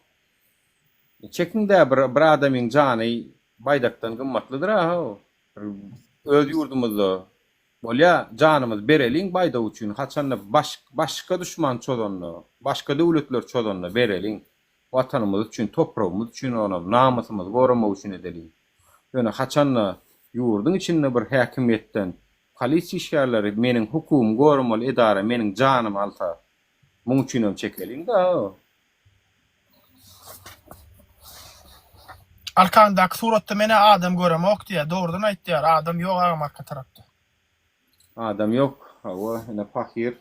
Çekin de bir adamın canı baydaktan kımmatlıdır ha. Öz yurdumuzda bolya canımız berelin bayda uçun haçanla başka düşman çodonla başka devletler çodonla berelin vatanımız için toprağımız için ona namusumuz koruma için edelim. Yani haçanla yurdun içinde bir hakimiyetten polisi işyerleri menin hukum korumalı idare menin canım alta mümkünüm çekelim da. Arkandaki suratta mene adam göremok diye doğrudan aytdylar. Adam yok arka tarafta. Adam yok. Hava yine fakir.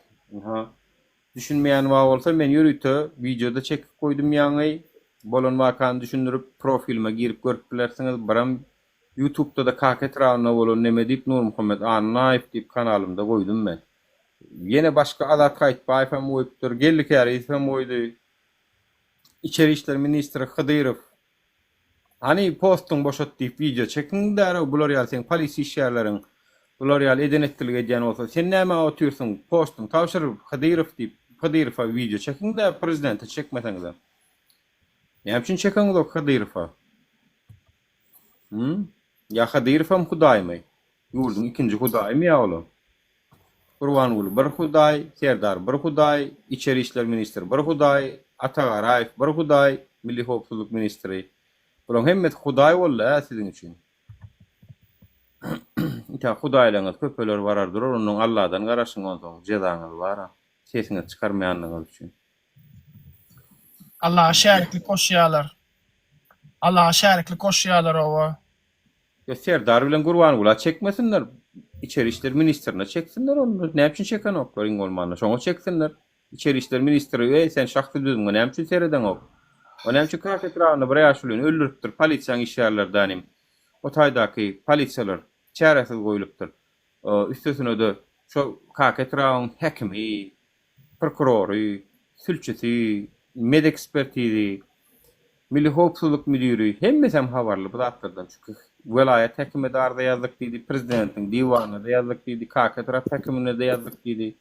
Düşünmeyen var olsa men yürütü videoda çekip koydum yani. Bolon vakan düşündürüp profilime girip görüp bilersiniz. Baram YouTube'da da kaket raunna bolon neme deyip Nur Muhammed Naif deyip kanalımda koydum ben. Yine başka adat kayıt bayfam koyuptur. Gellik yeri ismem koydu. İçeri İşler Ministri Hıdırov. Hani postun boşat deyip video çekin de bular yal sen polis işyerlerin bular yal edenettilik ediyen olsa sen näme atıyorsun postun tavşırıp Hıdırov deyip Hıdırov'a video çekin de prezidente çekmeseniz de. Ne için çekiniz o Hıdırov'a? Ya Hıdırov'a mı Huday mı? Yurdun ikinci Huday mı ya oğlum? Kurbanoglu bir Huday, Serdar bir Huday, İçeri İşler Ministri bir Huday, Atağa Raif bir Huday, Milli Hopsuluk Ministri. Bulan hemmet Huday bolla sizin için. İta Hudaylaňyz köpeler barardyr, onuň Allahdan garaşyň onsoň jezaňyz bar. Sesini çıkarmaýanlygyňyz üçin. Allah'a şerikli koşuyalar. Allah'a şerikli koşuyalar ova. Ya Serdar bilen Gurbanogula çekmesinler. İçeri İşler Ministrine çeksinler onu. Ne için çeken oklar ingolmanla? Şoňa çeksinler. İçeri İşler Ministri sen şahsy düzgün ne için sereden ok? O ne için kaket raýanyny bir ýaşulyny öldürüpdir. Polisiýaň işgärlerdenim. O taýdaky polisiýalar çäresiz goýulypdyr. Üstesine de şo kaket raýanyň hekimi, prokurory, sülçesi, med ekspertizi, Milli Hopsuluk müdiri hemmesem habarly bu zatlardan. Çünki velayet hekimi darda yazdyk diýdi, prezidentiň diwanyna da yazdyk diýdi, kaket rap hekimine de yazdyk diýdi.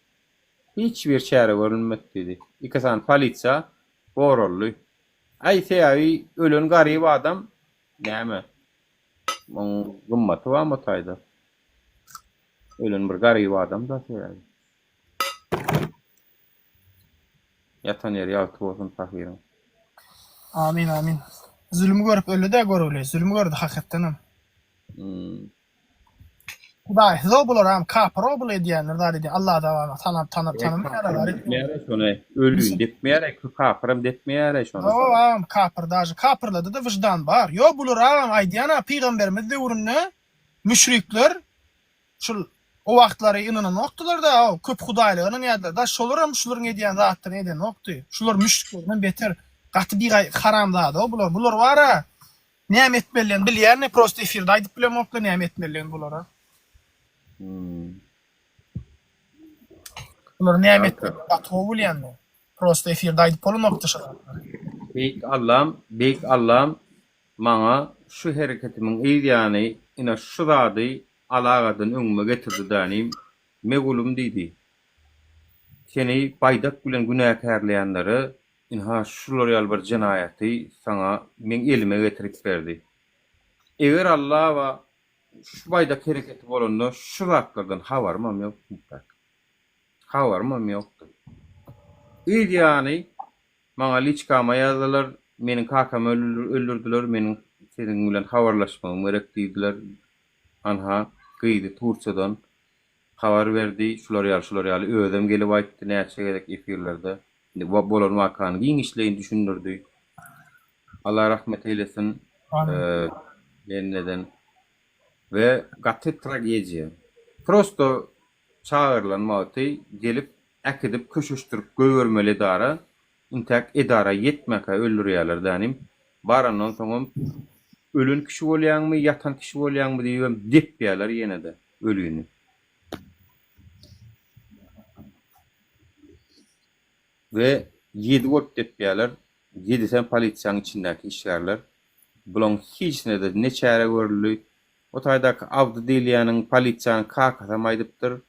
Hiç bir çare görünmedi diýdi. İkasan polisiýa borolly. Aýsy ölen garyb adam näme? Oň gymmaty barmy taýda? Ölen bir garyb adam da täýär. Yatan yer ýaly bolsun tahyryň. Amin amin. Zulmü görüp öyle de görüyle. Zulmü gördü hakikaten. Huday zo bular am kapro bul ediyenler da dedi. Allah da tanıp yaralar. Meğer şonu ölüyün depmeýär, kapırım depmeýär şonu. O am kapır daşy kapırladı da vicdan bar. Yo bular am aýdýana peýgamberimiz döwründe müşrikler şu o wagtlary inanan noktalar da köp hudaýlygyny ýa da şolaram şolaryň edýän zatlaryny eden nokty. Şular müşriklerden beter gaty bir haram da bular wara. Näme etmeliň bilýär ne prosto efirde aýdyp bilemokla näme etmeliň bulara. Bular näme etmeliň gaty bolýanmy? Prosto efirde aýdyp bolanokda şol. Bek Allah'ım maňa şu hereketimin eýdýäni ina şu zady alagadan öňüme getirdi danym megulum diýdi. Seni paýdak bilen günäkärleýänleri inha şular ýaly bir jinaýaty saňa men elime getirip berdi. Eger Allah we şu paýdak hereketi bolanda şu zatlardan habarmam ýok mutlak. Habarmam ýokdy. Eýdýäni maňa liçkama ýazdylar, meniň kakamy öldürdiler, meniň senin bilen habarlaşmam gerek diýdiler. Anha gyýdy Turçadan habar berdi, şular ýaly özüm gelip aýtdy näçe gerek efirlerde. Bolan wakany giň işleýin düşündirdi. Allah rahmet eylesin. Yeniden ve gaty tragediýa. Prosto çağırlanmagy gelip äkidip köşüşdirip göwürmeli dara. Intak edara yetmeke öldürýärler danym. Barandan soňam ölen kişi bolýanmy, yatan kişi bolýanmy diýip depýärler ýene de ölüni. Ve 7 got depýärler. 7 sen polisiýaň içindäki işgärler. Bulan hiç ne de ne çare görüldi. O taýdak Abdy Deliýanyň polisiýanyň kakasam aýdypdyr.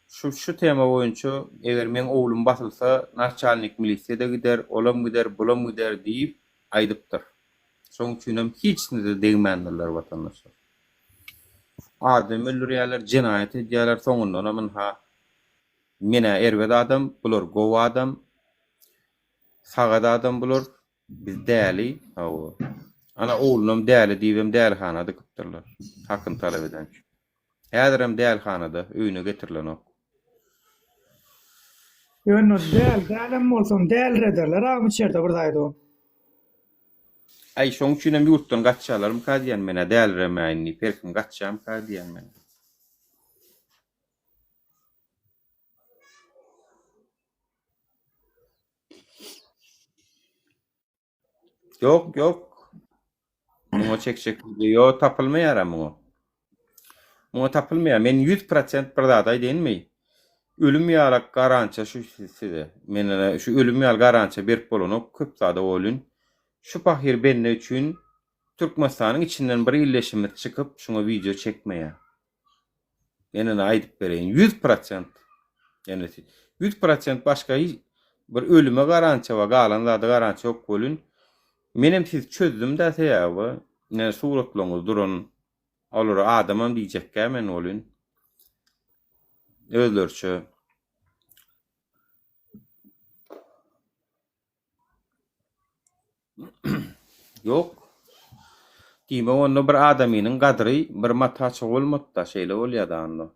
Şu tema boýunça eger men oglum basylsa, naçalnik milisiýede gider, olam gider, bulam gider diýip aýdypdyr. Şoň üçin hiç ne de degmendirler watandaşlar. Adam öldürýärler, jinaýat edýärler, soňundan men mene erwed adam, bular gow adam, sagada adam bular, biz däli, ana oğlum däli diýip dälhanada gitdirler. Hakyn talap eden. Häzirem dälhanada öýüne getirilen ok. Ýöne dälem bolsam däl rederler ama çerde burdaýdy o. Ay şoň üçin ýurtdan gaçýarlarym kadýan mene dälremäýini, perkin gaçýam kadýan mene. Yok yok. Muňa çekçek yo tapylmaýar muňa. Muňa tapylmaýar. Men 100% bir zat aýdynmy? Ölüm ýalak garança şu size. Men şu ölüm ýal garança berip bolanyp köp zada bolun. Şu pahir benne üçin Türkmenistanyň içinden bir illeşimler çykyp şuňa video çekmeýär. Ene aýdyp bereýin 100%. Yani 100% başga bir ölüme garança we galan zada garança ýok bolun. Menem siz çözdüm de täýäbi. Ne suratlaryňyz duran olara adamam diýjekkä men bolun. Özlerçe. Yok. Dime onda bir adamynyň gadry bir mataça bolmapda şeýle bolýar anda.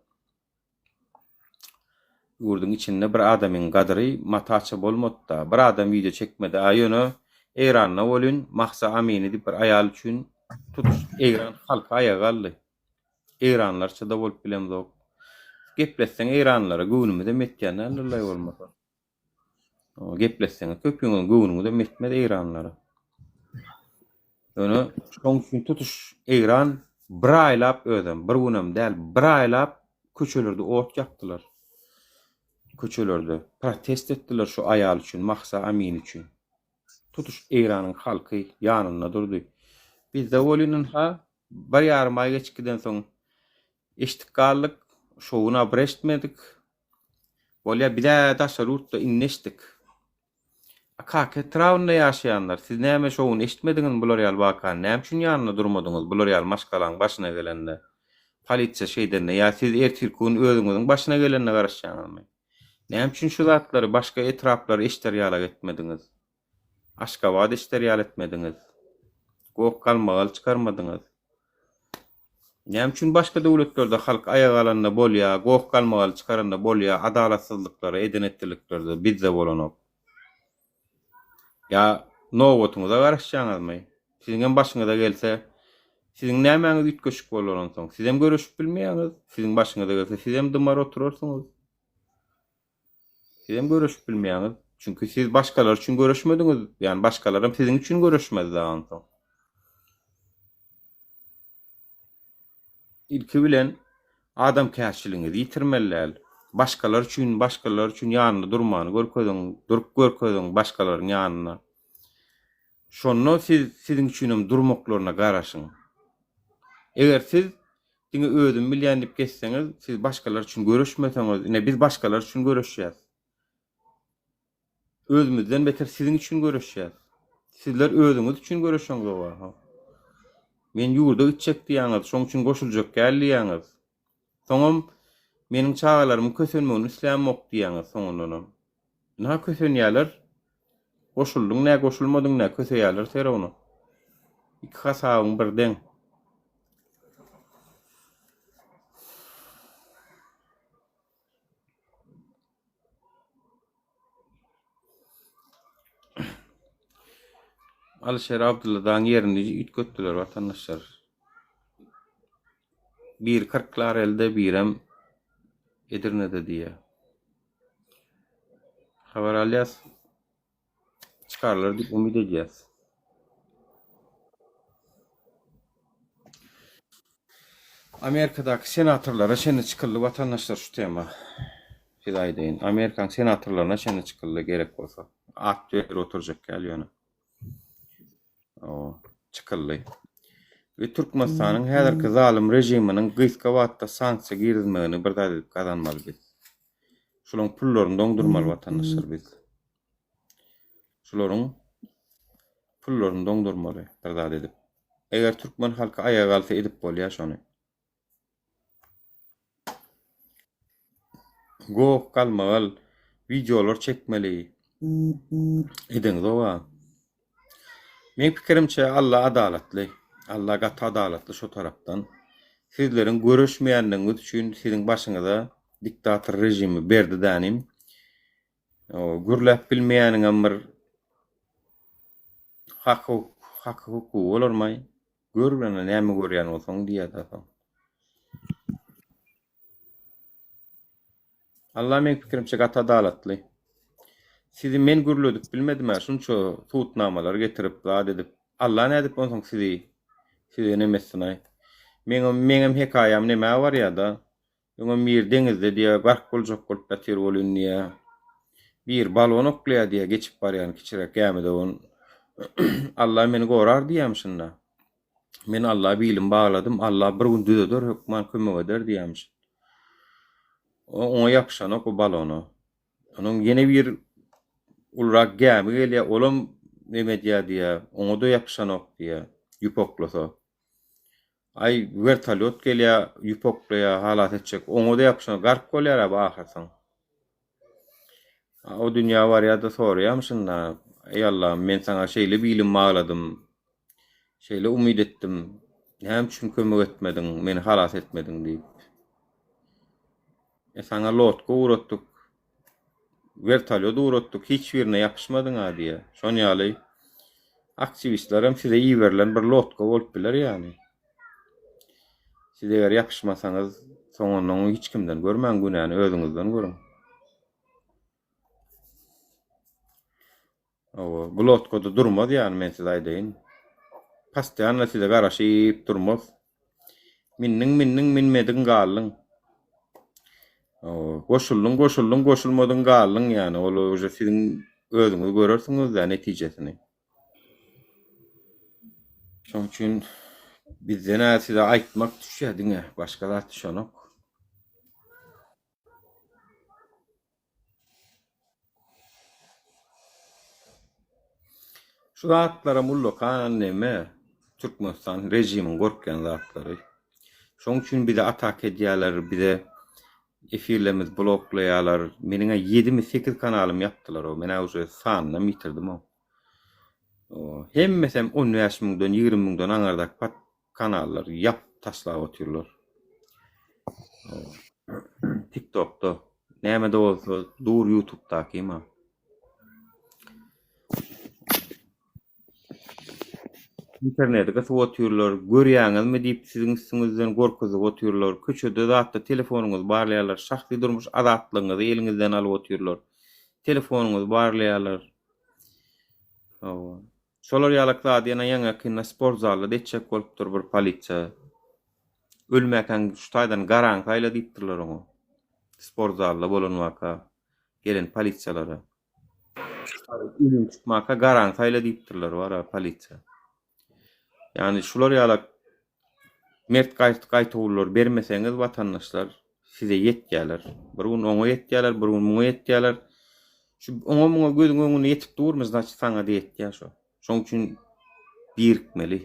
Ýurdun içinde bir adamyň gadry mataça bolmapda. Bir adam video çekmedi. Aýony Eýranna bolun Mahsa Amini diýip bir aýal üçin tutuş Eýran halka aýaga aldy. Eýranlarça da bolup bilen zok. Gepleseň Eýranlara göwnümi de metýänler lay bolmasa. O gepleseň köpüňiň göwnümi de metmedi Eýranlara. Onu şoň üçin tutuş Eýran bir aýlap ödem, bir günüm däl, bir aýlap köçelerde ot ýakdylar. Köçelerde protest etdiler şu aýal üçin, Mahsa Amin üçin. Tutuş Eýranyň halky ýanyna durdy. Bizde bolýan ha, bir ýarym aý geçikden soň eşitdik galdyk, şowuna breştmedik. Bolýa bir daşar urtda inneşdik. Kaka travna ýaşaýanlar, siz näme şowuny eşitmediňiz bular ýal bakan, näme üçin ýanyna durmadyňyz bular ýal maşgalaň başyna gelende? Polisiýa şeýdende ýa siz ertirkün özüňiziň başyna gelende garaşýanyzmy? Näme üçin şu zatlary başga etraplar eşiter ýala etmediňiz? Aşgabat eşiter ýala etmediňiz? Gok kalmagal çykarmadyňyz? Näme üçin başga döwletlerde halk aýaga alanda bolýar, gok kalmagal çykaranda bolýar, adalatsyzlyklary, edenetlikleri bizde bolanok? Ya nowotuňyza garaşýaňyzmy? Siziň başyňyza gelse, siziň nämeňiz ütköşük bolan soň, siz hem görüşüp bilmeýäňiz, siziň başyňyza gelse, siz hem dymar oturarsyňyz. Siz hem görüşüp bilmeýäňiz, çünki siz başgalar üçin görüşmediňiz, ýani başgalar hem siziň üçin görüşmedi daňan soň. İlki bilen adam käşiliňizi ýitirmeliler. Başgalar üçin ýanyna durmany görkezdiň başgalaryň ýanyna. Şonno siziň üçin durmaklaryna garaşyň. Eger siz diňe özüm bilýän diýip geçseňiz, siz başgalar üçin görüşmeseňiz, biz başgalar üçin görüşýäs. Özümizden beter siziň üçin görüşýäs. Sizler özüňiz üçin görüşýäňiz bar. Men ýurda içjek diýäňiz, şoň üçin goşuljak gelýäňiz. Soňam meniň çağalarym kösenmegini islämok diýäňiz soňundan. Na kösenýärler? Goşuldyň, nä goşulmadyň, nä kösenýärler serawny. Iki hasabyň birden. Alşer Abdullah'dan yerini üt götürdüler vatandaşlar. Bir 40'lar elde birem Edirne'de diye. Haber alyas çıkarlar diye umid edeceğiz. Amerika'daki senatörlere şene çıkıldı vatandaşlar şu tema. Fiday deyin. Amerikan senatörlerine şene çıkıldı gerek olsa. At ver oturacak geliyor. O çıkıldı. Ve Türkmenistan'ın häzirki zalim rejiminin gysga wagtda sanksiýa girizmegini bir daha kazanmaly biz. Şolaryň pullaryny doňdurmaly vatandaşlar biz. Şolaryň pullaryny doňdurmaly bir daha edip. Eger Türkmen halky aýaga alsa edip bolýar şonu. Gok kalmagal videolar çekmeli. Ediňiz owa. Men pikirimçe Allah adaletli. Allah gatı adaletli şu taraftan. Sizlerin görüşmeýänligiňiz üçin siziň başyňyza diktator rejimi berdi danim. O gürläp bilmeýäniň bir hak hukuky bolarmy? Görmene näme görýän bolsaň diýär. Allah men pikirimçe gatı adaletli. Sizi men gürledik bilmedim ha. Şunça tutnamalar getirip la dedip Allah ne edip onsoň sizi nemesin ay. Meňem hekayam näme var ya da Ýöne bir deňizde diýe gark boljak bolup batyr bolun diýe. Bir balon oklaýa diýe geçip barýan kiçirek gämide on. Allah meni gorar diýemşinda. Men Allah bilim bagladym. Allah bir gün düzeder, hökman kömek eder diýemşin. Oňa ýapşan o balonu. Onuň ýene bir ulrak gämi gelýär, olam näme diýe, oňa da ýapşan ok diýe, ýupoklasa. Ay vertolyot gelýär, ýupoklaya halat etjek. Oňa da ýapşan gark bolýar ba ahyrsaň. O dünýä var ýa-da soraýamşynda, ey Allah, men saňa şeýle bilim bagladym. Şeýle umyt etdim. Näme üçin kömek etmediň, meni halat etmediň diýip. Saňa lotka uratdyk. Vertolyot uratdyk, hiç birine ýapyşmadyň ha diýe. Şoň ýaly aktivistlerim size iyi verilen bir lotka bolup biler ýani. Siz eger ýapyşmasaňyz, soňundan hiç kimden görmäň günäni özüňizden görüň. Bu lotkada durmaz ýani men size aýdaýyn. Pastiýanla size garaşyp durmaz. Minmediň galyň. Goşuldun galyň ýani. Ol oje siziň özüňiz görersiňiz da netijesini. Şoň üçin bizden size aýtmak düşýärdiňe, başgalar düşýänok. Şu zatlara mullokan näme? Türkmenistan rejimiň gorkýan zatlary. Şoň üçin bize atak edýärler, bize efirlerimiz bloklaýarlar. Meniňe 7-8 kanalym ýapdylar o. Men oje sanyny bitirdim o. Hemmesem 10.000'dan 20.000'dan aňardak kanallar ýap taşlap otyrlar. TikTok'da, näme de bolsa, dur YouTube'daki ma. İnternete gasyp otyrlar, görýäňizmi diýip siziň üstüňizden gorkuzyp otyrlar. Köçede zatda telefonuňyz barlaýarlar, şahsy durmuş azatlygyňyzy eliňizden alyp otyrlar. Telefonuňyz barlaýarlar. Şolar ýalakda diýene ýaňa kinna sport zalda deçek bolupdyr bir polisiýa. Ölmäken şutaýdan garan gaýla diýipdirler oňa. Sport zalda bolan waka gelen polisiýalara. Ölüm çykmaka garan gaýla diýipdirler wara polisiýa. Yani şular ýalak mert gaýtawlar bermeseňiz watandaşlar size ýetýärler. Bir gün oňa ýetýärler, bir gün muňa ýetýärler. Şu oňa gözüň öňüne ýetip durmaz, значит saňa da ýetýär şo. Şoň üçin birikmeli.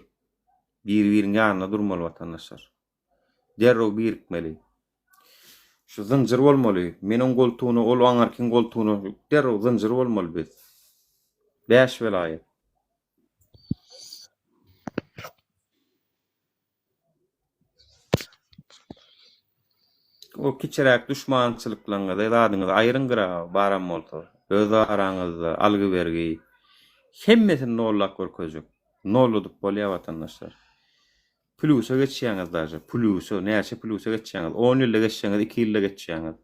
Bir-biriň ýanyna durmaly watandaşlar. Derrew birikmeli. Şu zynjyr bolmaly. Meniň goltugyny, ol aňarkyň goltugyny derrew zynjyr bolmaly biz. 5 velayet. O kiçirek düşmançylyklaryňa da zadyňyz aýryňgyra baran bolsa, öz araňyzda algy bergi, hemmesini nollap görkezek. Nolludyp bolýar watandaşlar. Plusa geçýäňiz daja, plusa, näçe plusa geçýäňiz, 10 ýylda geçýäňiz, 2 ýylda geçýäňiz.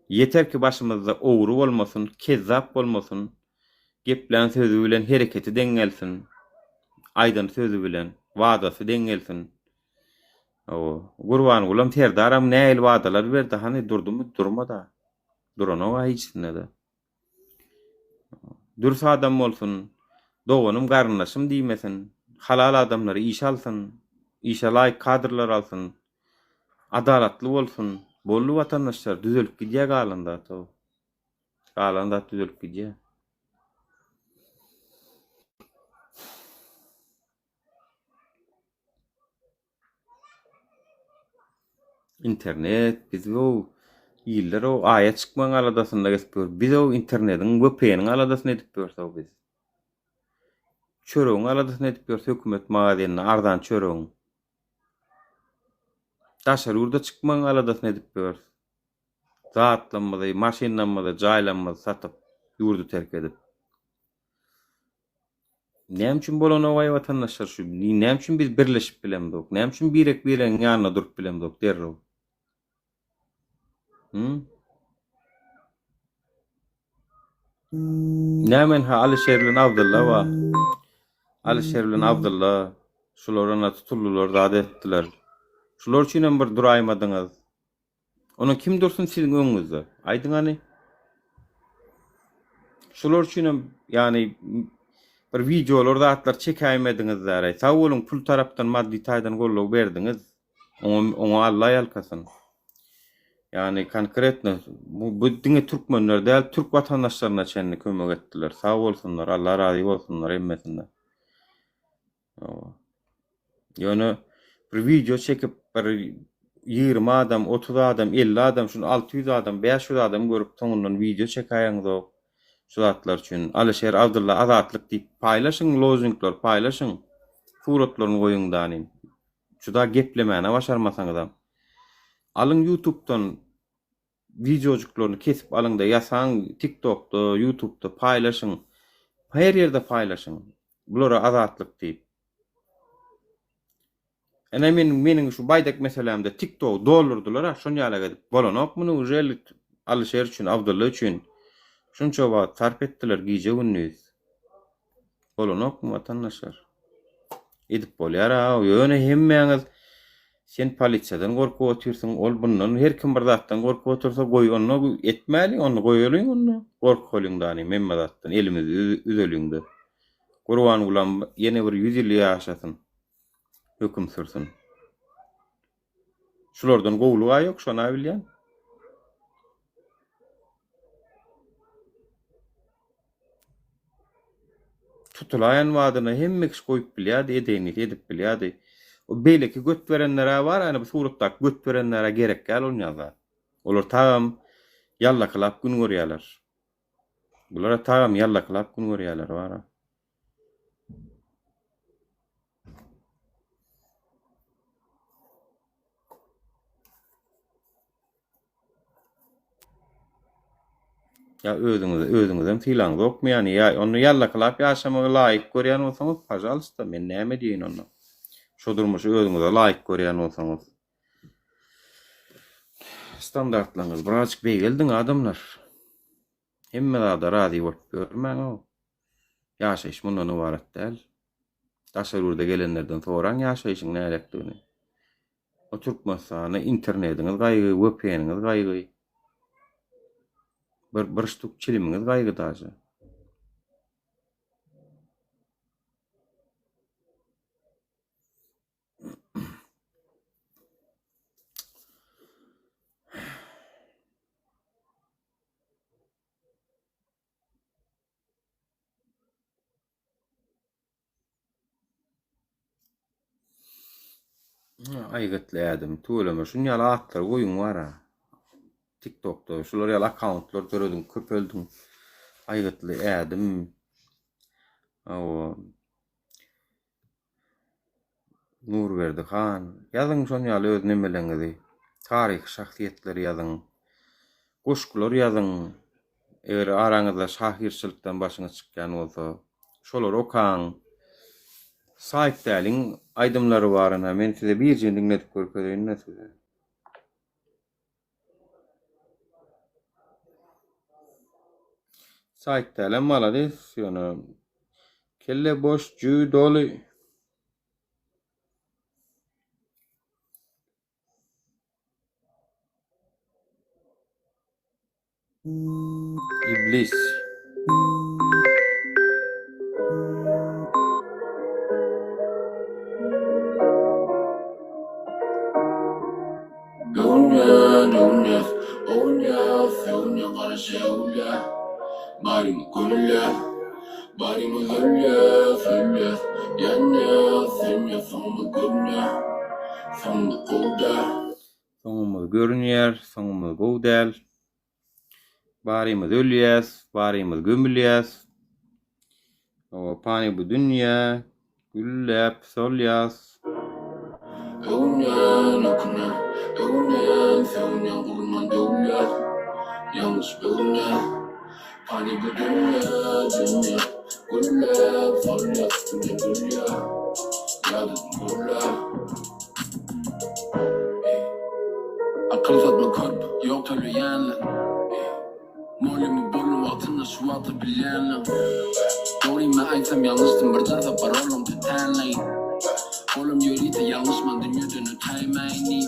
Yeter ki başymyzda owru bolmasyn, kezzap bolmasyn, geplen sözü bilen hereketi deňelsin. Aýdan sözü bilen wadasy deňelsin. Gurban gulam terdaram näil wadalar berdi, hani durdumy, durmada. Durana hiçne de. Dürüst adam bolsun, doganym garyndaşym diýmesin, halal adamlary iş alsyn, işe laýyk kadrlar alsyn, adalatly bolsun, bolly watandaşlar düzelip gidýär galanda to. Galanda düzelip gidýär. İnternet biz o ýyllar o aýat çykmaň aladasynda geçipdir. Biz o internetiň VPN-iň aladasyna edip berse biz. Çöregiň aladasyna edip berse hökümet magazynyna ardan çöregiň. Daşary urda çykmaň aladasyna edip berse. Zatlanmady, maşinlanmady, jaýlanmady satyp ýurdu terk edip. Näme üçin bolan o watandaşlar şu? Näme üçin biz birleşip bilemdik? Näme üçin birek bilen ýanyna durup bilemdik derrew? Nämen ha Alişerlin Abdullah wa Alişerlin Abdullah şular ona tutuldular, zat etdiler. Şular üçin bir duraýmadyňyz. Onu kim dursun sizin öňüňizde? Aýdyň hani. Şular üçin yani bir videolar zatlar çekäýmediňiz zäre. Sag bolun pul tarapdan maddi taýdan golluk berdiňiz. Oňa Allah ýalkasyn. Yani konkretne bu diňe türkmenler däl türk watandaşlaryna çenli kömek etdiler. Sag bolsunlar, Allah razy bolsunlar emmesinler. Ýöne bir video çekip bir 20 adam, 30 adam, 50 adam, şunu 600 adam, 500 adam görüp soňundan video çekäýäňiz. Şu zatlar üçin Alişer Abdullah azatlyk diýip paýlaşyň, lozunglar paýlaşyň. Suratlaryny goýuň dany. Şuda geplemäne başarmasaňyz. Alın YouTube'dan videojuklaryny kesip alyň da ýasaň TikTok'da, YouTube'da paýlaşyň. Her ýerde paýlaşyň. Bulara azatlyk diýip. Ene meniň şu baýdak meselemde TikTok doldurdular ha, şoň ýaly edip bolanok muny ujel Alişer üçin, Abdullah üçin şunça wagt sarp etdiler giýje gündüz. Bolanok mu watandaşlar? Edip bolýar ha, ýöne hemmeňiz sen polisiýadan gorkup otursyň, ol bundan her kim bir zatdan gorkup otursa goý onu etmäli, onu goýalyň onu. Gorkulyň dany memme zatdan elimiz üzeliňdi. Gurban ulan ýene bir 100 ýyl ýaşasyn. Höküm sürsün. Şulardan gowluga ýok, şona bilýän. Tutulayan wadyny hemmek goýup bilýärdi, edeni edip bilýärdi. O beýleki göt berenlere bar, hani bu suratda göt berenlere gerek gel olmaýar. Olar tam yalla kılap gün görýärler. Bulara tam yalla kılap gün görýärler bar. Ya özüňizden filan yok mu yani? Ya onu yalla kılap yaşamagy laýyk görýän bolsaňyz, pajalsta men näme diýin onu? Şu durmuşy özüňize laýyk görýän bolsaňyz. Standartlaryňyz birazjyk beýgeldiň adamlar. Hemme da razy bolup görmäň o. Ýaşaýyş mundan ibaret däl. Daşarurda gelenlerden soran ýaşaýyşyň närekdigini. O türkmensany internetiňiz gaýgy, VPN'iňiz gaýgy. Bir ştuk çilimiňiz gaýgy daşy. Aýgatlaýadym, töweleme şunýaly atlar goýuň bara. TikTok'da şular ýaly accountlar göredim, köpeldim. Aýgatlaýadym. Nurberdi Han, ýazyň şon ýaly öz nemeleňizi. Taryh şahsiýetleri ýazyň. Goşgular ýazyň. Eger araňyzda şahirçilikden başyňyz çykýan bolsa, şolar okaň. Saýtdäliň aýdymlary barana men size bir jending netip görkezýän näse. Saýtdäle malades, ýöne kelle boş jüý doly. İblis. Soňumyz görünýär, soňumyz gowdäl. Barymyz ölýäs, barymyz gömülýäs. O pani bu dünýä, güllep solýas. Öňen okna, öňen söňen gurman döwler. Ýalňyş bilme, pani bu dünýä, güllep solýas dünýä. Ýadyň gurlar. Akıl satma kalp, yok tölüyenler. Molimi burnuma altına su atabilenler. Doğruyma aytsam yanlıştım bir can tapar oğlum tutanlayın. Oğlum yürüyte yanlışman dünyadını taymayni.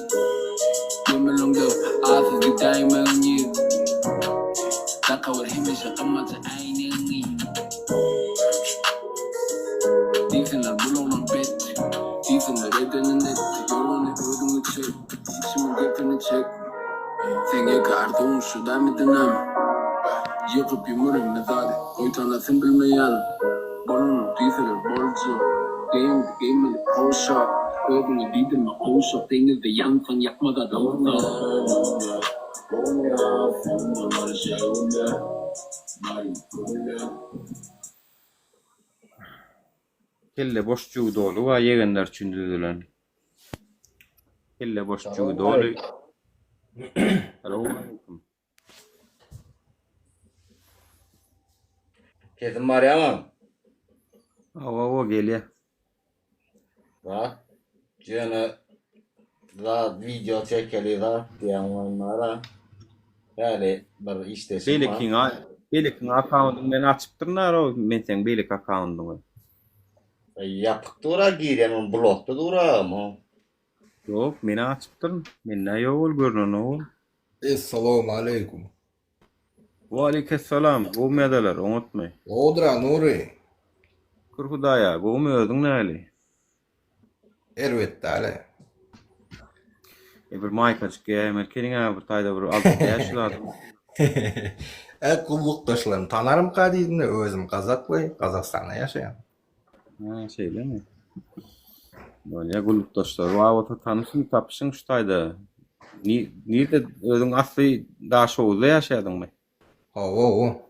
Gömülümde ağzı daimani. Takavır hemşe kımmatı ayneni. Diysenler bulunun bet. Diysenler edenin etti. Yolunu ödümü çek. İçimin gepini çek. Senge kardon şu demedinem. Yıkıp yumurum mezade. Koytanasın bilmeyen. Balonu diyseler bolcu. Deyim gemeli koşa. Ödümü diydim koşa. Denizde yansın yakmadan olsa. Kelle boşçuğu dolu va yegenler çündüdülen. Kelle boşçuğu dolu. Selamünaleyküm. Kesin var ya mı? O geliyor. Bak. Cana da video çekeli da diyen onlara. Yani bir iştesin var. Beylekin account'unu ben açıptırlar o men sen beylik account'unu. Yapık dura giren blokta dura mı? Yok, meni açıptırın. Men ne yol görünün ol. Assalamu alaikum. Wa aleykesselam. Bu medalar unutmay. Odra Nuri. Kurhudaya, bu mödün näli? Elbette ale. Bir maykaçık emel kenin bir tayda bir altı yaşlar. Kullukdaşlarım tanarım kadiydim özüm Kazaklı, Kazakstan'da yaşayan. Ha, şeyle mi? Böyle kullukdaşlar va tanışın tapışın şu tayda. Nirde özün asli Daşoğuz'da yaşadın mı? Oo.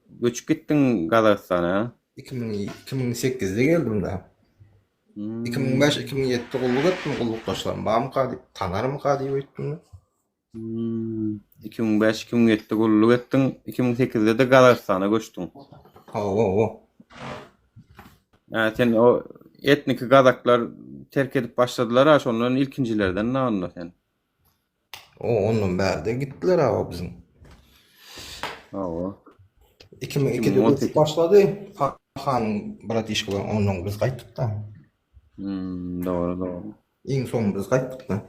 Göçüp gittin Kazakistan'a. 2008'de geldim da. 2005-2007'de kulluk ettim, kullukdaşlarım. Bağım kadiyip, tanarım kadiyip ettim. 2005-2007'de kulluk ettin, 2008'de de Kazakistan'a göçtün. Oo. Yani sen o etnik Kazaklar terk edip başladılar ha, onların ilkincilerden ne anla sen? Onun berde gittiler abi bizim. Oo. 2002'de göçüp başladı. Hakan bratişkolar ondan biz qayttık da. Doğru. En son biz qayttık da.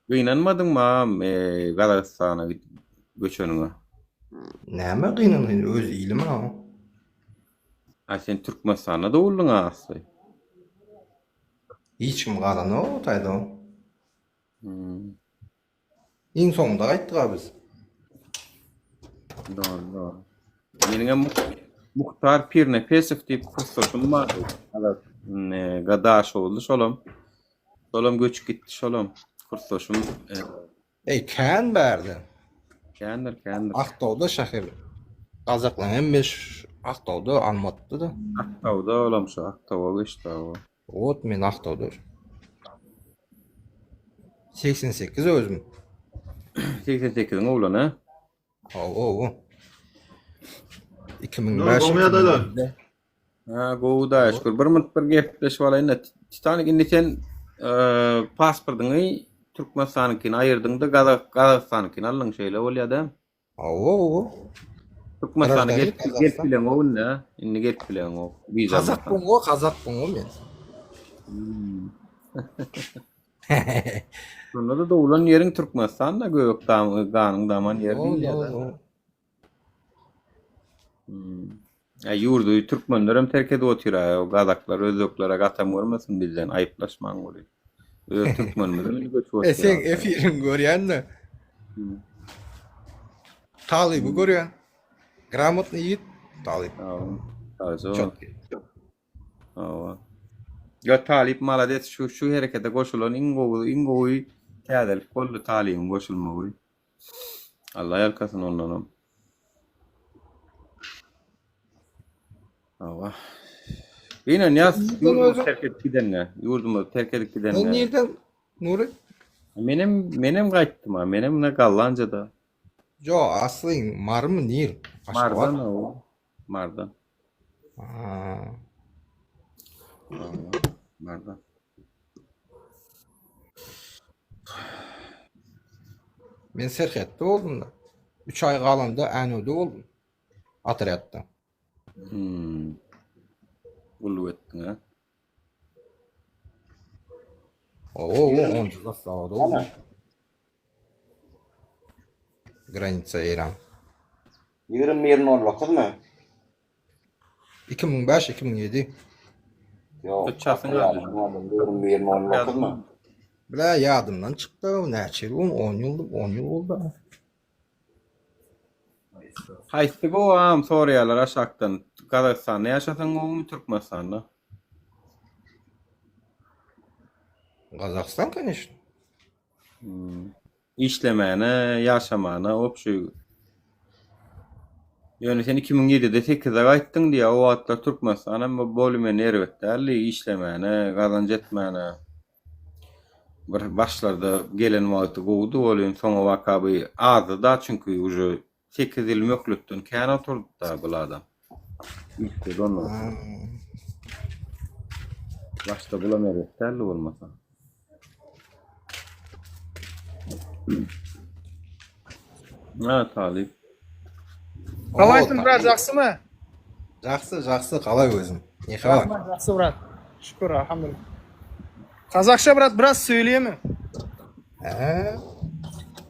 Kıynanmadın mı Kazakistan'a göçönüne? Näme kıynanın öz ilim ha. Ha sen Türkmenistan'a doğuldun aslı. Hiç kim qalan o tayda. En sonunda qayttık abi biz. Doğru. Benim Muhtar Pirnefesov deyip kursosum var. Gadaş oldu şolum. Şolum göçüp gitti şolum. Kursosum. Kän berdi. Kändir. Aqtawda şäher. Kazaklar hemmeş Aqtawda Almatda da. Aqtawda olam şu Aqtawga işte o. Ot men Aqtawda. 88 özüm. 88'in oğlan ha? Oo. 2005. Ha, goğuda şükür. Bir mınt bir gepleşip alayın. Titanik inditen pasportunu Türkmenistan'ınkini ayırdın da Kazakistan'ınkini alın şeyle ol ya da. Oo. Türkmenistan'a gelip bilen o ne? İnni gelip bilen o. Kazak bungo men. Sonra da doğulan yerin Türkmenistan'da gök dağının daman yerin ya da. Ya yurdu Türkmenlerim terk edip oturuyor. O Kazaklar özöklere katam görmesin bizden ayıplaşman oluyor. Türkmenlerim göçüp oturuyor. Sen efirin görýän de. Talyby görýän. Gramotny yigit Talyb. Çok. Ya Talip malades şu harekete koşulan ingoyu tadel kollu Talib'in koşulmağı. Allah yarkasın ondan. Allah. Yine yaz yurdumu terk edip gidenler. Yurdumu terk edip gidenler. Ben nereden Nuri? Menem qaytdım ha. Menem ne kallanca da. Jo aslın mar mı nir? Mardan o. Mardan. Mardan. Men Serhet'te oldum da. 3 ay kalanda anode oldum. Atariyatta. Ulu ettin ha. Oo, 10 yıl sağda oldu. Granica İran. 20 yerin olmakız mı? 2005-2007. Yok. Kaçasın abi? 20 yerin olmakız mı? Bile yadımdan çıktı. Neçe yıl? 10 yıl oldu. Haysi bu am Suriyalar aşaktan Kazakistan'da yaşasın o Türkmenistan'da. Kazakistan конечно. İşlemene, yaşamana, opşu. Yani sen 2007'de 8'e kayttın diye o atlar Türkmenistan'a ama bölümeni ervetlerli işlemene, kazanç etmene. Bir başlarda gelen vakti kovdu olayım sonra vakabı azdı da çünkü ucu 8 yıl möklüktün kâne oturdu da bu adam. İşte ondan. Başta bulamıyor terli olmasa. Ha talip. Kalaysın brat, jakсы mı? Жақсы, қалай өзің? Не хабар? Jakсы brat. Şükür elhamdülillah. Kazakça brat biraz söyleyeyim.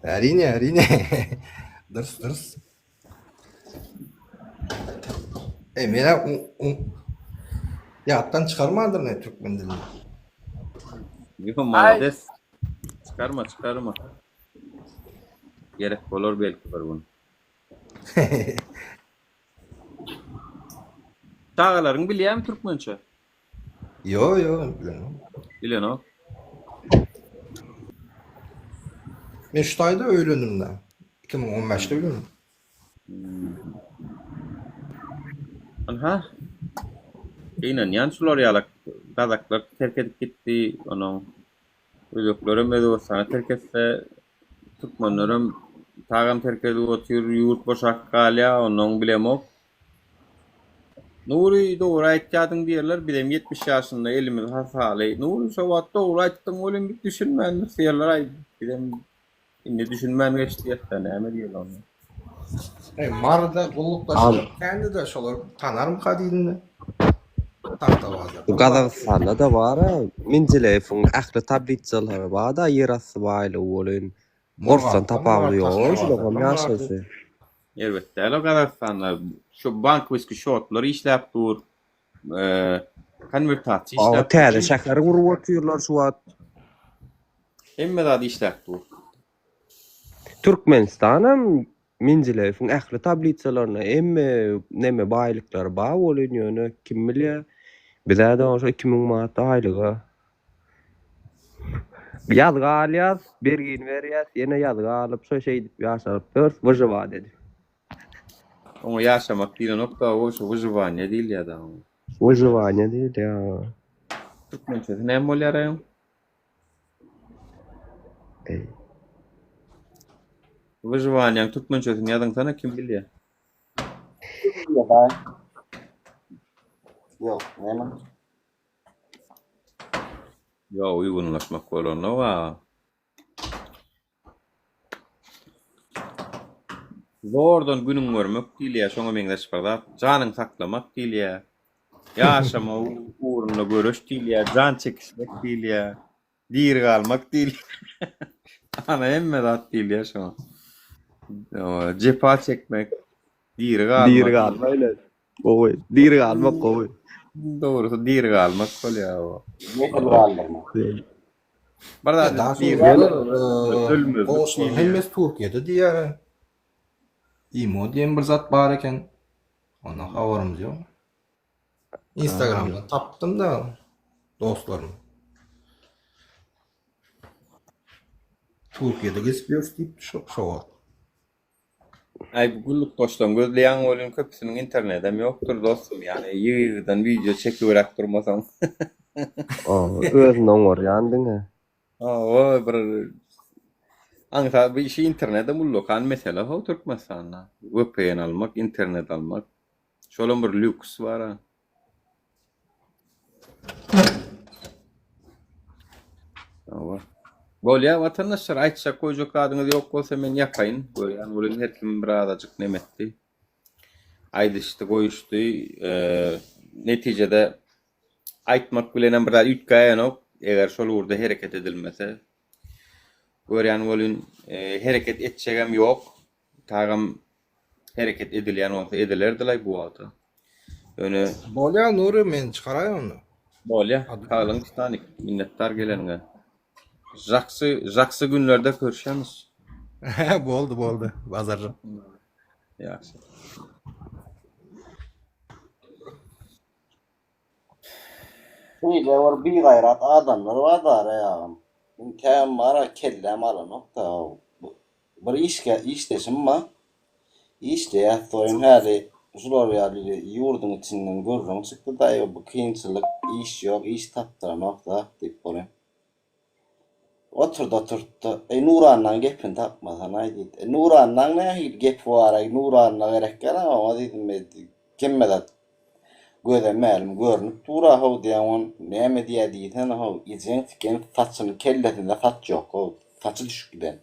Әрине. Дұрыс. Meni yattan çıkarmadır ne Türkmen dilini? Yok malades. Çıkarma. Gerek olur belki var bunu. Çağaların biliyor mu Türkmençe? Yo, bilmiyorum. Biliyor o. Ben Şutay'da öğrendim de. 2015'te öğrendim. Aha. İnan yan Floryalak Kazaklar terk edip gitti. Onun özüklerim sana terk etse Türkmenlerim tağım terk edip oturuyor yurt boşak kalya onun bilemok. Nuri doğru aytadın diyorlar. Bilem 70 yaşında elimiz hasalı. Nuri şovat doğru ayttın oğlum bir düşünmen diyorlar. Ay bilem ne düşünmen geçti ya ne diyorlar. Marada kulluklaşıyor. Kendi de şolar tanarım kadilini. Kazakistan'da da var ha. Min telefon ahli tablitçalar var da yerası baylı olun. Borsan tapabiliyor. Şulam yaşası. Evet, o Kazakistan'da şu bank viski shortları işlep dur. Konvertasyon işlep. Tele şehirleri vurup atıyorlar şu an. Emme da işlep dur. Türkmenistan'ın min telefon ahli tablitçalarına neme baylıklar bağ oluyor. Kim bilir? Bize de olsa 2000 manat aylığı. Yazgı alyaz, bir gün veriyaz, yine yazgı alıp so şey edip yaşarıp dört vıcıva dedi. Ama yaşamak değil nokta o şu vıcıvanya değil ya da. Vıcıvanya değil ya. Türkmençe ne mol yarayım? Vıcıvanya Türkmençe yazın sana kim biliyor? Yok, ne mi? Ya uygunlaşmak var ona var. Zordan günün görmek değil ya. Şoňa meňde şypyrda janyň saklamak değil ya. Yaşama uğruna görüş değil ya. Can çekişmek değil ya. Dir galmak değil. Ana emme dat değil ya şoňa. Cepa çekmek. Dir galmak. Öyle. Oy, dir galmak oy. Doğrusu dir galmak kol ya o. Ne kadar almak? Barda dir galmak. Olsun, hemmes Türkiye'de diye. İmo diyen bir zat var eken. Ondan haberimiz yok. Instagram'dan taptım da dostlarım. Türkiye'de geziyoruz deyip şu var. Ay bu gulluk dostum gözleyen olun köpüsünün internetem yoktur dostum yani yığırdan video çekiverek durmasam. Özünden var yandın ha. O bir Anka bir şey internette bullokan mesela o Türkmenistan'da VPN almak, internet almak. Şöyle bir lüks var ha. Ama Bolýa vatandaşlar aýtjak goýjak adyňyz ýok bolsa men ýakaýyn. Bolýan bolan her kim bir adajyk nemetdi. Aýdyşdy, goýuşdy. Netijede aýtmak bilen bir ütkäýänok, eger şol urda hereket edilmese. Görýän bolan hereket etjegem ýok. Tagam hereket edilýän bolsa edilerdiler bu wagtda. Öne Bolýa Nuri men çykaraýyn onu. bolýa. Kalyň Titanik minnettar geleniňe. Jaksy günlerde görüşýämiz. Boldy. Bazarjy. Ýaxşy. Şöyle var bir gayrat adamlar var da ayağım. İmkan var kellem alınıp da bir işteşim ma. İşte ya soyun hali şular yani yurdun içinden görürüm çıktı da ya bu kıyımsızlık iş yok iş taptıramak da deyip böyle. Oturdu. Nuran'dan gepin tapmasan ay deydi. Nuran'dan ne gep var ay Nuran'la gerek gel ama dedim kemmede gödemelim görünüp dura hav diýen on näme diýe diýsen haw ijen tiken saçyny kelletinde saç ýok o saçy düşük giden.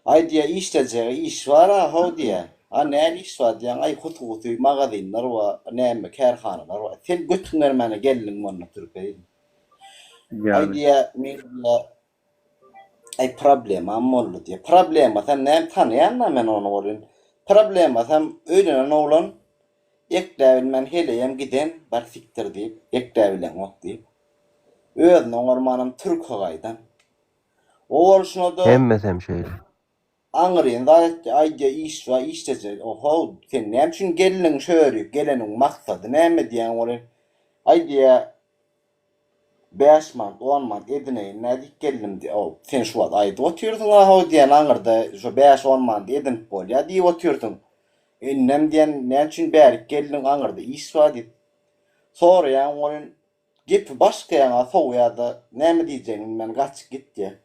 Ay diýe iştejegi iş var haw diýe. A näme iş var diýen ay hututy magazynlar wa näme kärhanalar wa sen götüňler mene gelin monna türkey. Ay diýe men ay problem amollu diýe. Problem sen näme tanýan men onu bolyn. Problem sen öýlenen oglan ekdäbilmen heleyem giden bar siktir diýip ekdäbilen ok diýip özüň ormanym türk gaýdan o bolşuna da Hemmesem şeýle. aňyryn da aýda iş we işteje oho sen näme üçin geliniň şöýri geleniň maksady näme diýen bolan ay diýe 5 man 10 man edineýin nädik geldim diýe o sen şu wagt aýda otyrdyň ha diýen aňyrda şu 5-10 man edin bolýa diýip otyrdyň. Nem diyen ne için bärik gelin aňyrda iş var diýip. Sonra ýa onun gep başga ýa soňyada näme diýjegiň men gaçyp gitdi.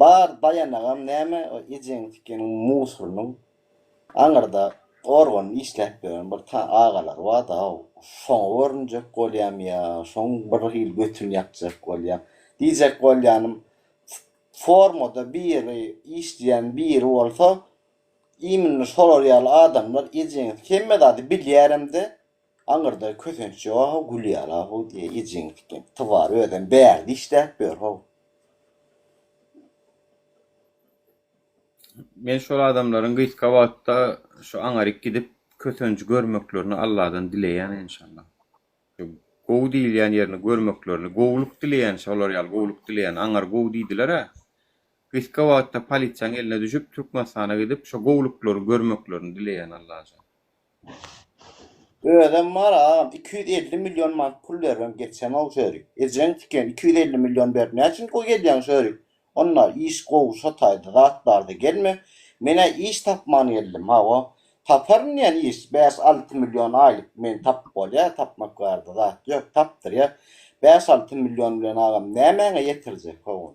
Bar dayanagam näme ejeň tikeniň musurnyň aňyrda organ işläp beren bir agalar var da şoň orunjak bolýam ýa şoň bir hil götün ýapjak bolýam. Diýjek bolýanym formada bir iş diýen bir bolsa İmin solar adamlar ejeň kemme dady bilýäremde aňyrda kösenç ýok gülýär ha diýe ejeň tiken tywar öden bärdi işläp ber ha. Men şol adamlaryň gyska wagtda şu aňaryk gidip kösenç görmeklerini Allahdan dileýän inşallah. Gow diýilýän ýerine görmeklerini, gowluk dileýän şolar ýaly gowluk dileýän aňar gow diýdiler ha. Gyska wagtda polisiýaň eline düşüp Türkmenistana gidip şu gowluklary görmeklerini dileýän Allah'a. Öden var ha 250 milyon manat pul berem geçen ol şöýrik. Ejen tiken 250 milyon ber näçin gow gelýän şöýrik. Onlar iş gow şataýdy zatlarda gelme. Mene iş tapmany geldim ha o. Taparyn ýani iş 5-6 milyon aýlyk men tap bolýa tapmak bardy zat ýok tapdyr ýa 5-6 milyon bilen agam nämeňe ýetirjek o.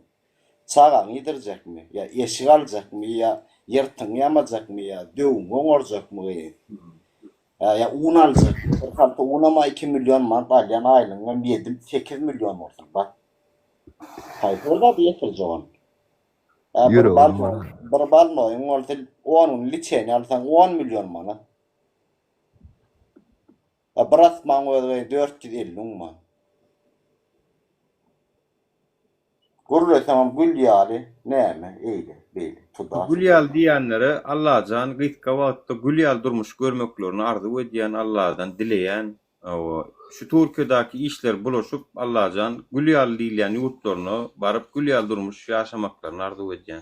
Çağan yedirjekmi ya eşik aljakmy ya ýertiň ýamajakmy ya döwüň oňarjakmy ya un aljak halka unama 2 milyon manat alýan aýlyňa 7-8 milyon bolsun bak haýdyrda ýetirjek on bir balmoýun bolsa 10 liçeni alsaň 10 milyon manat Bırakman öyle 450 manat Gurre tamam Gülyali näme eýle beýle tuda. Gülyal diýenleri Allahjan gyska wagtda Gülyal durmuş görmeklerini arzu edýän Allahdan dileýän şu Türkiýedäki işler bulaşyp Allahjan Gülyal diýilýän ýurtlaryna baryp Gülyal durmuş ýaşamaklaryny arzu edýän.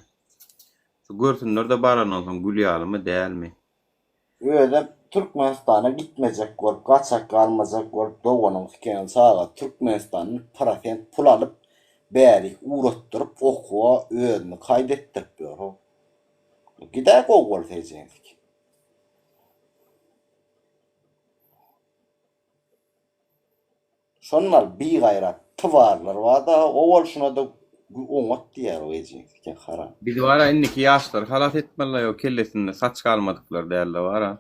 Şu görsünler de barandan soň Gülyalymy dälmi? Öyle Türkmenistana gitmejek bolup gaçak galmajak bolup doganyň fikrini saga Türkmenistanyň parasent pul alyp bäri uratdyryp okuwa özüni kaýdetdirip ber. Gidäk ogul fejendik. Şonlar bir gaýrat tywarlar var da ogul şuna da oňat diýär o ejendik hara. Biz wara inniki ýaşlar halat etmeler ýok kellesinde saç galmadyklar däldi wara.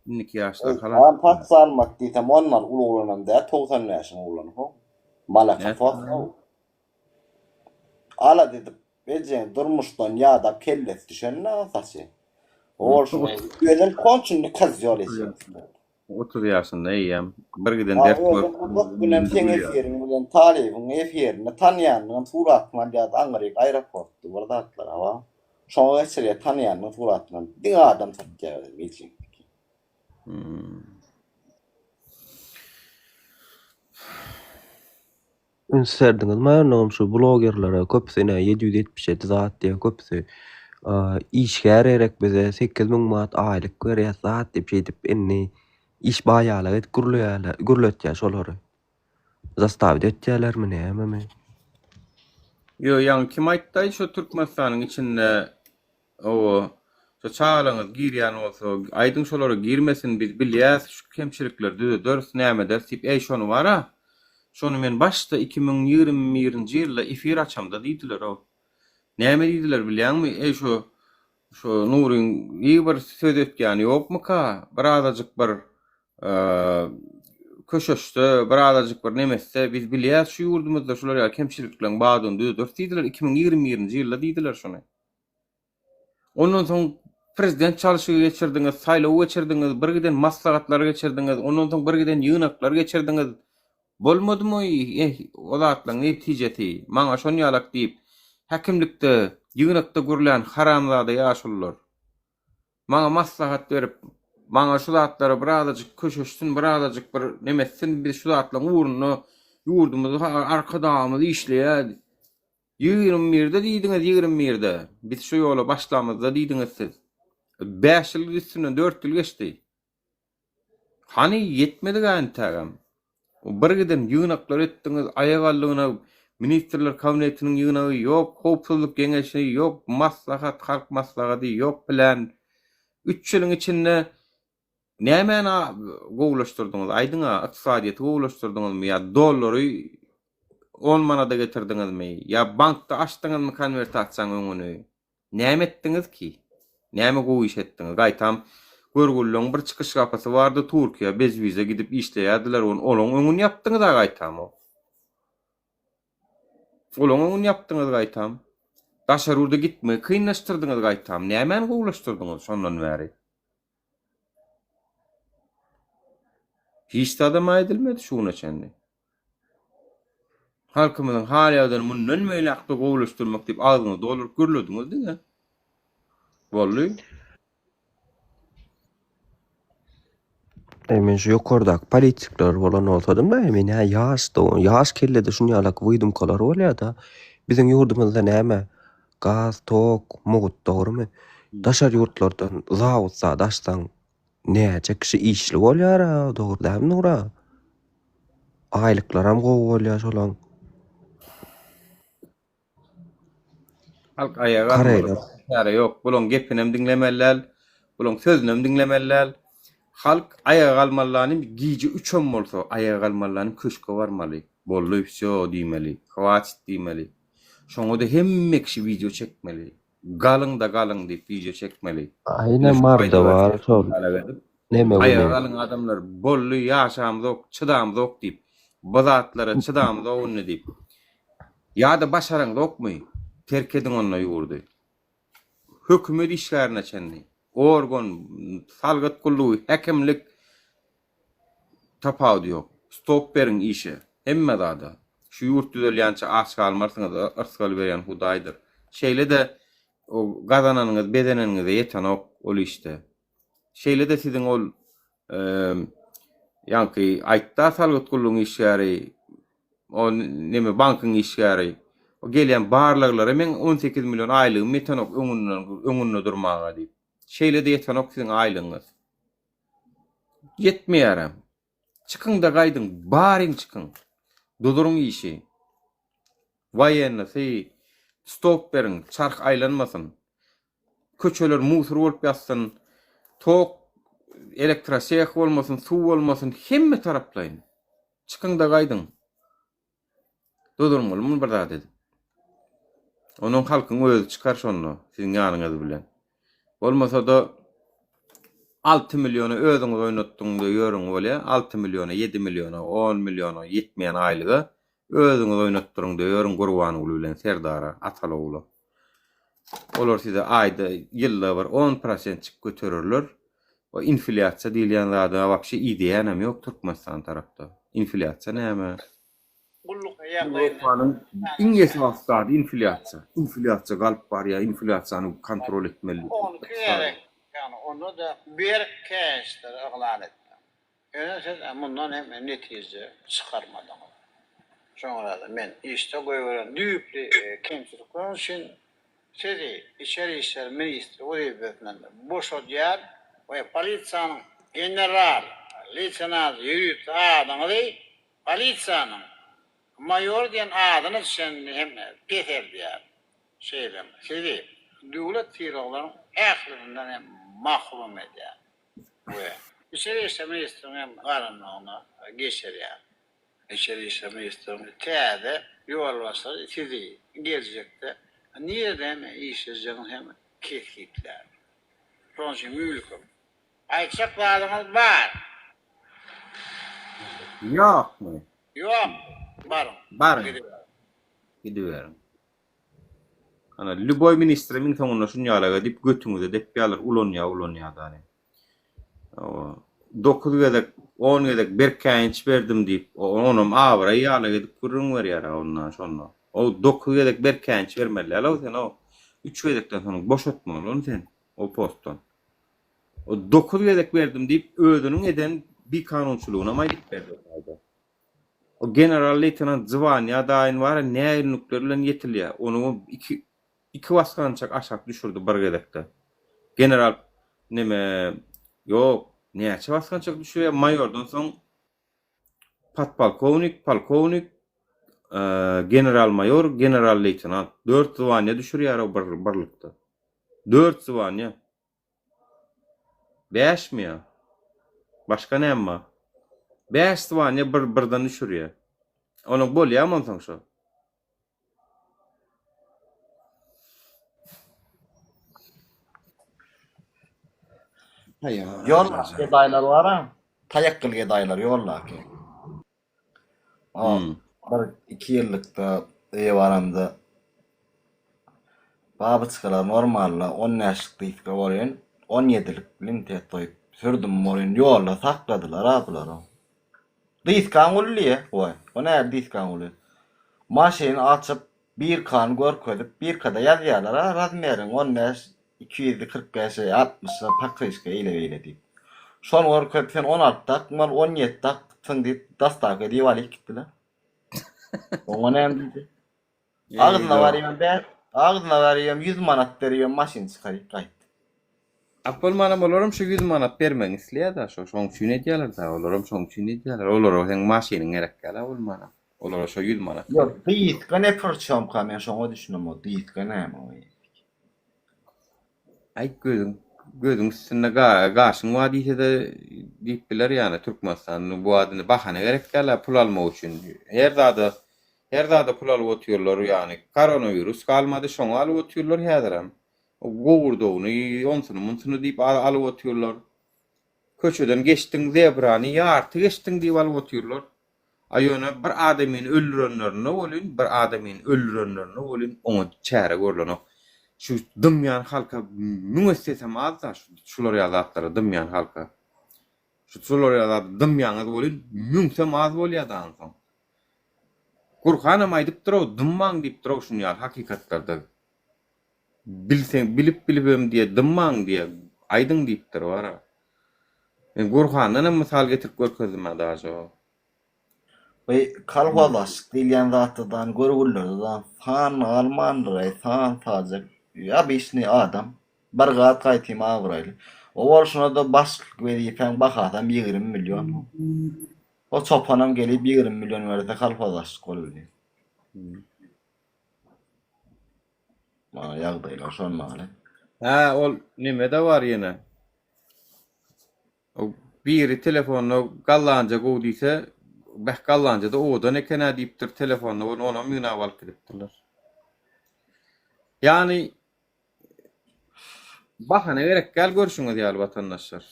Inniki ýaşlar halat. Ha pat salmak diýsem onlar uluglanan da 90 ýaşyň ulan ho. Malaka fok. ala dedip bece durmuşdan ya da kellet düşen ne asası. Olsun. Özel konçunu kız yol etsin. 30 yaşında iyiyim. Bir giden Ha, dert öyle gör. bu bilen sen efirin bilen talibin efirini tanıyanın surat maliyat Amerika aeroportu burada atlar hava. Şoňa geçirýär tanıyanın suratından. Diňe adam satýar bilsin. Serdiniz maýarnam şu blogerlara köpsine 777 zat diýe köpsü işgär erek bize 8000 manat aýlyk berýär zat diýip şeýdip enni iş baýaly gürletýär şolary. Zastavit etýärlermi näme? Yo yani kim aýtdy şu Türkmenistanyň içinde o şu çağlaňyz girýän bolsa aýdyň şolary girmesin biz bilýäs şu kemçilikler düz näme dersiп şonu bara. Şonu men başda 2021-nji ýylda efir açamda diýdiler o. Näme diýdiler bilýärmi? Şu Nuryň bir söz etgäni ýokmu ka? Birazajyk bir köşeşde, birazajyk bir nemesse biz bilýäs şu ýurdumyzda şolar ýa kemçilikler baýdan düz diýdiler 2021-nji ýylda diýdiler şonu. Ondan soň prezident çalışygy geçirdiňiz, saýlaw geçirdiňiz, bir giden maslahatlar geçirdiňiz, ondan soň bir giden ýygnaklar geçirdiňiz. Bolmadymy o zatlaryň netijeti? Maňa şonu ýalak diýip hakimlikde, ýygnakda görülen haramzada ýaşullar. Maňa maslahat berip, maňa şu zatlary birazajyk köşeşsin, birazajyk bir nemessin, biz şu zatlaryň uğruna ýurdumyzy arkadamyzy işleýär. 21-de diýdiňiz, 21-de. Biz şu ýola başlamyzda diýdiňiz siz. 5 ýyl üstüne 4 ýyl geçdi. Hani yetmedi gäni tägem. Bir giden ýygnaklar etdiňiz, aýagallygyna ministrler kabinetiniň ýygnagy ýok, howpsuzlyk geňeşi ýok, maslahat, halk maslahaty ýok bilen 3 ýylyň içinde nämäni gowlaşdyrdyňyz? Aýdyňa ykdysadyýety gowlaşdyrdyňyzmy ýa dollary 10 manada getirdiňizmi? Ya bankda açdyňyzmy konvertatsiýaň öňüni? Näme etdiňiz ki? Näme gowy iş etdiňiz? Gaýtam görgüllüň bir çykyş gapasy bardy Türkiýe bez wiza gidip işleýärdiler onun öňüni ýapdyňyz da gaýtam o. Onun öňüni ýapdyňyz gaýtam. Daşarurda gitme kynlaşdyrdyňyz gaýtam. Nämäni gowlaşdyrdyňyz şondan bäri? Hiç adam aýdylmady şuna çenli. Halkymyzyň hal ýadan mundan meýle akda gowlaşdyrmak diýip ağzyny doluryp gürlediňiz diňe. Bolly. Men şu ýokardak politikler bolan olsadym da men ýaş kellede şunu ýalak wydum kalar bolýar da biziň ýurdumyzda näme gaz, tok, mugut dogrymy? Daşar ýurtlardan zawutsa daşsaň näçe kişi işli bolýar, dogry dämi Nura? Aýlyklar hem gowy bolýar şolaň. Halk ayağa ýara ýok, bulan gepinem diňlemeler, bulan sözünem diňlemeler. Halk ayağa galmalarını giyici 3 bolsa ayağa galmalarını köşke varmaly. Bolly şo diýmeli, hawat diýmeli. Şoňa da hemme kişi video çekmeli. Galyň da galyň diýip video çekmeli. Aýna marda bar şol. Näme bu? Ayağa galyň adamlar bolly ýaşamyk, çydamyk diýip, bu zatlara çydamyk ony diýip. Ýa-da başaraň dokmy? Terk edin onu ýurdy. Hökümet işlerine çenli. Organ, salgat kulluğu, hekimlik tapawdy ýok. Stop berin işe. Hemme dada. Şu ýurt düzelýänçe aç kalmarsyňyz, ırskal berýän Hudaýdyr. Şeýle de o gazananyňyz, bedeniniňize ýeten ol işte. Şeýle de siziň ol ýanky aýtda salgat kulluğuň işgäri, o neme bankyň işgäri, o gelýän barlyklara men 18 milyon aýlygy metanok öňünde durmaga diýip. Şeýle de ýeten ok siziň aýlygyňyz. Yetmeýärem. Çıkın da gaýdyň, baryň çıkın. Duduruň işi. Waýenli, stop berin, çark aýlanmasyn. Köçeler musur bolup ýatsyn. Tok, elektrosiyah bolmasyn, suw bolmasyn, hemme taraplaýyn. Çıkın da gaýdyň. Duduruň bolmaly bir zat dedi. Onun halkyň özü çıkar şonu, siziň ýanyňyz bilen. Olmasa da 6 milyonu özüňiz oýnatdyňyz ýörüň bolýar. 6 milyona, 7 milyona, 10 milyona yetmeýän aýlygy Özüňiz oýnatdyryň diýörüň Gurbanoğlu bilen Serdara Ataloglu. Olar size aýda ýylda bir 10% çyk göterirler. O inflyasiýa diýilen zada wagşy ideýa näme ýok Türkmenistan tarapda. Inflyasiýa näme? Awrupanyň iň esasy zady inflyasiýa. Inflyasiýa galyp barýar, inflyasiýany kontrol etmeli. Onu kıyerek, yani onu da bir keştir ıglan etme. Öyle siz bundan hem netice çıkarmadan. Sonra da ben işte koyuyorum düğüplü kemçilikler için sizi İçeri İşler Ministri oraya beklendi. Boş yer ve polisiyanın general, lieutenant yürüt adını değil, polisiyanın mayor diyen adını sen hem Peter diyer. Şeyden, sizi devlet tiroların ahlından hem mahrum eder. Ve İçeri İşler Ministri'nin hem karanlığına geçer yani. İçeri İşler Ministri'nin teade yol varsa sizi gelecekte. Niye de hem işsizceğin hem kekikler. Sonraki mülküm. Ayçaklarınız var. Yok mu? Yok. Varım. Barın. Gidiverin. Ana Lüboy ministrimin sonuna şunu yalaga dip götüňüze dep ýalar ulonya dany. 9 gedek 10 gedek bir känç berdim dip onum awra ýalaga dip gurrun berýär ondan sonra. O 9 gedek bir känç bermeli. Ala sen o 3 gedekden soň boşatmaly onu sen o postdan. O 9 gedek berdim dip ödünün eden bir kanunçuluğuna maýdyp berdi. O general leytenant Zvanya daýyn var näýinlikler bilen ýetilýär. Onu iki waskançak aşak düşürdü bir gedekde. General neme yok näçe waskançak düşüýär mayordan soň polkovnik, general mayor, general leytenant 4 zvanya düşürýär o birlikde. 4 zvanya. 5 mi ya? Başka näme? 5 zvanya birden düşürýär. Onu bolýarmyň soň şo? Yolla gedaylar var ha. Tayakkıl gedaylar yolla ki. Bir 2 ýyllykda eýwaramda babyçylar normalla 10 ýaşlyk diýip bolýan 17lik bilen tettoýup sürdüm moryn yolla sakladylar abylar. Diskan ully oy. O näde diskan ully? Maşyny açyp bir kan görkezip bir kada ýazýarlar razmerin 15 245 60 pakryşka ile diýip. Şol görkezip sen 16 tak, mal 17 tak tın diýip dastaga diýip alyp gitdiler. Oňa näme diýdi? Agdyna barýam 100 manat berýän maşyn çykaryp gaýtdy. Apol mana bolaram şu 100 manat bermeň isleýär da şoň üçin edýärler da olaram şoň üçin edýärler. Olara hem maşynyň gerek gäle bolmana. Olara şu 100 manat. Ýok, diýip ne purçam ka men şoňa düşünem o diýip näme o. Ay gözüň üstünde gaşyň wa diýse-de diýip biler ýani Türkmenistanyň bu adyny bahane gerek gäle pul almak üçin. Her zada pul alyp oturýarlar ýani koronavirus galmady şoňa alyp oturýarlar häziram. O gowurdogyny onsyny diýip alyp oturýarlar. Köçeden geçdiň zebrany ýarty geçdiň diýip alyp oturýarlar. Aýona bir adamyň öldürenlerine bolyn oňa çäre görlenok. Şu dümýän halka müessesem azda şular ýazatlara dümýän halka. Şu şular ýazat dümýän bolyn müňsem az bolýardan soň. Gurhanam aýdyp duraw dymmaň diýip duraw şunu ýa hakykatlarda. Bilip diye dımmaň diye aydın diýipdir wara. Men Gurhandan mysal getirip görkezdim daşo. Ve kalvalas diýen zatdan görgüllerden fan almandyr, fan tajak. Ya beşni adam bir gat gaýtym awraýly. O bolşuna da başlyk berýip hem bakadan 20 milyon. O çopanam gelip 20 milyon berdi kalvalas golüni. Mana ýagdaýlar şonmaly. Ha, ol nimede var ýene. O biri telefonu gallanca gow diýse, bäh gallanca da odan ekene diýipdir telefonu ona müna alyp gidipdirler. Yani bahane gerek gel görüşüňiz ýaly watandaşlar.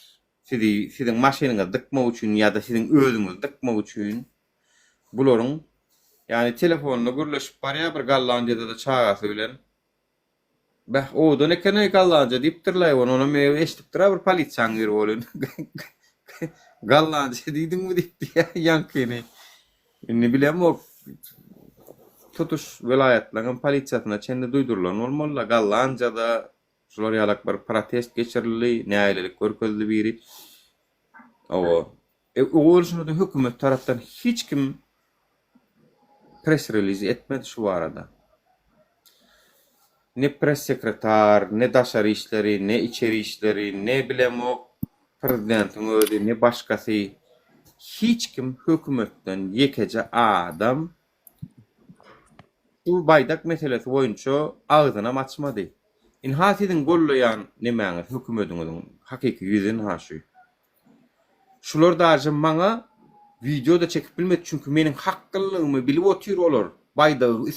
Siziň maşynyňyzy dykmak üçin ýa-da siziň özüňizi dykmak üçin bularyň Yani telefonla gürleşip barya bir Gallanca'da da çağası bilen. Beh odan ekene Gallanca diptirlay onu me eştiptira bir polisiýan gir bolun. Gallanca diýdim mi diýdi ya yankini. Ne bilem o tutuş vilayetlerinin polisiýasyna çende duýdurulan bolmaly. Gallanca'da şular ýalak bir protest geçirildi, näýlelik görkezdi biri. O da hökümet tarapdan hiç kim press release etmedi şu arada. Ne press sekreter, ne daşary işleri, ne içeri işleri, ne bilem o prezidentin ödü, ne başkası. Hiç kim hökümetten yekece adam bu baydak meselesi boyunca ağzına açmadı. İnhatidin gollayan nemäňiz hökümetiniň hakiki yüzün haşy. Şular dajym maňa videoda çekip bilmedi çünkü meniň hakkyllygymy bilip otyr olar. Baydagy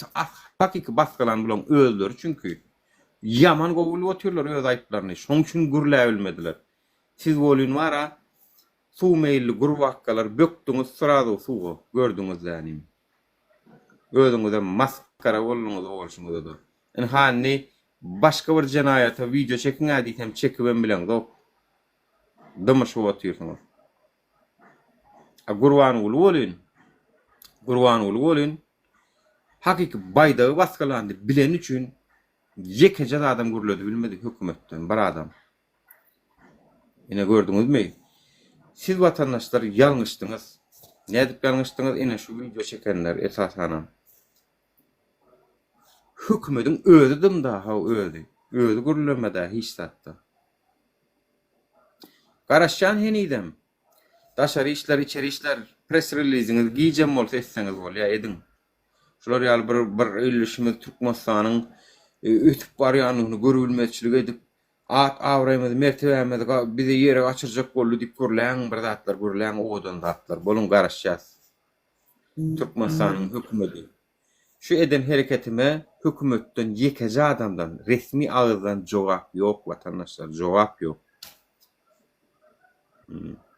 hakiki baskalan bilen öldür çünkü yaman gowul otyrlar öz aýyplaryny. Şoň üçin gürläp bilmediler. Siz bolun wara suw meýilli gurwakkalar bökdiňiz sırada suwga gördüňiz ýani. Özüňizde maskara bolluňyz bolşuňyz da. Hani başka bir jenayata video çekin diýsem çekibem bilen dok. Dymy şu otyrsyňyz. Gurwan bolun. Hakiki baydagy baskalandy bilen üçin yekece adam gürledi bilmedi hökümetden bir adam. Ine gördüňizmi? Siz watandaşlar ýalňyşdyňyz. Nädip ýalňyşdyňyz? Ine şu video çekenler esasanan. Hökümetin ödüdüm daha ödü. Ödü gürlemede hiç satda. Garaşan henidem. Daşary işler, içeri işler, press release'iniz giýjem bolsa etseňiz bolýa edin. Şular ýaly bir öýleşimi Türkmenistanyň ötüp barýanyny görülmezçilik edip at awraýmady mertebämedi bizi ýere açyrjak boldy diýip görläň bir zatlar görläň odan zatlar bolun garaşýas. Türkmenistanyň hökümeti. Şu eden hereketime hökümetden yekece adamdan resmi ağızdan jogap ýok watandaşlar jogap ýok.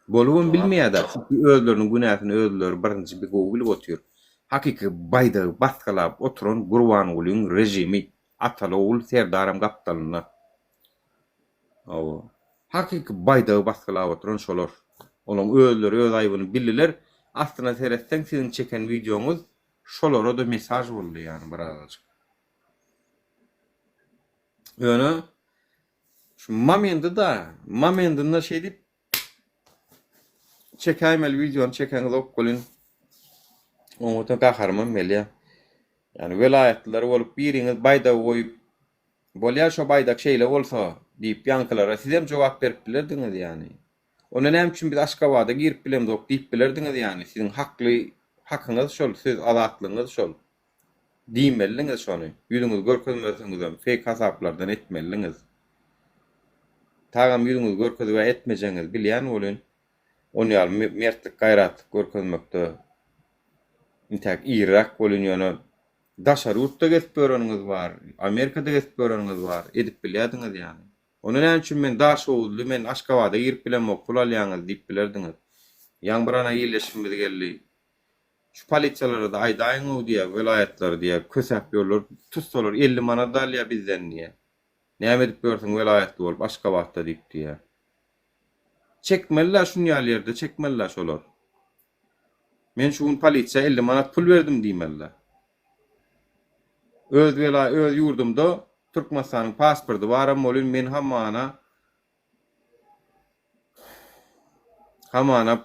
Bolubun bilmeýär-de özleriniň günäsini özleri birinji bir gowul otyr. Hakiki bayda baskalap oturan Gurwan Ulyň rejimi Atalowul Serdaram gapdalyna. Hakiki bayda baskalap oturan şolar. Olaň özleri öz aýbyny bildiler. Aslynda seretseň sizin çeken videoňuz şolara da mesaj boldy ýani birazajyk. Ýöne şu momentinda şey diýip çekäýmeli videony çekeňiz ok bolun. Oňa gaharman melýär. Yani velayetler bolup biriňiz bayda goýup bolýar şo baydak şeýle bolsa diýip ýankylara sizem jogap berip bilerdiňiz ýani. Ona näme üçin biz Aşgabatda girip bilem dok diýip bilerdiňiz ýani. Sizin hakyňyz şol, söz azatlygyňyz şol. Diýmeliňiz şonu. Ýüzüňiz görkezmeseňiz hem fake hasaplardan etmeliňiz. Tagam ýüzüňiz görkezip etmejeňiz bilýän bolun. Onu ýaly mertlik gaýrat görkezmekde intak Irak bolun ýöne daşary urtda geçip göreniňiz bar, Amerikada geçip göreniňiz bar, edip bilýärdiňiz ýani. Onu näme üçin men daş owuldy, men Aşgabatda girip bilemok pul alýaňyz diýip bilerdiňiz. Ýaňbyrana ýerleşmedi geldi. Şu polisiýalara da aýdaýyň diýe, vilayetler diýe kösep ýollar tutsalar 50 manat dalýa bizden diýe. Näme edip görseň vilayetli bolup Aşgabatda diýip diýe. Çekmeliler şunu ýerlerde çekmeliler şolar. Men şuň polisiýa 50 manat pul berdim diýmeliler. Öz ýurdumda Türkmenistanyň pasporty baram bolun men hamana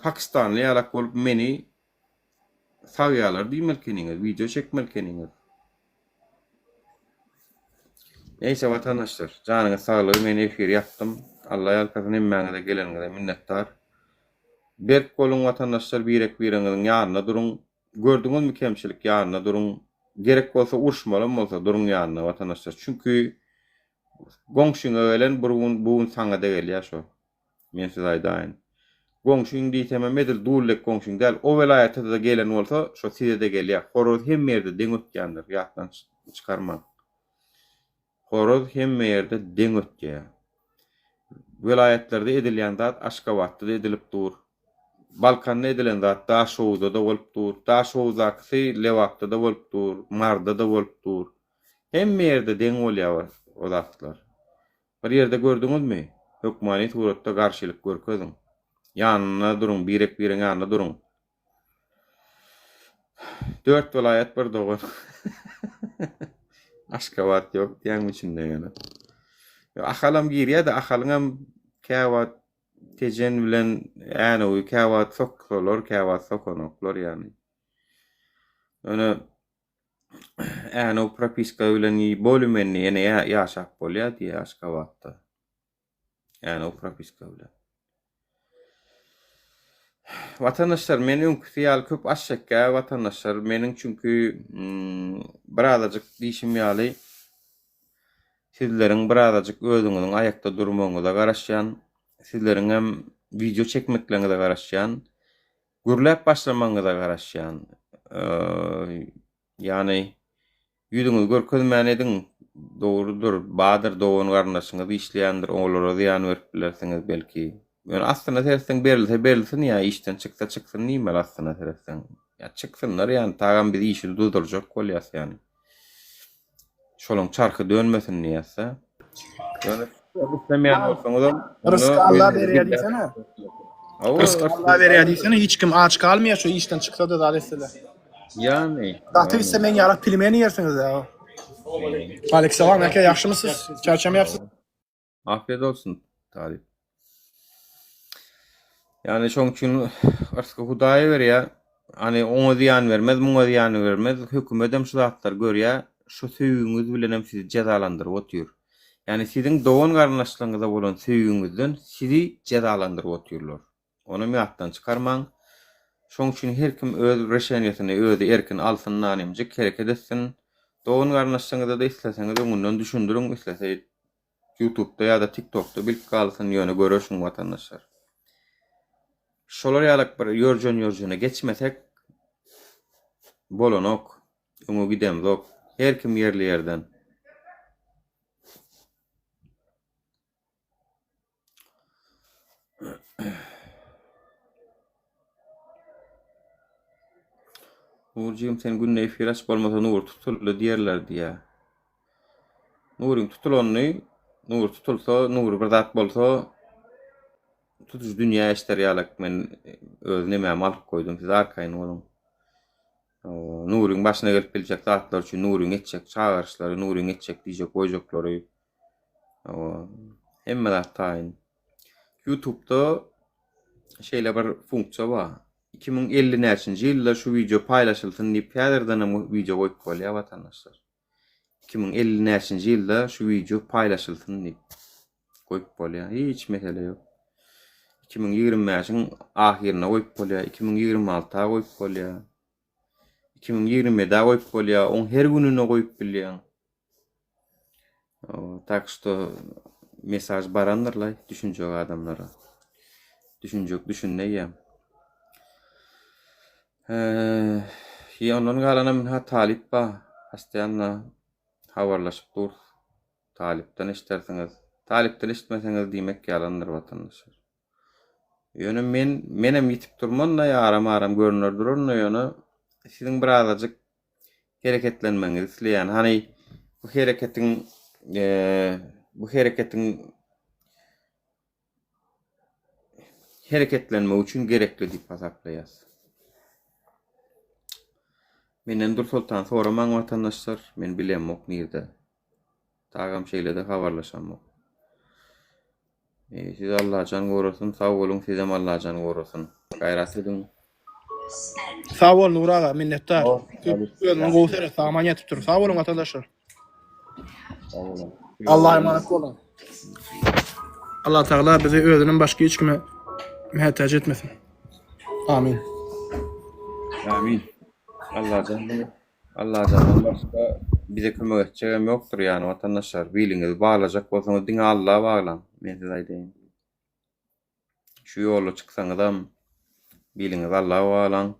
Pakistanly ýalak bolup meni sagýarlar diýmelkeniňiz, video çekmelkeniňiz. Neyse vatandaşlar, janyňyz saglygy men efir ýapdym. Allah ýalkasyň emmäňize geleniňize minnetdar. Berk bolun vatandaşlar birek biriňiziň ýanyna durun. Gördüňizmi kemçilik ýanyna durun. Gerek bolsa urşmaly bolsa durun ýanyna vatandaşlar. Çünkü goňşuňa gelen bugun saňa da gelýär şo. Men size aýdaýyn. Goňşuň diýsem medil dullek goňşuň däl. O welaýatda da gelen bolsa şo size de gelýär. Horoz hemme ýerde deň ötýändir. Ýatdan çykarma. Horoz hemme ýerde deň ötýär. Vilayetlerde edilýän zat Aşgabatda da edilip dur. Balkan'da edilen zat daş oğuzda da bolupdur. Daş oğuzaksı Lewak'ta da bolupdur. Marda da bolupdur. Hem yerde deň bolýar o zatlar. Bir yerde gördüňizmi? Hökmani suratda garşylyk görkezin. Ýanyna durun, birek biriň ýanyna durun. 4 vilayet bir dogan. Aşgabat ýok diýen üçin degeni. Ahalam girýär-de ahalyňam käwat tejen bilen ýany käwat soklar, käwat sokonoklar ýani. Öne ýani o propiska bilen bölümeni ýene ýaşap bolýar diýe Aşgabatda. Ýani o propiska bilen. Vatandaşlar meniň ýal köp aşşakka vatandaşlar meniň çünkü birazajyk diýişim ýaly sizleriň birazajyk özüňiziň aýakda durmagyňyza garaşýan, sizleriň hem video çekmeklerinize garaşýan, gürläp başlamagyňyza garaşýan. Yani ýüzüňizi görkezmän ediň, dogrudur. Badyr dogan garnaşyňyz işleýändir, oňlara ziýan berip bilersiňiz belki. Yani aslında tersten berilsin ya işten çıksın neyme aslında tersten. Ya çıksınlar yani tağam bir işi durduracak kolyas yani. Şolun çarkı dönmesin niyese. Yani istemeyen olsanız da Rızkı Allah veriyor diysene. Rızkı Allah veriyor diysene hiç kim aç kalmıyor şu işten çıksa da dalesele. Yani. Zaten istemeyen yarak pilmeni yersiniz ya. Aleykümselam, ne kadar yaxşı mısınız? Çarşamba yapsın. Afiyet olsun Talip. Yani şoň üçin arska Hudaýa berýär. Hani oňa ziýan bermez, muňa ziýan bermez. Hökümetem şu zatlar görýär. Şu söýgüňiz bilen hem sizi jazalandyryp otýar. Yani siziň dogan garnaşlygyňyza bolan söýgüňizden sizi jazalandyryp otýarlar. Onu miýatdan çykarmaň. Şoň üçin her kim öz reşeniýetini özi erkin alsyn, nanymjyk hereket etsin. Dogan garnaşlygyňyza da isleseňiz oňundan düşündürüň, islese YouTube'da ýa-da TikTok'da bilip galsyn ýöne görüşiň watandaşlar. Şolar ýalyk bir ýörjene geçmesek bolanok, öňe gidemzok. Her kim yerli yerden. Uğurcuğum sen günne efir aç bolmasa nur tutuldu diýerler diýä. Nuryň tutulanyny, nur tutulsa, nur bir zat bolsa tutuş dünýä işler ýalyk men öz nämem alyp koýdum siz arkaýyn bolun. Nuryň başyna gelip geljek zatlar üçin nuryň etjek çağırışlary, nuryň etjek diýjek goýjaklary. Hemme zat taýyn. YouTube'da şeýle bir funksiýa bar. 2050-nji ýylda şu video paýlaşylsyn diýip häzirden video goýup bolýar watandaşlar. 2050-nji ýylda şu video paýlaşylsyn diýip goýup bolýar. Hiç mesele ýok. 2025-iň ahirine goýup bolýar, 2026-a goýup bolýar. 2020-de goýup bolýar, oň her gününe goýup bilýär. Tak što mesaj barandyrlar düşünjek adamlara. Düşünjek düşünneýär. Ondan galana min Talip ba, hastayanla habarlaşyp dur. Talipden işlersiňiz. Talipden işitmeseňiz diýmek ýalandyr watandaşlar. Ýöne menem ýitip durman da aram görünür durur ýöne siziň birazajyk hereketlenmeňiz isleýän. Hani bu hereketin hereketlenme üçin gerekli diýip hasaplaýas. Menen Dur Sultan soramaň watandaşlar, men bilemok nirde. Tagam şeýlede habarlaşamok. Siz Allah can gorusyn, sag bolun, sizem Allah can gorusyn. Gaýrat edin. Sağ ol Nur ağa, minnettar. Özüň goýsara saman ýetip dur. Sağ bolun watandaşlar. Allah'a emanet olun. Allah Teala bizi özünün başka hiç kime muhtaç etmesin. Amin. Amin. Allah candan başka bize kömek edeceğim yoktur yani vatandaşlar. Biliniz bağlayacak olsanız dine Allah'a bağlan. Men size aýdaýyn. Şu ýola çyksaňyz da biliniz Allah'a bağlan.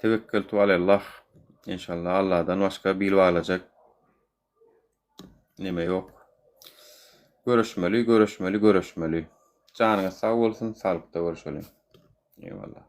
Tevekkeltu alallah. İnşallah Allah'dan başka bil bağlayacak neme yok. Görüşmeli. Canıňyz sag bolsun, salykda görüşelim. Eyvallah.